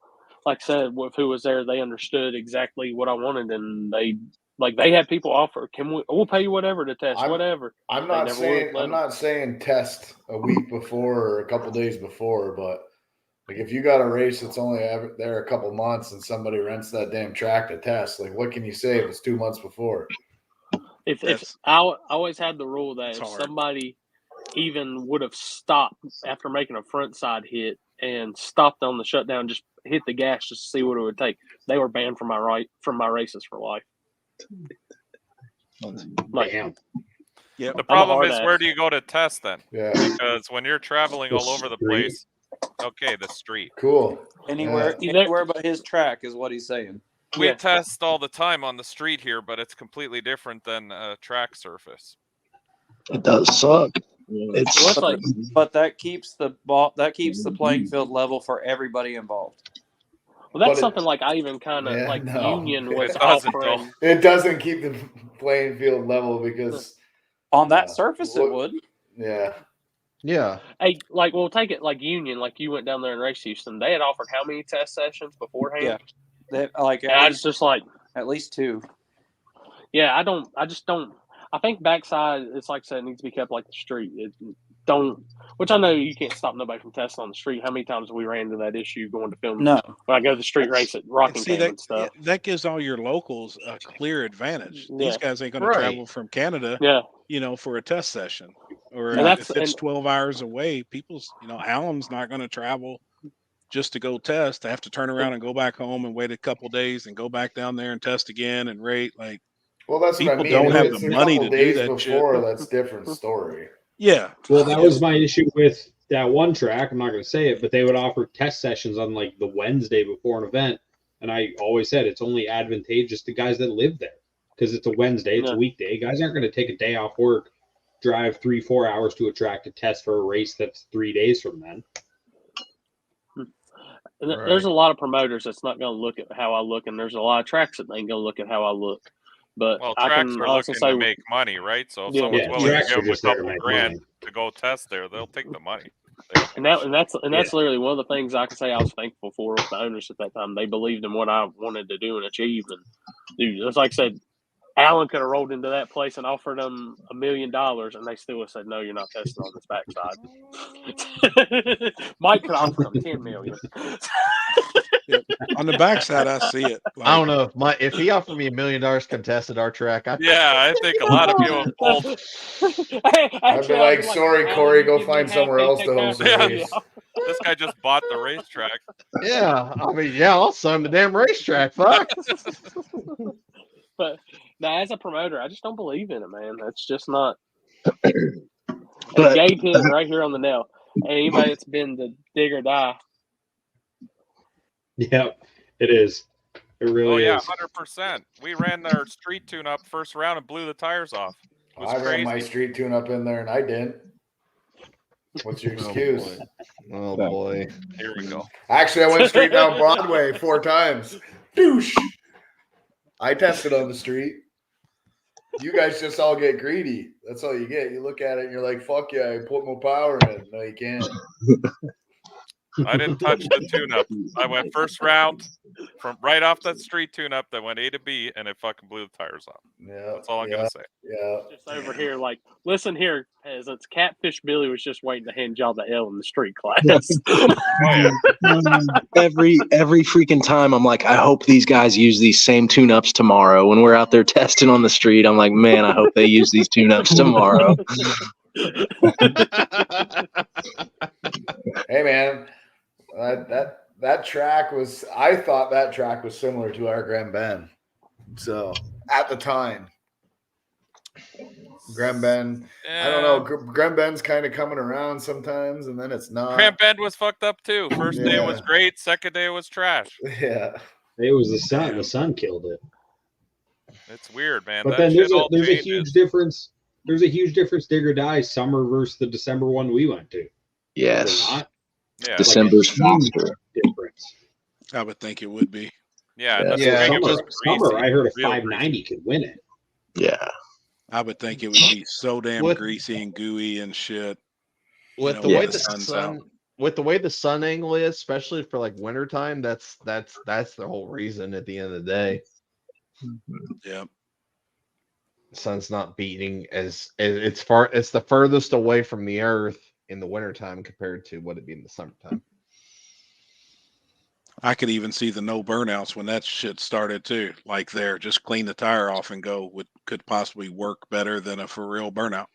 like I said, with who was there, they understood exactly what I wanted, and they had people offer, we'll pay you whatever to test, whatever. I'm They not never would've saying let I'm 'em. not saying test a week before or a couple days before, but like if you got a race that's only there a couple months and somebody rents that damn track to test, like what can you say if it's 2 months before? If I always had the rule that if hard. somebody even would have stopped after making a front side hit and stopped on the shutdown, just hit the gas just to see what it would take, they were banned from my races for life. Damn. Yep. The problem hard is, ass. where do you go to test then? Yeah. Because when you're traveling The all over the street. place, okay, the street. Cool. Anywhere, Yeah. anywhere but his track is what he's saying. We Yeah. test all the time on the street here, but it's completely different than a track surface. It does suck. It's But that keeps the playing field level for everybody involved. Well, that's But something like I even kind of Union was It doesn't, offering. It doesn't keep the playing field level because On that surface, it what- would. yeah. Yeah. Hey, we'll take it like Union, like you went down there and raced Houston. They had offered how many test sessions beforehand? Yeah. They, like And I at was just like, at least 2. yeah, I just don't. I think backside, it's like I said, it needs to be kept like the street. Which I know you can't stop nobody from testing on the street. How many times have we ran into that issue going to film? No. When I go to the street race at Rockingham and stuff. That gives all your locals a clear advantage. Yeah. These guys ain't going to travel from Canada, for a test session. Or And if it's 12 hours away, Allen's not going to travel just to go test. They have to turn around and go back home and wait a couple days and go back down there and test again and rate. Like, Well, that's people what I mean. don't If have it's the a money couple to do days that before, shit. that's a different story. Yeah. Well, that was my issue with that one track. I'm not going to say it, but they would offer test sessions on like the Wednesday before an event. And I always said it's only advantageous to guys that live there because it's a Wednesday, it's a weekday. Guys aren't going to take a day off work, drive 3-4 hours to a track to test for a race that's 3 days from then. And there's a lot of promoters that's not going to look at how I look, and there's a lot of tracks that ain't going to look at how I look. But I tracks can are also looking say to make money, right? So if Yeah. someone's Yeah, willing to tracks give are them a just there to couple make grand money. to go test there, they'll take the money. And that's literally one of the things I can say I was thankful for with the owners at that time. They believed in what I wanted to do and achieve. And dude, just like I said, Allen could have rolled into that place and offered them $1 million, and they still would have said, "No, you're not testing on this backside." Mike could offer them $10 million. On the backside, I see it. I don't know if he offered me $1 million contested our track. Yeah, I think a lot of people pulled. I'd be like, sorry, Corey, go find somewhere else to host a Yeah. race. This guy just bought the racetrack. Yeah, I mean, I'll sign the damn racetrack. Fuck. But now, as a promoter, I just don't believe in it, man. That's just not. But- Gabe hit it right here on the nail. Anybody that's been the dig or die. Yep, it is. It really Oh yeah, is. 100%. We ran our street tune-up first round and blew the tires off. It was I crazy. ran my street tune up in there and I didn't. What's your excuse? Oh boy. Here we go. Actually, I went straight down Broadway 4 times. Douche. I tested on the street. You guys just all get greedy. That's all you get. You look at it and you're like, fuck yeah, I put more power in it. No, you can't. I didn't touch the tune-up. I went first round from right off that street tune-up that went A to B, and it fucking blew the tires off. Yeah. That's all I'm gonna say. Yeah. Just over here, like, listen here, peasants. Catfish Billy was just waiting to hand y'all the L in the street class. every freaking time I'm like, I hope these guys use these same tune-ups tomorrow. When we're out there testing on the street, I'm like, man, I hope they use these tune-ups tomorrow. Hey man, that track was. I thought that track was similar to our Grand Bend. So at the time, Grand Bend. I don't know. Grand Bend's kind of coming around sometimes, and then it's not. Grand Bend was fucked up too. First day was great. Second day was trash. Yeah. It was the sun. The sun killed it. It's weird, man. But That then shit all there's a changes. huge difference. There's a huge difference, dig or die, summer versus the December one we went to. Yes. Yeah. December's Like a huge faster. difference. I would think it would be. Yeah, in the Yeah, spring it was Summer, greasy, I heard a real 590 greasy. could win it. Yeah. I would think it would be so damn With- greasy and gooey and shit. With the way the sun, with the way the sun angle is, especially for like wintertime, that's the whole reason at the end of the day. Yep. The sun's not beating as it's the furthest away from the earth in the wintertime compared to what it'd be in the summertime. I could even see the no burnouts when that shit started too. Like there, just clean the tire off and go could possibly work better than a for real burnout.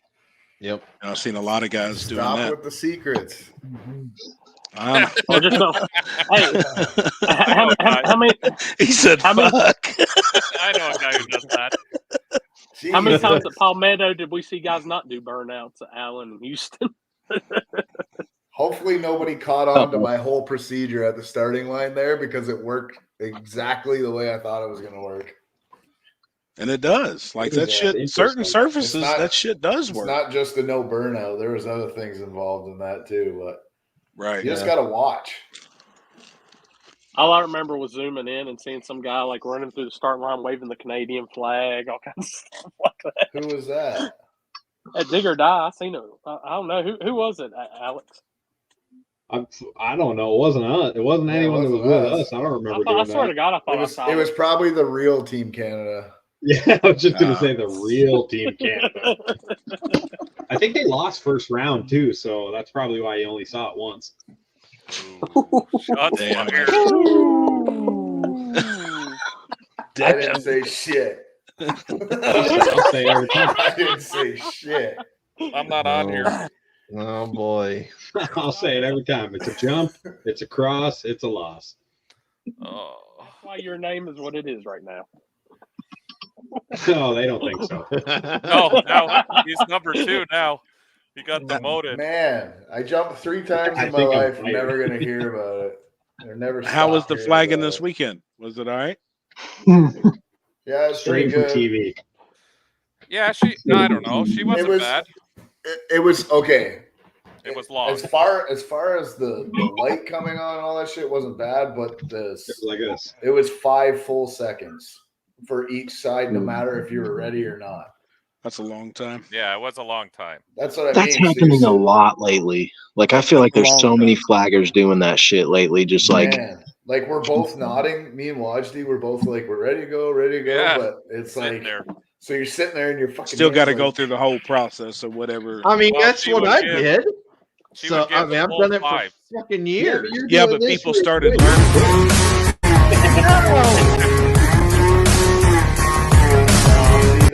Yep. And I've seen a lot of guys doing Stop that. with the secrets. I know. Or just go, hey, how many? He said, how many, "Fuck." I know a guy who does that. How many Jesus. times at Palmetto did we see guys not do burnouts at Allen and Houston? Hopefully nobody caught on to my whole procedure at the starting line there because it worked exactly the way I thought it was going to work. And it does. Like that Yeah, shit, certain surfaces, It's not- that shit does It's work. not just the no burnout. There was other things involved in that too, but Right. you just got to watch. All I remember was zooming in and seeing some guy like running through the start line, waving the Canadian flag, all kinds of stuff like that. Who was that? At Dig or Die, I seen it. I don't know who was it, Alex. I don't know. It wasn't us. It wasn't Yeah, it anyone that was wasn't with us. us. I don't remember I doing swear to that. God, I thought It was probably the real Team Canada. Yeah, I was just gonna say the real Team Canada. I think they lost first round too, so that's probably why you only saw it once. Shots Damn. fired. I didn't say shit. I'll say it every time. I didn't say shit. I'm not on here. Oh boy. I'll say it every time. It's a jump, it's a cross, it's a loss. Oh. That's why your name is what it is right now. No, they don't think so. No, now he's number 2 now. He got demoted. Man, I jumped 3 times I in my think I'm life. fired. Never going to hear about it. Or never. How was stop the hearing flagging about this it. weekend? Was it all right? Yeah, it's pretty Straight from good. TV. Yeah, I don't know. She wasn't was- bad. It was okay. It was long. As far as the light coming on and all that shit wasn't bad, but Just like this. it was 5 full seconds for each side, no matter if you were ready or not. That's a long time. Yeah, it was a long time. That's what I That's mean. So happening a you're lot lately. Like I feel like there's Long so many time. flaggers doing that shit lately. Just like Man, like we're both nodding. Me and Wajdi, we're both like, we're ready to go. Yeah, But it's sitting like, there. so you're sitting there and you're fucking Still got to hands go like- through the whole process of whatever. I mean, Well, that's she what would I give- did. She So would give I mean, the I've full done it 5. for fucking years. Yeah, but people started learning. See,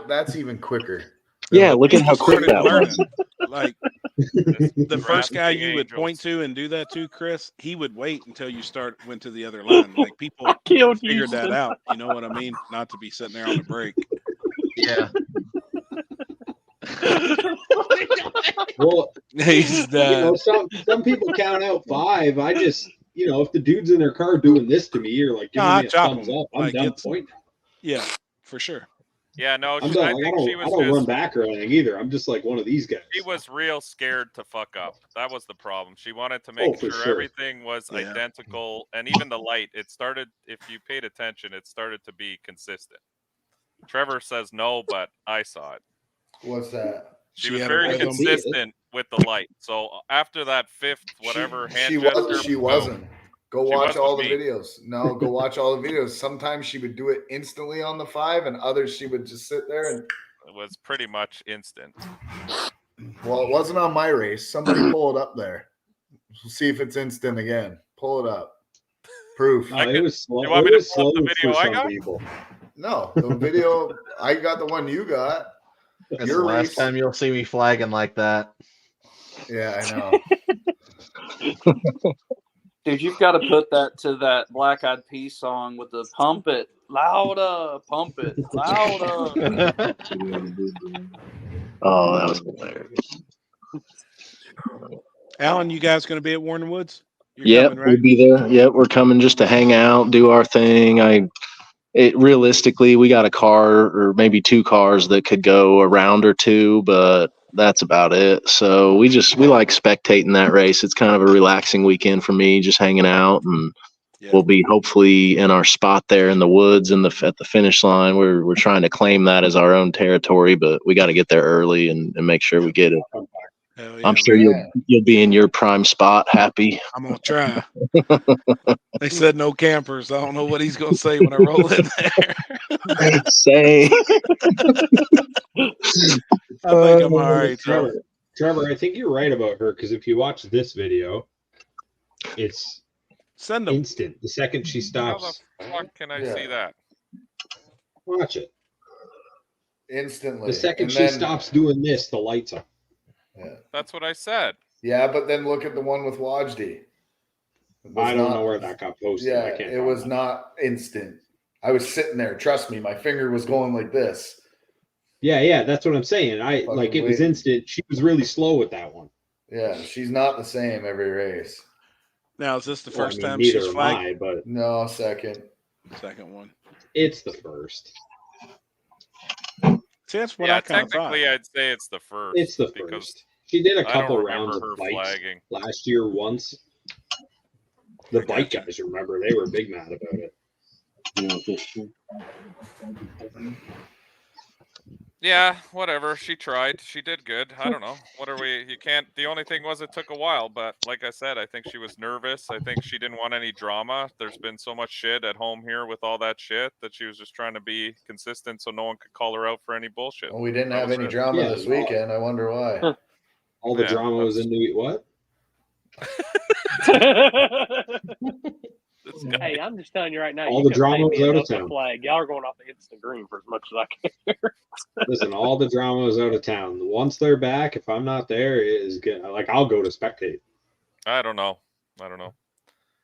that's even quicker. yeah, look at how People quick started that learning. was. Like the first guy you would point to and do that to, Chris, he would wait until you went to the other line. Like people Killed figured that Houston. out. You know what I mean? Not to be sitting there on the break. Yeah. Well, He's some people count out 5. I just, if the dude's in their car doing this to me, you're like giving No, I me a chop thumbs 'em. up. I'm Like, done it's- pointing. Yeah, for sure. Yeah, no, I'm I done. think she I was don't run just back or anything either. I'm just like one of these guys. she was real scared to fuck up. That was the problem. She wanted to make for sure sure. everything was Yeah. identical, and even the light. It started. If you paid attention, it started to be consistent. Trevor says no, but I saw it. What's that? She She was had a very rhythm. consistent with the light. So after that 5th, whatever hand gesture, She boom. wasn't. Go She watch was all the with me. videos. No, go watch all the videos. Sometimes she would do it instantly on the 5, and others she would just sit there and. It was pretty much instant. Well, it wasn't on my race. Somebody pull it up there. We'll see if it's instant again. Pull it up. Proof. No, it was slow. you want It me to was pull up slow the video for I some got? people. No, the video. I got the one you got. That's Your the last race. time you'll see me flagging like that. Yeah, I know. Dude, you've got to put that to that Black Eyed Peas song with the pump it louder, pump it louder. Oh, that was hilarious. Alan, you guys going to be at Warren Woods? You're Yep, coming, right? we'll be there. Yep, we're coming just to hang out, do our thing. Realistically, we got a car or maybe 2 cars that could go a round or 2, but that's about it. So we like spectating that race. It's kind of a relaxing weekend for me, just hanging out and we'll be hopefully in our spot there in the woods and at the finish line. We're trying to claim that as our own territory, but we got to get there early and make sure we get it. I'm sure you'll be in your prime spot, happy. I'm gonna try. They said no campers. I don't know what he's gonna say when I roll in there. Say. I think I'm all right, Trevor. Trevor, I think you're right about her because if you watch this video, it's instant. The second she stops. How the fuck can I see that? Watch it. Instantly. The second And she then- stops doing this, the lights on. Yeah. That's what I said. Yeah, but then look at the one with Wajdi. I don't know where that got posted. Yeah, I can't it was not instant. I was sitting there. Trust me, my finger was going like this. Yeah, that's what I'm saying. It was wait. instant. She was really slow with that one. Yeah, she's not the same every race. Now, is this the Well, first I mean, time neither she's am flagged? I, but No, second. Second one. it's the first. See, that's what Yeah, I kind of thought. technically, I'd say it's the first. It's the because first. She did a I don't couple remember rounds of her bikes flagging. last year once. The bike guys remember they were big mad about it. Yeah, whatever. She tried. She did good. I don't know. What are we? You can't. The only thing was it took a while, but like I said, I think she was nervous. I think she didn't want any drama. There's been so much shit at home here with all that shit that she was just trying to be consistent so no one could call her out for any bullshit. Well, we didn't That have was any it. drama Yeah, this weekend. I wonder why. All the Yeah, drama was in New what? Hey, I'm just telling you right now. All you the couldn't pay drama me was out of enough to town. flag. Y'all are going off the instant green for as much as I care. Listen, all the drama was out of town. Once they're back, if I'm not there, it is good. Like I'll go to spectate. I don't know.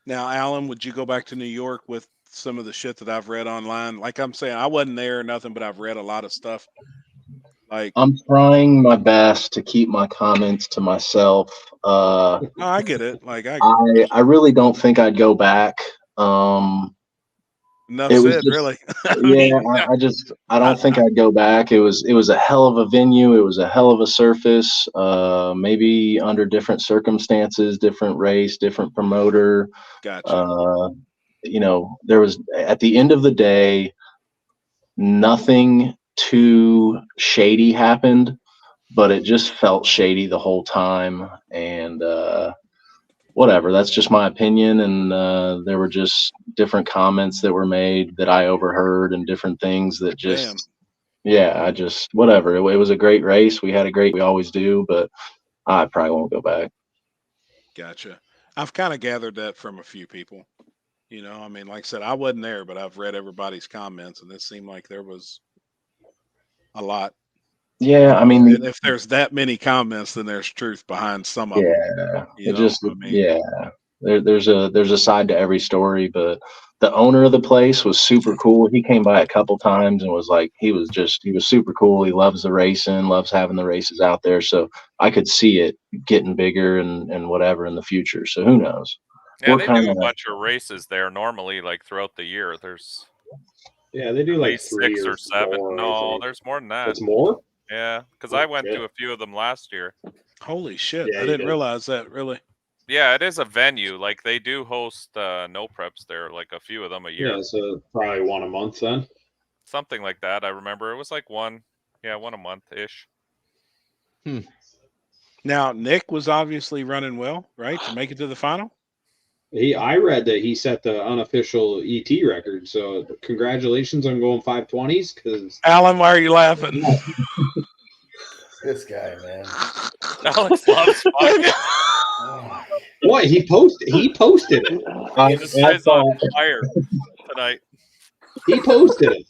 Now, Alan, would you go back to New York with some of the shit that I've read online? Like I'm saying, I wasn't there or nothing, but I've read a lot of stuff. Like I'm trying my best to keep my comments to myself. no, I get it. Like I really don't think I'd go back. Enough It was said, just, really. I don't think I'd go back. It was a hell of a venue. It was a hell of a surface. Maybe under different circumstances, different race, different promoter. Gotcha. There was at the end of the day, nothing too shady happened, but it just felt shady the whole time. And whatever, that's just my opinion. And there were just different comments that were made that I overheard and different things that just, whatever. It was a great race. We always do, but I probably won't go back. Gotcha. I've kind of gathered that from a few people. I mean, like I said, I wasn't there, but I've read everybody's comments, and it seemed like there was a lot. Yeah, I mean, and if there's that many comments, then there's truth behind some of them. There's a side to every story, but the owner of the place was super cool. He came by a couple times and was like, he was super cool. He loves the racing, loves having the races out there. So I could see it getting bigger and whatever in the future. So who knows? Yeah, they do a bunch of races there normally, like throughout the year. There's they do at like least 3 6 or 7. more, I No, think. there's more than that. It's more? Yeah, because Oh, I went shit. to a few of them last year. Holy shit! Yeah, I you didn't did. realize that. Really? Yeah, it is a venue. Like they do host no preps there, like a few of them a year. Yeah, so probably one a month then. Something like that. I remember it was like one a month ish. Now Nick was obviously running well, right, to make it to the final. I read that he set the unofficial ET record. So congratulations on going 520s. Because Alan, why are you laughing? This guy, man. Alex loves fucking. What he posted it. This guy's on fire tonight. He posted it.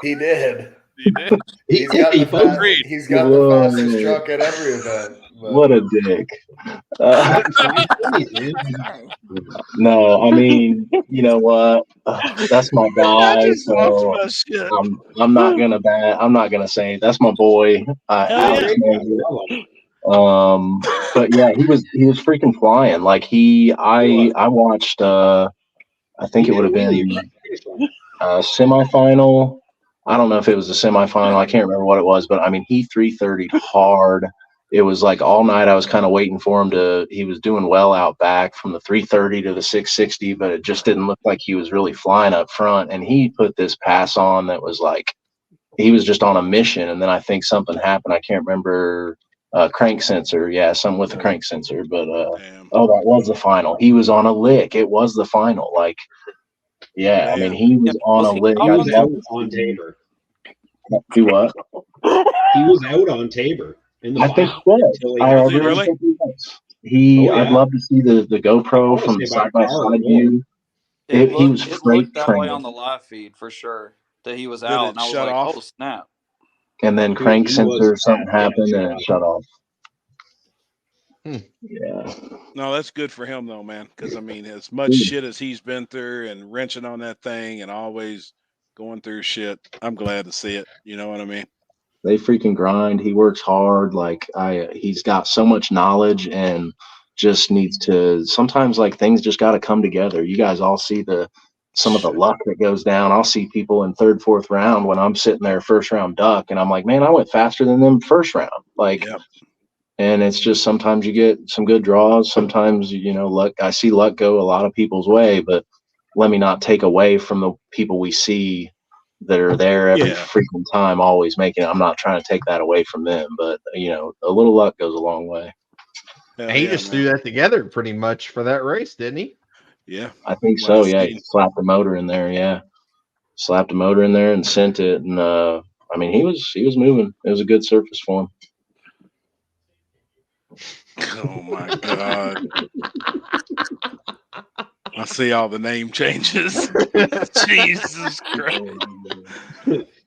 He did. He did. He's got the fastest truck at every event. But... What a dick. No, I mean, you know what? That's my guy. So I'm not gonna say that's my boy. Alex Major. But yeah, he was freaking flying. Like I watched. I think it would have been semifinal. I don't know if it was a semifinal. I can't remember what it was, but I mean, he 330'd hard. it was like all night I was kind of waiting for him to. He was doing well out back from the 330 to the 660, but it just didn't look like he was really flying up front. And he put this pass on that was like he was just on a mission. And then I think something happened. I can't remember. Crank sensor, yeah, something with the crank sensor. But oh, that was the final. He was on a lick. It was the final. Like, yeah, I mean, he was on a lick. He was out on Tabor. Do what? He was out on Tabor in the I think final. so. I really think he was. He, Oh, yeah. I'd love to see the GoPro from the side by side view. He was It freight looked that way trained. on the live feed for sure that he was Did out, it and I was shut like, off? "Oh snap!" And then crank sensor, something happened and it shut off. Yeah. No, that's good for him though, man. Because I mean, as much shit as he's been through and wrenching on that thing and always going through shit, I'm glad to see it. You know what I mean? They freaking grind. He works hard. Like he's got so much knowledge and just needs to. Sometimes like things just got to come together. You guys all see some of the luck that goes down. I'll see people in third, fourth round when I'm sitting there first round duck, and I'm like, man, I went faster than them first round. Like, and it's just sometimes you get some good draws. Sometimes luck. I see luck go a lot of people's way, but let me not take away from the people we see that are there every freaking time, always making it. I'm not trying to take that away from them, but a little luck goes a long way. And he just threw that together pretty much for that race, didn't he? Yeah, I think so. Yeah, he slapped the motor in there. Yeah, slapped the motor in there and sent it. And I mean, he was moving. It was a good surface for him. Oh my god! I see all the name changes. Jesus Christ!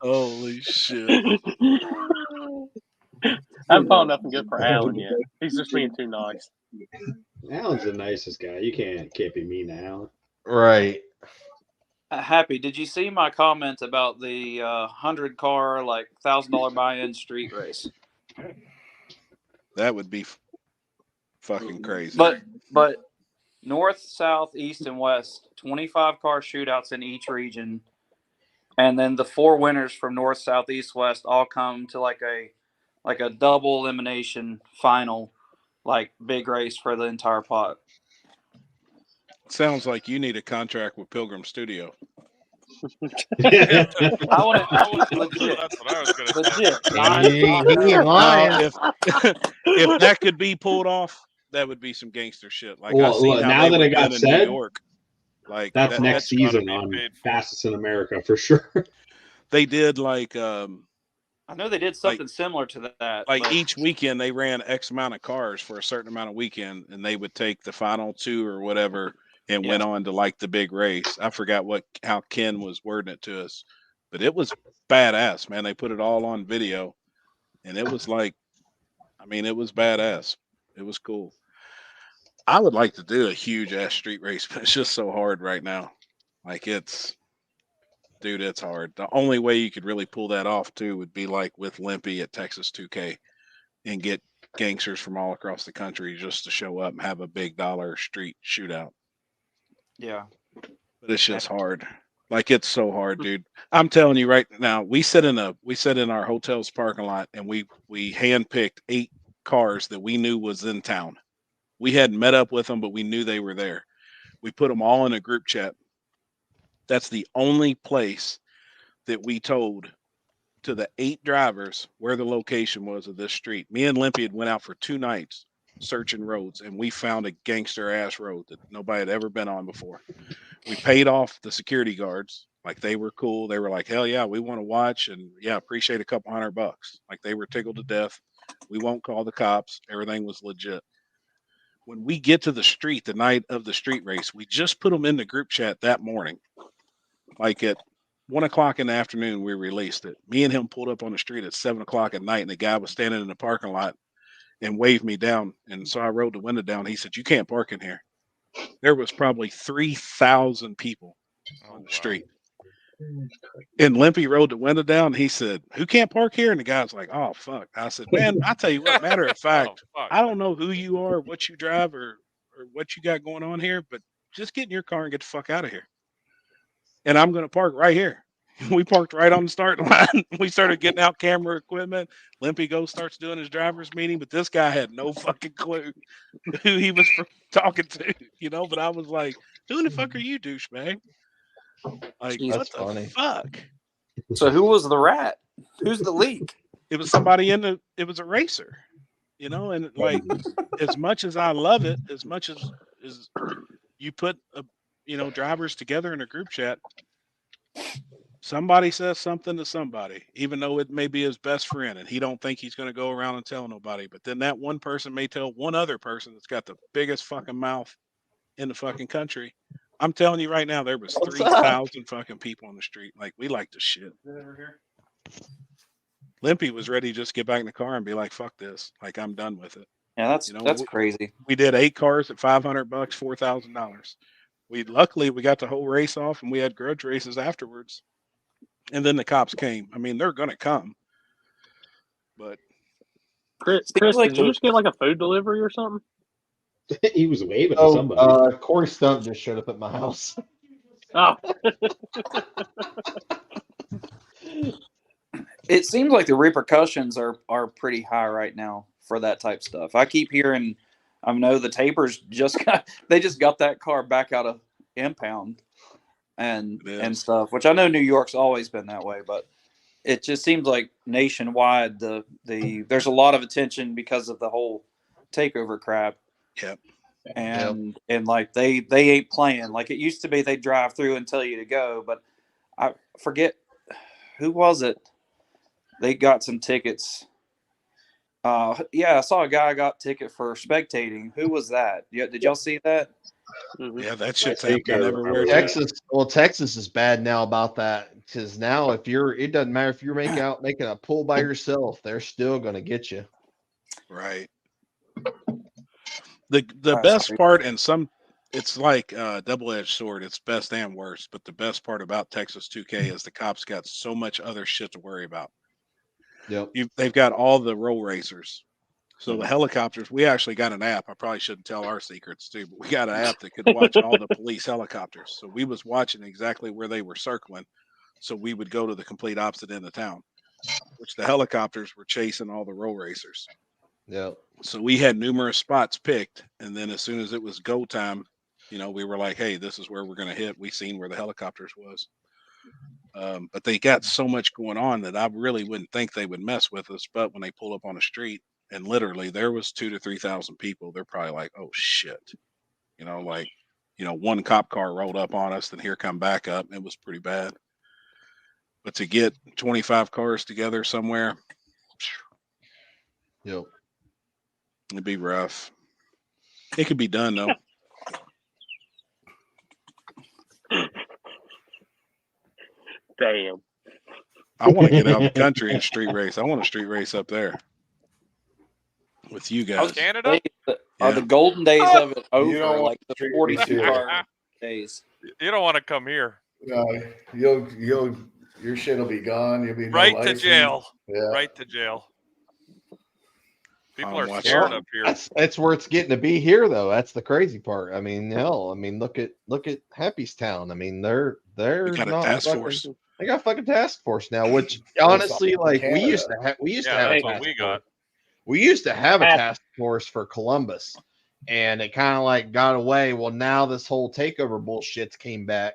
Holy shit! I haven't found nothing good for Alan yet. He's just being too nice. Alan's the nicest guy. You can't be mean to Alan. Right. Happy, did you see my comment about the 100 car like $1,000 buy-in street race? That would be fucking crazy. But north, south, east, and west, 25 car shootouts in each region, and then the 4 winners from north, south, east, west all come to like a double elimination final, like big race for the entire pot. Sounds like you need a contract with Pilgrim Studio. I want it legit. That's what I was going to Legit. If that could be pulled off, that would be some gangster shit. Like well, I seen how now they that would it got win in said, New York. Like that's next season on Fastest in America for sure. They did like I know they did something similar to that. Like each weekend they ran X amount of cars for a certain amount of weekend, and they would take the final 2 or whatever and went on to like the big race. I forgot how Ken was wording it to us, but it was badass, man. They put it all on video, and it was like, I mean, it was badass. It was cool. I would like to do a huge ass street race, but it's just so hard right now. Like dude, it's hard. The only way you could really pull that off too would be like with Limpy at Texas 2K and get gangsters from all across the country just to show up and have a big dollar street shootout. Yeah. But it's just hard. Like it's so hard, dude. I'm telling you right now, we sit in our hotel's parking lot and we handpicked 8 cars that we knew was in town. We hadn't met up with them, but we knew they were there. We put them all in a group chat. That's the only place that we told to the 8 drivers where the location was of this street. Me and Limpy had went out for 2 nights searching roads, and we found a gangster ass road that nobody had ever been on before. We paid off the security guards. Like they were cool. They were like, hell yeah, we want to watch, and yeah, appreciate a couple $100. Like they were tickled to death. We won't call the cops. Everything was legit. When we get to the street the night of the street race, we just put them in the group chat that morning. Like at 1 o'clock in the afternoon, we released it. Me and him pulled up on the street at 7 o'clock at night, and the guy was standing in the parking lot and waved me down. And so I rolled the window down. He said, "You can't park in here." There was probably 3,000 people on the street. And Limpy rolled the window down. And he said, "Who can't park here?" And the guy's like, "Oh, fuck." I said, "Man, I tell you what, matter of fact, I don't know who you are, what you drive, or what you got going on here, but just get in your car and get the fuck out of here. And I'm going to park right here." We parked right on the starting line. We started getting out camera equipment. Limpy starts doing his driver's meeting, but this guy had no fucking clue who he was talking to, But I was like, "Who in the fuck are you, douchebag? Like, Jeez. what That's the funny. fuck?" So who was the rat? Who's the leak? It was somebody it was a racer, and like, as much as I love it, as much as you put drivers together in a group chat, somebody says something to somebody, even though it may be his best friend, and he don't think he's going to go around and tell nobody. But then that one person may tell one other person that's got the biggest fucking mouth in the fucking country. I'm telling you right now, there was What's up? 3,000 fucking people on the street. Like, we like to shit. Limpy was ready to just get back in the car and be like, "Fuck this! Like, I'm done with it." Yeah, that's crazy. We did 8 cars at $500, $4,000. Luckily we got the whole race off, and we had grudge races afterwards. And then the cops came. I mean, they're gonna come, but Chris, like did you just get like a food delivery or something? He was waving to Oh, somebody. Corey Stunt just showed up at my house. Oh, It seems like the repercussions are pretty high right now for that type stuff. I keep hearing, I know the Tapers just got that car back out of impound and stuff, which I know New York's always been that way, but it just seems like nationwide there's a lot of attention because of the whole takeover crap. Yep. And like they ain't playing like it used to be. They drive through and tell you to go, but I forget who was it. They got some tickets. Yeah, I saw a guy got a ticket for spectating. Who was that? Yeah, did y'all see that? Yeah, that shit's happening everywhere. Texas is bad now about that, because now it doesn't matter if you're making a pull by yourself, they're still gonna get you. Right. The best part, and it's like a double-edged sword. It's best and worst, but the best part about Texas 2K is the cops got so much other shit to worry about. Yep. They've got all the roll racers. So the helicopters, we actually got an app. I probably shouldn't tell our secrets too, but we got an app that could watch all the police helicopters. So we was watching exactly where they were circling. So we would go to the complete opposite end of town, which the helicopters were chasing all the roll racers. Yep. So we had numerous spots picked. And then as soon as it was go time, we were like, "Hey, this is where we're going to hit." We seen where the helicopters was. But they got so much going on that I really wouldn't think they would mess with us. But when they pull up on the street, and literally there was 2,000 to 3,000 people, they're probably like, "Oh shit," one cop car rolled up on us, and here come back up. It was pretty bad. But to get 25 cars together somewhere, yep, it'd be rough. It could be done though. damn. I want to get out of the country and street race. I want a street race up there with you guys. Canada? Are the golden days of it over? You don't Like the 42 car days. You don't want to come here. No, your shit will be gone. You'll be right to jail. Yeah. Right to jail. People are watching. scared up here. That's where it's getting to be here, though. That's the crazy part. I mean, hell, look at Happystown. I mean, they're We got a not task fucking- force. They got a fucking task force now, which honestly, like we used to have that's a what task we got. force. We used to have a task force for Columbus, and it kind of like got away. Well, now this whole takeover bullshit came back,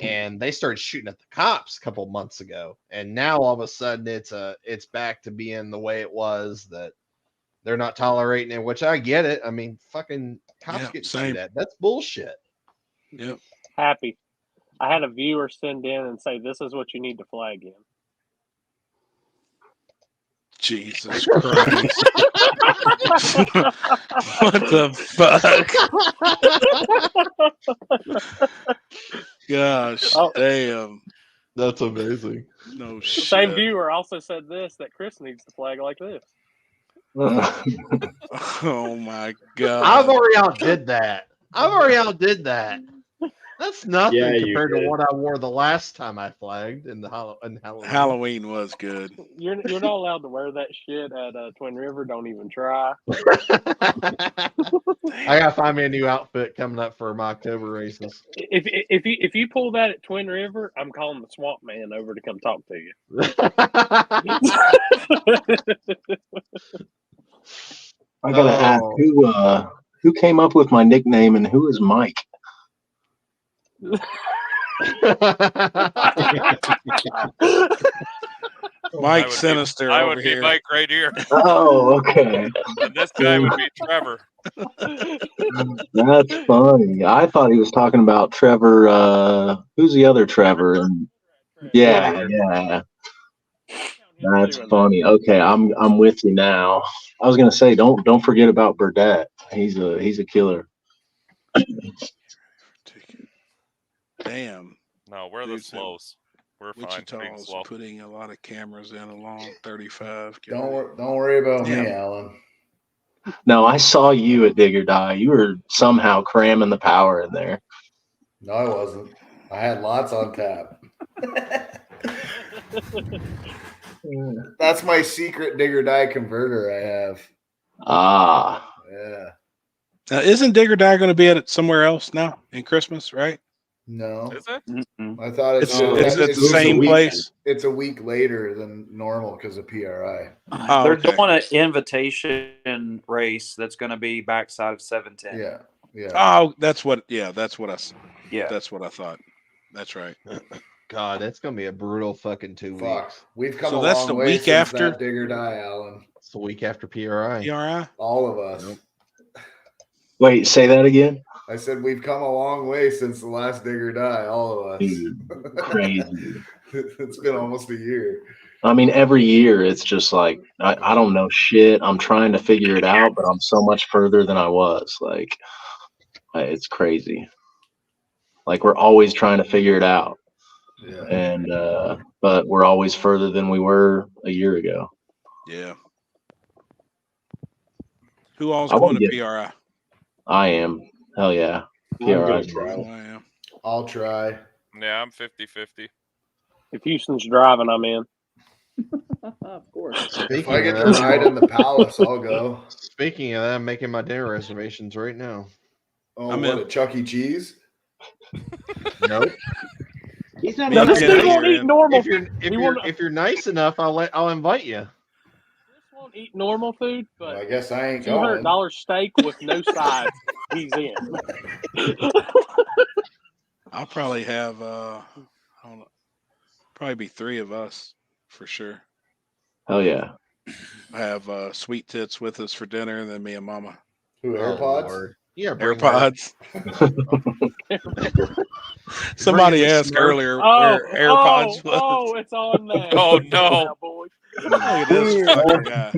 and they started shooting at the cops a couple months ago, and now all of a sudden it's back to being the way it was, that they're not tolerating it. Which I get it. I mean, fucking cops get same. that. That's bullshit. Yep. Happy. I had a viewer send in and say, "This is what you need to flag in." Jesus Christ. What the fuck? Gosh, damn. That's amazing. No The shit. same viewer also said this, that Chris needs to flag like this. Oh my God. I've already outdid that. That's nothing Yeah, you compared to did. what I wore the last time I flagged in Halloween. Halloween was good. You're not allowed to wear that shit at Twin River. Don't even try. I gotta find me a new outfit coming up for my October races. If you pull that at Twin River, I'm calling the Swamp Man over to come talk to you. I gotta ask who came up with my nickname and who is Mike? Mike Sinister I over would be here. Mike right here. Oh, okay. And this guy would be Trevor. That's funny. I thought he was talking about Trevor. Who's the other Trevor? And yeah. That's funny. Okay, I'm with you now. I was gonna say don't forget about Burdette. He's a killer. Damn. No, we're the slows. We're fine. Being Wichita's slow. putting a lot of cameras in along 35. Don't worry about me, Damn. Alan. No, I saw you at Dig or Die. You were somehow cramming the power in there. No, I wasn't. I had lots on tap. That's my secret Dig or Die converter I have. Ah. Yeah. Now, isn't Dig or Die going to be at it somewhere else now in Christmas, right? No. Is it? I thought It's at the same place. It's a week later than normal because of PRI. Oh, They're okay. doing an invitation race that's going to be backside of 710. Yeah. Oh, that's what. Yeah, that's what I. Yeah, that's what I thought. That's right. God, it's gonna be a brutal fucking 2 weeks. We've come So a that's long the way week since after? that Dig or Die, Alan. It's the week after PRI. PRI? All of us. Wait, say that again. I said we've come a long way since the last Dig or Die. All of us. Dude, crazy. It's been almost a year. I mean, every year it's just like I don't know shit. I'm trying to figure it out, but I'm so much further than I was. Like, it's crazy. Like we're always trying to figure it out, and but we're always further than we were a year ago. Yeah. Who all's I going wanna to get- PRI? I am. Hell yeah. PRI. I'll try. Yeah, I'm 50-50. If Houston's driving, I'm in. Of course. If I get to ride in the Palace, I'll go. Speaking of that, I'm making my dinner reservations right now. Oh, I'm what, in. at Chuck E. Cheese? Nope. He's not. No, this dude won't eat normal. If you're nice enough, I'll invite you. Won't eat normal food, but I guess I ain't going. $200 steak with no sides. He's in. I'll probably have. I don't know. Probably be 3 of us for sure. Hell yeah. I have Sweet Tits with us for dinner, and then me and Mama. Who, AirPods? Yeah, AirPods. Somebody asked earlier where AirPods was. Oh, it's on there. Oh, no. Look at this fucking guy.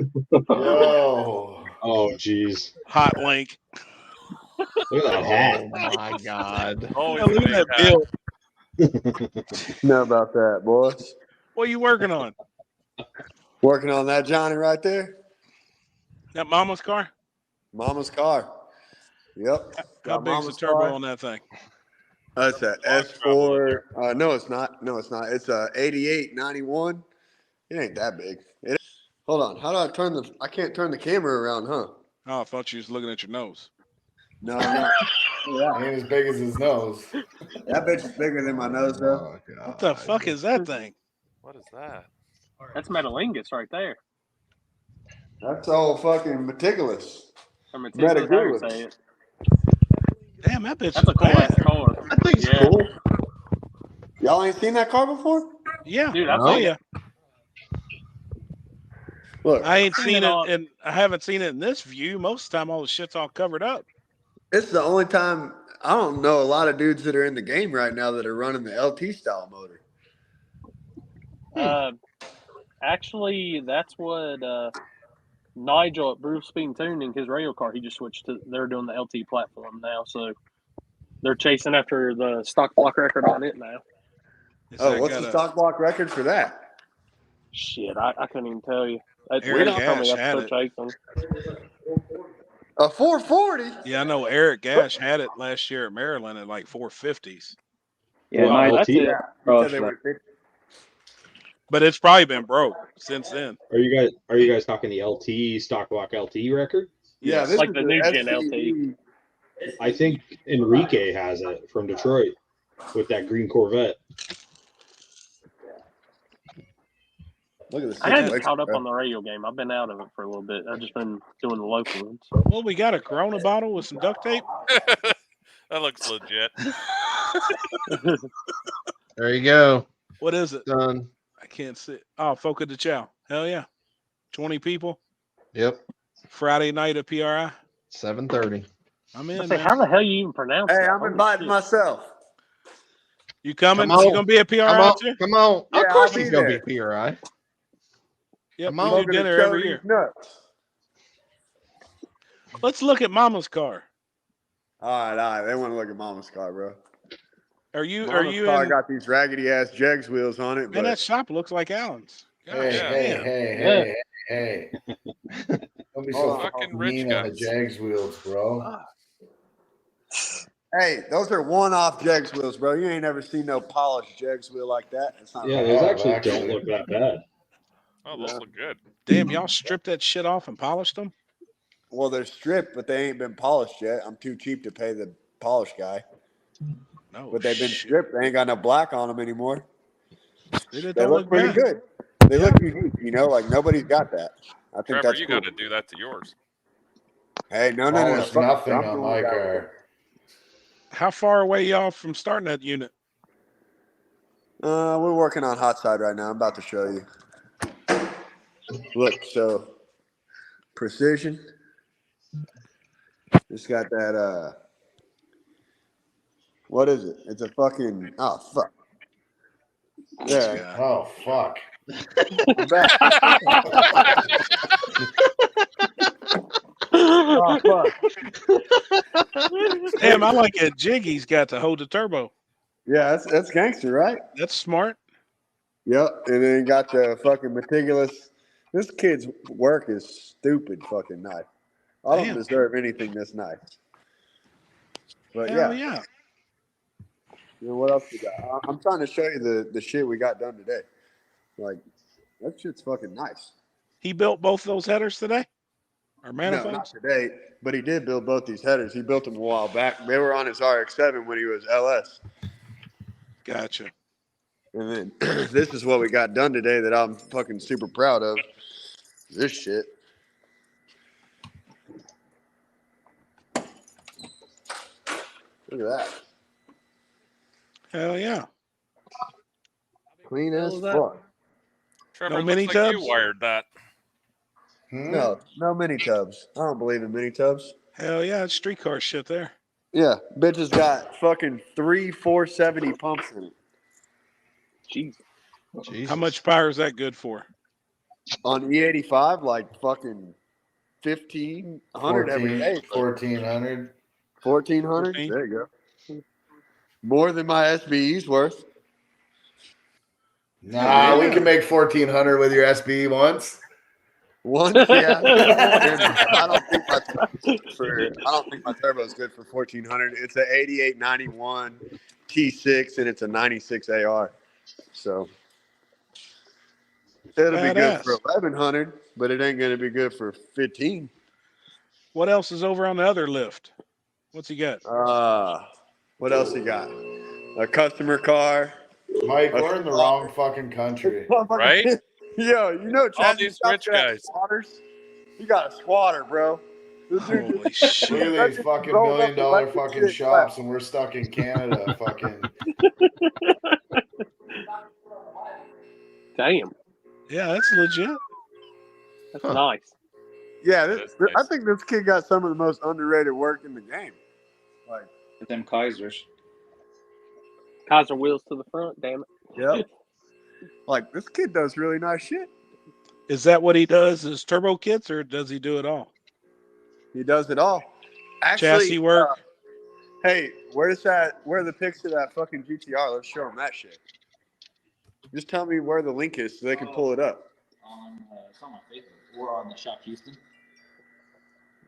Whoa. Oh, jeez. Hot link. Look at that hat. Oh my God. Always Look at that bill. Know about that, boy. What are you working on? Working on that Johnny right there. That Mama's car? Mama's car. Yep. How Got big's the Mama's turbo car. on that thing? That's a S4. No, it's not. No, it's not. It's a 8891. It ain't that big. Hold on. How do I turn the? I can't turn the camera around, huh? Oh, I thought you was looking at your nose. No. Ain't as big as his nose. That bitch is bigger than my nose, though. What the fuck is that thing? What is that? That's Metalingus right there. That's all fucking meticulous. Or meticulous, I would say it. Damn, that bitch That's is a cool ass bad. car. That thing's cool. Y'all ain't seen that car before? Yeah. Dude, I've Oh seen yeah. Look, I ain't I've seen seen it, it all- and I haven't seen it in this view. Most of the time, all the shit's all covered up. it's the only time I don't know a lot of dudes that are in the game right now that are running the LT style motor. Actually, that's what Nigel at Bruce Speed Tuning, his rail car, he just switched to. They're doing the LT platform now, so they're chasing after the stock block record on it now. Oh, what's the stock block record for that? Shit, I couldn't even tell you. Eric He told me Ash that's had so it. chasing. A 440? Yeah, I know Eric Gash had it last year at Maryland at like 450s. Yeah, Well, mine. LT. Yeah, he Oh, said they were 50. But it's probably been broke since then. Are you guys talking the LT stock block LT record? Yeah, Yes. this Like is the the new gen SCE. I think Enrique has it from Detroit with that green Corvette. Look at the I hadn't situation, caught up bro. on the radio game. I've been out of it for a little bit. I've just been doing the local ones. Well, we got a Corona bottle with some duct tape. That looks legit. There you go. What is it? Done. I can't see it. Oh, Foca de Chao. Hell yeah. 20 people. Yep. Friday night at PRI. 7:30. I'm I in, say, man. how the hell you even pronounce Hey, that? I'm Holy inviting shit. myself. You coming? Come You on. gonna be at Come PRI on. too? Come on. Yeah, Of course I'll be he's gonna there. be PRI. Yep, Come we on. do I'm gonna dinner show every these year. nuts. Let's look at Mama's car. All right. They want to look at Mama's car, bro. Are you Mama's in? car got these raggedy ass Jegs wheels on it, Man, that but shop looks like Allen's. Gosh, Hey, damn. hey. Don't be Hold so on. Fucking rich mean on the guys. Jags wheels, bro. hey, those are one-off Jegs wheels, bro. You ain't never seen no polished Jegs wheel like that. It's not Yeah, right. those have, actually don't actually. look that bad. Oh, those look good. Damn, y'all stripped that shit off and polished them? Well, they're stripped, but they ain't been polished yet. I'm too cheap to pay the polish guy. No, But they've been shit. stripped. They ain't got no black on them anymore. They They don't look pretty bad. good. They look unique, you know, like nobody's got that. I think Trevor, that's you cool. got to do that to yours. Hey, no. Polish Fuck nothing I'm on doing my that. car. How far away y'all from starting that unit? We're working on hot side right now. I'm about to show you. Look, so precision. It's got that. What is it? It's a fucking. Oh fuck. There. Oh fuck. I'm back. Oh fuck. Damn, I like that Jiggy's got to hold the turbo. Yeah, that's gangster, right? That's smart. Yep. And then got the fucking meticulous. This kid's work is stupid fucking nice. I don't Damn. deserve anything this nice. But Hell yeah. yeah. You know what else we got? I'm trying to show you the shit we got done today. Like that shit's fucking nice. He built both those headers today? Or No, not manifolds? today, but he did build both these headers. He built them a while back. They were on his RX-7 when he was LS. Gotcha. And then this is what we got done today that I'm fucking super proud of. This shit. Look at that. Hell yeah. Clean Hell as is that? fuck. Trevor, No looks mini like tubs? you wired that. No mini tubs. I don't believe in mini tubs. Hell yeah, it's streetcar shit there. Yeah, bitch has got fucking 3 470 pumps in it. Jesus. How much power is that good for? On E85, like fucking 1,500 every day. 1,400. 1,400? 14? There you go. More than my SBE's worth. Nah, we can make 1,400 with your SB once. Once, yeah. I don't think my turbo is good for 1,400. It's an 8891 T6 and it's a 96 AR. So it'll be good for Badass. 1,100, but it ain't gonna be good for 15. What else is over on the other lift? What's he got? What else he got? A customer car. Mike, we're in the wrong fucking country. Right? Yo, you know All Chassis these rich guys. squatters? You got a squatter, bro. Holy Look shit. at these fucking $1 million fucking shops, and we're stuck in Canada. Fucking. Damn. Yeah, that's legit. That's nice. Yeah, I think this kid got some of the most underrated work in the game. Like Them Kaisers. Kaiser wheels to the front, damn it. Yep. Like this kid does really nice shit. Is that what he does? Is turbo kits, or does he do it all? He does it all. Actually, Chassis work. Hey, where's that? Where are the pics of that fucking GTR? Let's show them that shit. Just tell me where the link is so they can pull it up. It's on my Facebook or on the Shop Houston.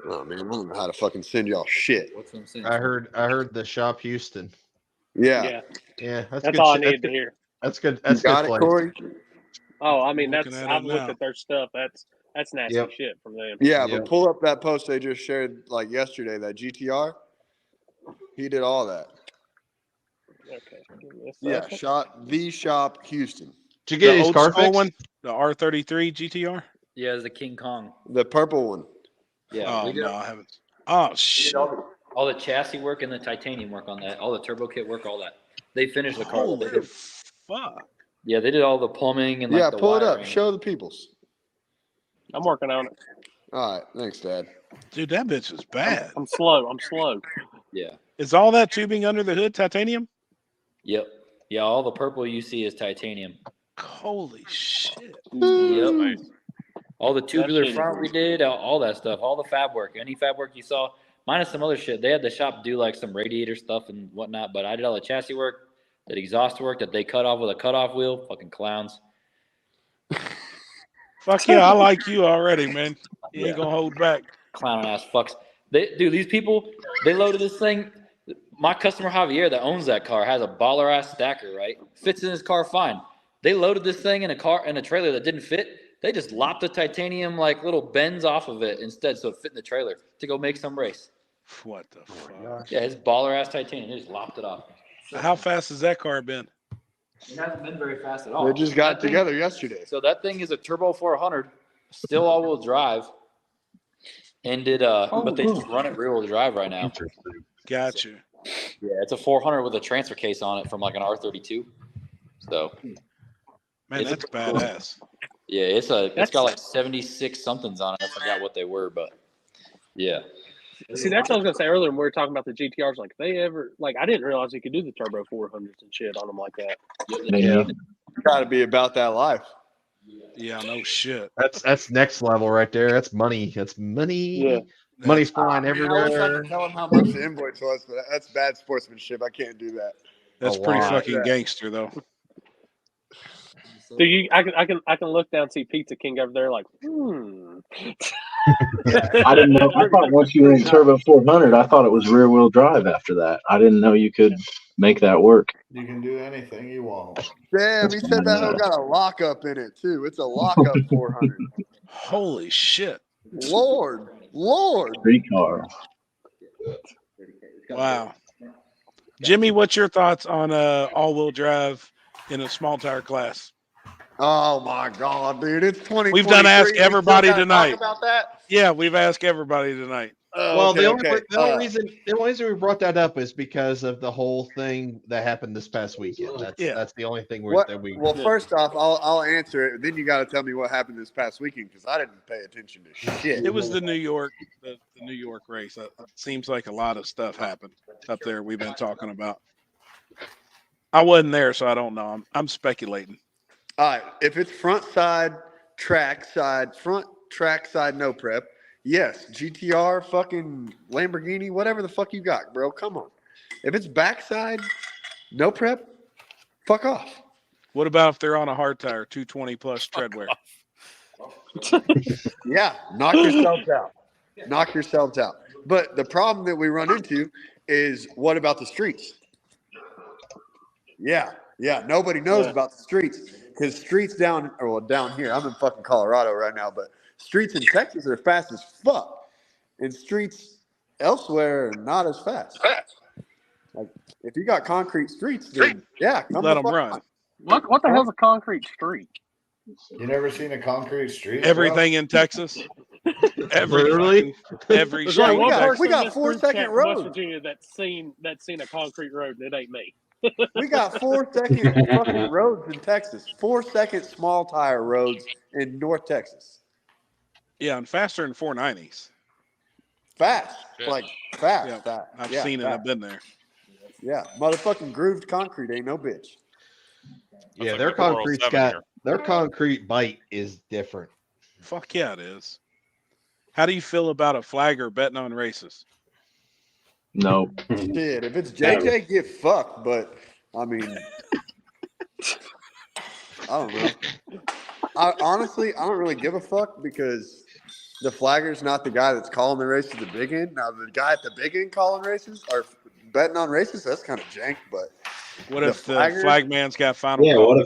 Oh man, I don't know how to fucking send y'all shit. What's what I'm saying? I heard the shop Houston. Yeah. Yeah, That's good all I shit. needed to hear. That's good. You That's good got it, place. Corey? Oh, I mean, Looking that's at I've it looked now. at their stuff. That's nasty Yep. shit from them. Yeah, Yep. but pull up that post they just shared like yesterday, that GTR. He did all that. Okay. Give me a Yeah, second. shop Houston. Did you get The his old car school fixed? one, the R33 GTR. Yeah, it's the King Kong. The purple one. Yeah, Oh we did, no, I haven't. Oh we did shit! all the chassis work and the titanium work on that, all the turbo kit work, all that. They finished the car. Holy They did, fuck! yeah, they did all the plumbing and like Yeah, the pull it wiring. up. Show the peoples. I'm working on it. All right, thanks, Dad. Dude, that bitch is bad. I'm slow. I'm slow. Yeah. Is all that tubing under the hood titanium? Yep. Yeah, all the purple you see is titanium. Holy shit! Yep. Nice. All the tubular shit is- front we did, all that stuff, all the fab work, any fab work you saw, minus some other shit. They had the shop do like some radiator stuff and whatnot, but I did all the chassis work, that exhaust work that they cut off with a cutoff wheel. Fucking clowns. Fuck yeah, I like you already, man. You ain't Yeah. gonna hold back. Clown ass fucks. Dude, these people, they loaded this thing. My customer Javier that owns that car has a baller ass stacker, right? Fits in his car fine. They loaded this thing in a trailer that didn't fit. They just lopped the titanium like little bends off of it instead, so it fit in the trailer to go make some race. What the fuck? Yeah, his baller ass titanium. They just lopped it off. How fast has that car been? It hasn't been very fast at all. They just got That thing- together yesterday. So that thing is a turbo 400, still all-wheel drive, and but they just run it rear-wheel drive right now. Gotcha. Yeah, it's a 400 with a transfer case on it from like an R32. So, Man, it's that's badass. Yeah, it's got like 76 somethings on it. I forgot what they were, but yeah. See, that's what I was gonna say earlier when we were talking about the GTRs. Like, I didn't realize you could do the turbo 400s and shit on them like that. Yeah. Got to be about that life. Yeah, no shit. That's next level right there. That's money. That's money. Yeah. Money's flying I wish I everywhere. could tell them how much the invoice was, but that's bad sportsmanship. I can't do that. That's A pretty lot. fucking gangster, though. Dude, I can look down and see Pizza King over there like, I didn't know. I thought once you were in Turbo 400, I thought it was rear wheel drive after that. I didn't know you could make that work. You can do anything you want. Damn, he said that hoe got a lockup in it too. It's a lockup 400. Holy shit. Lord. Street car. Wow. Jimmy, what's your thoughts on all-wheel drive in a small tire class? Oh my God, dude! It's 2023. We've done ask We still everybody gotta tonight. Talk about that? Yeah, we've asked everybody tonight. Oh, Well, okay, the only, okay. the only reason we brought that up is because of the whole thing that happened this past weekend. That's the only thing Well, first off, I'll answer it. Then you got to tell me what happened this past weekend because I didn't pay attention to shit. It was the New York race. It seems like a lot of stuff happened up there. We've been talking about. I wasn't there, so I don't know. I'm speculating. All right, if it's front track side, no prep. Yes, GTR, fucking Lamborghini, whatever the fuck you got, bro. Come on. If it's backside, no prep, fuck off. What about if they're on a hard tire, 220 plus tread wear? Yeah, knock yourselves out. Knock yourselves out. But the problem that we run into is what about the streets? Yeah, nobody knows about the streets because streets down here. I'm in fucking Colorado right now, but streets in Texas are fast as fuck, and streets elsewhere are not as fast. Like if you got concrete streets, then yeah, come Let the them fuck run. on. what the hell's a concrete street? You never seen a concrete street? Everything in Texas. Every Literally? every There's street. like one we person got in this 4 group second chat from West roads. Virginia that's seen a concrete road, and it ain't me. We got 4 second fucking roads in Texas. 4 second small tire roads in North Texas. Yeah, and faster than 490s. Fast, Shit. like fast. Yeah, fast. I've Yeah, seen it. fast. I've been there. Yeah, motherfucking grooved concrete ain't no bitch. Yeah, like their a 407 concrete's got here. their concrete bite is different. Fuck yeah, it is. How do you feel about a flagger betting on races? No. Shit, if it's JJ, get fucked. But I mean, I don't know. I honestly don't really give a fuck because the flagger's not the guy that's calling the race at the big end. Now, the guy at the big end calling races or betting on races, that's kind of jank. But what if the flag man's got final Yeah, call?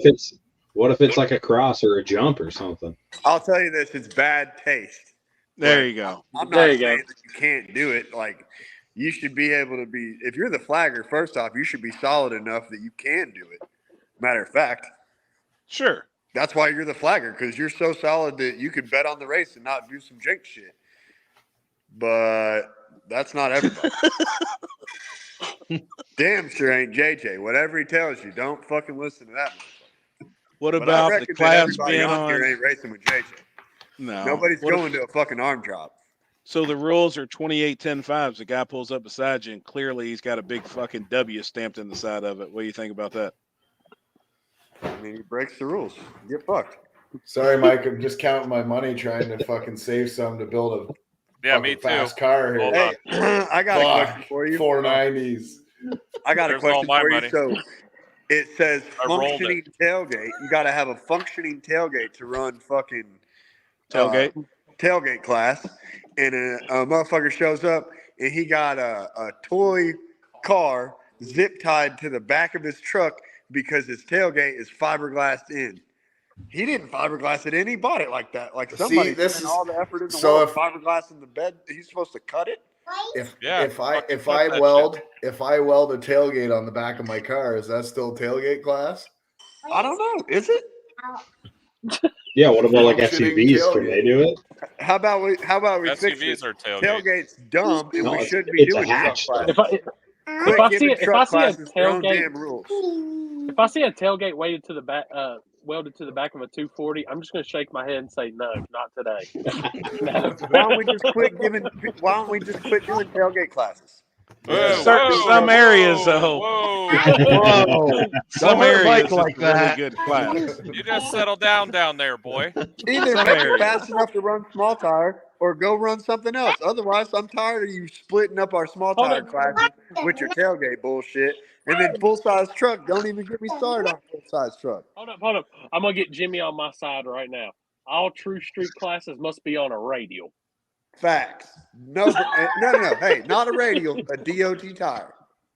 what if it's like a cross or a jump or something? I'll tell you this: it's bad taste. There you go. I'm not saying that you can't do it. Like, you should be able to be. If you're the flagger, first off, you should be solid enough that you can do it. Matter of fact, sure. That's why you're the flagger, because you're so solid that you could bet on the race and not do some jank shit. But that's not everybody. Damn sure ain't JJ. Whatever he tells you, don't fucking listen to that. What But about I the reckon class that everybody being on here on? ain't racing with JJ. No. Nobody's going to a fucking arm drop. So the rules are 28-10-5s. The guy pulls up beside you, and clearly he's got a big fucking W stamped in the side of it. What do you think about that? I mean, he breaks the rules. Get fucked. Sorry, Mike. I'm just counting my money, trying to fucking save some to build a me too. fast car here. Hey, I got a question for you. 490s. I got There's a question all my for money. you. So it says I rolled functioning tailgate. You got to have a functioning tailgate to run fucking tailgate class. And a motherfucker shows up and he got a toy car zip tied to the back of his truck because his tailgate is fiberglassed in. He didn't fiberglass it in. He bought it like that. Like somebody spent all the effort in the world fiberglass in the bed. He's supposed to cut it. If I weld a tailgate on the back of my car, is that still tailgate class? I don't know. Is it? Yeah. What about like Functioning SUVs? Can they do it? How about we fix SUVs it? are tailgates. Tailgate's dumb, and No, we it's- shouldn't be it's a doing truck hatch, though. classes. If I see a tailgate, damn rules. if I see a tailgate weighted to the back, welded to the back of a 240, I'm just going to shake my head and say no, not today. No. Why don't we just quit doing tailgate classes? Some areas, though. Whoa. Some areas, it's like a really that. good class. You just settle down there, boy. Either Some make it areas. fast enough to run small tire or go run something else. Otherwise, I'm tired of you splitting up our small tire classes with your tailgate bullshit. And then full-size truck. Don't even get me started on full-size truck. Hold up. I'm going to get Jimmy on my side right now. All true street classes must be on a radial. Facts. No. Hey, not a radial, a DOT tire.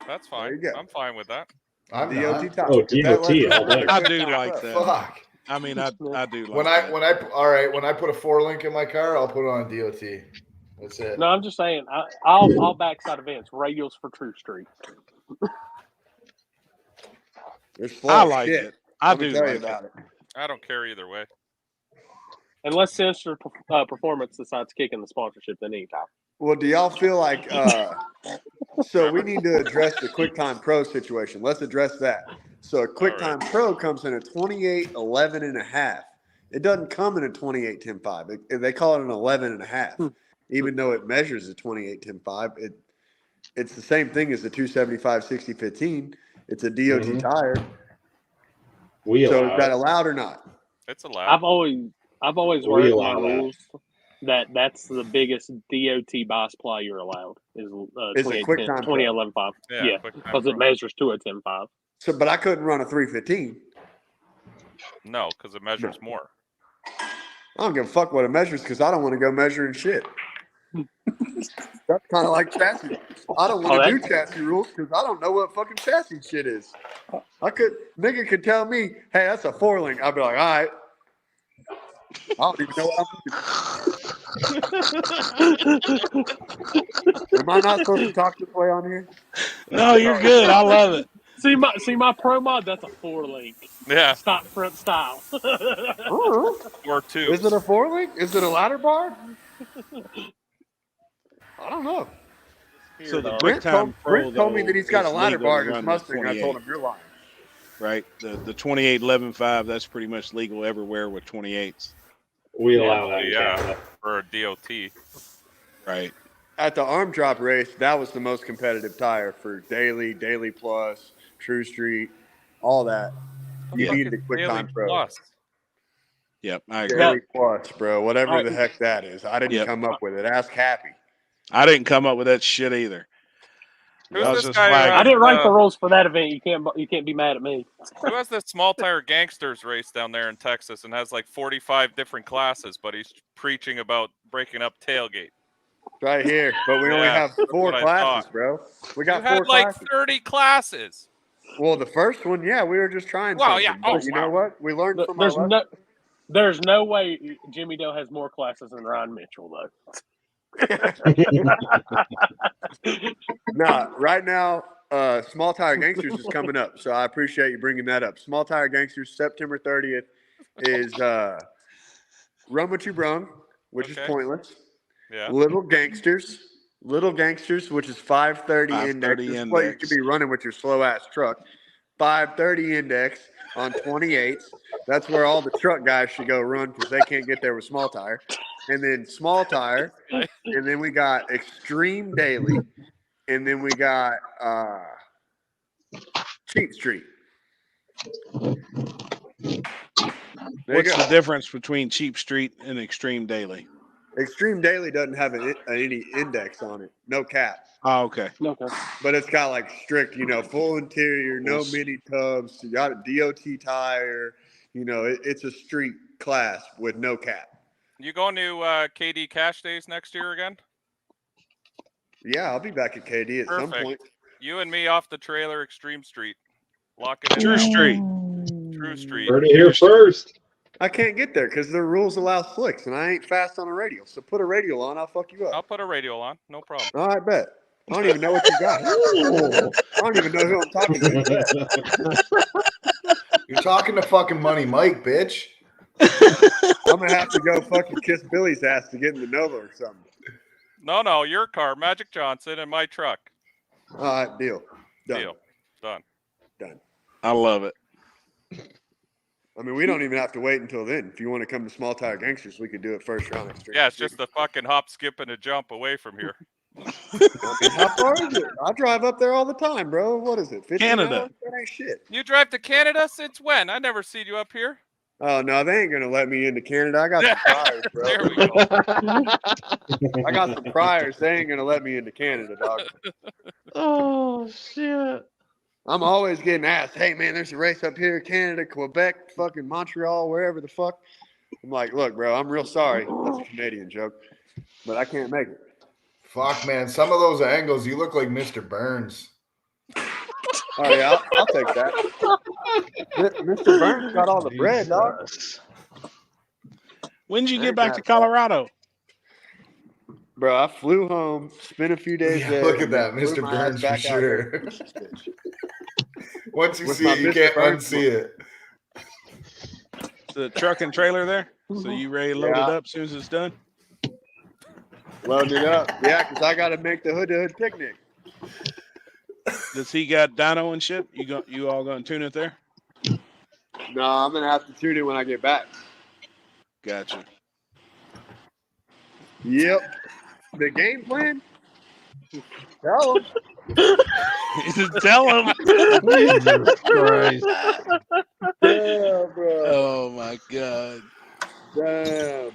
That's fine. I'm fine with that. I'm DOT not. tire. Oh, DOT all day. I do like that. Fuck. I mean, I do like When that. when I put a 4-link in my car, I'll put it on a DOT. That's it. No, I'm just saying, I'll backside events, radials for true street. I like it. I do tell you like about it. I don't care either way. Unless Sinister Performance decides kicking the sponsorship, then anytime. Well, do y'all feel like so we need to address the QuickTime Pro situation. Let's address that. So a QuickTime Pro comes in a 28.11.5. It doesn't come in a 28.10.5. They call it an 11.5, even though it measures a 28.10.5. It's the same thing as the 275/60/15. It's a DOT tire. So is that allowed or not? It's allowed. I've always worked my rules that's the biggest DOT bias-ply you're allowed is Is a QuickTime Pro. 2011.5. Yeah, because it measures to a 10.5. So, but I couldn't run a 315. No, because it measures more. I don't give a fuck what it measures because I don't want to go measuring shit. That's kind of like chassis. I don't want to do chassis rules because I don't know what fucking chassis shit is. Nigga could tell me, hey, that's a 4-link. I'd be like, all right. I don't even know what I'm looking. Am I not supposed to talk this way on here? No, you're good. I love it. See my pro mod, that's a 4-link. Yeah. Stock front style. Or 2. Is it a 4-link? Is it a ladder bar? I don't know. So the Brent QuickTime Pro told me that he's got a is ladder legal bar to in his run the Mustang. I told 28. him you're lying. Right, the 28.11.5. That's pretty much legal everywhere with 28s. We allow that. Yeah, for a DOT. Right. At the arm drop race, that was the most competitive tire for Daily Plus, True Street, all that. You need the QuickTime Pro. Plus. Yep, I agree. Daily Plus, bro. Whatever the heck that is. I didn't come up with it. Ask Happy. I didn't come up with that shit either. Who's I was this just guy? flagging. I didn't write the rules for that event. You can't be mad at me. Who has this small tire gangsters race down there in Texas and has like 45 different classes, but he's preaching about breaking up tailgate? Right here, but we only Yeah, have that's 4 what I classes, thought. bro. We You got had 4 like classes. 30 classes. Well, the first one, yeah, we were just trying Well, something. yeah. But Oh, you know what? We learned from our lessons. There's no way Jimmy Dale has more classes than Ryan Mitchell though. Nah, right now, Small Tire Gangsters is coming up, so I appreciate you bringing that up. Small Tire Gangsters, September 30th, is Run What You Brung, which is pointless. Yeah. Little Gangsters, which is 530 index. This is what you could be running with your slow ass truck. 530 index on 28s. That's where all the truck guys should go run because they can't get there with small tire. And then small tire, and then we got Extreme Daily, and then we got Cheap Street. What's the difference between Cheap Street and Extreme Daily? Extreme Daily doesn't have any index on it. No cap. Oh, okay. But it's got like strict, full interior, no mini tubs. You got a DOT tire. It's a street class with no cap. You going to KD Cash Days next year again? Yeah, I'll be back at KD at some point. You and me off the trailer, Extreme Street. Locking it True down. Street. True Street. Heard it here first. I can't get there because their rules allow slicks, and I ain't fast on a radial. So put a radial on, I'll fuck you up. I'll put a radial on. No problem. All right, bet. I don't even know what you got. I don't even know who I'm talking to. You're talking to fucking Money Mike, bitch. I'm gonna have to go fucking kiss Billy's ass to get in the Nova or something. No, your car, Magic Johnson, and my truck. All right, deal. Done. Deal. Done. Done. I love it. I mean, we don't even have to wait until then. If you want to come to Small Tire Gangsters, we could do it first round. Extreme. Yeah, it's just a fucking hop, skip, and a jump away from here. I mean, how far is it? I drive up there all the time, bro. What is it? 15 Canada. hours? That ain't shit. You drive to Canada since when? I never seen you up here. Oh no, they ain't gonna let me into Canada. I got some priors, bro. There we go. I got some priors. They ain't gonna let me into Canada, dog. Oh shit. I'm always getting asked, hey man, there's a race up here, Canada, Quebec, fucking Montreal, wherever the fuck. I'm like, look, bro, I'm real sorry. That's a Canadian joke. But I can't make it. Fuck, man. Some of those angles, you look like Mr. Burns. Oh yeah, I'll take that. Mr. Burns got all the bread, dog. When did you get back to Colorado? Bro, I flew home, spent a few days there. Look at that, and flew Mr. my Burns ass for back out sure. here. Once you With see my it, you Mr. can't Burns unsee it. The truck and trailer there? So you ready to load it up as soon as it's done? Load it up. Yeah, because I got to make the hood-to-hood picnic. Does he got dyno and shit? You all gonna tune it there? No, I'm going to have to tune it when I get back. Gotcha. Yep. The game plan? Tell him. Tell him. Jesus Christ. Yeah, bro. Oh my god. Damn.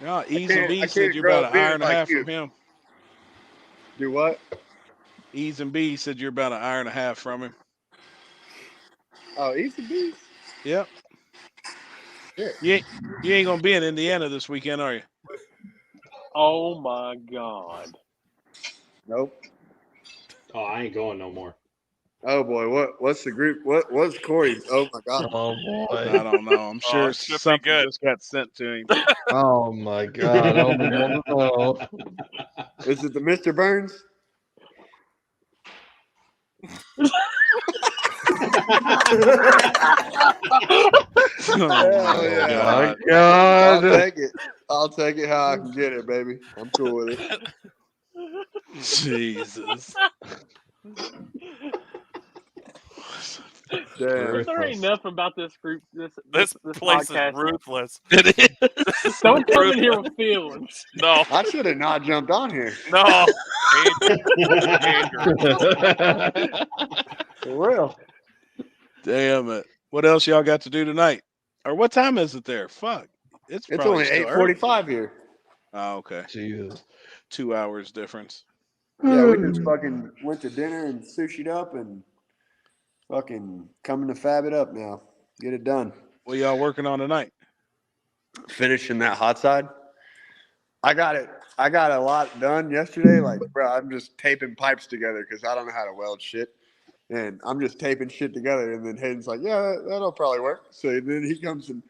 No, Ease and B said you're grow about a an hour beard and a like half you. from him. Do what? Ease and B said you're about an hour and a half from him. Oh, East and Beast? Yep. Yeah. You ain't gonna be in Indiana this weekend, are you? Oh my god. Nope. Oh, I ain't going no more. Oh boy, what's the group? What's Corey's? Oh my god. Oh boy. I don't know. I'm sure it should be something good. just got sent to him. Oh my god. Oh, no. Is it the Mr. Burns? Oh, yeah. My god. I'll take it how I can get it, baby. I'm cool with it. Jesus. Damn. There ain't nothing about this group. This place podcast. is ruthless. It is. Don't come in here with feelings. No, I should have not jumped on here. no. For real. Damn it. What else y'all got to do tonight? Or what time is it there? Fuck. It's It's probably only still early. 8:45 here. Oh, okay. Jesus. 2 hours difference. Yeah, we just fucking went to dinner and sushied up and fucking coming to fab it up now. Get it done. What y'all working on tonight? Finishing that hot side. I got a lot done yesterday. Like, bro, I'm just taping pipes together because I don't know how to weld shit. And I'm just taping shit together. And then Hayden's like, yeah, that'll probably work. So then he comes and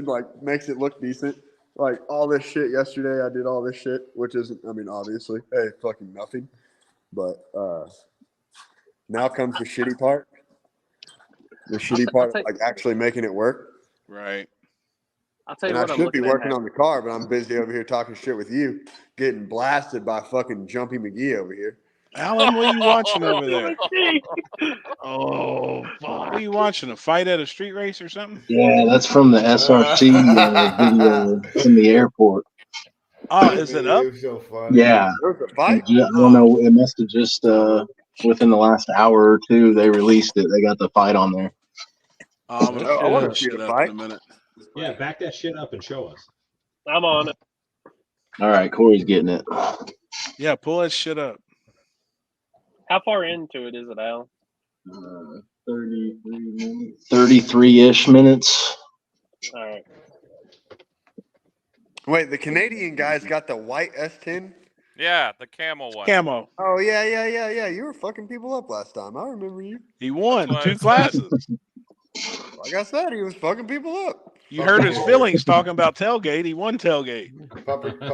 like makes it look decent. Like all this shit yesterday, I did all this shit, which isn't, I mean, obviously, hey, fucking nothing. But now comes the shitty part. The shitty part of like actually making it work. Right. I'll tell you And I what, I'm should be looking at working on the car, but I'm busy over here talking shit with you, getting blasted by fucking Jumpy McGee over here. Alan, what are you watching over there? Oh, fuck. What are you watching? A fight at a street race or something? Yeah, that's from the SRC video in the airport. Oh, is it up? So funny. Yeah. There's a fight? I don't know. It must have just within the last hour or two they released it. They got the fight on there. I'm gonna I pull want that to see shit the up fight. in a minute. Yeah, back that shit up and show us. I'm on it. All right, Corey's getting it. Yeah, pull that shit up. How far into it is it, Al? 33-ish minutes. All right. Wait, the Canadian guy's got the white S10? Yeah, the camel one. Camo. Oh, yeah. You were fucking people up last time. I remember you. He won That's what I 2 said. classes. Like I said, he was fucking people up. You heard his feelings talking about tailgate. He won tailgate.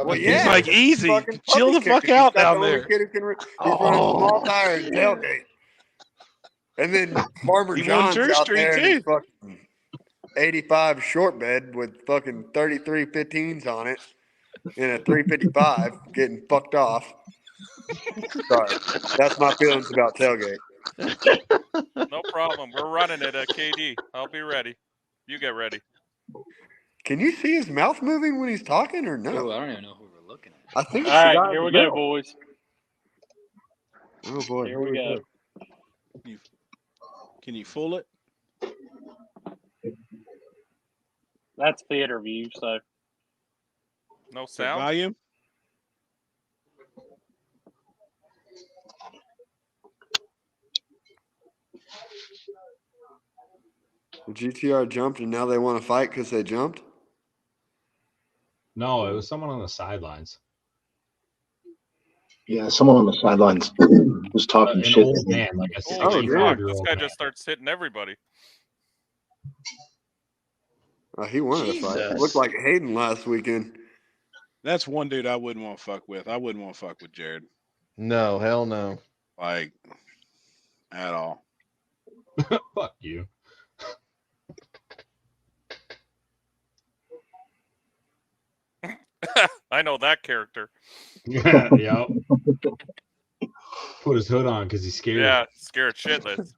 Well, yeah. He's like, easy. Fucking Chill the puppy fuck kicker. out He's got down the only there. kid who can he's running small tire and tailgate. And then Farmer He won John's Church out Street, there in his too. fucking 85 short bed with fucking 33 15s on it in a 355 getting fucked off. Sorry. That's my feelings about tailgate. No problem. We're running it at KD. I'll be ready. You get ready. Can you see his mouth moving when he's talking or no? Ooh, I don't even know who we're looking at. I think All it's the right, guy here in we the go, middle. boys. Oh boy. Here we go. Can you fool it? That's theater view, so No The sound? volume? The GTR jumped and now they want to fight because they jumped? No, it was someone on the sidelines. Yeah, someone on the sidelines was talking An shit. old man, like a Holy fuck, this 65-year-old guy man. just starts hitting everybody. He wanted to fight. Jesus. Looked like Hayden last weekend. That's one dude I wouldn't want to fuck with. I wouldn't want to fuck with Jared. No, hell no. Like, at all. Fuck you. I know that character. Yep. Put his hood on because he's scared. Yeah, scared shitless.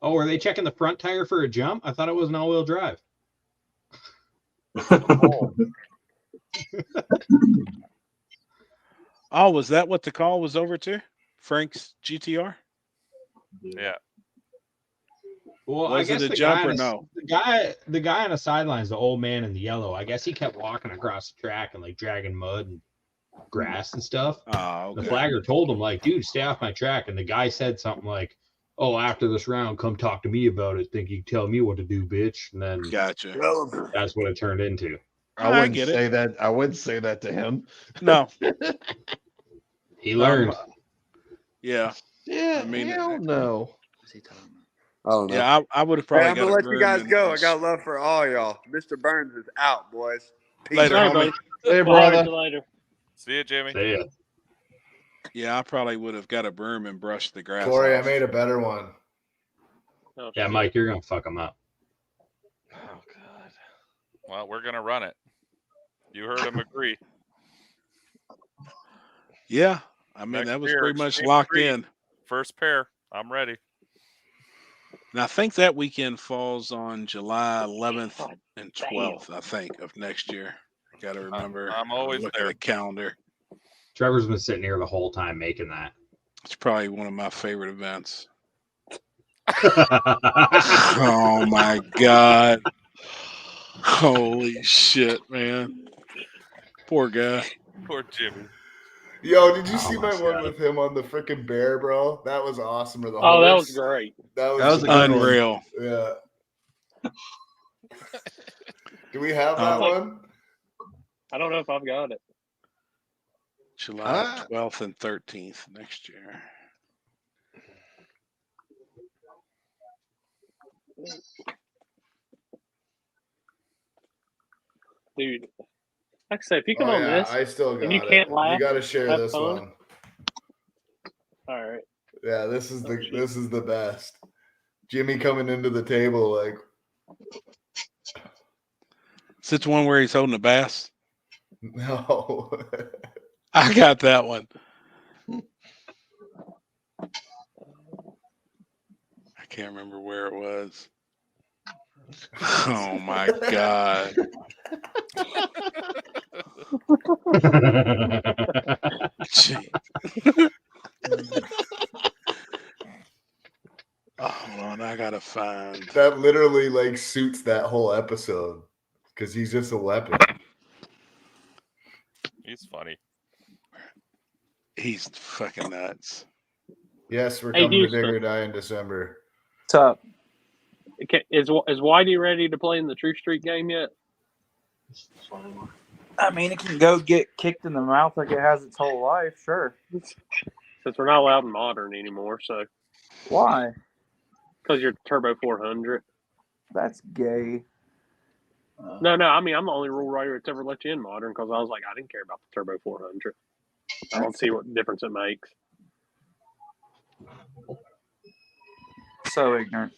Oh, were they checking the front tire for a jump? I thought it was an all-wheel drive. Oh, was that what the call was over to? Frank's GTR? Yeah. Well, Was I guess it a the jump guy or on no? the guy on the sidelines, the old man in the yellow. I guess he kept walking across the track and like dragging mud and grass and stuff. Oh, okay. The flagger told him like, "Dude, stay off my track." And the guy said something like, "Oh, after this round, come talk to me about it. Think you can tell me what to do, bitch." And then Gotcha. that's what it turned into. I wouldn't say that. I wouldn't say that to him. No. He learned. Yeah. Yeah, I mean, hell no. I don't know. Yeah, I would have Hey, probably I'm got gonna a let you broom guys and go. I brush. got love for all y'all. Mr. Burns is out, boys. Peace. Later, All right, homie. buddy. Hey, I'll brother. talk to you later. See you, Jamie. See ya. Yeah, I probably would have got a broom and brushed the grass Corey, I off. made a better one. Oh, Yeah, shit. Mike, you're gonna fuck him up. Oh god. Well, we're gonna run it. You heard him agree. Yeah. I mean, Next that was year, pretty much Extreme locked Three, in. First pair. I'm ready. And I think that weekend falls on July 11th God and damn. 12th, I think, of next year. Got to remember. I'm always look there. at the calendar. Trevor's been sitting here the whole time making that. It's probably one of my favorite events. Oh my god! Holy shit, man! Poor guy. Poor Jimmy. Yo, did you Oh see my my one God. with him on the freaking bear, bro? That was awesome. Or the Oh, horse. that was great. That That was was a good one. Unreal. Yeah. Do we have that one? I don't know if I've got it. July 12th and 13th next year. Dude, like I say, if you come Oh, on yeah, this I still got and you it. can't laugh, You got to share have this fun. one. All right. Yeah, this is the best. Jimmy coming into the table like. Is it the one where he's holding a bass? No. I got that one. I can't remember where it was. Oh my god. Gee. Oh, hold on, I gotta find. That literally like suits that whole episode because he's just a weapon. He's funny. He's fucking nuts. Yes, we're Hey, coming to Houston. Dig or Die in December. What's up? Okay, is Whitey ready to play in the True Street game yet? I mean, it can go get kicked in the mouth like it has its whole life, sure. Since we're not allowed in modern anymore, so Why? because you're Turbo 400. That's gay. No, I mean I'm the only rule writer that's ever let you in modern because I was like I didn't care about the Turbo 400. I don't see what difference it makes. So ignorant.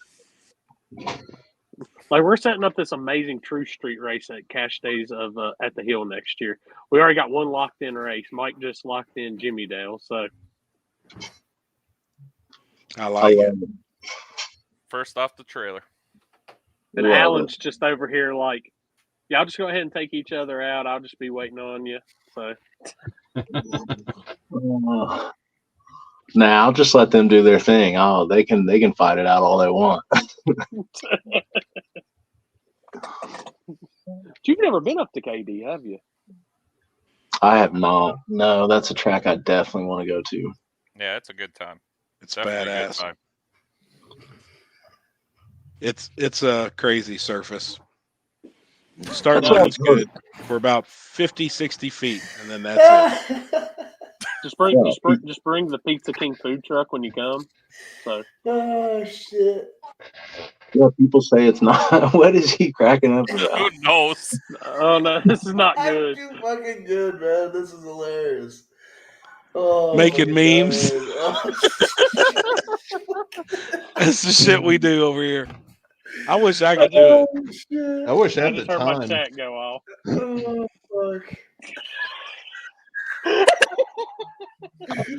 Like we're setting up this amazing True Street race at Cash Days of at the Hill next year. We already got one locked in race. Mike just locked in Jimmy Dale, so I like it. First off the trailer. and Alan's just over here like, yeah, I'll just go ahead and take each other out. I'll just be waiting on you. So Nah, I'll just let them do their thing. Oh, they can fight it out all they want. you've never been up to KD, have you? I have not. No, that's a track I definitely want to go to. Yeah, it's a good time. It's Definitely a good badass. time. It's a crazy surface. Start That's what line's I've heard. good for about 50, 60 feet, and then that's it. Just bring the Pizza King food truck when you come. So Oh shit! Yeah, people say it's not. What is he cracking up Who about? knows? Oh no, this is not good. I'm too fucking good, man. This is hilarious. Oh, Making my memes. God. Oh, That's the shit we do over here. I wish I could do it. shit. I wish I at the just heard my time. chat go off. Oh, fuck.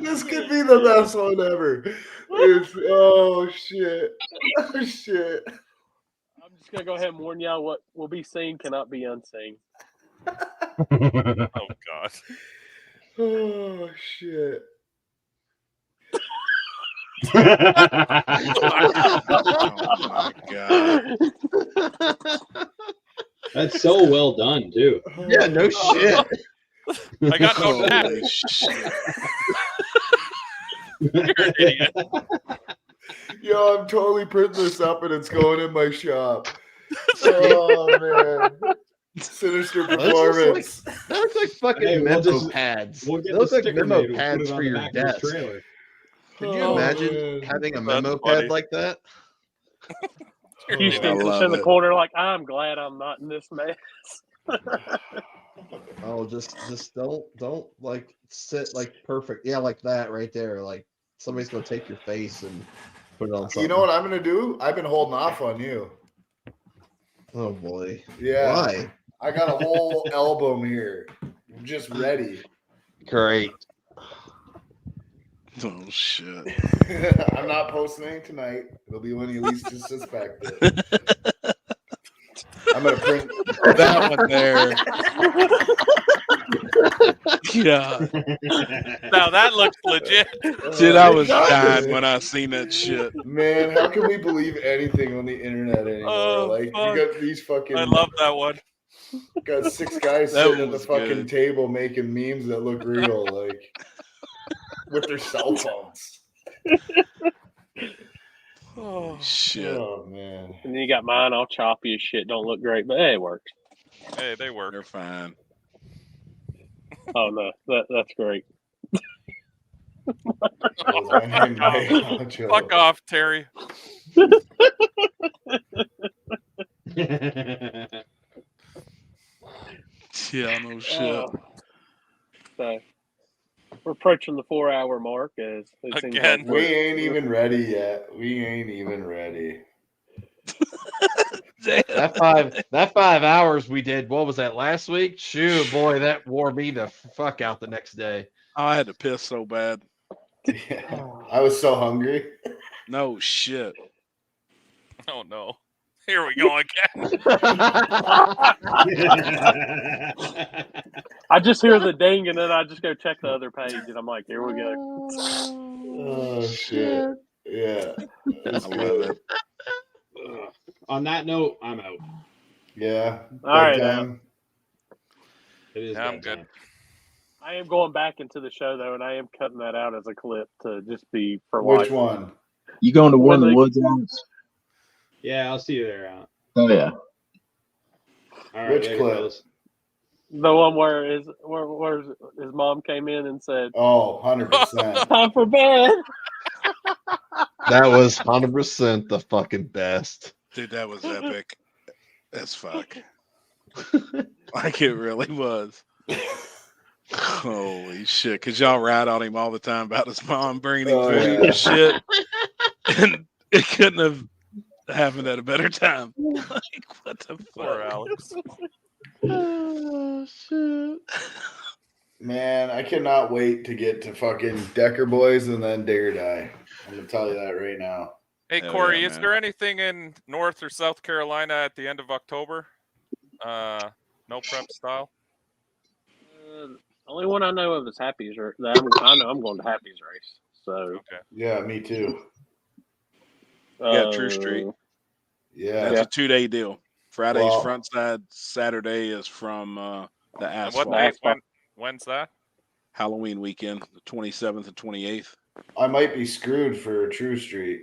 This could be the best one ever. Oh shit. Oh shit. I'm just gonna go ahead and warn y'all: what will be seen cannot be unseen. Oh god. Oh shit. Oh my god. That's so well done, too. Yeah, no shit. I got no Holy neck. shit. You're an idiot. Yo, I'm totally printing this up and it's going in my shop. Oh man. Sinister performance. That looks like fucking Hey, we'll memo just- pads. We'll get Those look the like sticker memo made. We'll put pads it on for the your back of this desk. trailer. Could you Oh, imagine man. having a That's memo funny. pad like that? Houston's I just love in the it. corner, like I'm glad I'm not in this mess. Oh, just don't like sit like perfect. Yeah, like that right there. Like somebody's gonna take your face and put it on something. You know what I'm gonna do? I've been holding off on you. Oh boy. Yeah. Why? I got a whole album here. Just ready. Great. Oh shit. I'm not posting anything tonight. It'll be when you least suspect it. I'm gonna print That one there. God. Now that looks legit. Dude, I was Exactly. dying when I seen that shit. Man, how can we believe anything on the internet anymore? Oh, Like fuck. you got these fucking. I love that one. Got 6 guys That sitting one at the was fucking good. table making memes that look real, like with their cell phones. Oh shit! Oh man! And then you got mine all choppy as shit. Don't look great, but hey, it works. Hey, they work. They're fine. Oh no, that's great. Fuck off, Terry. Yeah, no shit. So we're approaching the 4-hour mark as it seems like We ain't even ready yet. We ain't even ready. That 5 hours we did, what was that, last week? Shoot, boy, that wore me the fuck out the next day. I had to piss so bad. Yeah, I was so hungry. No shit. Oh no. Here we go again. I just hear the ding and then I just go check the other page and I'm like, here we go. Oh shit! Yeah, that's I love good. it. On that note, I'm out. Yeah. All right, bedtime. It is. Yeah, I'm good. I am going back into the show though, and I am cutting that out as a clip to just be for Which life. one? You going to War in the When they- Woods, Alex? Yeah, I'll see you there, Alan. Oh yeah. All right, Which later, clip? fellas. The one where his mom came in and said, Oh, 100%. "Time for bed." That was 100% the fucking best. Dude, that was epic as fuck. Like it really was. Holy shit. Because y'all rat on him all the time about his mom bringing him food yeah. and shit. And it couldn't have happened at a better time. Like, what the Poor fuck? Alex. Oh, shit. Man, I cannot wait to get to fucking Decker Boys and then Dare Die. I'm gonna tell you that right now. Hey Hell Corey, yeah, is man. there anything in North or South Carolina at the end of October? No prep style. Only one I know of is Happy's. I know I'm going to Happy's race. So Okay. Yeah, me too. Yeah, True Street. Yeah. That's a 2-day deal. Friday's Well- front side. Saturday is from the And asphalt. what day? When's that? Halloween weekend, the 27th and 28th. I might be screwed for True Street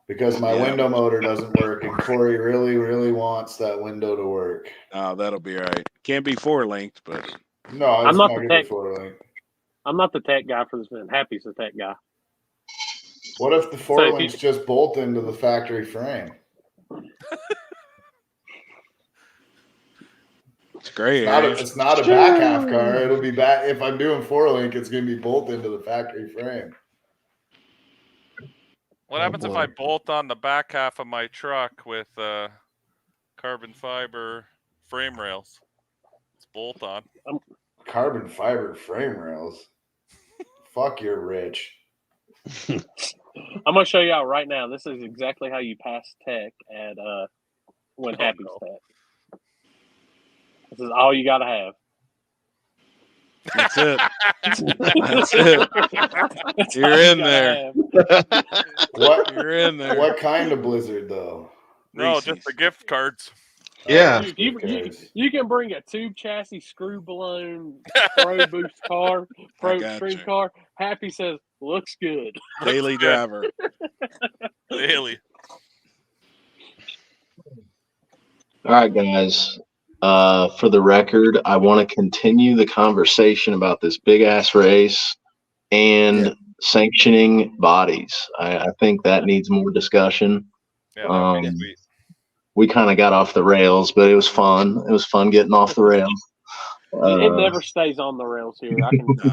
because my Yeah. window motor doesn't work, and Corey really, really wants that window to work. That'll be all right. Can't be 4-linked, but No, it's I'm not not the gonna be tech. 4-link. I'm not the tech guy for this event. Happy's the tech guy. What if the So 4-links just bolt into the factory frame? it's gray It's not area. it's not a back half car. It'll be back. If I'm doing 4-link, it's gonna be bolt into the factory frame. What happens if I bolt on the back half of my truck with carbon fiber frame rails? It's bolt on. Carbon fiber frame rails. Fuck, you're rich. I'm gonna show y'all right now. This is exactly how you pass tech at when Happy's tech. This is all you gotta have. That's it. That's it. That's You're all you in gotta there. have. What? You're in there. What kind of blizzard though? No, Reese's. just the gift cards. Yeah. Dude, you can bring a tube chassis, screw blown, pro boost car, pro got extreme you. car. Happy says looks good. Daily driver. Daily. All right, guys. For the record, I want to continue the conversation about this big ass race and sanctioning bodies. I think that needs more discussion. Yeah, that would be sweet. We kind of got off the rails, but it was fun. It was fun getting off the rails. It never stays on the rails here.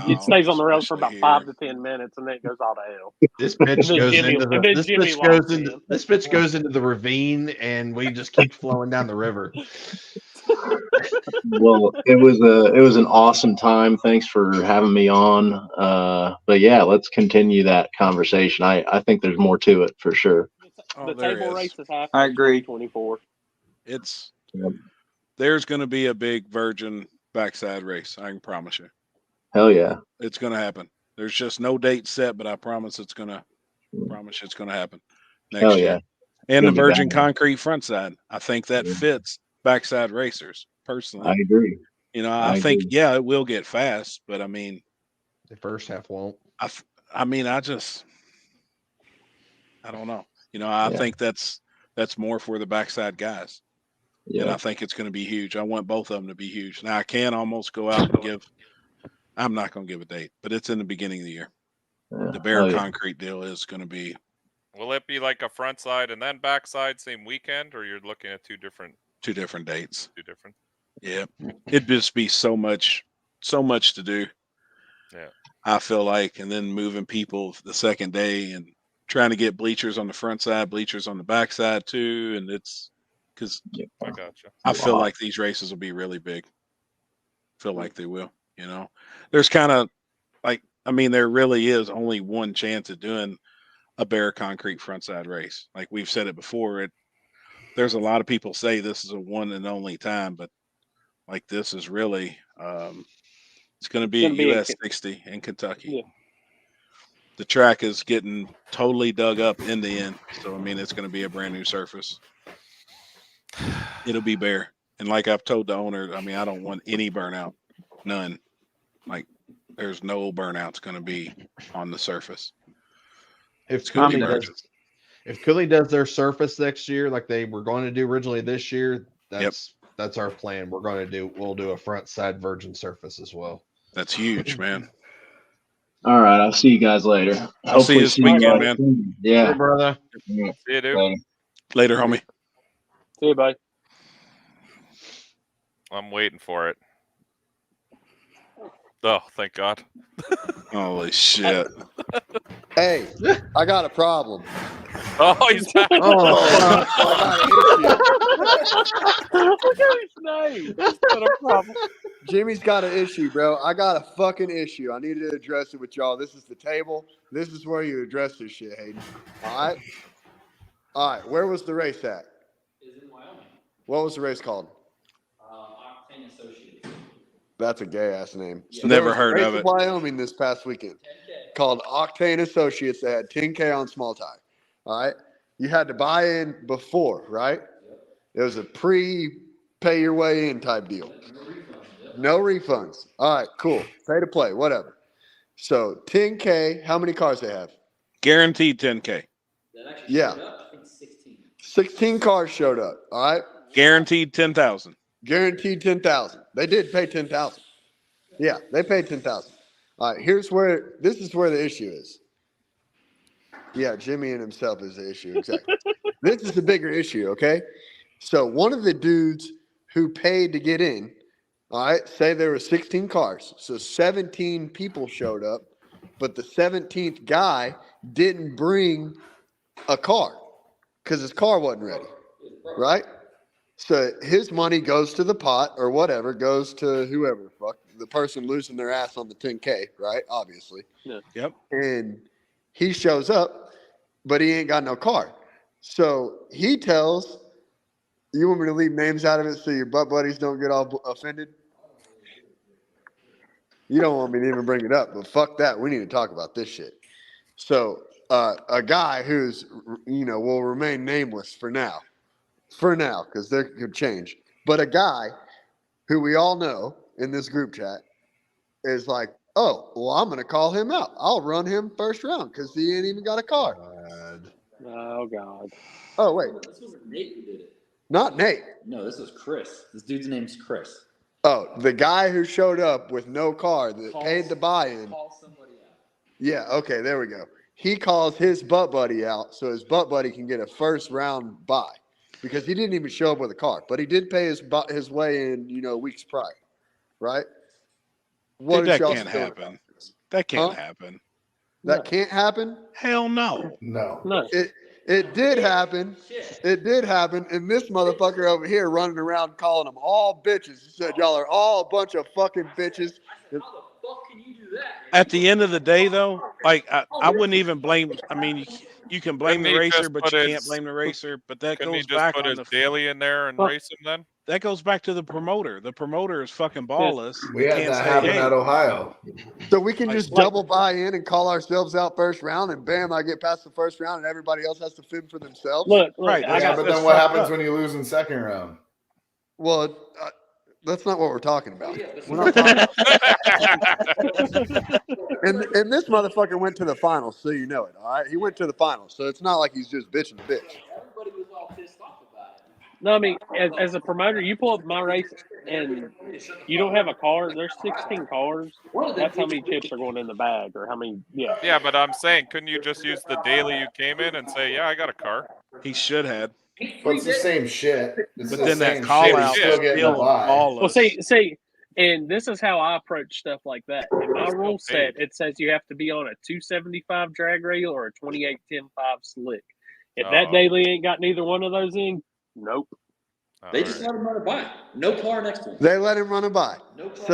It stays on the rails for about especially 5 to 10 minutes, and then it goes all to hell. This bitch And then goes Jimmy- into and then the this Jimmy bitch locks goes into in. this bitch goes into the ravine, and we just keep flowing down the river. Well, it was an awesome time. Thanks for having me on. But yeah, let's continue that conversation. I think there's more to it for sure. Oh, The there table is. race is happening I in agree. 2024. It's there's going to be a big virgin backside race. I can promise you. Hell yeah. It's going to happen. There's just no date set, but I promise it's going to happen next Hell year. yeah. And the Gonna be virgin bad. concrete front side. I think that fits backside racers personally. I agree. I think, agree. yeah, it will get fast, but I mean, The first half won't. I don't know. I think that's more for the backside guys. And I think it's going to be huge. I want both of them to be huge. Now I can almost go out and I'm not going to give a date, but it's in the beginning of the year. The bare concrete deal is going to be. Will it be like a front side and then backside same weekend, or you're looking at two different dates? Two different. Yeah, it'd just be so much to do. Yeah, I feel like, and then moving people the second day and trying to get bleachers on the front side, bleachers on the back side too, and it's because I gotcha. I feel like these races will be really big. Feel like they will. There's kind of there really is only one chance of doing a bare concrete frontside race. Like we've said it before, there's a lot of people say this is a one and only time, but like this is really it's going to be at US 60 in Kentucky. Yeah. The track is getting totally dug up in the end, so it's going to be a brand new surface. It'll be bare, and like I've told the owner, I don't want any burnout, none. Like there's no burnouts going to be on the surface. If Cooley does their surface next year, like they were going to do originally this year, that's our plan. We'll do a front side virgin surface as well. That's huge, man. All right, I'll see you guys later. I'll see you this weekend, man. Yeah, hey, brother. See you, dude. Later, homie. See you, bye. I'm waiting for it. Oh, thank God. Holy shit. Hey, I got a problem. Oh, he's back. Look at his name. He's got a problem. Jimmy's got an issue, bro. I got a fucking issue. I need to address it with y'all. This is the table. This is where you address this shit, Hayden. All right? All right. Where was the race at? It's in Wyoming. What was the race called? Octane Associates. That's a gay-ass name. So never heard of it. Wyoming this past weekend. 10K. Called Octane Associates. They had 10K on small tire. All right? You had to buy in before, right? Yep. It was a pay your way in type deal. No refunds. All right, cool. Pay to play, whatever. So 10K, how many cars they have? Guaranteed 10K. Yeah. I think 16. 16 cars showed up. All right. Guaranteed 10,000. Guaranteed 10,000. They did pay 10,000. Yeah, they paid 10,000. All right, this is where the issue is. Yeah, Jimmy and himself is the issue. Exactly. This is the bigger issue, okay? So one of the dudes who paid to get in, all right, say there were 16 cars. So 17 people showed up, but the 17th guy didn't bring a car because his car wasn't ready, right? So his money goes to the pot or whatever, goes to whoever, fuck, the person losing their ass on the 10K, right? Obviously. Yeah. Yep. And he shows up, but he ain't got no car. So he tells, you want me to leave names out of it so your butt buddies don't get all offended? You don't want me to even bring it up, but fuck that. We need to talk about this shit. So a guy who's, will remain nameless for now, because there could change. But a guy who we all know in this group chat is like, oh, well, I'm going to call him out. I'll run him first round because he ain't even got a car. Oh, God. Oh, wait. This was Nate who did it. Not Nate. No, this was Chris. This dude's name's Chris. Oh, the guy who showed up with no car that paid the buy-in. Call somebody out. Yeah, okay, there we go. He calls his butt buddy out so his butt buddy can get a first round buy because he didn't even show up with a car, but he did pay his way in, weeks prior, right? Dude, that can't happen. That can't happen. That can't happen? Hell no. No. It did happen. It did happen. And this motherfucker over here running around calling them all bitches. He said, y'all are all a bunch of fucking bitches. How the fuck can you do that? At the end of the day, though, like I wouldn't even blame. I mean, you can blame the racer, but you can't blame the racer. But that Can he goes just back put on his the daily in there and race him then? that goes back to the promoter. The promoter is fucking ballless. We He had can't that say, happen hey, at Ohio. So we can Like- just double buy in and call ourselves out first round, and bam, I get past the first round, and everybody else has to fend for themselves. Look, Right, I Yeah, got but that's then what fucked happens up. when you lose in second round? Well, that's not what we're talking about. We're not talking about. And this motherfucker went to the finals, so you know it. All right, he went to the finals, so it's not like he's just bitching a bitch. Everybody was all pissed off about it. No, I mean, as a promoter, you pull up my race and you don't have a car. There's 16 cars. That's how many chips are going in the bag, or how many. Yeah. Yeah, but I'm saying, couldn't you just use the daily you came in and say, yeah, I got a car? He should have. But it's the same shit. It's But the then that same call shit. out He's still getting a still buy. ballless. Well, see, and this is how I approach stuff like that. In my rule set, it says you have to be on a 275 drag rail or a 28-10-5 slick. If that daily ain't got neither one of those in, nope. They just let him run it by. No car next to him. They let him run it by. No car.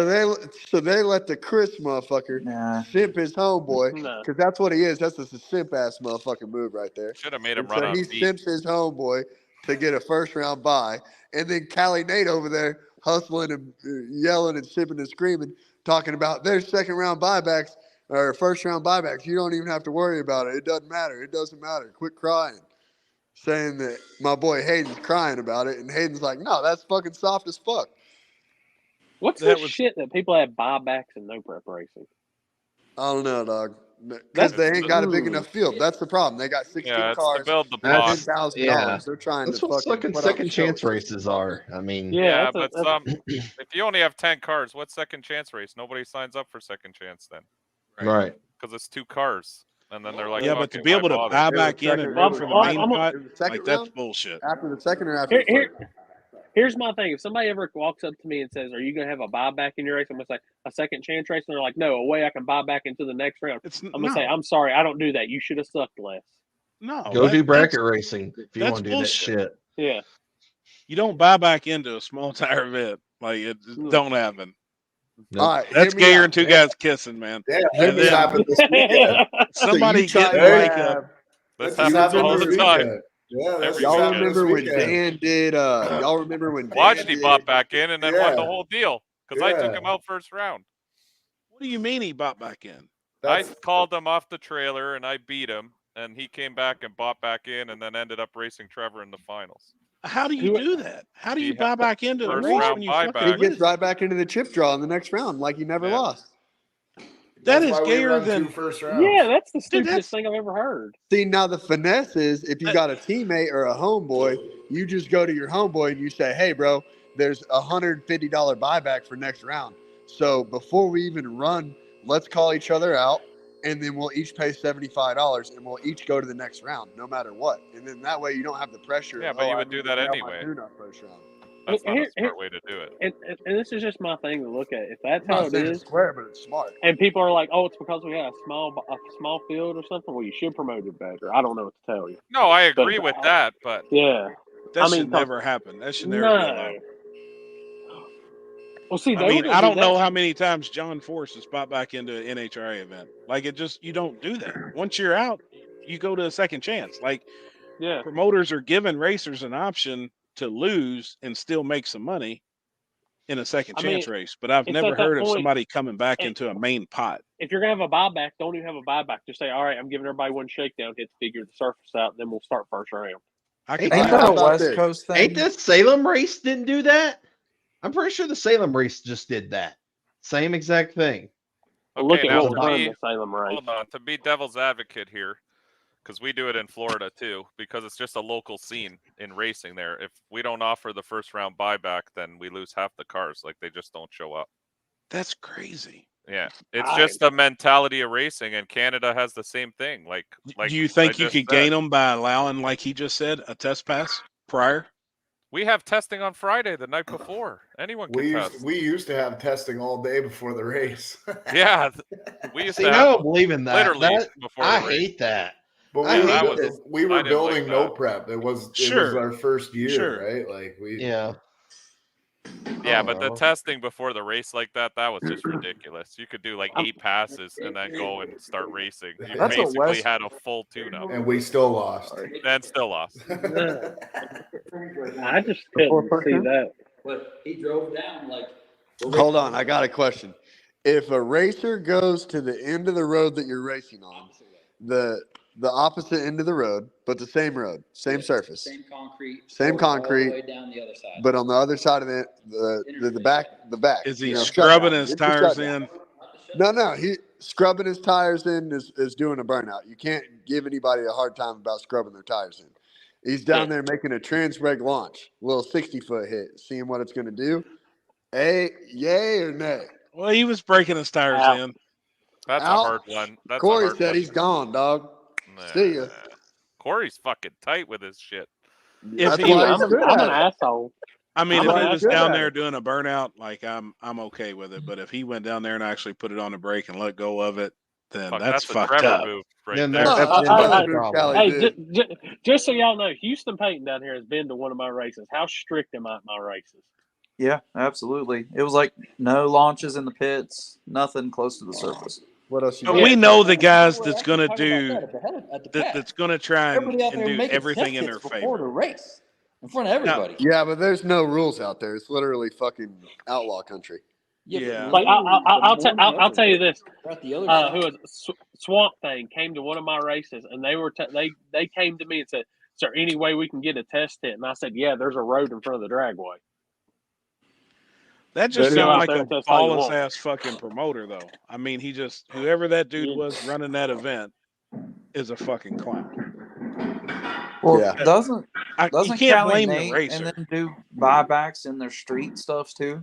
So they let the Chris motherfucker simp his homeboy, because that's what he is. That's just a simp ass motherfucking move right there. Should have made him And run so on he beat. simps his homeboy to get a first round bye, and then Callie Nate over there hustling and yelling and sipping and screaming, talking about their second round buybacks or first round buybacks. You don't even have to worry about it. It doesn't matter. It doesn't matter. Quit crying. Saying that my boy Hayden's crying about it, and Hayden's like, no, that's fucking soft as fuck. What's this shit that people have buybacks and no prep racing? I don't know, dog. Because they ain't got a big enough field. That's the problem. They got 16 Yeah, it's cars, to build the block. $10,000. Yeah. They're trying That's to what fucking put second on show. chance races are. I mean, Yeah, but if you only have 10 cars, what's second chance race? Nobody signs up for second chance then. Right. Because it's 2 cars. And then they're like, Yeah, but to "Fucking be why able to bother?" buy back in and run for the main pot, second like that's round? bullshit. After the second or after the first? Here's my thing. If somebody ever walks up to me and says, "Are you going to have a buyback in your race?" I'm going to say, "A second chance race?" And they're like, "No, a way I can buy back into the next round." I'm going to say, "I'm sorry, I don't do that. You should have sucked less." No, Go do bracket racing if you that's want to do that bullshit. shit. Yeah. You don't buy back into a small tire event. Like it don't happen. All right, That's hear me gayer out. than two guys kissing, man. Yeah, And this then happened this weekend. somebody So you getting tried like to a have- This This happens happened all this the time. weekend. Yeah, that's Every Y'all weekend. remember when weekend. Dan did? Y'all remember when Dan Wajdi did? bought back in and then won the Yeah. whole deal. Because I took Yeah. him out first round. What do you mean he bought back in? I called him off the trailer and I beat him. And he came back and bought back in and then ended up racing Trevor in the finals. How do you do that? How do you buy back into a first race round when you buyback. fucking He gets lose? right back into the chip draw in the next round, like he never lost. That That's is why we gayer run than 2 first rounds. Yeah, that's the Dude, stupidest thing I've ever heard. See, now the finesse is if you got a teammate or a homeboy, you just go to your homeboy and you say, "Hey, bro, there's a $150 buyback for next round. So before we even run, let's call each other out, and then we'll each pay $75, and we'll each go to the next round, no matter what. And then that way you don't have the pressure. Yeah, of, but you I would do need to that nail my anyway. tune-up first round. That's not a Here- smart way to do it. And this is just my thing to look at. If that's I'm how not it saying is, it's square, but it's smart. and people are like, "Oh, it's because we got a small field or something." Well, you should promote it better. I don't know what to tell you. No, I But- agree with that, but Yeah, That I should mean, 'cause- never happen. That should never be allowed. Well, see, I they mean, were I gonna do don't know that. how many times John Force has bought back into an NHRA event. Like it just you don't do that. Once you're out, you go to a second chance. Like Yeah. promoters are giving racers an option to lose and still make some money in a second I chance mean, race. But I've it's never at that heard of point- somebody coming back and- into a main pot. If you're gonna have a buyback, don't even have a buyback. Just say, "All right, I'm giving everybody one shakedown, hit to figure the surface out, and then we'll start first round." I Ain't could that see a that. West Coast thing? Ain't that Salem race didn't do that? I'm pretty sure the Salem race just did that. Same exact thing. Look at now what to won be- the Salem race. Hold on, to be devil's advocate here, because we do it in Florida too, because it's just a local scene in racing there. If we don't offer the first round buyback, then we lose half the cars. Like they just don't show up. That's crazy. Yeah, it's just the mentality of racing, and Canada has the same thing. Like Do you think I you just could said, gain them by allowing, like he just said, a test pass prior? We have testing on Friday the night before. Anyone can test. We used to have testing all day before the race. Yeah, we used See, to I have don't believe in that. literally That- before I the race. hate that. But I we hate were, it. we I were didn't building like no that. prep. It was Sure. our first year, Sure. right? Like we Yeah. Yeah, Oh, but the well. testing before the race like that was just ridiculous. You could do like 8 passes and then go and start racing. You That's what basically West- had a full tune-up. and we still lost. And still lost. I just couldn't see that. but he drove down like. Hold on, I got a question. If a racer goes to the end of the road that you're racing on, the opposite end of the road, but the same road, same surface, Same concrete. same All concrete, the way down the other side. but on the other side of the back. Is he shut scrubbing down. his It's a tires shutdown. in? No, he scrubbing his tires in is doing a burnout. You can't give anybody a hard time about scrubbing their tires in. He's down there making a trans-reg launch, a little 60-foot hit, seeing what it's going to do. Yay or nay? Well, he was breaking his tires in. That's Out. a hard one. That's Corey a hard said one. he's gone, dog. Nah. See ya. Corey's fucking tight with his shit. If That's he why was, he's good I'm at an it. asshole. I mean, That's if why he he's was good down at there it. doing a burnout, like I'm okay with it. But if he went down there and actually put it on the brake and let go of it, then Fuck, that's that's a fucked Trevor up. move right Then there. that's That's then another that's the move problem. Callie Hey, did. just so y'all know, Houston Payton down here has been to one of my races. How strict am I at my races? Yeah, absolutely. It was like no launches in the pits, nothing close to the surface. What else you But got? we know the guys People are that's actually gonna talking about do that at the pad. that's gonna try Everybody out and there do making everything test in hits their before favor. the race in front of Now, everybody. Yeah, but there's no rules out there. It's literally fucking outlaw country. Yeah. Like I'll tell you this. At the other Who side. was Swamp Thing came to one of my races, and they were they came to me and said, "Is there any way we can get a test hit?" And I said, "Yeah, there's a road in front of the dragway." that just You go sounds out like there a and test all you ballless want. ass fucking promoter, though. I mean, whoever that dude Yeah. was running that event is a fucking clown. Well, Yeah. doesn't You can't Callie blame the Nate racer. and then do buybacks in their street stuffs too?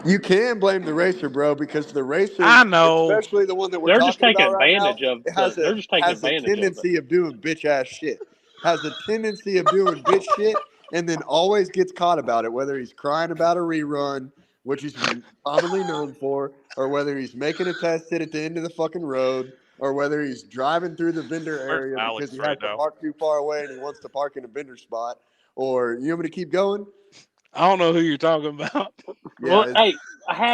You can blame the racer, bro, because the racer, I know. especially the one that we're They're just talking taking about right now, advantage of. it has They're just taking a advantage of it. tendency of doing bitch ass shit. Has a tendency of doing bitch shit, and then always gets caught about it. Whether he's crying about a rerun, which he's commonly known for, or whether he's making a test hit at the end of the fucking road, or whether he's driving through the vendor area Alex because he right has to now? park too far away and he wants to park in a vendor spot. Or you want me to keep going? I don't know who you're talking about. Yeah, Well, it's hey,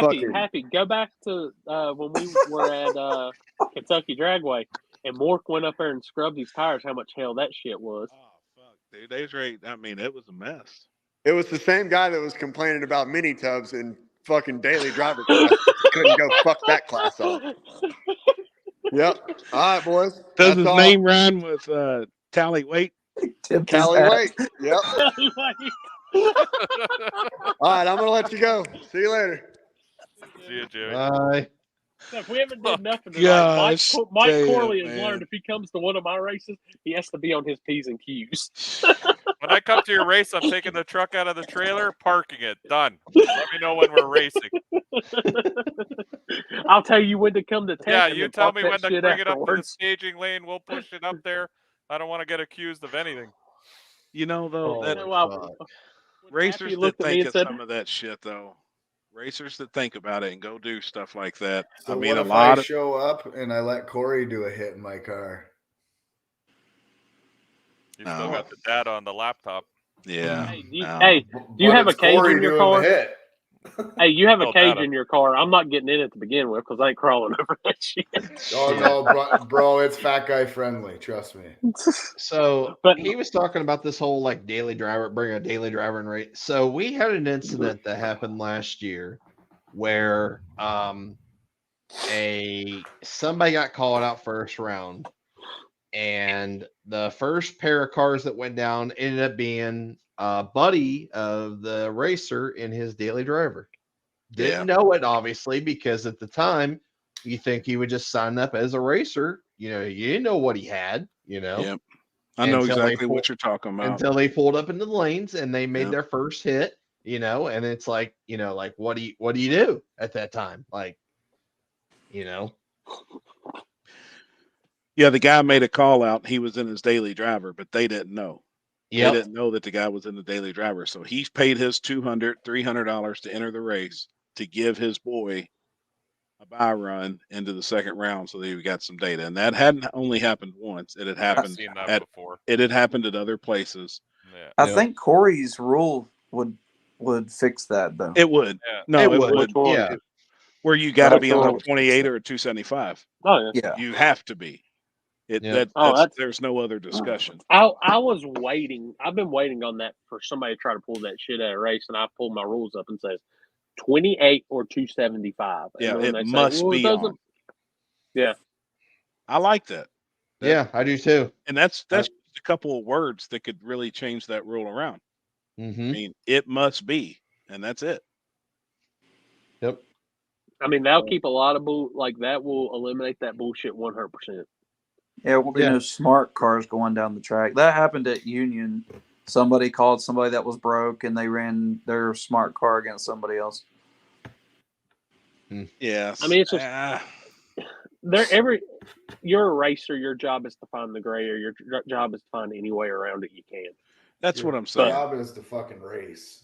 fucking- happy. Go back to when we were at Kentucky Dragway, and Mork went up there and scrubbed these tires. How much hell that shit was! Dude, they was right. I mean, it was a mess. It was the same guy that was complaining about mini tubs and fucking daily driver class. Couldn't go fuck that class up. Yep. All right, boys. Does That's his all. name rhyme with Tally Weight? Callie Wait. Yep. All right, I'm gonna let you go. See you later. See you, Jimmy. Bye. If we haven't did nothing tonight, Gosh, Mike damn, Corley has man. learned if he comes to one of my races, he has to be on his P's and Q's. When I come to your race, I'm taking the truck out of the trailer, parking it. Done. Let me know when we're racing. I'll tell you when to come to town. Yeah, and you then tell park me that when to shit bring it up to the afterwards. staging lane. We'll push it up there. I don't want to get accused of anything. You know, though, that racers that looked at me think and of said- some of that shit, though. Racers that think about it and go do stuff like that. So I mean, what a if lot I of show up and I let Corey do a hit in my car? You still got the data on the laptop. Yeah. Hey, do you But have a it's cage Corey in your doing the car? hit. Hey, you have a Oh, cage data. in your car. I'm not getting in it to begin with because I ain't crawling over that shit. Oh no, bro, it's fat guy friendly. Trust me. So, But- he was talking about this whole like daily driver, bring a daily driver and rate. So we had an incident that happened last year where somebody got called out first round, and the first pair of cars that went down ended up being a buddy of the racer in his daily driver. Didn't know it obviously because at the time you think he would just sign up as a racer. You know, you didn't know what he had. You know. Yep. I know Until they exactly what you're talking about. Until they pulled up into the lanes and they made Yep. their first hit, you know, and it's like, you know, like what do you do at that time? Like, you know. Yeah, the guy made a call out. He was in his daily driver, but they didn't know. Yep. They didn't know that the guy was in the daily driver. So he's paid his $200, $300 to enter the race to give his boy a buy run into the second round so that he got some data. And that hadn't only happened once. It had happened seen that before. It had happened at other places. Yeah. I think Corey's rule would fix that though. It would. Yeah. No, it would. would. Yeah. Where you got to But be on I a would 28 or a 275. Oh Yeah. You have to be. There's no other discussion. I was waiting. I've been waiting on that for somebody to try to pull that shit at a race, and I pulled my rules up and says 28 or 275. Yeah, and then it they must say, well, be on. Yeah, I like that. Yeah, I do too. And that's just a couple of words that could really change that rule around. Mm-hmm. I mean, it must be, and that's it. Yep. I mean, that'll keep a lot of that will eliminate that bullshit 100%. Yeah, it won't be no smart cars going down the track. That happened at Union. Somebody called somebody that was broke, and they ran their smart car against somebody else. Yes. I mean, it's just you're a racer. Your job is to find the gray, or your job is to find any way around it you can. That's what I'm saying. Your job is to fucking race.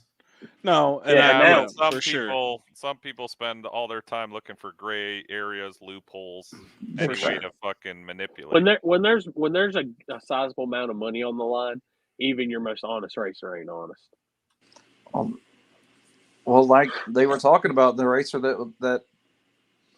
No, and for sure. Some people spend all their time looking for gray areas, loopholes, For any sure. way to fucking manipulate. When there's a sizable amount of money on the line, even your most honest racer ain't honest. Well, like they were talking about the racer that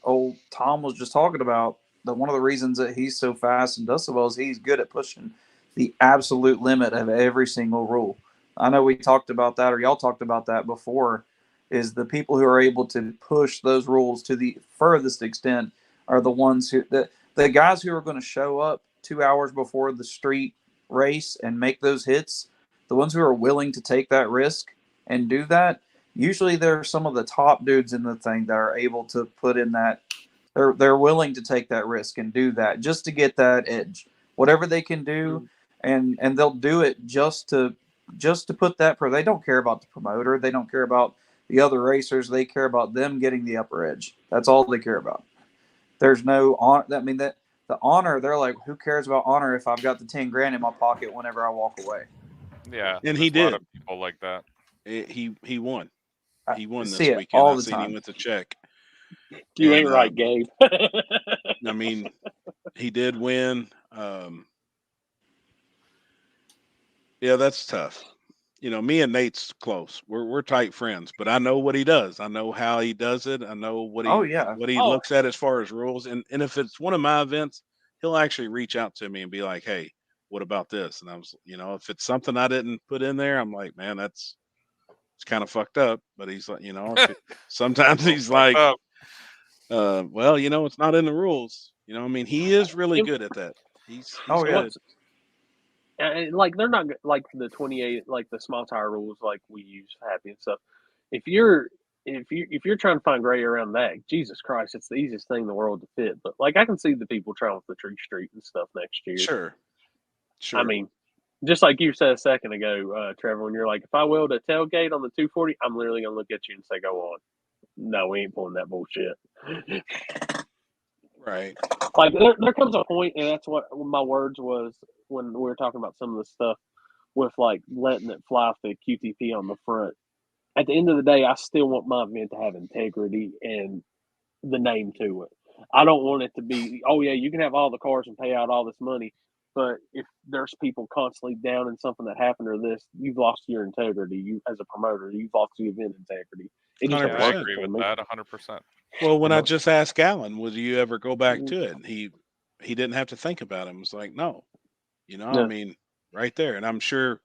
old Tom was just talking about, that one of the reasons that he's so fast and does so well is he's good at pushing the absolute limit of every single rule. I know we talked about that, or y'all talked about that before, is the people who are able to push those rules to the furthest extent are the ones who, the guys who are going to show up 2 hours before the street race and make those hits, the ones who are willing to take that risk and do that, usually they're some of the top dudes in the thing that are able to put in that. They're willing to take that risk and do that just to get that edge. Whatever they can do, and they'll do it just to put that. They don't care about the promoter. They don't care about the other racers. They care about them getting the upper edge. That's all they care about. There's no honor. I mean, that the honor. They're like, who cares about honor if I've got the 10 grand in my pocket whenever I walk away? Yeah, and he there's a lot did. of people like that. He won. He won this see it weekend. all I the seen time. him with the check. You ain't right, Gabe. I mean, he did win. Yeah, that's tough. You know, me and Nate's close. We're tight friends, but I know what he does. I know how he does it. I know what he looks at as far as rules. And if it's one of my events, he'll actually reach out to me and be like, "Hey, what about this?" And I was, if it's something I didn't put in there, I'm like, "Man, it's kind of fucked up." But he's like, sometimes he's like, well, it's not in the rules. I mean, he is really good at that. He's good. And like they're not like the 28, like the small tire rules, like we use happy and stuff. If you're trying to find gray around that, Jesus Christ, it's the easiest thing in the world to fit. But like I can see the people trying with the tree street and stuff next year. Sure. I mean, just like you said a second ago, Trevor, when you're like, if I weld a tailgate on the 240, I'm literally gonna look at you and say, "Go on." No, we ain't pulling that bullshit. Right. Like there comes a point, and that's what my words was when we were talking about some of the stuff with like letting it fly off the QTP on the front. At the end of the day, I still want my event to have integrity and the name to it. I don't want it to be, oh yeah, you can have all the cars and pay out all this money, but if there's people constantly down in something that happened or this, you've lost your integrity. You as a promoter, you've lost your event integrity. It just I agree with that 100%. Well, when I just asked Alan, would you ever go back to it? And he didn't have to think about it. It was like, no, I mean, right there. And I'm sure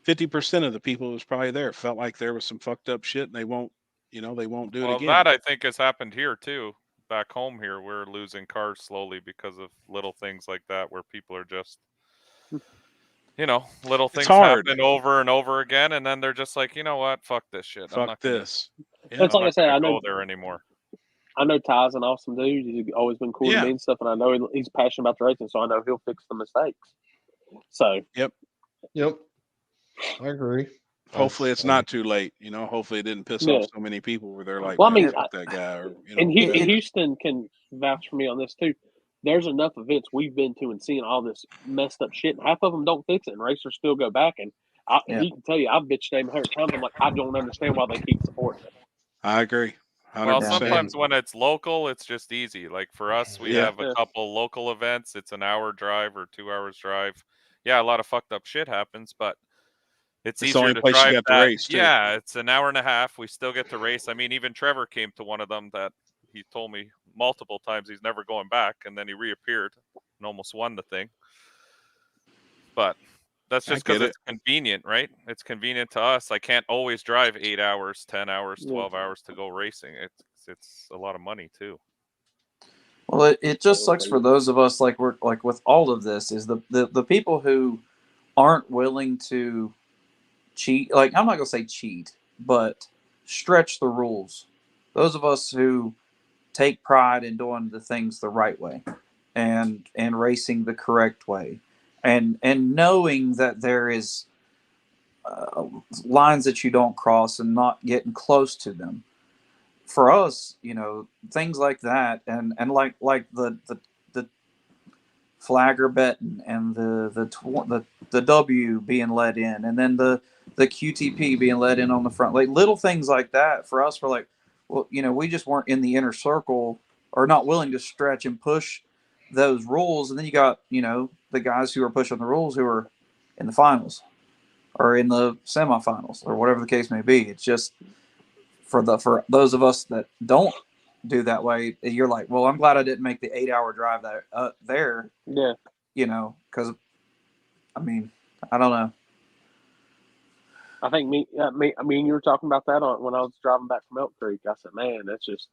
50% of the people who was probably there felt like there was some fucked up shit and they won't do it again. Well, that I think has happened here too. Back home here, we're losing cars slowly because of little things like that where people are just, little things happen over and over again. And then they're just like, you know what? Fuck this shit. Fuck I'm not this. It's like I said, I know go there anymore. I know Ty's an awesome dude. He's always been cool to me and stuff, and I know he's passionate about the racing, so I know he'll fix the mistakes. So, yep, I agree. Hopefully, it's not too late. Hopefully, it didn't piss off so many people where they're like, well, I mean, fuck that guy. Or, and Houston can vouch for me on this too. There's enough events we've been to and seeing all this messed up shit, and half of them don't fix it, and racers still go back. And he can tell you, I've bitched him 100 times. I'm like, I don't understand why they keep supporting it. I agree. 100%. Well, sometimes when it's local, it's just easy. Like for us, we have a couple local events. It's an hour drive or 2 hours drive. Yeah, a lot of fucked up shit happens, but it's easier the only to place drive you got to race, too. Yeah, it's an hour and a half. We still get to race. I mean, even Trevor came to one of them that he told me multiple times he's never going back, and then he reappeared and almost won the thing. But that's I just because get it's convenient, right? It's convenient to us. I can't always drive 8 hours, 10 hours, 12 hours to go racing. It's a lot of money too. Well, it just sucks for those of us like we're like with all of this is the people who aren't willing to cheat. Like I'm not gonna say cheat, but stretch the rules. Those of us who take pride in doing the things the right way and racing the correct way and knowing that there is lines that you don't cross and not getting close to them. For us, you know, things like that and like the flagger betting and the W being let in and then the QTP being let in on the front, like little things like that for us were like, well, you know, we just weren't in the inner circle or not willing to stretch and push those rules. And then you got, you know, the guys who are pushing the rules who are in the finals or in the semifinals or whatever the case may be. It's just for those of us that don't do that way, you're like, well, I'm glad I didn't make the 8-hour drive there. Yeah. You know, because I mean, I don't know. I think you were talking about that when I was driving back from Elk Creek. I said, man, that's just.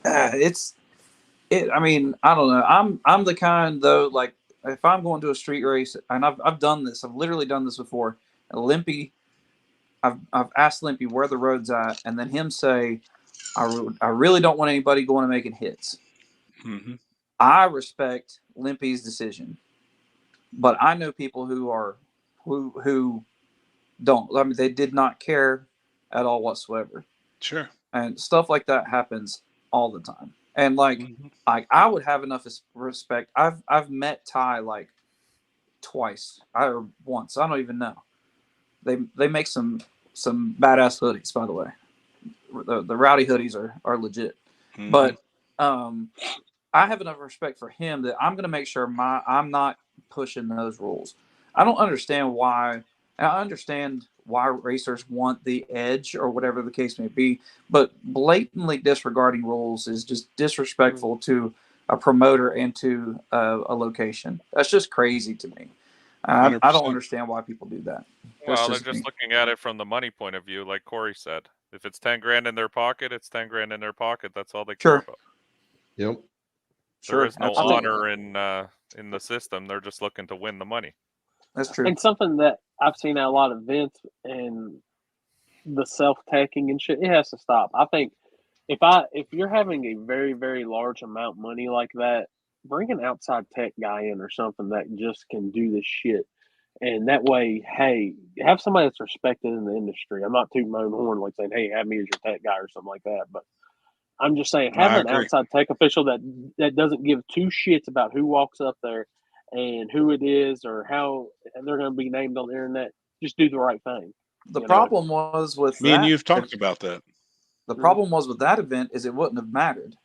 I mean, I don't know. I'm the kind though, like if I'm going to a street race, and I've done this, I've literally done this before. Limpy, I've asked Limpy where the road's at, and then him say, I really don't want anybody going and making hits. Mm-hmm. I respect Limpy's decision, but I know people who don't. I mean, they did not care at all whatsoever. Sure. And stuff like that happens all the time. And like I would have enough respect. I've met Ty like twice or once. I don't even know. They make some badass hoodies, by the way. The rowdy hoodies are legit. Mm-hmm. But I have enough respect for him that I'm going to make sure I'm not pushing those rules. I don't understand why. And I understand why racers want the edge or whatever the case may be, but blatantly disregarding rules is just disrespectful to a promoter and to a location. That's just crazy to me. I don't 100%. understand why people do that. Well, they're just looking at it from the money point of view, like Corey said. If it's 10 grand in their pocket, it's 10 grand in their pocket. That's all they care about. Yep. There is no honor in the system. They're just looking to win the money. That's true. And something that I've seen at a lot of events and the self-teching and shit, it has to stop. I think if you're having a very, very large amount of money like that, bring an outside tech guy in or something that just can do this shit. And that way, hey, have somebody that's respected in the industry. I'm not tooting my own horn like saying, hey, have me as your tech guy or something like that. But I'm just saying, have an outside tech official that doesn't give two shits about who walks up there and who it is or how they're going to be named on the internet. Just do the right thing. The problem was with me and you've talked about that. The problem was with that event is it wouldn't have mattered.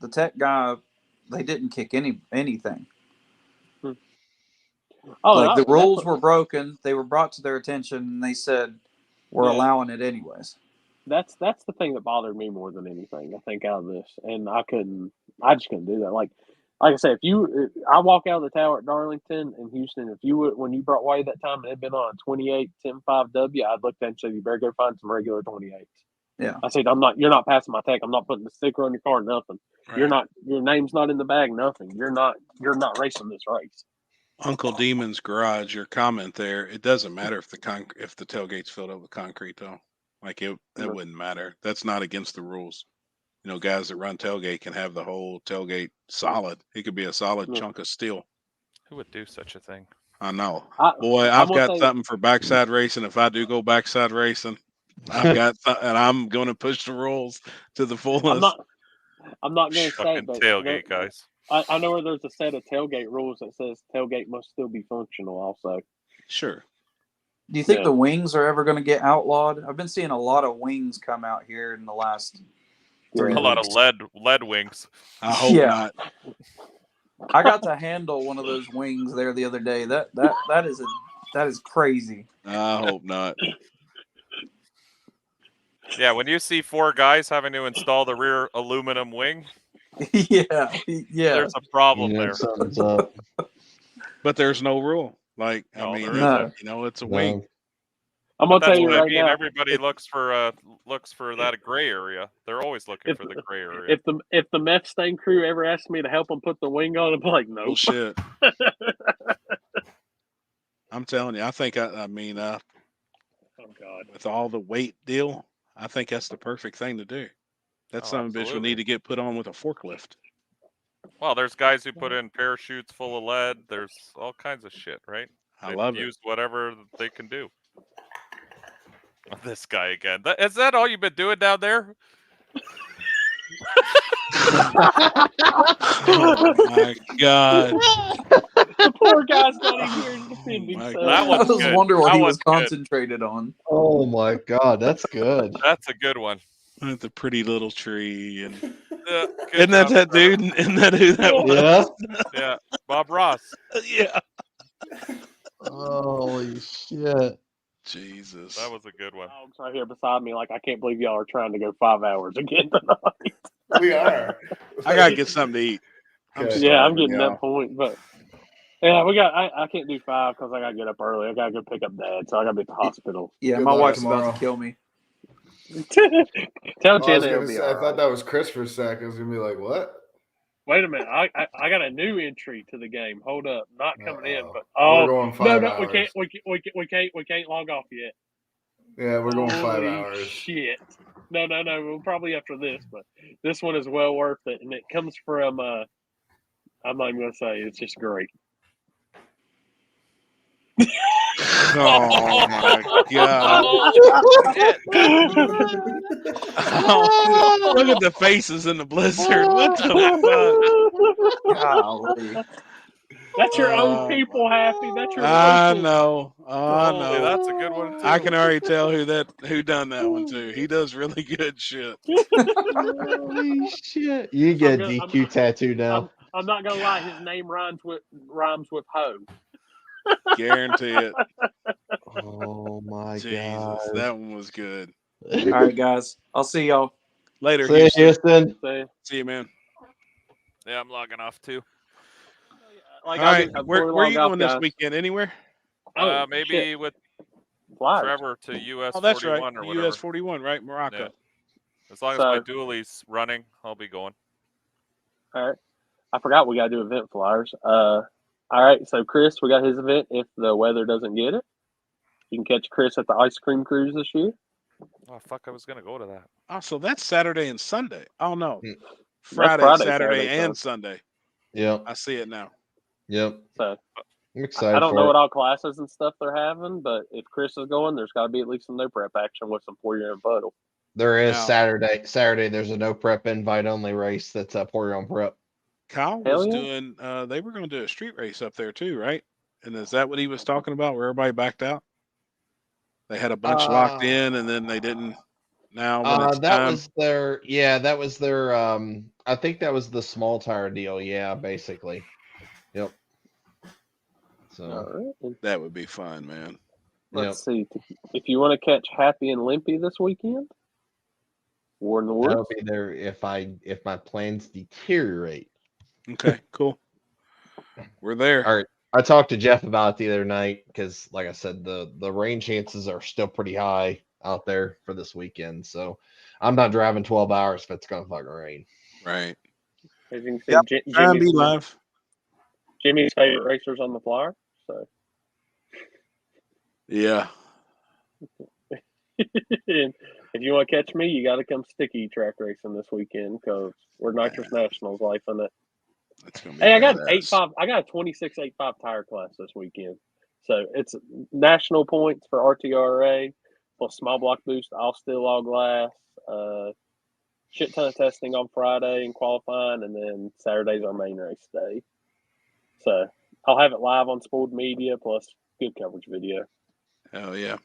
The tech guy, they didn't kick anything. Oh, like the rules were broken. They were brought to their attention, and they said we're allowing it anyways. That's the thing that bothered me more than anything. I think out of this, and I just couldn't do that. Like I said, I walk out of the tower at Darlington and Houston. When you brought White that time, and it had been on 28 10-5W, I'd looked at and said, you better go find some regular 28s. Yeah. I said, you're not passing my tech. I'm not putting the sticker on your car, nothing. Right. Your name's not in the bag, nothing. You're not racing this race. Uncle Demon's Garage, your comment there, it doesn't matter if the tailgate's filled up with concrete though. Like that wouldn't matter. That's not against the rules. You know, guys that run tailgate can have the whole tailgate solid. It could be a solid chunk of steel. Who would do such a thing? I know. I've got something for backside racing. If I do go backside racing, I've got and I'm going to push the rules to the fullest. I'm not going to say it, but tailgate guys. I know where there's a set of tailgate rules that says tailgate must still be functional also. Sure. Do you think the wings are ever going to get outlawed? I've been seeing a lot of wings come out here in the last 3 weeks. A lot of lead wings. I hope not. I got to handle one of those wings there the other day. That is crazy. I hope not. Yeah, when you see 4 guys having to install the rear aluminum wing, Yeah. There's a problem You know, there. something's up. But there's no rule. Like, I No, mean, there No. isn't. you know, it's a weight. No. I'm But gonna tell that's you what I right mean. now. Everybody looks for that gray area. They're always looking If for the gray area. if the meth stain crew ever asked me to help them put the wing on, I'm like, nope. Bullshit. I'm telling you, I think I mean, Oh God. with all the weight deal, I think that's the perfect thing to do. That's Oh, something bitch would absolutely. need to get put on with a forklift. Well, there's guys who put in parachutes full of lead. There's all kinds of shit, right? I They've love it. used whatever they can do. This guy again. Is that all you've been doing down there? Oh my God. The poor guy's not even here to defend himself. That I one's was good. wondering what That he was one's good. concentrated on. Oh my God, that's good. That's a good one. With the pretty little tree and Good isn't that job, that Trevor. dude? Isn't that who that was? Yeah. Yeah, Bob Ross. Yeah. Holy shit. Jesus. That was a good one. Dogs right here beside me, like I can't believe y'all are trying to go 5 hours again tonight. We are. I gotta get something to eat. I'm Okay. Yeah, I'm starving, getting y'all. that point, but yeah, I can't do 5 because I gotta get up early. I gotta go pick up Dad, so I gotta be at the hospital. Yeah, Good my luck wife's about tomorrow. to kill me. Tell Oh, I was Jenna it'll gonna be say, all I right. thought that was Chris for a sec. I was gonna be like, what? Wait a minute, I got a new entry to the game. Hold up, not coming in, but We're going 5 no, hours. we can't log off yet. Yeah, we're going 5 Holy hours. shit! No, we'll probably after this, but this one is well worth it, and it comes from I'm not even gonna say it's just great. Oh my God. Oh, look at the faces in the blizzard. What the fuck? Golly. That's your own people happy. That's your I local. know. I Hey, know. that's a good one too. I can already tell who done that one too. He does really good shit. Holy shit. You get a DQ tattoo now. I'm not gonna lie. His name rhymes with hoe. Guarantee it. Oh my Jesus, God. that one was good. All right, guys. I'll see y'all later. See you, Houston. See you, man. Yeah, I'm logging off too. Like, all right, where are you going this weekend? Anywhere? Maybe with Flyers. Trevor to US Oh, that's 41 right. or whatever. US 41, right? Morocco. Yeah. As long as my dually's running, I'll be going. All right. I forgot we got to do event flyers. All right. So, Chris, we got his event. If the weather doesn't get it, you can catch Chris at the ice cream cruise this year. Oh, fuck. I was going to go to that. Oh, so that's Saturday and Sunday. Oh, no. Friday, Saturday, and Sunday. Yep. I see it now. Yep. So, I'm excited. I don't know for what it. all classes and stuff they're having, but if Chris is going, there's got to be at least some no prep action with some 4-year and puddle. There is Now- Saturday. There's a no prep invite only race that's a pour your own prep. Kyle Hell was yeah. doing, they were going to do a street race up there too, right? And is that what he was talking about where everybody backed out? They had a bunch locked in and then they didn't. Now when it's That time. was their I think that was the small tire deal, yeah, basically. Yep. So All right. That would be fun, man. Let's see. If you want to catch Happy and Limpy this weekend, War in the Woods. I'll be there if my plans deteriorate. Okay, cool. We're there. All right. I talked to Jeff about it the other night because, like I said, the rain chances are still pretty high out there for this weekend. So I'm not driving 12 hours if it's gonna fucking rain. Right. As you can see, Try and be live. Jimmy's favorite racers on the flyer. So, Yeah. and if you want to catch me, you got to come sticky track racing this weekend because we're Nitrous Nationals life in it. That's gonna be Hey, I got badass. 8.5. I got a 26.85 tire class this weekend, so it's national points for RTRA plus small block boost, all steel all glass. Shit ton of testing on Friday and qualifying, and then Saturday's our main race day. So I'll have it live on Spooled Media plus good coverage video. Oh yeah.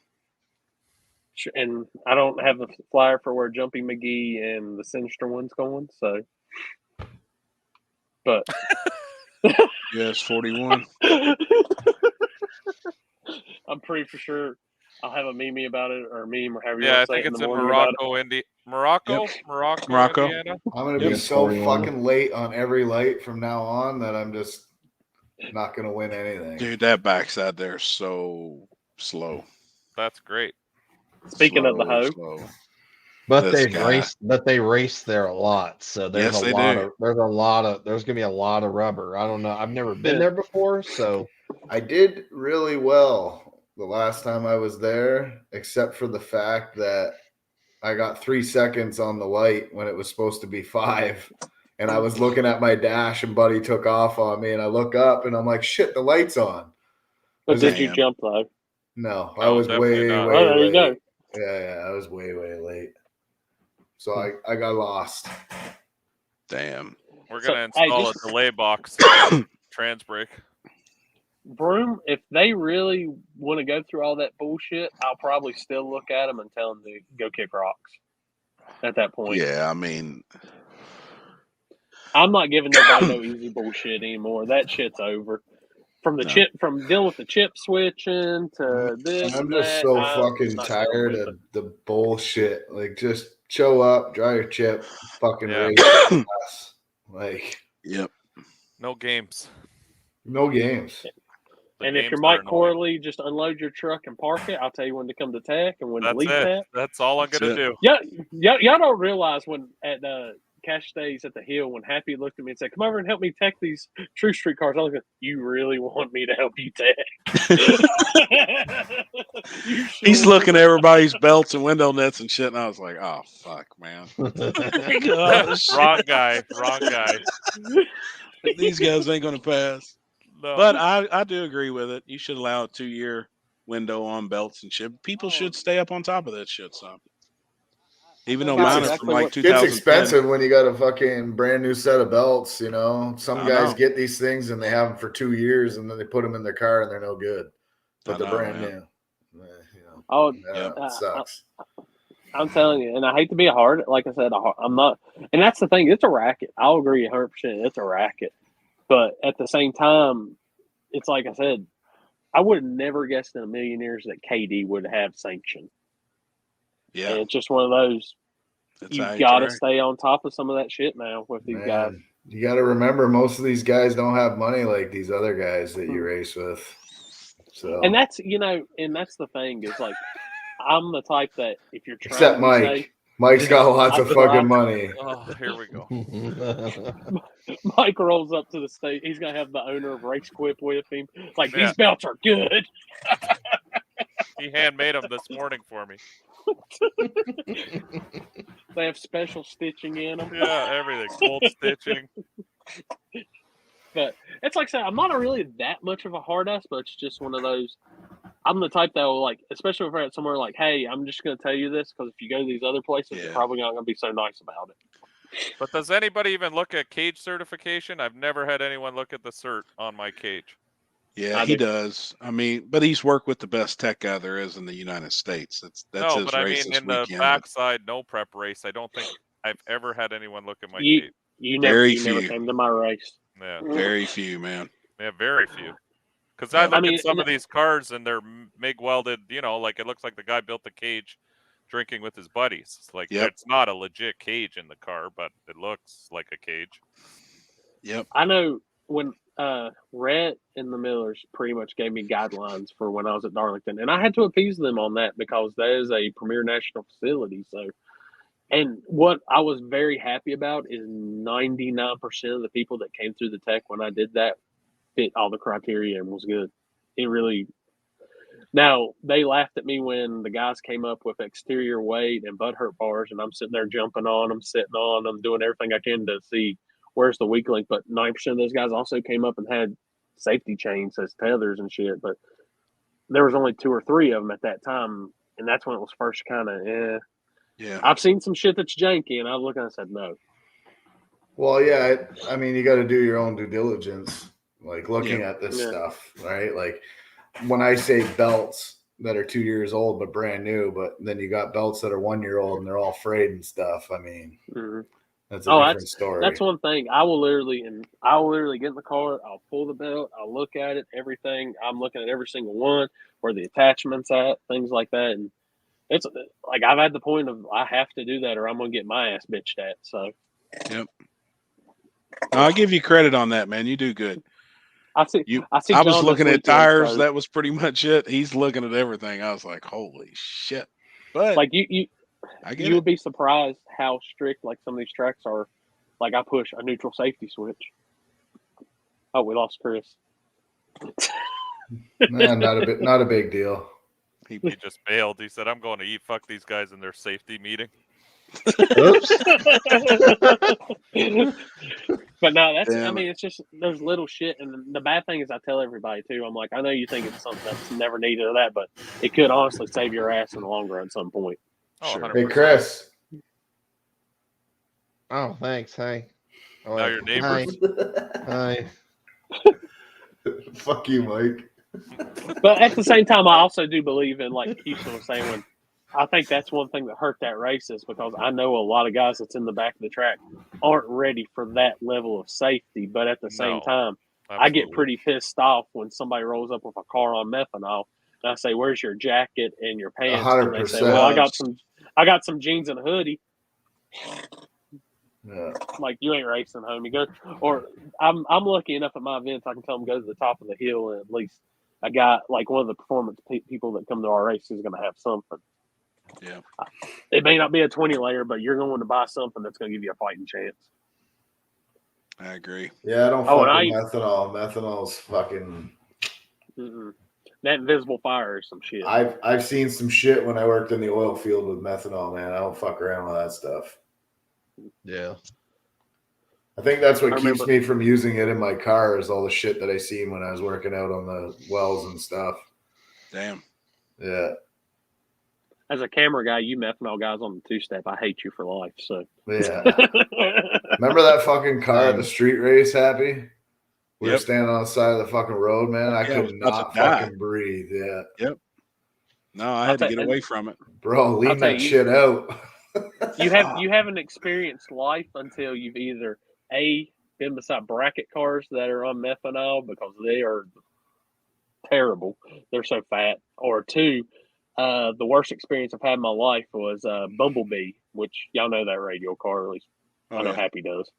And I don't have the flyer for where Jumpy McGee and the Sinister one's going, so. But US 41. I'm pretty for sure I'll have a meme about it or a meme or however you Yeah, I want to say think it in it's the in morning about it. Morocco, Morocco, Morocco. Indiana. I'm gonna be so fucking late on every light from now on that I'm just not gonna win anything. Dude, that backside there is so slow. That's great. Speaking of the hoe, But This they guy. race there a lot, so there's Yes, a they lot do. of there's gonna be a lot of rubber. I don't know. I've never been there before, so I did really well the last time I was there, except for the fact that I got 3 seconds on the light when it was supposed to be 5. And I was looking at my dash and Buddy took off on me and I look up and I'm like, shit, the light's on. but did you jump though? No, I No, was definitely way, not. way Oh, there you late. go. Yeah, I was way, way late. So I got lost. Damn. We're So, gonna hey, install just- a delay box trans brake. Broom, if they really want to go through all that bullshit, I'll probably still look at them and tell them to go kick rocks. At that point, Yeah, I mean, I'm not giving nobody no easy bullshit anymore. That shit's over. From the chip, from dealing with the chip switching to this I'm and just that, so I'm fucking not dealing tired with of the bullshit. Like, just show up, draw your chip, fucking Yeah. race your ass. Like, yep. No games. no games. The And if games you're are Mike annoying. Corley, just unload your truck and park it. I'll tell you when to come to tech and when to That's leave it. tech. That's all I'm gonna do. Yeah, y'all don't realize when at cash days at the Hill, when Happy looked at me and said, "Come over and help me tech these True Street cars," I was like, "You really want me to help you tech?" You He's sure looking do. at everybody's belts and window nets and shit, and I was like, "Oh fuck, man." Wrong guy. Wrong guy. These guys ain't gonna pass. No. But I do agree with it. You should allow a 2-year window on belts and shit. People should stay up on top of that shit. So even though mine are from like It's 2010. expensive when you got a fucking brand new set of belts, you know. Some I guys know. get these things and they have them for 2 years and then they put them in their car and they're no good. But I they're know, brand man. new. You know, Oh, it sucks. I'm telling you, and I hate to be hard. Like I said, I'm not, and that's the thing. It's a racket. I'll agree 100%. It's a racket, but at the same time, it's like I said, I would have never guessed in a million years that KD would have sanctioned. Yeah, and it's just one of those. That's You've how you got to try. stay on top of some of that shit now with these guys. Man, you got to remember, most of these guys don't have money like these other guys that you race with. So, And that's and that's the thing is like, I'm the type that if you're trying except to be Mike. safe, Mike's got lots I of try. fucking money. Oh, here we go. Mike rolls up to the state. He's gonna have the owner of Race Quip with him. Like, Yeah. these belts are good. He handmade them this morning for me. They have special stitching in them. Yeah, everything. Gold stitching. But it's like I said, I'm not really that much of a hard ass, but it's just one of those. I'm the type that will, like, especially if we're at somewhere like, hey, I'm just going to tell you this because if you go to these other places, you're probably not going to be so nice about it. But does anybody even look at cage certification? I've never had anyone look at the cert on my cage. Yeah, he does. I mean, but he's worked with the best tech guy there is in the United States. That's No, his but I race mean, this in the weekend. backside no prep race, I don't think I've ever had anyone look at my You cage. never came to my race. Yeah. Very few, man. Yeah, very few. Because I look mean, at some of these cars and they're MIG welded, like it looks like the guy built the cage drinking with his buddies. It's like, it's not a legit cage in the car, but it looks like a cage. Yep. I know when Rhett and the Millers pretty much gave me guidelines for when I was at Darlington, and I had to appease them on that because that is a premier national facility. So, and what I was very happy about is 99% of the people that came through the tech when I did that fit all the criteria and was good. It really. Now, they laughed at me when the guys came up with exterior weight and butt hurt bars, and I'm sitting there jumping on them, sitting on them, doing everything I can to see where's the weak link. But 90% of those guys also came up and had safety chains as tethers and shit. But there was only 2 or 3 of them at that time, and that's when it was first kind of, Yeah. I've seen some shit that's janky, and I looked and I said no. Well, yeah, I mean, you got to do your own due diligence, like looking Yeah. at this Yeah. stuff, right? Like when I say belts that are 2 years old but brand new, but then you got belts that are 1 year old and they're all frayed and stuff. I mean, that's a different story. That's one thing. I will literally get in the car. I'll pull the belt. I'll look at it. Everything. I'm looking at every single one, where the attachment's at, things like that. And it's like I've had the point of I have to do that or I'm gonna get my ass bitched at. So Yep. I'll give you credit on that, man. You do good. I see I was John looking this at weekend, tires. so That was pretty much it. He's looking at everything. I was like, holy shit. But like I get you it. would be surprised how strict like some of these tracks are. Like I push a neutral safety switch. Oh, we lost Chris. Nah, not a big deal. He just bailed. He said, "I'm going to eat fuck these guys in their safety meeting." Oops. But no, that's I Damn mean, it's just there's little shit, and the bad thing is I tell everybody too. I'm like, I know you think it's something that's never needed or that, but it could honestly save your ass in the long run at some point. Oh, Sure. 100%. Hey, Chris. Oh, thanks. Hi. Oh, Now your neighbors. Hi. Fuck you, Mike. But at the same time, I also do believe in like Houston was saying when I think that's one thing that hurt that race is because I know a lot of guys that's in the back of the track aren't ready for that level of safety. But at the same No, time, I get absolutely. pretty pissed off when somebody rolls up with a car on methanol and I say, "Where's your jacket and your pants?" And they say, "Well, I 100%. got some jeans and a hoodie." Yeah. Like you ain't racing, homie. Go or I'm lucky enough at my events I can tell them go to the top of the hill and at least I got like one of the performance people that come to our race is going to have something. Yeah. It may not be a 20 layer, but you're going to buy something that's going to give you a fighting chance. I agree. Yeah, I don't Oh, fuck and with methanol. Methanol's fucking. That invisible fire is some shit. I've seen some shit when I worked in the oil field with methanol, man. I don't fuck around with that stuff. Yeah. I think that's what I keeps remember- me from using it in my car is all the shit that I seen when I was working out on the wells and stuff. Damn. Yeah. As a camera guy, you methanol guys on the two-step, I hate you for life. So Yeah. Remember that fucking car at the street race, Happy? We were Yep. standing on the side of the fucking road, man. I Yeah, I was could about not to die. fucking breathe. Yeah. Yep. No, I had to get away from it. Bro, lean that shit out. You haven't experienced life until you've either been beside bracket cars that are on methanol because they are terrible. They're so fat. Or two, the worst experience I've had in my life was Bumblebee, which y'all know that radial car, at least I know yeah. Happy does.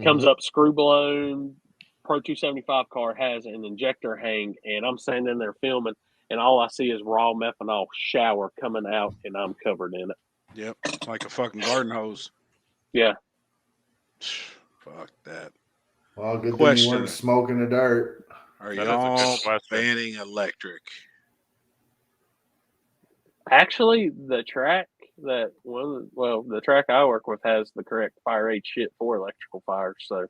Comes up screw blown, Pro 275 car has an injector hang, and I'm standing there filming, and all I see is raw methanol shower coming out, and I'm covered in it. Yep. Like a fucking garden hose. Yeah. Fuck that. Well, good thing you Question. weren't smoking a dart. Are That is a good y'all question. banning electric? Actually, the track the track I work with has the correct fire rate shit for electrical fires. So,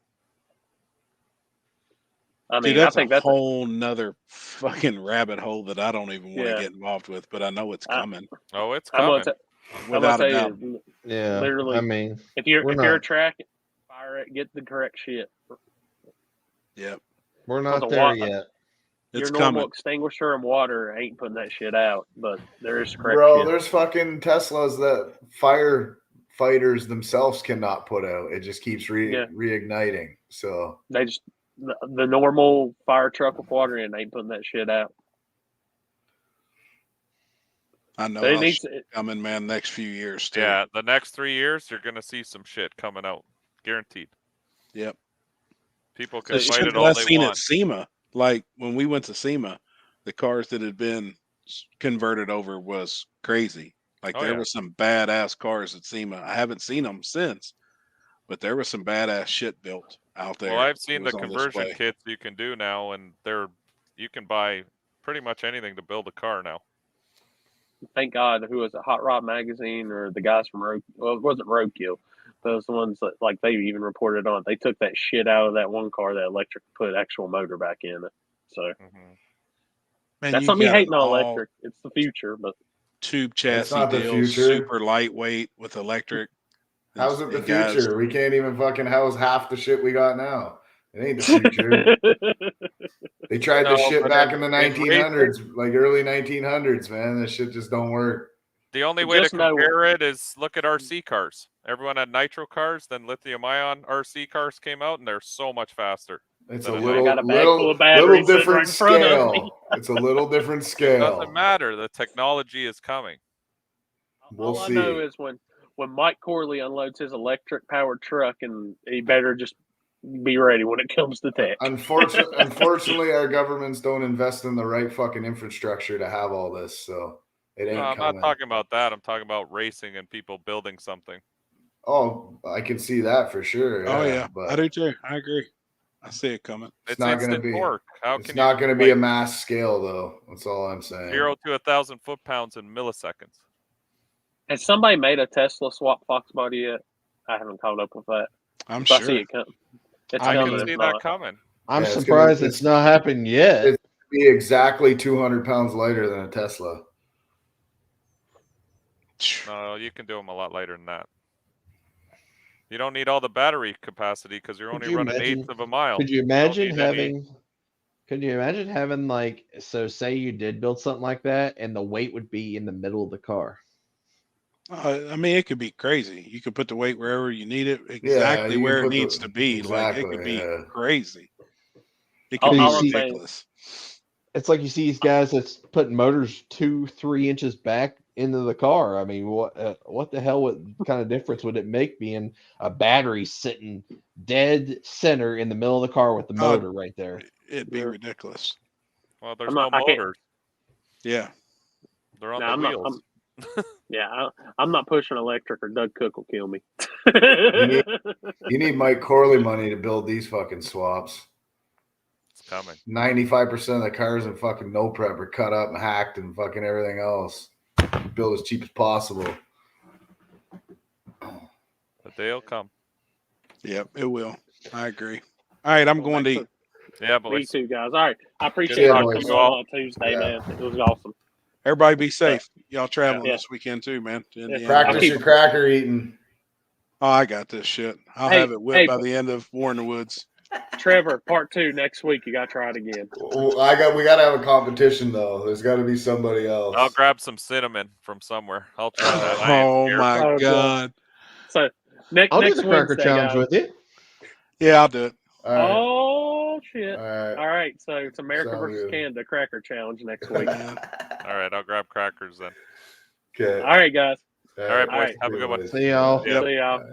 I mean, Dude, that's I think a that's whole nother fucking rabbit hole that I don't even want to Yeah. get involved with, but I know it's coming. Oh, it's I'm coming. gonna Without tell a doubt. you, Yeah. literally, I mean, if you're we're a not track, fire it, get the correct shit. Yep. we're Because not a there wa- yet. Your It's normal coming. extinguisher and water ain't putting that shit out, but there is correct Bro, shit. there's fucking Teslas that firefighters themselves cannot put out. It just keeps Yeah. reigniting. So They just the normal fire truck with water in ain't putting that shit out. I know But it I'll needs coming, man, next few years too. Yeah, the next 3 years, you're going to see some shit coming out. Guaranteed. Yep. People The can fight shit it that all I they seen at want. SEMA, like when we went to SEMA, the cars that had been converted over was crazy. Like Oh, there yeah. was some badass cars at SEMA. I haven't seen them since, but there was some badass shit built out there. Well, I've that seen was the on conversion display. kits you can do now, and you can buy pretty much anything to build a car now. Thank God, who was it, Hot Rod Magazine or the guys from Road? Well, it wasn't Roadkill. Those ones that like they even reported on. They took that shit out of that one car, that electric, put actual motor back in it. So Man, that's you something you got hate an on all electric. It's the future, but tube It's chassis not the deal, future. super lightweight with electric. how's it the And guys- future? We can't even fucking house half the shit we got now. It ain't the future. They tried this No, shit but back in the in 1900s, like early 1900s, man. This shit just don't work. The only But way to just know- compare it is look at RC cars. Everyone had nitro cars, then lithium-ion RC cars came out, and they're so much faster. It's than a a little, got a bag full of batteries sitting different right in front of me. scale. It's a little different It scale. doesn't matter. The technology is coming. We'll All see. I know is when Mike Corley unloads his electric powered truck, and he better just be ready when it comes to tech. Unfortunately, our governments don't invest in the right fucking infrastructure to have all this, so it ain't I'm coming. not talking about that. I'm talking about racing and people building something. Oh, I can see that for sure. Oh yeah, but I do too. I agree. I see it coming. it's not going to instant be. torque. How It's can not you, going to be a mass scale, though. That's all I'm saying. 0 to 1,000 foot-pounds in milliseconds? Has somebody made a Tesla swap Fox body yet? I haven't caught up with that. I'm I sure. see it coming. It's I coming. can If see not. that coming. I'm Yeah, it's surprised gonna- it's not happened yet. It's be exactly 200 pounds lighter than a Tesla. No, you can do them a lot lighter than that. You don't need all the battery capacity because you're Could only you running imagine- eighth of a mile. Could you You don't imagine need any- having? Could you imagine having like so? Say you did build something like that, and the weight would be in the middle of the car. I mean, it could be crazy. You could put the weight wherever you need it, exactly you can where it put the- needs to be. Like it could exactly, be yeah. crazy. It All could be I'm saying- ridiculous. It's like you see these guys that's putting motors 2-3 inches back into the car. I mean, what the hell? What kind of difference would it make being a battery sitting dead center in the middle of the car with the motor right there? It'd be ridiculous. Well, there's I'm no not- I can't- motors. Yeah. They're on No, the I'm wheels. I'm not pushing electric, or Doug Cook will kill me. You need Mike Corley money to build these fucking swaps. It's coming. 95% of the cars in fucking no prep are cut up and hacked and fucking everything else. Build as cheap as possible. The day'll come. Yep, it will. I agree. All right, I'm going to eat. Yeah, Me boys. too, guys. All right. I appreciate Good you talking coming to you all. on Tuesday, Yeah. man. It was awesome. Everybody be safe. Y'all traveling Yeah. this weekend too, man. to Indiana. Practice your cracker eating. Oh, I got this shit. I'll Hey, have it whipped hey, by the end of War in the Woods. Trevor, part 2 next week. You got to try it again. We got to have a competition though. There's got to be somebody else. I'll grab some cinnamon from somewhere. I'll try that. I ain't Oh scared. my Oh, God. So next I'll do next the cracker Wednesday, challenge guys. with you. Yeah, I'll do it. All right. Oh shit! All right. All right, so it's America Sounds versus good. Canada cracker challenge next week. All right, I'll grab crackers then. Okay. All right, guys. All right, boys. All right. Have a good one. See y'all. See y'all.